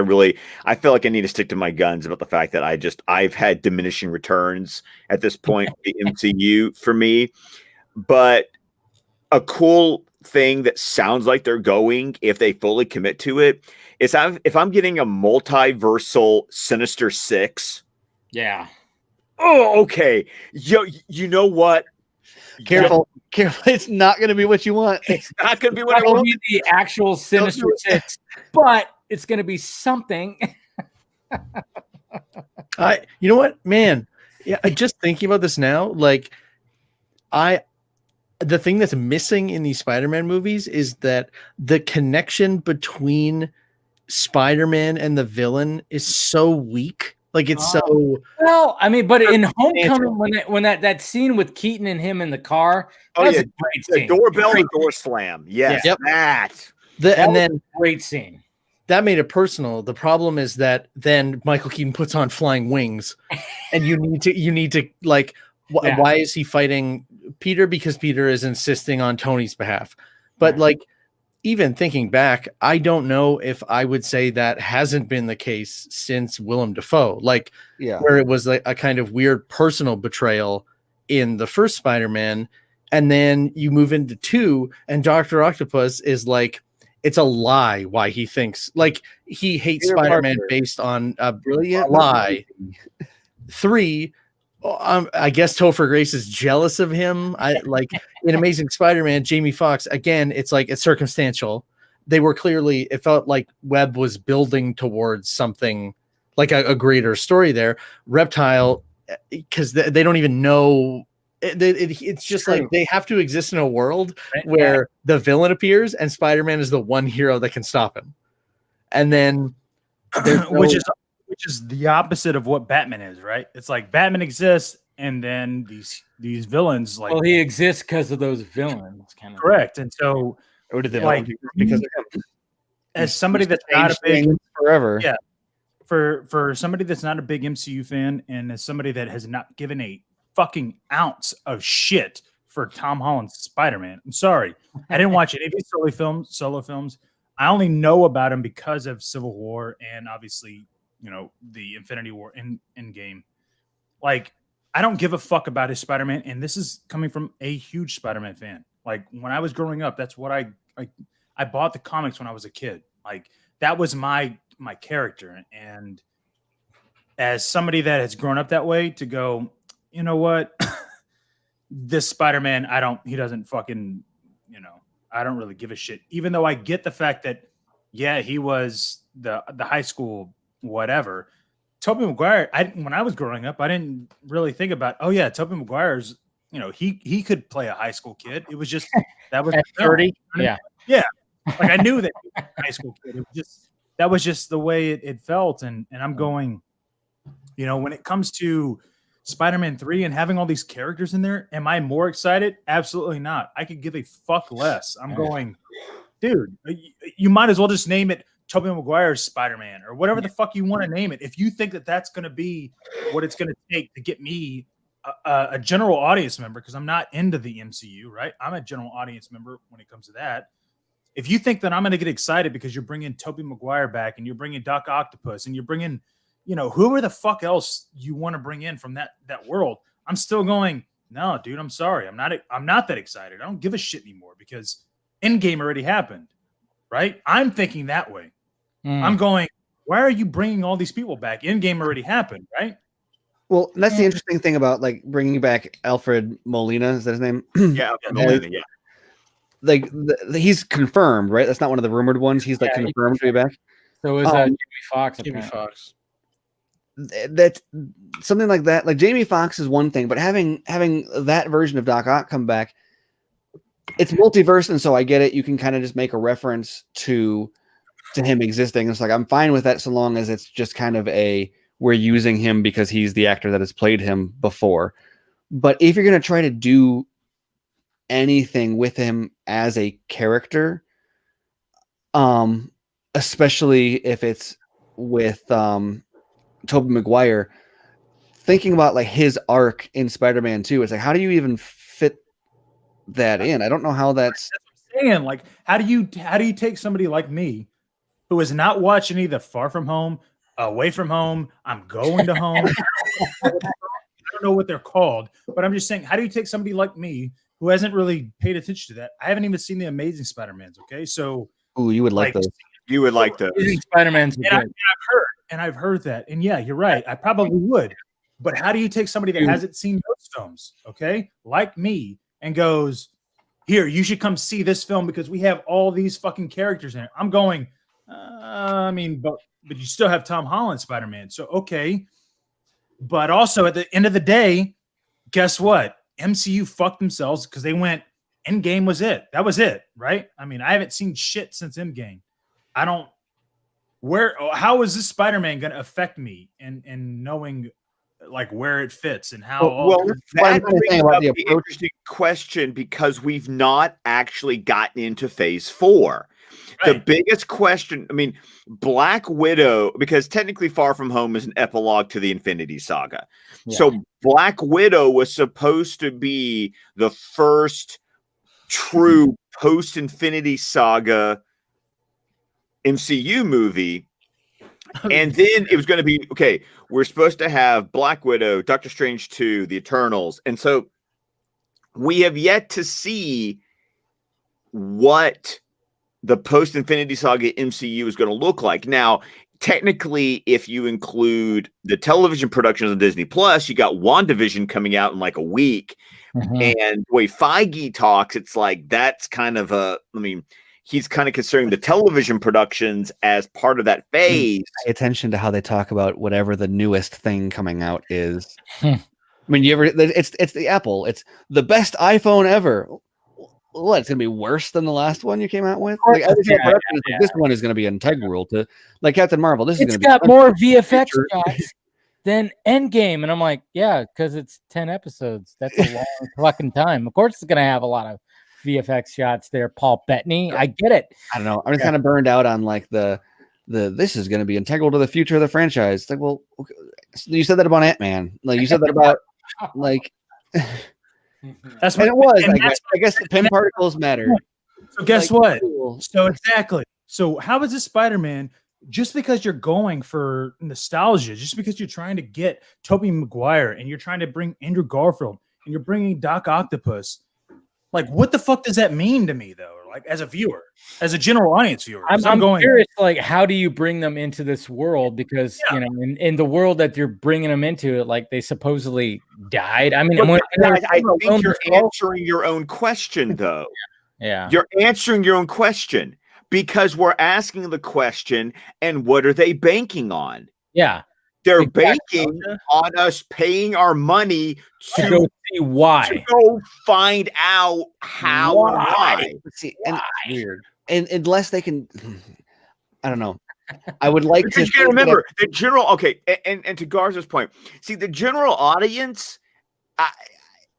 I feel like I need to stick to my guns about the fact that I've had diminishing returns at this point, the MCU for me. But a cool thing that sounds like they're going, if they fully commit to it, is if I'm getting a multiversal Sinister Six.
Yeah.
Oh, okay. You know what?
Careful. It's not going to be what you want.
It's not going to be what I
That will
want.
be the actual Sinister Six, but it's going to be something.
You know what, man? Yeah, just thinking about this now, like the thing that's missing in these Spider-Man movies is that the connection between Spider-Man and the villain is so weak. Like it's so
well. I mean, but in Homecoming, when that scene with Keaton and him in the car, that's a great scene.
The doorbell and door slam. Yes, that.
And then great scene.
That made it personal. The problem is that then Michael Keaton puts on flying wings, and you need to like, why is he fighting Peter? Because Peter is insisting on Tony's behalf. But like, even thinking back, I don't know if I would say that hasn't been the case since Willem Dafoe, like where it was like a kind of weird personal betrayal in the first Spider-Man. And then you move into 2 and Dr. Octopus is like, it's a lie why he thinks like he hates Spider-Man based on a brilliant lie. 3, I guess Topher Grace is jealous of him. I like in Amazing Spider-Man, Jamie Foxx, again, it's like it's circumstantial. They were clearly, it felt like Webb was building towards something like a greater story there. Reptile, because they don't even know. It's just like they have to exist in a world where the villain appears and Spider-Man is the one hero that can stop him. And then
which is the opposite of what Batman is, right? It's like Batman exists, and then these villains, like,
well, he exists because of those villains, kind of
correct. And so,
or did they
like
because
as somebody that's not a big
forever,
for somebody that's not a big MCU fan, and as somebody that has not given a fucking ounce of shit for Tom Holland's Spider-Man, I'm sorry, I didn't watch any of his solo films. I only know about him because of Civil War and obviously, you know, the Infinity War in game. Like, I don't give a fuck about his Spider-Man, and this is coming from a huge Spider-Man fan. Like, when I was growing up, that's what I bought the comics when I was a kid. Like, that was my character. And as somebody that has grown up that way, to go, you know what, this Spider-Man, he doesn't fucking, you know, I don't really give a shit. Even though I get the fact that, yeah, he was the high school whatever. Tobey Maguire, when I was growing up, I didn't really think about, oh yeah, Tobey Maguire's, you know, he could play a high school kid. It was just that was
30. Yeah.
Like I knew that he was a high school kid. That was just the way it felt. And I'm going, you know, when it comes to Spider-Man 3 and having all these characters in there, am I more excited? Absolutely not. I could give a fuck less. I'm going, dude, you might as well just name it Tobey Maguire's Spider-Man or whatever the fuck you want to name it. If you think that that's going to be what it's going to take to get me a general audience member, because I'm not into the MCU, right? I'm a general audience member when it comes to that. If you think that I'm going to get excited because you're bringing Tobey Maguire back and you're bringing Doc Octopus and you're bringing, you know, whoever the fuck else you want to bring in from that world, I'm still going, no, dude, I'm sorry. I'm not that excited. I don't give a shit anymore because Endgame already happened, right? I'm thinking that way. I'm going, why are you bringing all these people back? Endgame already happened, right?
Well, that's the interesting thing about like bringing back Alfred Molina. Is that his name?
Yeah, Molina, yeah.
Like he's confirmed, right? That's not one of the rumored ones. He's like confirmed to be back.
So is Jamie Foxx?
Jamie Foxx.
That's something like that. Like Jamie Foxx is one thing, but having that version of Doc Ock come back, it's multiverse, and so I get it. You can kind of just make a reference to him existing. It's like I'm fine with that so long as it's just kind of we're using him because he's the actor that has played him before. But if you're going to try to do anything with him as a character, especially if it's with Tobey Maguire, thinking about like his arc in Spider-Man 2, it's like, how do you even fit that in? I don't know how that's
saying. Like, how do you take somebody like me who has not watched any of the Far From Home, Away From Home, I'm Going to Home, I don't know what they're called, but I'm just saying, how do you take somebody like me who hasn't really paid attention to that, I haven't even seen the Amazing Spider-Mans. Okay, so
you would like those.
You would like those.
Spider-Man's
I've heard that, and yeah, you're right. I probably would. But how do you take somebody that hasn't seen those films, okay, like me, and goes, "Here, you should come see this film because we have all these fucking characters in it." I'm going, I mean, but you still have Tom Holland Spider-Man, so okay. But also at the end of the day, guess what? MCU fucked themselves because they went Endgame was it. That was it, right? I mean, I haven't seen shit since Endgame. I don't. How is this Spider-Man going to affect me in knowing like where it fits and how?
Well, that brings up the interesting question because we've not actually gotten into Phase 4. Right. The biggest question, I mean, Black Widow, because technically Far From Home is an epilogue to the Infinity Saga. Yeah. So Black Widow was supposed to be the first true post-Infinity Saga MCU movie. And then it was going to be, okay, we're supposed to have Black Widow, Doctor Strange 2, The Eternals. And so we have yet to see what the post-Infinity Saga MCU is going to look like. Now, technically, if you include the television productions on Disney Plus, you got WandaVision coming out in like a week. Mm-hmm. And the way Feige talks, it's like that's kind of he's kind of considering the television productions as part of that phase.
Pay attention to how they talk about whatever the newest thing coming out is. I mean, it's the Apple. It's the best iPhone ever. What, it's gonna be worse than the last one you came out with? Like, this one is gonna be integral to, like, Captain Marvel.
It's got more VFX shots than Endgame, and I'm like, yeah, because it's 10 episodes. That's a long fucking time. Of course, it's gonna have a lot of VFX shots there, Paul Bettany. I get it.
I don't know. I'm kind of burned out on like the this is gonna be integral to the future of the franchise. It's like, well, okay, you said that about Ant-Man. Like you said that about like.
That's what
it was. I guess the PIM particles matter.
So guess what? Cool. So exactly. So how is this Spider-Man? Just because you're going for nostalgia, just because you're trying to get Tobey Maguire and you're trying to bring Andrew Garfield and you're bringing Doc Octopus, like what the fuck does that mean to me though? Like as a viewer, as a general audience viewer,
I'm going curious. Like, how do you bring them into this world? Because you know, in the world that you're bringing them into, like they supposedly died. I mean,
I think you're answering your own question, though.
Yeah,
you're answering your own question because we're asking the question, and what are they banking on?
Yeah,
they're banking on us paying our money
to go see why,
to go find out how and why.
See, and weird. And unless they can, I don't know. I would like
to remember the general. Okay, and to Garza's point, see, the general audience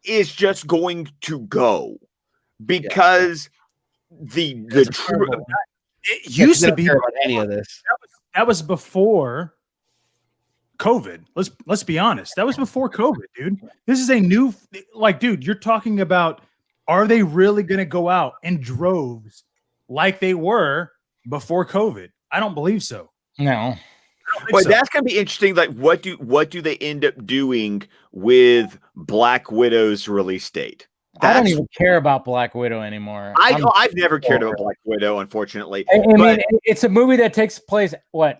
is just going to go because the true.
It used to be
about any of this.
That was before COVID. Let's be honest. That was before COVID, dude. This is a new, like, dude, you're talking about, are they really going to go out in droves like they were before COVID? I don't believe so.
No.
But that's going to be interesting. Like, what do they end up doing with Black Widow's release date?
I don't even care about Black Widow anymore.
I've never cared about Black Widow, unfortunately.
I mean, it's a movie that takes place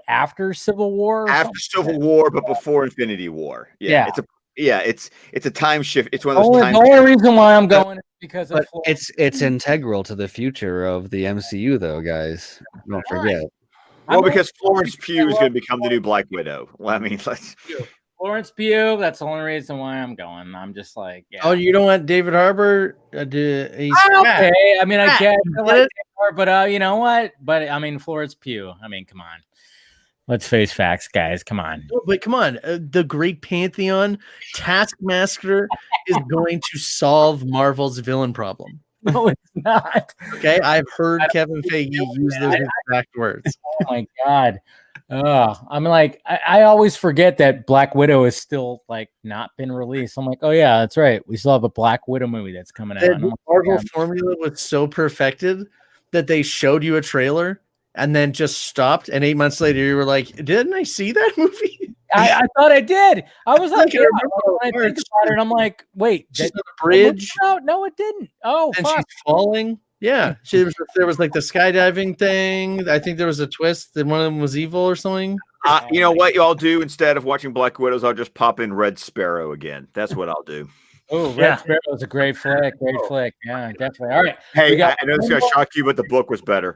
after Civil War?
After Civil War, but before Infinity War. Yeah. It's a time shift. It's one of those
The only reason why I'm going is because of
it's integral to the future of the MCU, though, guys. Don't forget.
Well, because Florence Pugh is going to become the new Black Widow. Well, I mean,
Florence Pugh, that's the only reason why I'm going. I'm just like, yeah.
Oh, you don't want David Harbour?
Okay. I mean, I get it, but you know what? But I mean, Florence Pugh. I mean, come on. Let's face facts, guys. Come on.
But come on. The Great Pantheon, Taskmaster is going to solve Marvel's villain problem.
No, it's not.
Okay, I've heard Kevin Feige use those exact words.
Oh my god. I'm like, I always forget that Black Widow is still like not been released. I'm like, oh yeah, that's right. We still have a Black Widow movie that's coming out.
The Marvel formula was so perfected that they showed you a trailer and then just stopped. And 8 months later, you were like, didn't I see that movie?
I thought I did. I was like,
I
yeah,
remember
when I think about it, and I'm like, wait,
She's
that
on the bridge.
No, it didn't. Oh,
And
fuck.
she's falling. Yeah, there was like the skydiving thing. I think there was a twist that one of them was evil or something.
You know what y'all do instead of watching Black Widows? I'll just pop in Red Sparrow again. That's what I'll do.
Oh, Red Sparrow was a great flick. Great flick. Yeah, definitely. All right.
Hey, I know this is gonna shock you, but the book was better.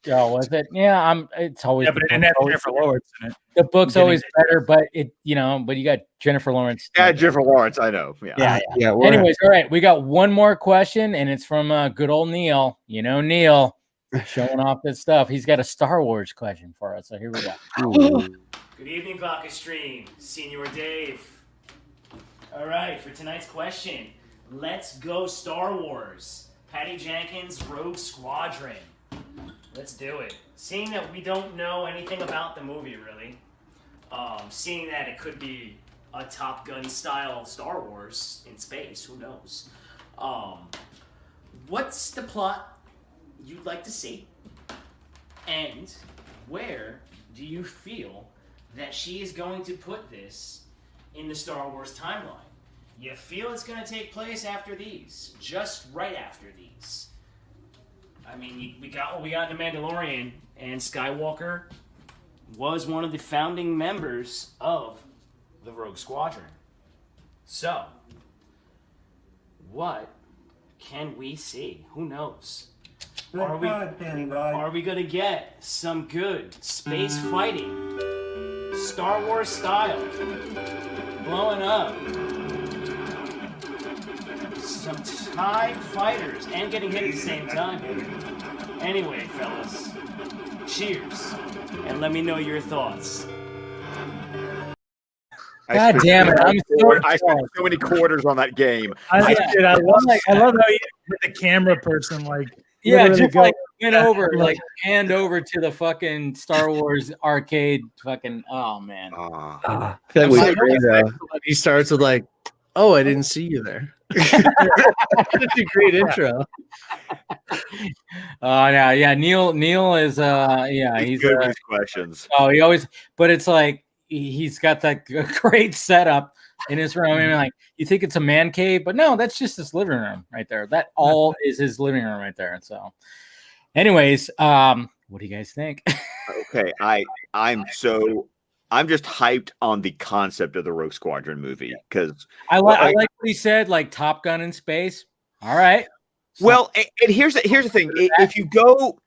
Oh, was it? Yeah, it's always.
Yeah, but it didn't have Jennifer Lawrence in it.
The book's always better, but but you got Jennifer Lawrence.
Yeah, Jennifer Lawrence. I know. Yeah.
Anyways, all right, we got one more question, and it's from good old Neil. You know, Neil showing off this stuff. He's got a Star Wars question for us. So here we go.
Good evening, Vodka Stream. Senior Dave. All right, for tonight's question, let's go Star Wars. Patty Jenkins' Rogue Squadron. Let's do it. Seeing that we don't know anything about the movie, really, seeing that it could be a Top Gun style Star Wars in space, who knows? What's the plot you'd like to see? And where do you feel that she is going to put this in the Star Wars timeline? You feel it's going to take place after these, just right after these. I mean, we got what we got in The Mandalorian, and Skywalker was one of the founding members of the Rogue Squadron. So, what can we see? Who knows? Are we going to get some good space fighting, Star Wars style, blowing up, some TIE fighters, and getting hit at the same time? Anyway, fellas, cheers, and let me know your thoughts.
God damn it!
I spent so many quarters on that game.
I love how you hit the camera person like.
Yeah, just like went over, like hand over to the fucking Star Wars arcade. Fucking oh man.
I feel like he starts with like, "Oh, I didn't see you there." That's a great intro.
Yeah. Neil is he's
good with questions.
Oh, he always, but it's like he's got that great setup in his room. I mean, like you think it's a man cave, but no, that's just his living room right there. That all is his living room right there. And so, anyways, what do you guys think?
Okay, I'm just hyped on the concept of the Rogue Squadron movie because
I like what he said, like Top Gun in space. All right.
Well, and here's the thing: if you go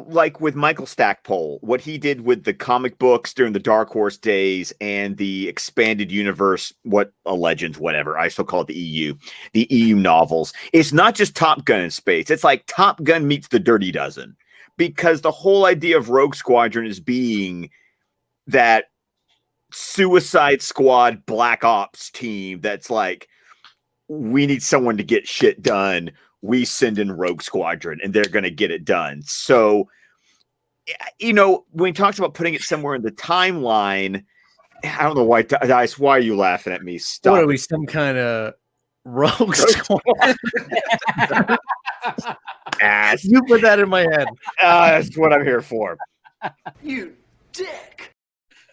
like with Michael Stackpole, what he did with the comic books during the Dark Horse days and the expanded universe, Legends, whatever I still call it the EU novels. It's not just Top Gun in space; it's like Top Gun meets the Dirty Dozen, because the whole idea of Rogue Squadron is being that Suicide Squad Black Ops team that's like, we need someone to get shit done. We send in Rogue Squadron and they're going to get it done. So, when he talks about putting it somewhere in the timeline, I don't know why, Dice, why are you laughing at me? Stop.
What are we, some kind of Rogue Squadron?
Ass.
You put that in my head.
That's what I'm here for.
You dick.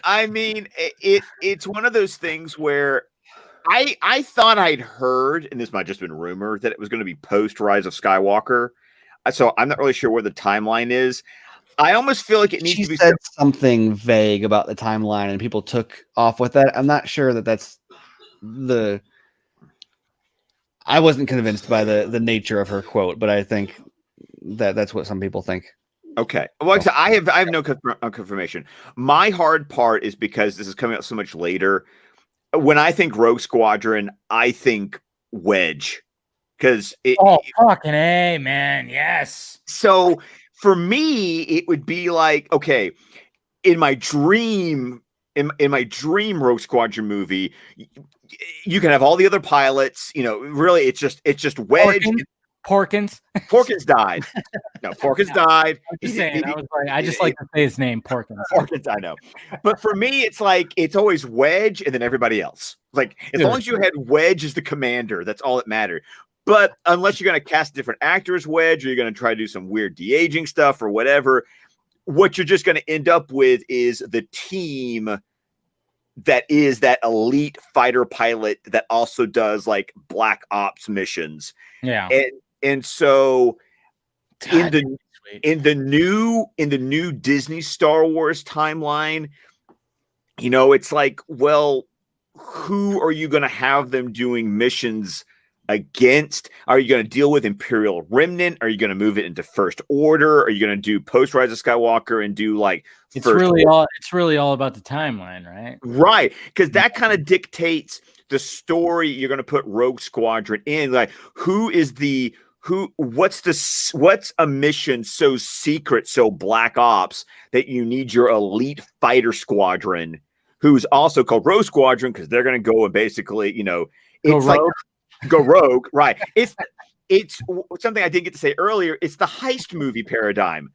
I mean, it's one of those things where I thought I'd heard, and this might just been rumor, that it was going to be post Rise of Skywalker. So I'm not really sure where the timeline is. I almost feel like it needs to be
said something vague about the timeline, and people took off with that. I'm not sure that that's the. I wasn't convinced by the nature of her quote, but I think that's what some people think.
Okay. Well, I have no confirmation. My hard part is because this is coming out so much later. When I think Rogue Squadron, I think Wedge, because
fucking A, man, yes.
So for me, it would be like, okay, in my dream Rogue Squadron movie, you can have all the other pilots. Really, it's just Wedge.
Porkins
died. No, Porkins died.
I'm just saying, I just like to say his name, Porkins.
Porkins, I know. But for me, it's like it's always Wedge and then everybody else. Like as long as you had Wedge as the commander, that's all that mattered. But unless you're going to cast different actors, Wedge, or you're going to try to do some weird de-aging stuff or whatever, what you're just going to end up with is the team that is that elite fighter pilot that also does like black ops missions.
Yeah.
And so
God,
in the new Disney Star Wars timeline, you know, it's like, well, who are you going to have them doing missions against? Are you going to deal with Imperial Remnant? Are you going to move it into First Order? Are you going to do post Rise of Skywalker and do like
it's really all about the timeline, right?
Right, because that kind of dictates the story you're going to put Rogue Squadron in. Like, what's a mission so secret, so black ops that you need your elite fighter squadron, who's also called Rogue Squadron, because they're going to go and basically, you know, go rogue, right? It's something I didn't get to say earlier. It's the heist movie paradigm.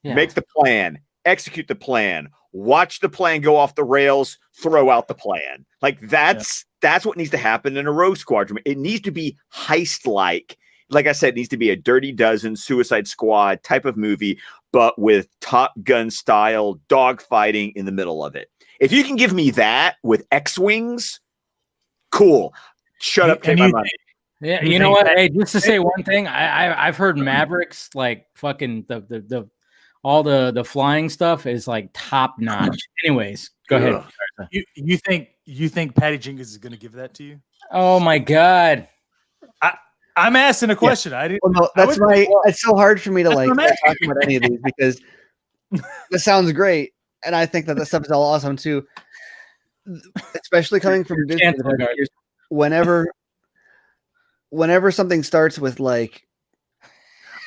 Yeah. Make the plan, execute the plan, watch the plan go off the rails, throw out the plan. Like that's what needs to happen in a Rogue Squadron. It needs to be heist-like. Like I said, it needs to be a Dirty Dozen, Suicide Squad type of movie, but with Top Gun style dogfighting in the middle of it. If you can give me that with X-Wings, cool. Shut up, take my money.
Yeah, you know what? Hey, just to say one thing, I've heard Mavericks like fucking all the flying stuff is like top notch. Anyways, go ahead.
You think Patty Jenkins is going to give that to you?
Oh my God.
I'm asking a question.
Yeah. I didn't. Well, no, it's so hard for me to like talk about any of these because this sounds great, and I think that stuff is all awesome too. Especially coming from Disney, whenever something starts with like,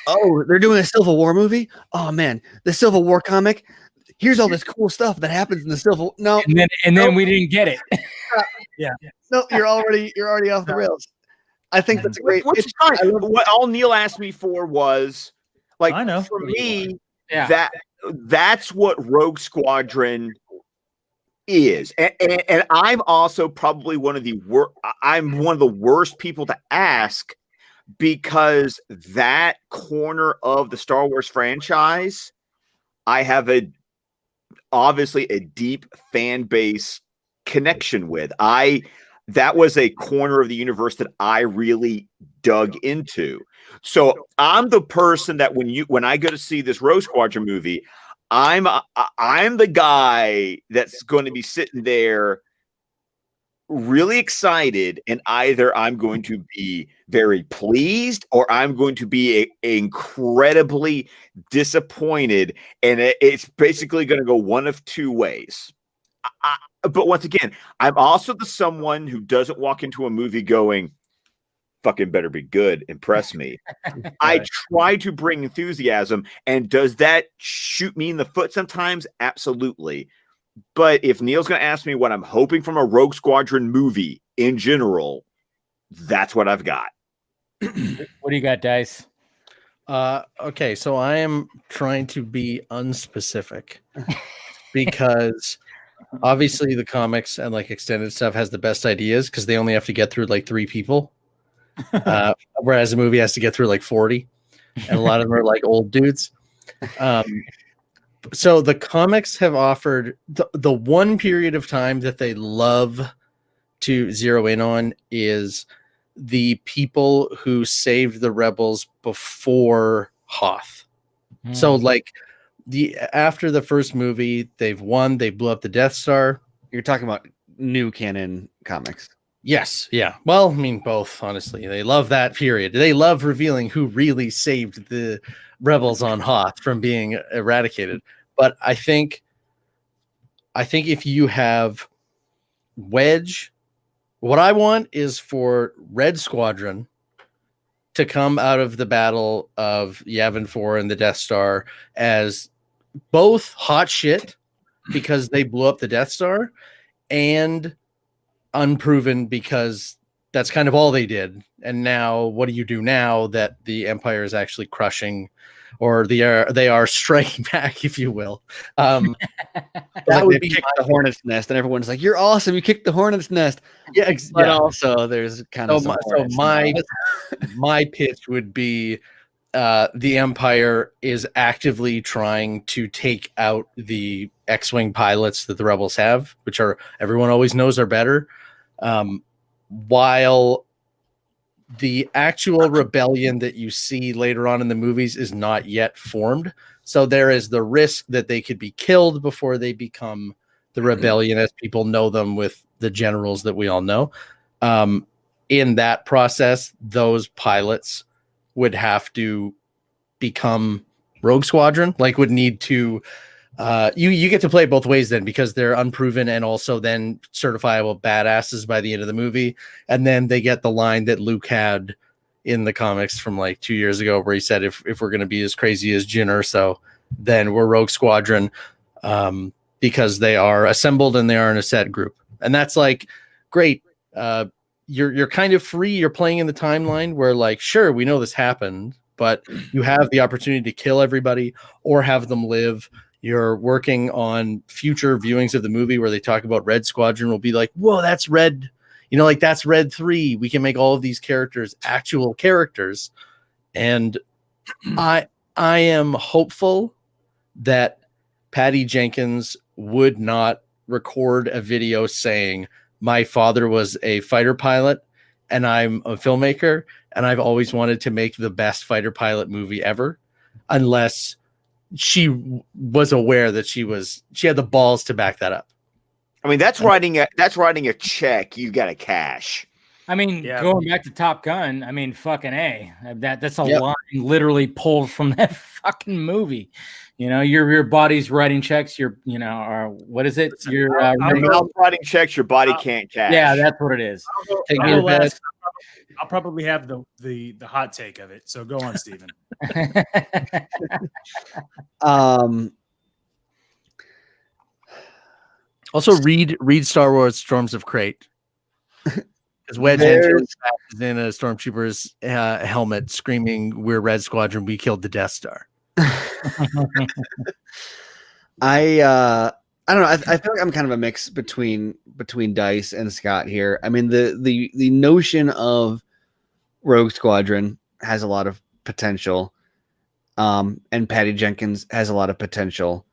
oh, they're doing a Civil War movie. Oh man, the Civil War comic. Here's all this cool stuff that happens in the Civil. No,
and then we didn't get it.
Yeah.
No, you're already off the rails. I think that's great.
Which is fine. What all Neil asked me for was like, I know. For me, that's what Rogue Squadron is, and I'm also probably one of the worst people to ask, because that corner of the Star Wars franchise, I have obviously a deep fan base connection with. That was a corner of the universe that I really dug into. So I'm the person that when I go to see this Rogue Squadron movie, I'm the guy that's going to be sitting there really excited, and either I'm going to be very pleased or I'm going to be incredibly disappointed, and it's basically going to go one of two ways. But once again, I'm also the someone who doesn't walk into a movie going, fucking better be good, impress me. I try to bring enthusiasm, and does that shoot me in the foot sometimes? Absolutely. But if Neil's going to ask me what I'm hoping from a Rogue Squadron movie in general, that's what I've got.
What do you got, Dice?
Okay, so I am trying to be unspecific because obviously the comics and like extended stuff has the best ideas because they only have to get through like 3 people, whereas a movie has to get through like 40, and a lot of them are like old dudes. So the comics have offered the one period of time that they love to zero in on is the people who saved the rebels before Hoth. So like after the first movie, they've won, they blew up the Death Star.
You're talking about new canon comics.
Yes, yeah. Well, I mean both, honestly. They love that period. They love revealing who really saved the rebels on Hoth from being eradicated. But I think if you have Wedge, what I want is for Red Squadron to come out of the battle of Yavin 4 and the Death Star as both hot shit because they blew up the Death Star, and unproven because that's kind of all they did. And now what do you do now that the Empire is actually crushing, or they are striking back, if you will? That
like would be the hornet's nest, and everyone's like, "You're awesome! You kicked the hornet's nest."
Yeah,
but also there's kind of
my pitch would be the Empire is actively trying to take out the X-Wing pilots that the Rebels have, which are everyone always knows are better, while the actual rebellion that you see later on in the movies is not yet formed. So there is the risk that they could be killed before they become the rebellion as people know them with the generals that we all know. In that process, those pilots would have to become Rogue Squadron, like would need to you get to play both ways then, because they're unproven and also then certifiable badasses by the end of the movie. And then they get the line that Luke had in the comics from like 2 years ago where he said, if we're going to be as crazy as Jyn Erso, then we're Rogue Squadron, because they are assembled and they are in a set group. And that's like great. You're kind of free. You're playing in the timeline where, like, sure, we know this happened, but you have the opportunity to kill everybody or have them live. You're working on future viewings of the movie where they talk about Red Squadron. Will be like, whoa, that's Red. You know, like that's Red 3. We can make all of these characters actual characters. And I am hopeful that Patty Jenkins would not record a video saying, my father was a fighter pilot and I'm a filmmaker and I've always wanted to make the best fighter pilot movie ever, unless she was aware that she had the balls to back that up.
I mean, that's writing a check you got to cash.
I mean, going back to Top Gun, I mean, fucking A. That's a line literally pulled from that fucking movie. You know, your body's writing checks. Or what is it? Your
mouth writing checks. Your body can't cash.
Yeah, that's what it is.
I'll probably have the hot take of it. So go on, Steven.
Also, read Star Wars Storms of Crate. Because Wedge is in a stormtrooper's helmet screaming, "We're Red Squadron, we killed the Death Star."
I don't know. I feel like I'm kind of a mix between Dice and Scott here. I mean, the notion of Rogue Squadron has a lot of potential, and Patty Jenkins has a lot of potential,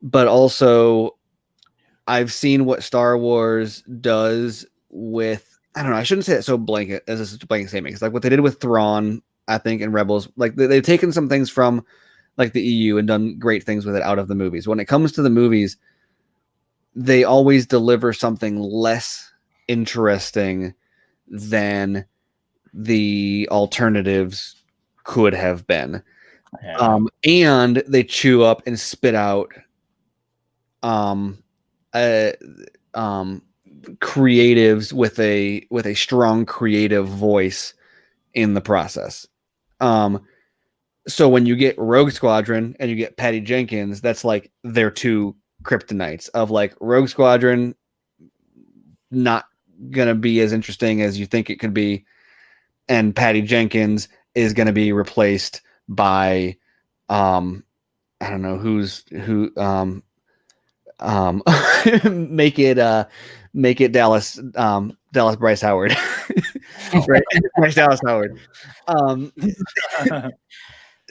but also I've seen what Star Wars does with. I don't know. I shouldn't say it so blanket as a blanket statement. It's like what they did with Thrawn, I think, and Rebels. Like they've taken some things from like the EU and done great things with it out of the movies. When it comes to the movies, they always deliver something less interesting than the alternatives could have been. Yeah. And they chew up and spit out creatives with a strong creative voice in the process. So when you get Rogue Squadron and you get Patty Jenkins, that's like their two kryptonites of like Rogue Squadron not gonna be as interesting as you think it could be, and Patty Jenkins is gonna be replaced by I don't know who make it Dallas Bryce Howard. Right? Bryce Dallas Howard.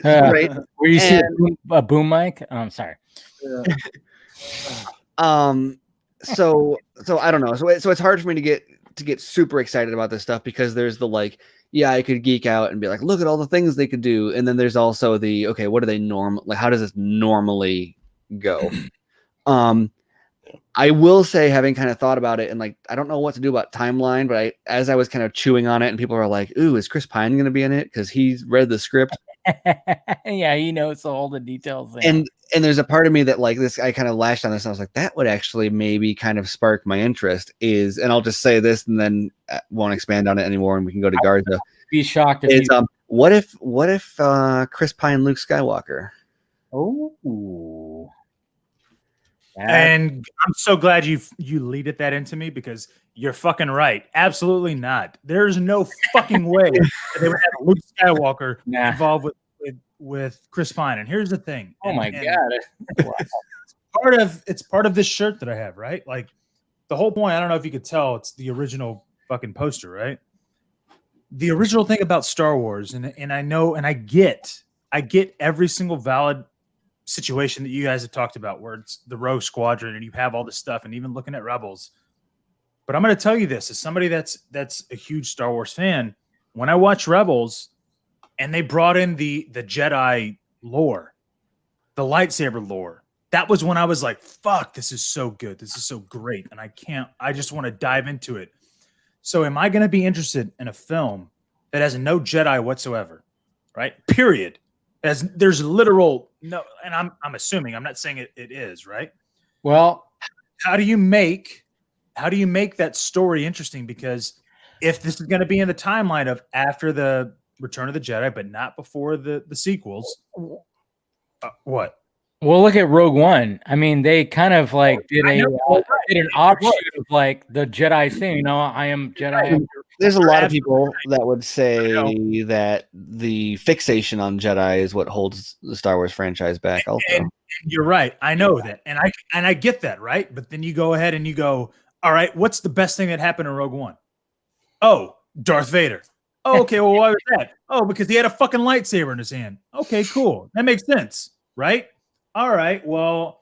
Right. Where you see a boom mic? Oh, I'm sorry.
So I don't know. So it's hard for me to get super excited about this stuff because there's the like, yeah, I could geek out and be like, look at all the things they could do, and then there's also the okay, what do they like? How does this normally go? I will say, having kind of thought about it, and like, I don't know what to do about timeline, but as I was kind of chewing on it, and people are like, "Ooh, is Chris Pine going to be in it?" Because he's read the script.
Yeah, he knows all the details.
And there's a part of me that like this, I kind of lashed on this, and I was like, that would actually maybe kind of spark my interest. And I'll just say this, and then won't expand on it anymore, and we can go to Garza.
Be shocked if
what if Chris Pine, Luke Skywalker?
Oh.
And I'm so glad you leaded that into me because you're fucking right. Absolutely not. There's no fucking way that they would have Luke Skywalker involved with Chris Pine. And here's the thing.
Oh my god!
It's part of this shirt that I have, right? Like the whole point. I don't know if you could tell. It's the original fucking poster, right? the original thing about Star Wars, and I know, and I get every single valid situation that you guys have talked about, where it's the Rogue Squadron and you have all this stuff, and even looking at Rebels. But I'm going to tell you this, as somebody that's a huge Star Wars fan, when I watch Rebels and they brought in the Jedi lore, the lightsaber lore, that was when I was like, fuck, this is so good. This is so great. And I just want to dive into it. So am I going to be interested in a film that has no Jedi whatsoever? Right? Period. There's literal no, and I'm assuming, I'm not saying it is, right?
Well,
how do you make that story interesting? Because if this is going to be in the timeline of after the Return of the Jedi, but not before the sequels, what?
Well, look at Rogue One. I mean, they kind of like did an offshoot of like the Jedi thing. You know, I am Jedi.
There's a lot of people that would say that the fixation on Jedi is what holds the Star Wars franchise back. Also,
and you're right. I know that, and I get that, right? But then you go ahead and you go, all right, what's the best thing that happened in Rogue One? Oh, Darth Vader. Oh, okay. Well, why was that? Oh, because he had a fucking lightsaber in his hand. Okay, cool. That makes sense, right? All right. Well,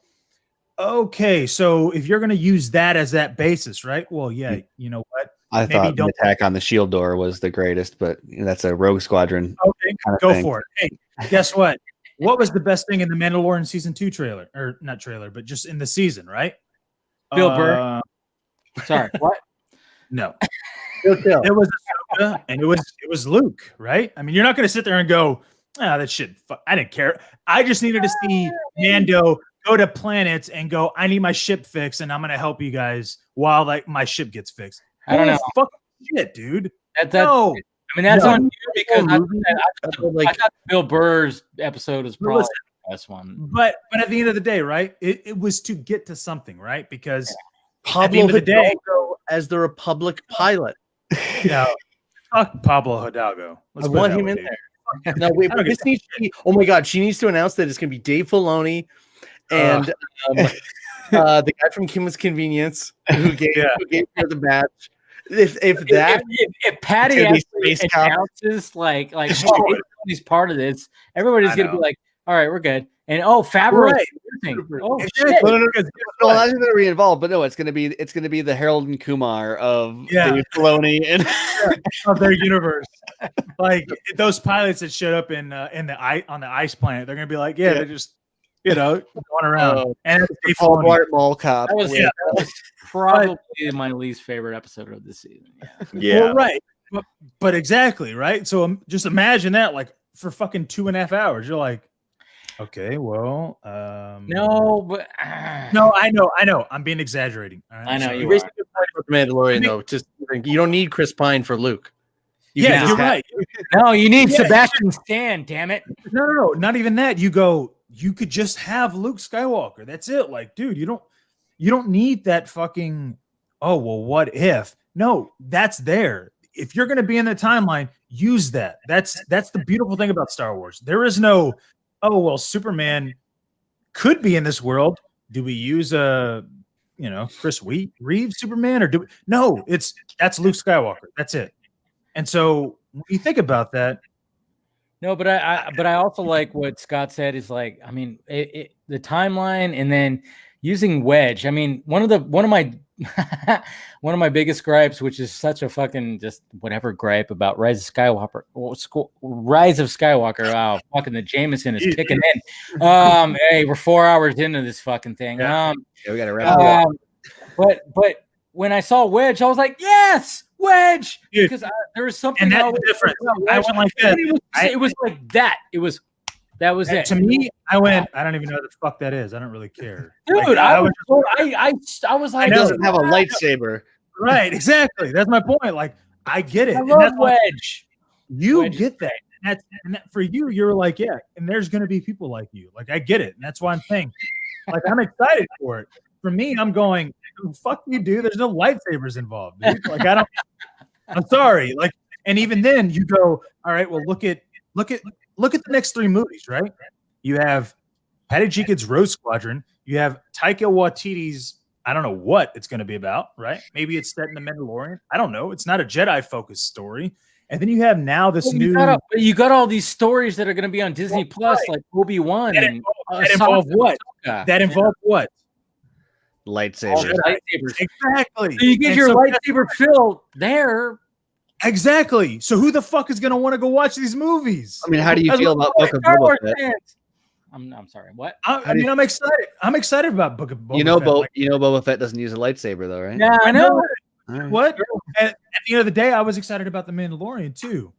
okay. So if you're going to use that as that basis, right? Well, yeah. You know what?
I thought the attack on the shield door was the greatest, but that's a Rogue Squadron.
Okay, go for it. Hey, guess what? What was the best thing in the Mandalorian season 2 trailer, or not trailer, but just in the season, right?
Bill Burr. Sorry, what?
No. It was Ahsoka, and it was Luke, right? I mean, you're not going to sit there and go, that shit. I didn't care. I just needed to see Mando go to planets and go, I need my ship fixed, and I'm going to help you guys while like my ship gets fixed.
I don't know.
Fucking shit, dude.
No. I mean, that's on you because I thought Bill Burr's episode was probably the best one.
But at the end of the day, right? It was to get to something, right? Because
at the end of the day, as the Republic pilot.
No, fuck Pablo Hidalgo.
I want him in there. No, wait, but this needs to be, oh my god, she needs to announce that it's going to be Dave Filoni and the guy from Kim's Convenience who gave her the badge. If
Patty actually announces like he's part of this, everybody's gonna be like, all right, we're good. And Favreau,
right.
No, not even gonna be involved, but no, it's gonna be the Harold and Kumar of Dave Filoni and
of their universe. Like those pilots that showed up on the ice planet, they're gonna be like, they're just going around. And it's
Paul Blart Mall Cop.
That was probably my least favorite episode of the season.
Yeah,
well, right. But exactly, right? So just imagine that, like for fucking 2.5 hours, you're like, okay, well,
no, but
no, I know. I'm being exaggerating. All right?
I know you raised a good point with Mandalorian, though. Just you don't need Chris Pine for Luke.
You're right.
No, you need Sebastian Stan. Damn it!
No, not even that. You could just have Luke Skywalker. That's it. Like, dude, you don't need that fucking. Oh well, what if? No, that's there. If you're going to be in the timeline, use that. That's the beautiful thing about Star Wars. There is no. Oh well, Superman could be in this world. Do we use Chris Reeves Superman, or do we? No? That's Luke Skywalker. That's it. And so when you think about that,
no, but I also like what Scott said is like, I mean, the timeline and then using Wedge. I mean, one of my biggest gripes, which is such a fucking just whatever gripe about Rise of Skywalker. Wow, fucking the Jameson is kicking in. Hey, we're 4 hours into this fucking thing.
We got to wrap it
up. But when I saw Wedge, I was like, yes, Wedge, because there was something.
And that's the difference. I went like that.
It was like that. That was it.
To me, I went. I don't even know what the fuck that is. I don't really care,
dude.
Like,
I was like,
he doesn't have a lightsaber,
right? Exactly. That's my point. Like, I get it.
I love Wedge.
You get that. And for you. You're like, yeah. And there's going to be people like you. Like, I get it. And that's why I'm saying, like, I'm excited for it. For me, I'm going, fuck you, dude. There's no lightsabers involved, dude. Like, I'm sorry. Like, and even then, you go, all right. Well, look at the next 3 movies, right? You have Patty Jenkins' Rogue Squadron. You have Taika Waititi's, I don't know what it's going to be about, right? Maybe it's set in The Mandalorian. I don't know. It's not a Jedi-focused story. And then you have now this new.
You got all these stories that are going to be on Disney Plus, like Obi-Wan.
That involve what? That involve what?
Lightsabers.
Exactly.
So you get your lightsaber fill there.
Exactly. So who the fuck is going to want to go watch these movies?
I mean, how do you feel about Book of Boba Fett?
I'm sorry. What?
I'm excited. I'm excited about Book of Boba Fett.
You know, Boba Fett doesn't use a lightsaber, though, right?
Yeah, I know.
Right.
What? At the end of the day, I was excited about the Mandalorian too,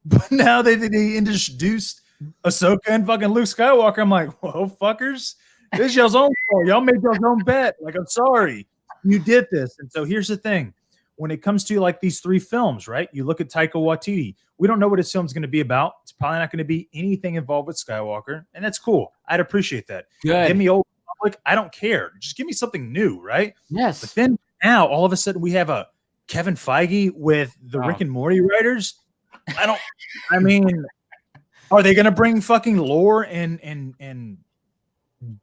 but now they introduced Ahsoka and fucking Luke Skywalker. I'm like, whoa, fuckers, this is y'all's own fault. Y'all made y'all's own bet. Like, I'm sorry, you did this. And so here's the thing: when it comes to like these 3 films, right? You look at Taika Waititi. We don't know what his film's going to be about. It's probably not going to be anything involved with Skywalker, and that's cool. I'd appreciate that.
Good.
Give me Old Republic. I don't care. Just give me something new, right?
Yes.
But then now all of a sudden we have a Kevin Feige with the Rick and Morty writers. I mean, are they going to bring fucking lore and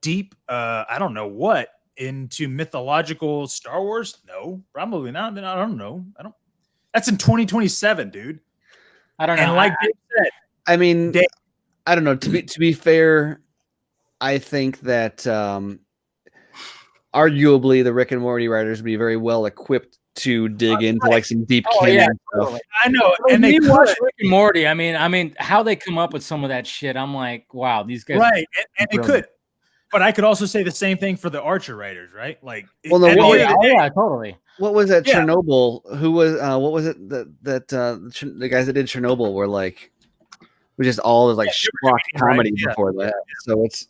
deep, I don't know what, into mythological Star Wars? No, probably not. I don't know. That's in 2027, dude.
I don't know.
And like Dave said,
I mean, I don't know. To be fair, I think that arguably the Rick and Morty writers would be very well equipped to dig into like some deep canon stuff.
Totally. I know, and
they watch Rick and Morty. I mean, how they come up with some of that shit. I'm like, wow, these guys.
Right, and they could. But I could also say the same thing for the Archer writers, right? Like,
yeah, totally.
What was that Chernobyl? Who was what was it that the guys that did Chernobyl were like? Was just all like schlock comedy before that. So it's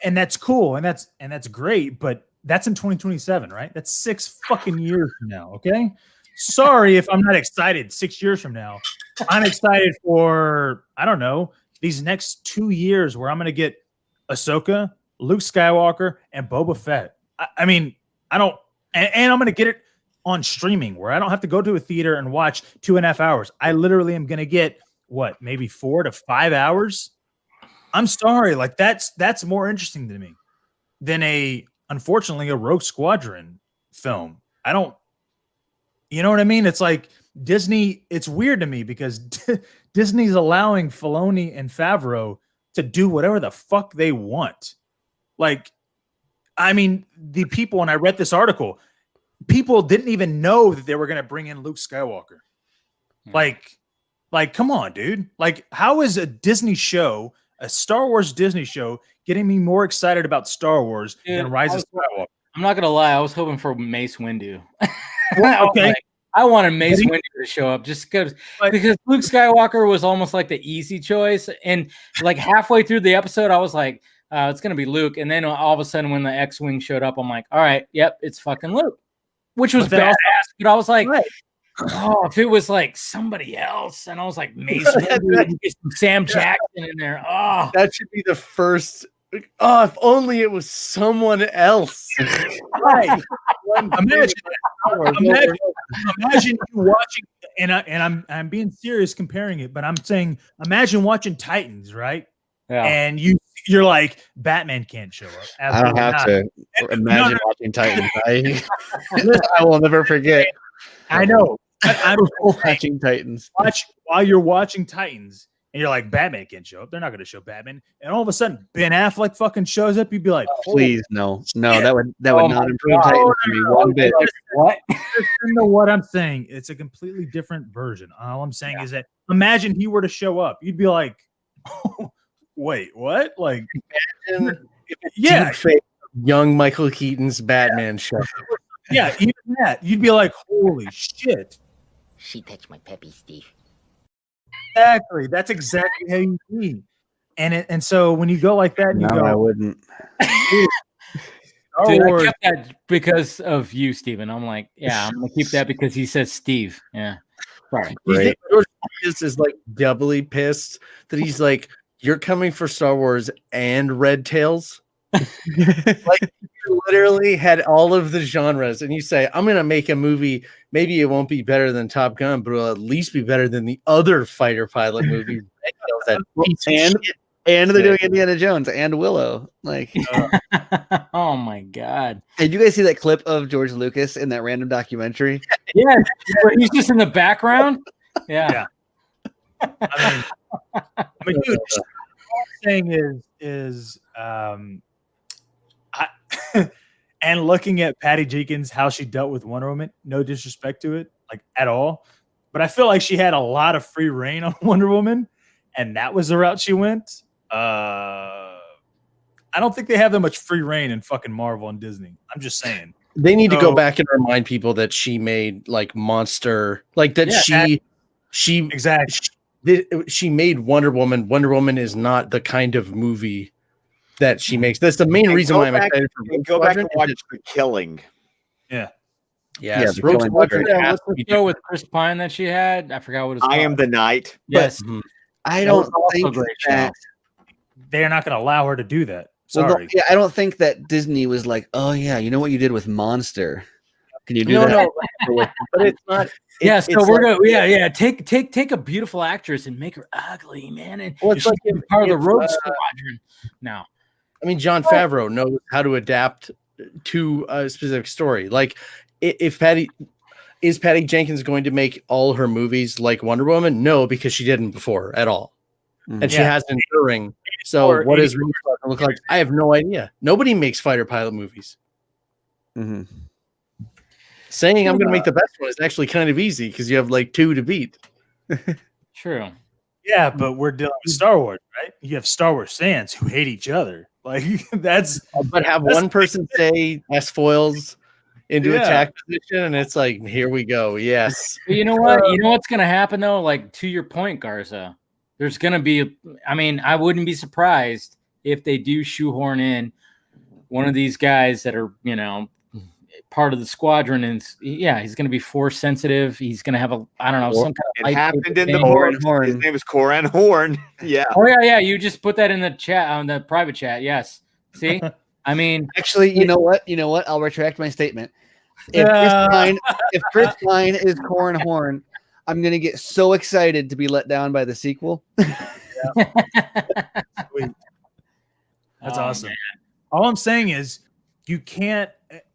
and that's cool, and that's great, but that's in 2027, right? That's 6 fucking years from now. Okay, sorry if I'm not excited. 6 years from now, I'm excited for I don't know these next 2 years where I'm gonna get Ahsoka, Luke Skywalker, and Boba Fett. I mean, I don't, and I'm gonna get it on streaming where I don't have to go to a theater and watch 2.5 hours. I literally am gonna get what, maybe 4 to 5 hours. I'm sorry, like that's more interesting to me than unfortunately a Rogue Squadron film. I don't, you know what I mean? It's like Disney. It's weird to me because Disney's allowing Filoni and Favreau to do whatever the fuck they want. Like, I mean, the people, when I read this article, people didn't even know that they were going to bring in Luke Skywalker. Like, come on, dude. Like, how is a Disney show, a Star Wars Disney show, getting me more excited about Star Wars than Rise of Skywalker?
I'm not going to lie. I was hoping for Mace Windu.
Okay.
I wanted Mace Windu to show up just because Luke Skywalker was almost like the easy choice. And like halfway through the episode, I was like, it's going to be Luke. And then all of a sudden when the X-Wing showed up, I'm like, all right, yep, it's fucking Luke, which was badass. But I was like, oh, if it was like somebody else. And I was like, Mace Windu, get some Sam Jackson in there. Oh,
that should be the first. Oh, if only it was someone else.
Right. Imagine you watching, and I'm being serious comparing it, but I'm saying imagine watching Titans, right?
Yeah.
And you're like, Batman can't show up.
I don't have to imagine watching Titans. I will never forget.
I know. I'm
watching Titans.
While you're watching Titans. And you're like, Batman can't show up. They're not going to show Batman. And all of a sudden, Ben Affleck fucking shows up. You'd be like,
please, no, that would not improve Titans to me one bit.
What? Listen to what I'm saying. It's a completely different version. All I'm saying is that imagine he were to show up. You'd be like, oh, wait, what? Like,
imagine young Michael Keaton's Batman show.
Yeah, even that. You'd be like, holy shit.
She touched my peppy, Steve.
Exactly. That's exactly how you see. And so when you go like that, and you go,
I wouldn't.
Dude, I kept that because of you, Steven. I'm like, yeah, I'm gonna keep that because he says Steve. Yeah. Sorry.
George Lucas is like doubly pissed that he's like, you're coming for Star Wars and Red Tails. Like you literally had all of the genres, and you say, I'm gonna make a movie. Maybe it won't be better than Top Gun, but it'll at least be better than the other fighter pilot movie.
And they're doing Indiana Jones and Willow. Like,
oh my god!
Did you guys see that clip of George Lucas in that random documentary?
Yeah, where he's just in the background. Yeah.
I mean, dude, all I'm saying is and looking at Patty Jenkins, how she dealt with Wonder Woman, no disrespect to it, like at all. But I feel like she had a lot of free reign on Wonder Woman, and that was the route she went. I don't think they have that much free reign in fucking Marvel and Disney. I'm just saying.
They need to go back and remind people that she made like monster, like that she
exactly.
She made Wonder Woman. Wonder Woman is not the kind of movie that she makes. That's the main reason why I'm excited for
Go back and watch The Killing.
Yeah.
Yes.
Yeah, what's the show with Chris Pine that she had? I forgot what it's called.
I Am the Night.
Yes.
I don't think that
they're not going to allow her to do that. Sorry.
Well, yeah, I don't think that Disney was like, oh yeah, you know what you did with Monster? Can you do that?
No, but it's not.
So we're gonna take a beautiful actress and make her ugly, man, and
it's like
part of the Rogue Squadron now.
I mean, Jon Favreau knows how to adapt to a specific story. Like, if Patty Jenkins going to make all her movies like Wonder Woman? No, because she didn't before at all, and she hasn't during. So, what does Rogue Squadron look like? I have no idea. Nobody makes fighter pilot movies.
Mm-hmm.
Saying I'm going to make the best one is actually kind of easy because you have like 2 to beat.
True.
Yeah, but we're dealing with Star Wars, right? You have Star Wars fans who hate each other. Like that's.
But have one person say S foils into attack position, and it's like, here we go. Yes.
You know what? You know what's going to happen though? Like to your point, Garza. There's going to be. I mean, I wouldn't be surprised if they do shoehorn in one of these guys that are, part of the squadron, and he's going to be force sensitive. He's going to have some kind of.
It happened in the Horn. His name is Coran Horn. Yeah.
Oh yeah. You just put that in the chat on the private chat. Yes. See, I mean,
actually, you know what? I'll retract my statement. If Chris Pine is Coran Horn, I'm going to get so excited to be let down by the sequel.
Sweet. That's awesome. Man. All I'm saying is you can't,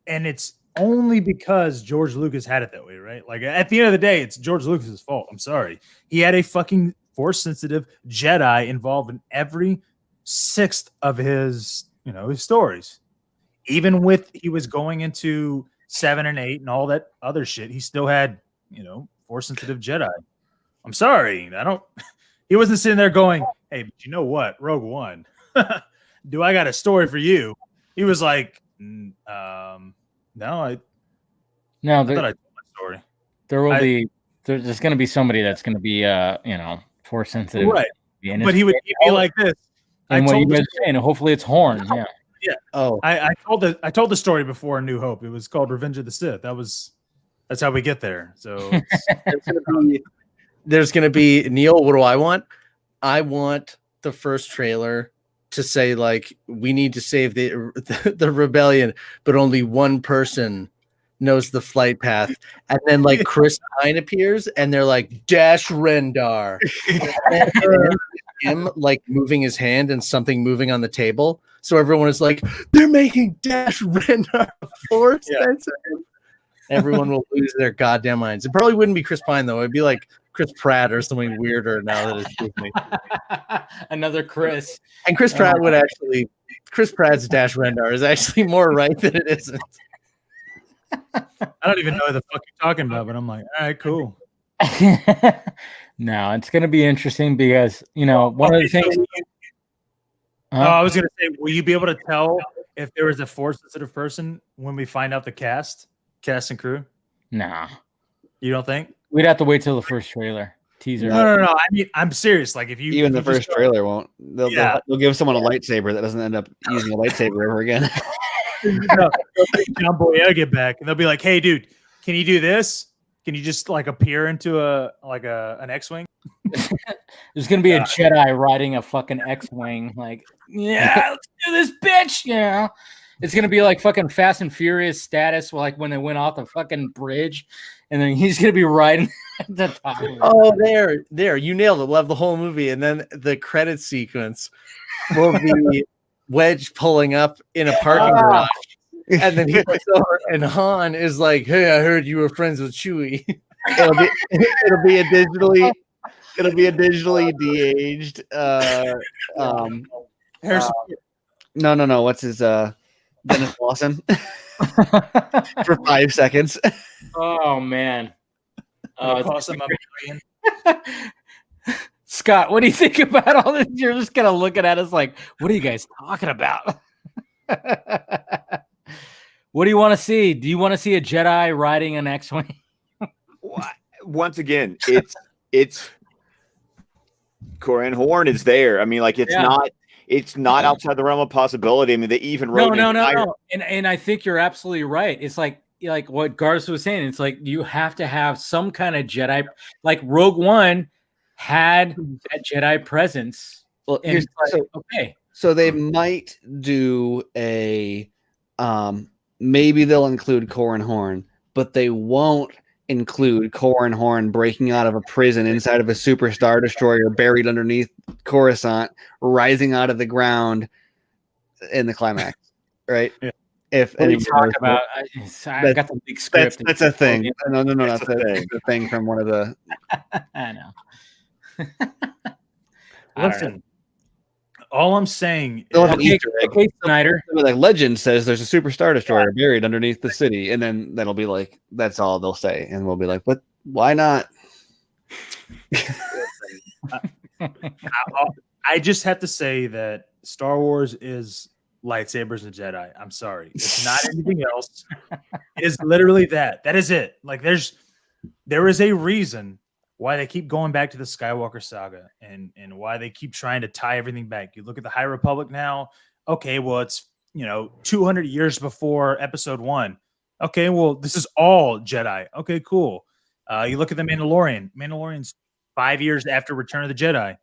and it's only because George Lucas had it that way, right? Like at the end of the day, it's George Lucas's fault. I'm sorry. He had a fucking force-sensitive Jedi involved in every 6th of his stories. Even with he was going into 7 and 8 and all that other shit, he still had, force-sensitive Jedi. I'm sorry. He wasn't sitting there going, hey, but you know what? Rogue One. Do I got a story for you? He was like, no, I thought I told my story.
There will be there's going to be somebody that's going to be force sensitive,
right? But he would be like this.
And what you guys are saying, hopefully it's Horn. Yeah.
Yeah.
Oh,
I told the story before New Hope. It was called Revenge of the Sith. That's how we get there. So
there's going to be Neil. What do I want? I want the first trailer to say like we need to save the rebellion, but only one person knows the flight path, and then like Chris Pine appears, and they're like Dash Rendar, and him like moving his hand and something moving on the table, so everyone is like they're making Dash Rendar force. Yeah. Everyone will lose their goddamn minds. It probably wouldn't be Chris Pine though. It'd be like Chris Pratt or something weirder now that it's Disney.
Another Chris.
And Chris Pratt Chris Pratt's Dash Rendar is actually more right than it isn't.
I don't even know what the fuck you're talking about, but I'm like, all right, cool.
No, it's going to be interesting because, one of the things.
I was going to say, will you be able to tell if there was a force-sensitive person when we find out the cast and crew?
Nah.
You don't think?
We'd have to wait till the first trailer teaser.
No. I mean, I'm serious. Like, if you
even the first trailer won't. They'll give someone a lightsaber that doesn't end up using a lightsaber ever again.
John Boyega back, and they'll be like, "Hey, dude, can you do this? Can you just like appear into an X-wing?"
There's gonna be a Jedi riding a fucking X-wing. Like, yeah, let's do this, bitch. It's gonna be like fucking Fast and Furious status, like when they went off the fucking bridge, and then he's gonna be riding the top.
Oh, there, you nailed it. We'll have the whole movie, and then the credit sequence will be Wedge pulling up in a parking garage, and then he looks over, and Han is like, "Hey, I heard you were friends with Chewie."
it'll be a digitally de-aged. No. What's his Dennis Lawson for 5 seconds?
Oh man.
Cost him $1 million.
Scott, what do you think about all this? You're just kind of looking at us like, what are you guys talking about? What do you want to see? Do you want to see a Jedi riding an X-wing?
Once again, it's Corin Horn is there. I mean, like it's not outside the realm of possibility. I mean, they even wrote
no. And I think you're absolutely right. It's like what Garza was saying. It's like you have to have some kind of Jedi, like Rogue One had that Jedi presence.
Well, so they might do a maybe they'll include Corin Horn, but they won't include Corin Horn breaking out of a prison inside of a super star destroyer buried underneath Coruscant, rising out of the ground in the climax, right?
Yeah.
If
what you talk about, I got the big script.
That's a thing. No, that's a thing from one of the.
I know.
Listen, all I'm saying
is
Snyder.
Like legend says there's a super star destroyer buried underneath the city, and then that'll be like that's all they'll say, and we'll be like, but why not?
I just have to say that Star Wars is lightsabers and Jedi. I'm sorry, it's not anything else. It is literally that. That is it. Like there is a reason why they keep going back to the Skywalker saga and why they keep trying to tie everything back. You look at the High Republic now. Okay, well, it's 200 years before Episode 1. Okay, well, this is all Jedi. Okay, cool. You look at the Mandalorian. Mandalorian's 5 years after Return of the Jedi.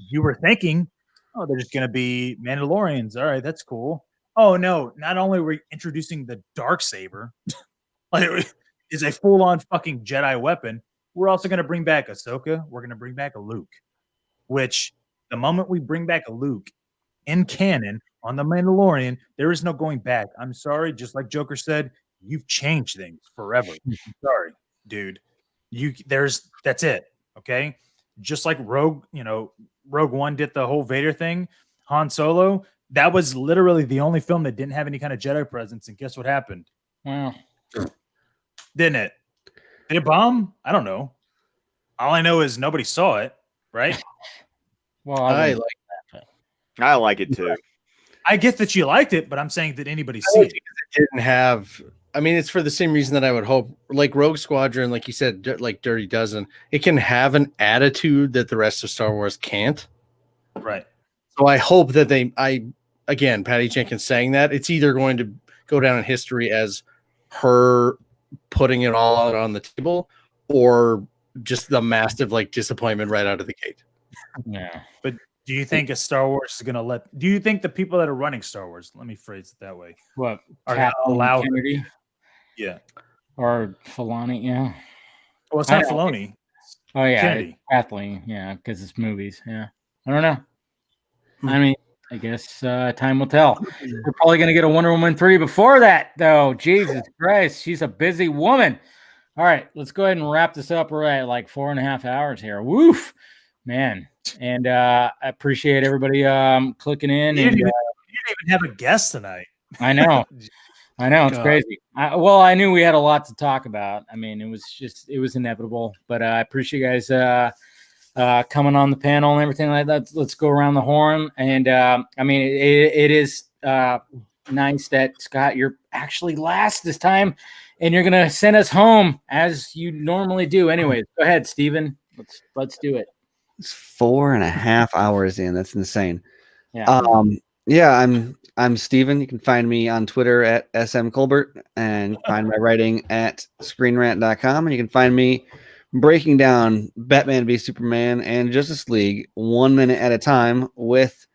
You were thinking, oh, they're just going to be Mandalorians. All right, that's cool. Oh, no, not only are we introducing the Darksaber, like it is a full-on fucking Jedi weapon, we're also going to bring back Ahsoka. We're going to bring back a Luke, which the moment we bring back a Luke in canon on the Mandalorian, there is no going back. I'm sorry. Just like Joker said, you've changed things forever. Sorry, dude. That's it. Okay. Just like Rogue One did the whole Vader thing, Han Solo, that was literally the only film that didn't have any kind of Jedi presence. And guess what happened?
Wow.
Didn't it? Did it bomb? I don't know. All I know is nobody saw it, right?
Well,
I like that. I like it too.
I get that you liked it, but I'm saying that anybody see it.
It didn't have. I mean, it's for the same reason that I would hope, like Rogue Squadron, like you said, like Dirty Dozen, it can have an attitude that the rest of Star Wars can't.
Right.
So I hope that again, Patty Jenkins saying that it's either going to go down in history as her putting it all out on the table, or just the massive disappointment right out of the gate.
Yeah,
but do you think a Star Wars is going to do you think the people that are running Star Wars, let me phrase it that way,
what
are going to allow
Kennedy?
Yeah,
or Filoni? Yeah,
well, it's not Filoni.
Oh yeah,
Kennedy.
Kathleen. Yeah, because it's movies. Yeah, I don't know. I mean, I guess time will tell. We're probably going to get a Wonder Woman 3 before that, though. Jesus Christ, she's a busy woman. All right, let's go ahead and wrap this up. We're at like 4.5 hours here. Woof, man. And I appreciate everybody clicking in.
You didn't even have a guest tonight.
I know. It's crazy. I knew we had a lot to talk about. I mean, it was inevitable. But I appreciate you guys coming on the panel and everything like that. Let's go around the horn. And I mean, it is nice that Scott, you're actually last this time, and you're gonna send us home as you normally do. Anyways, go ahead, Steven. Let's do it.
It's 4.5 hours in. That's insane.
Yeah.
I'm Steven. You can find me on Twitter at smcolbert, and find my writing at screenrant.com, and you can find me breaking down Batman v Superman and Justice League 1 minute at a time with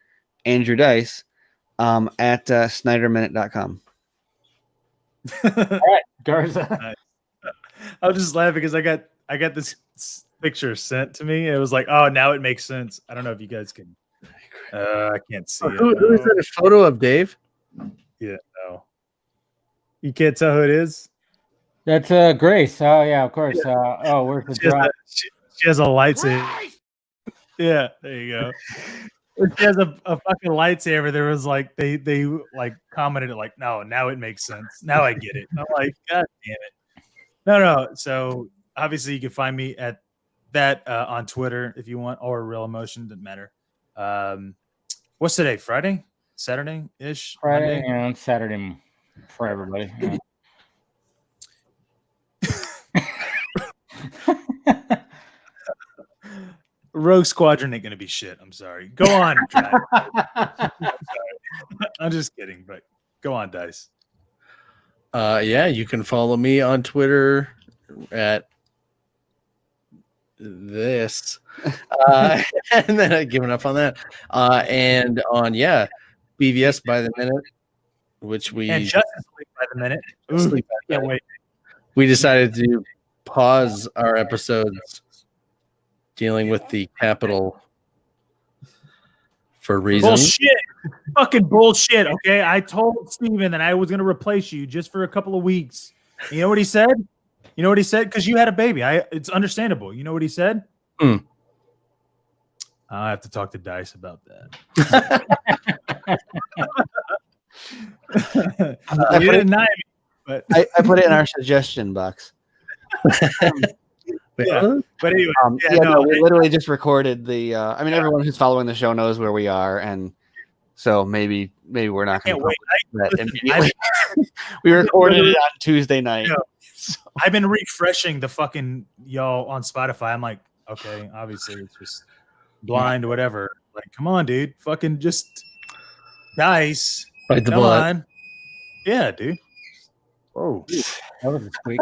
Andrew Dice at snyderminute.com.
All right, Garza.
I was just laughing because I got this picture sent to me. It was like, oh, now it makes sense. I don't know if you guys can. I can't see it.
Who is that? A photo of Dave?
Yeah, no. You can't tell who it is.
That's Grace. Oh yeah, of course. Where's the drop?
She has a lightsaber. Yeah, there you go. She has a fucking lightsaber. There was like they like commented it like, no, now it makes sense. Now I get it. I'm like, God damn it. No. So obviously you can find me at that on Twitter if you want, or Real Emotion, doesn't matter. What's today? Friday? Saturday-ish?
Friday
Monday?
and Saturday for everybody. Yeah.
Rogue Squadron ain't gonna be shit. I'm sorry. Go on, Drive. I'm sorry. I'm just kidding, but go on, Dice.
Yeah, you can follow me on Twitter at this. And then I've given up on that. And on BVS by the minute, which we
and Justice League by the minute. Can't wait.
We decided to pause our episodes dealing with the Capitol for reasons.
Bullshit. Fucking bullshit. Okay. I told Steven that I was going to replace you just for a couple of weeks. You know what he said? Because you had a baby. It's understandable. You know what he said? I have to talk to Dice about that. You didn't deny me, but
I put it in our suggestion box.
Yeah, but anyway,
we literally just recorded the. I mean, everyone who's following the show knows where we are, and so maybe we're not going to wait. That immediately. We recorded it on Tuesday night.
I've been refreshing the fucking y'all on Spotify. I'm like, okay, obviously it's just blind or whatever. Like, come on, dude, fucking just Dice.
Bite the
come
bullet.
on, yeah, dude. Oh,
that was a squeak.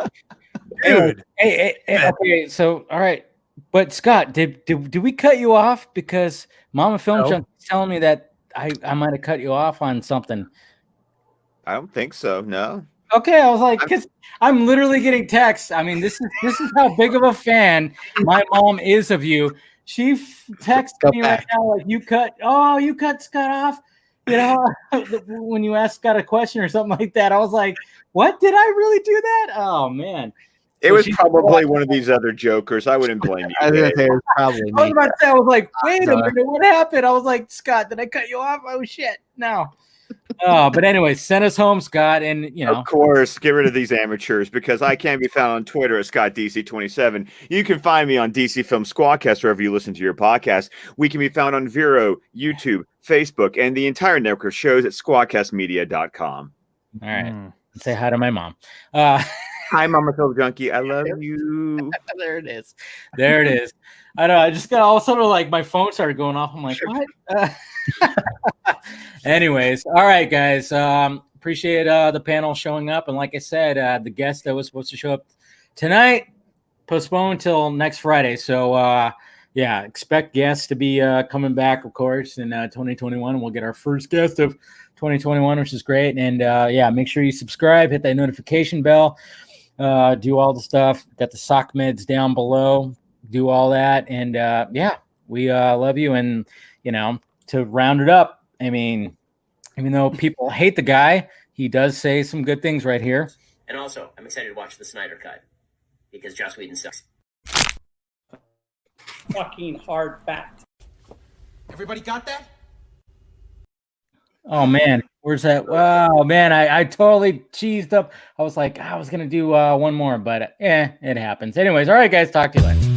Dude.
Hey, okay, so all right, but Scott, did we cut you off because Mama Film Junkie is telling me that I might have cut you off on something?
I don't think so. No.
Okay, I was like, because I'm literally getting texts. I mean, this is how big of a fan my mom is of you. She texted me right now like, you cut Scott off. You know, when you ask Scott a question or something like that, I was like, what? Did I really do that? Oh man.
It was probably one of these other jokers. I wouldn't blame you.
I was gonna say it was probably me.
I was about to say, I was like, wait a minute, what happened? I was like, Scott, did I cut you off? Oh shit, no. But anyway, send us home, Scott, and
of course, get rid of these amateurs because I can be found on Twitter at ScottDC27. You can find me on DC Film Squadcast wherever you listen to your podcast. We can be found on Vero, YouTube, Facebook, and the entire network of shows at squadcastmedia.com.
All right, say hi to my mom.
Hi, Mama Film Junkie. I love you.
There it is. There it is. I know. I just got all sort of like my phone started going off. I'm like, what? Anyways, all right, guys. Appreciate the panel showing up. And like I said, the guest that was supposed to show up tonight postponed until next Friday. So, expect guests to be coming back, of course, in 2021. We'll get our first guest of 2021, which is great. And make sure you subscribe, hit that notification bell, do all the stuff. Got the sock meds down below. Do all that. And we love you. And, to round it up, I mean, even though people hate the guy, he does say some good things right here.
And also, I'm excited to watch the Snyder Cut because Joss Whedon sucks.
Fucking hard fact.
Everybody got that?
Oh man, where's that? Wow, man, I totally cheesed up. I was like, I was gonna do one more, but it happens. Anyways, all right, guys, talk to you later.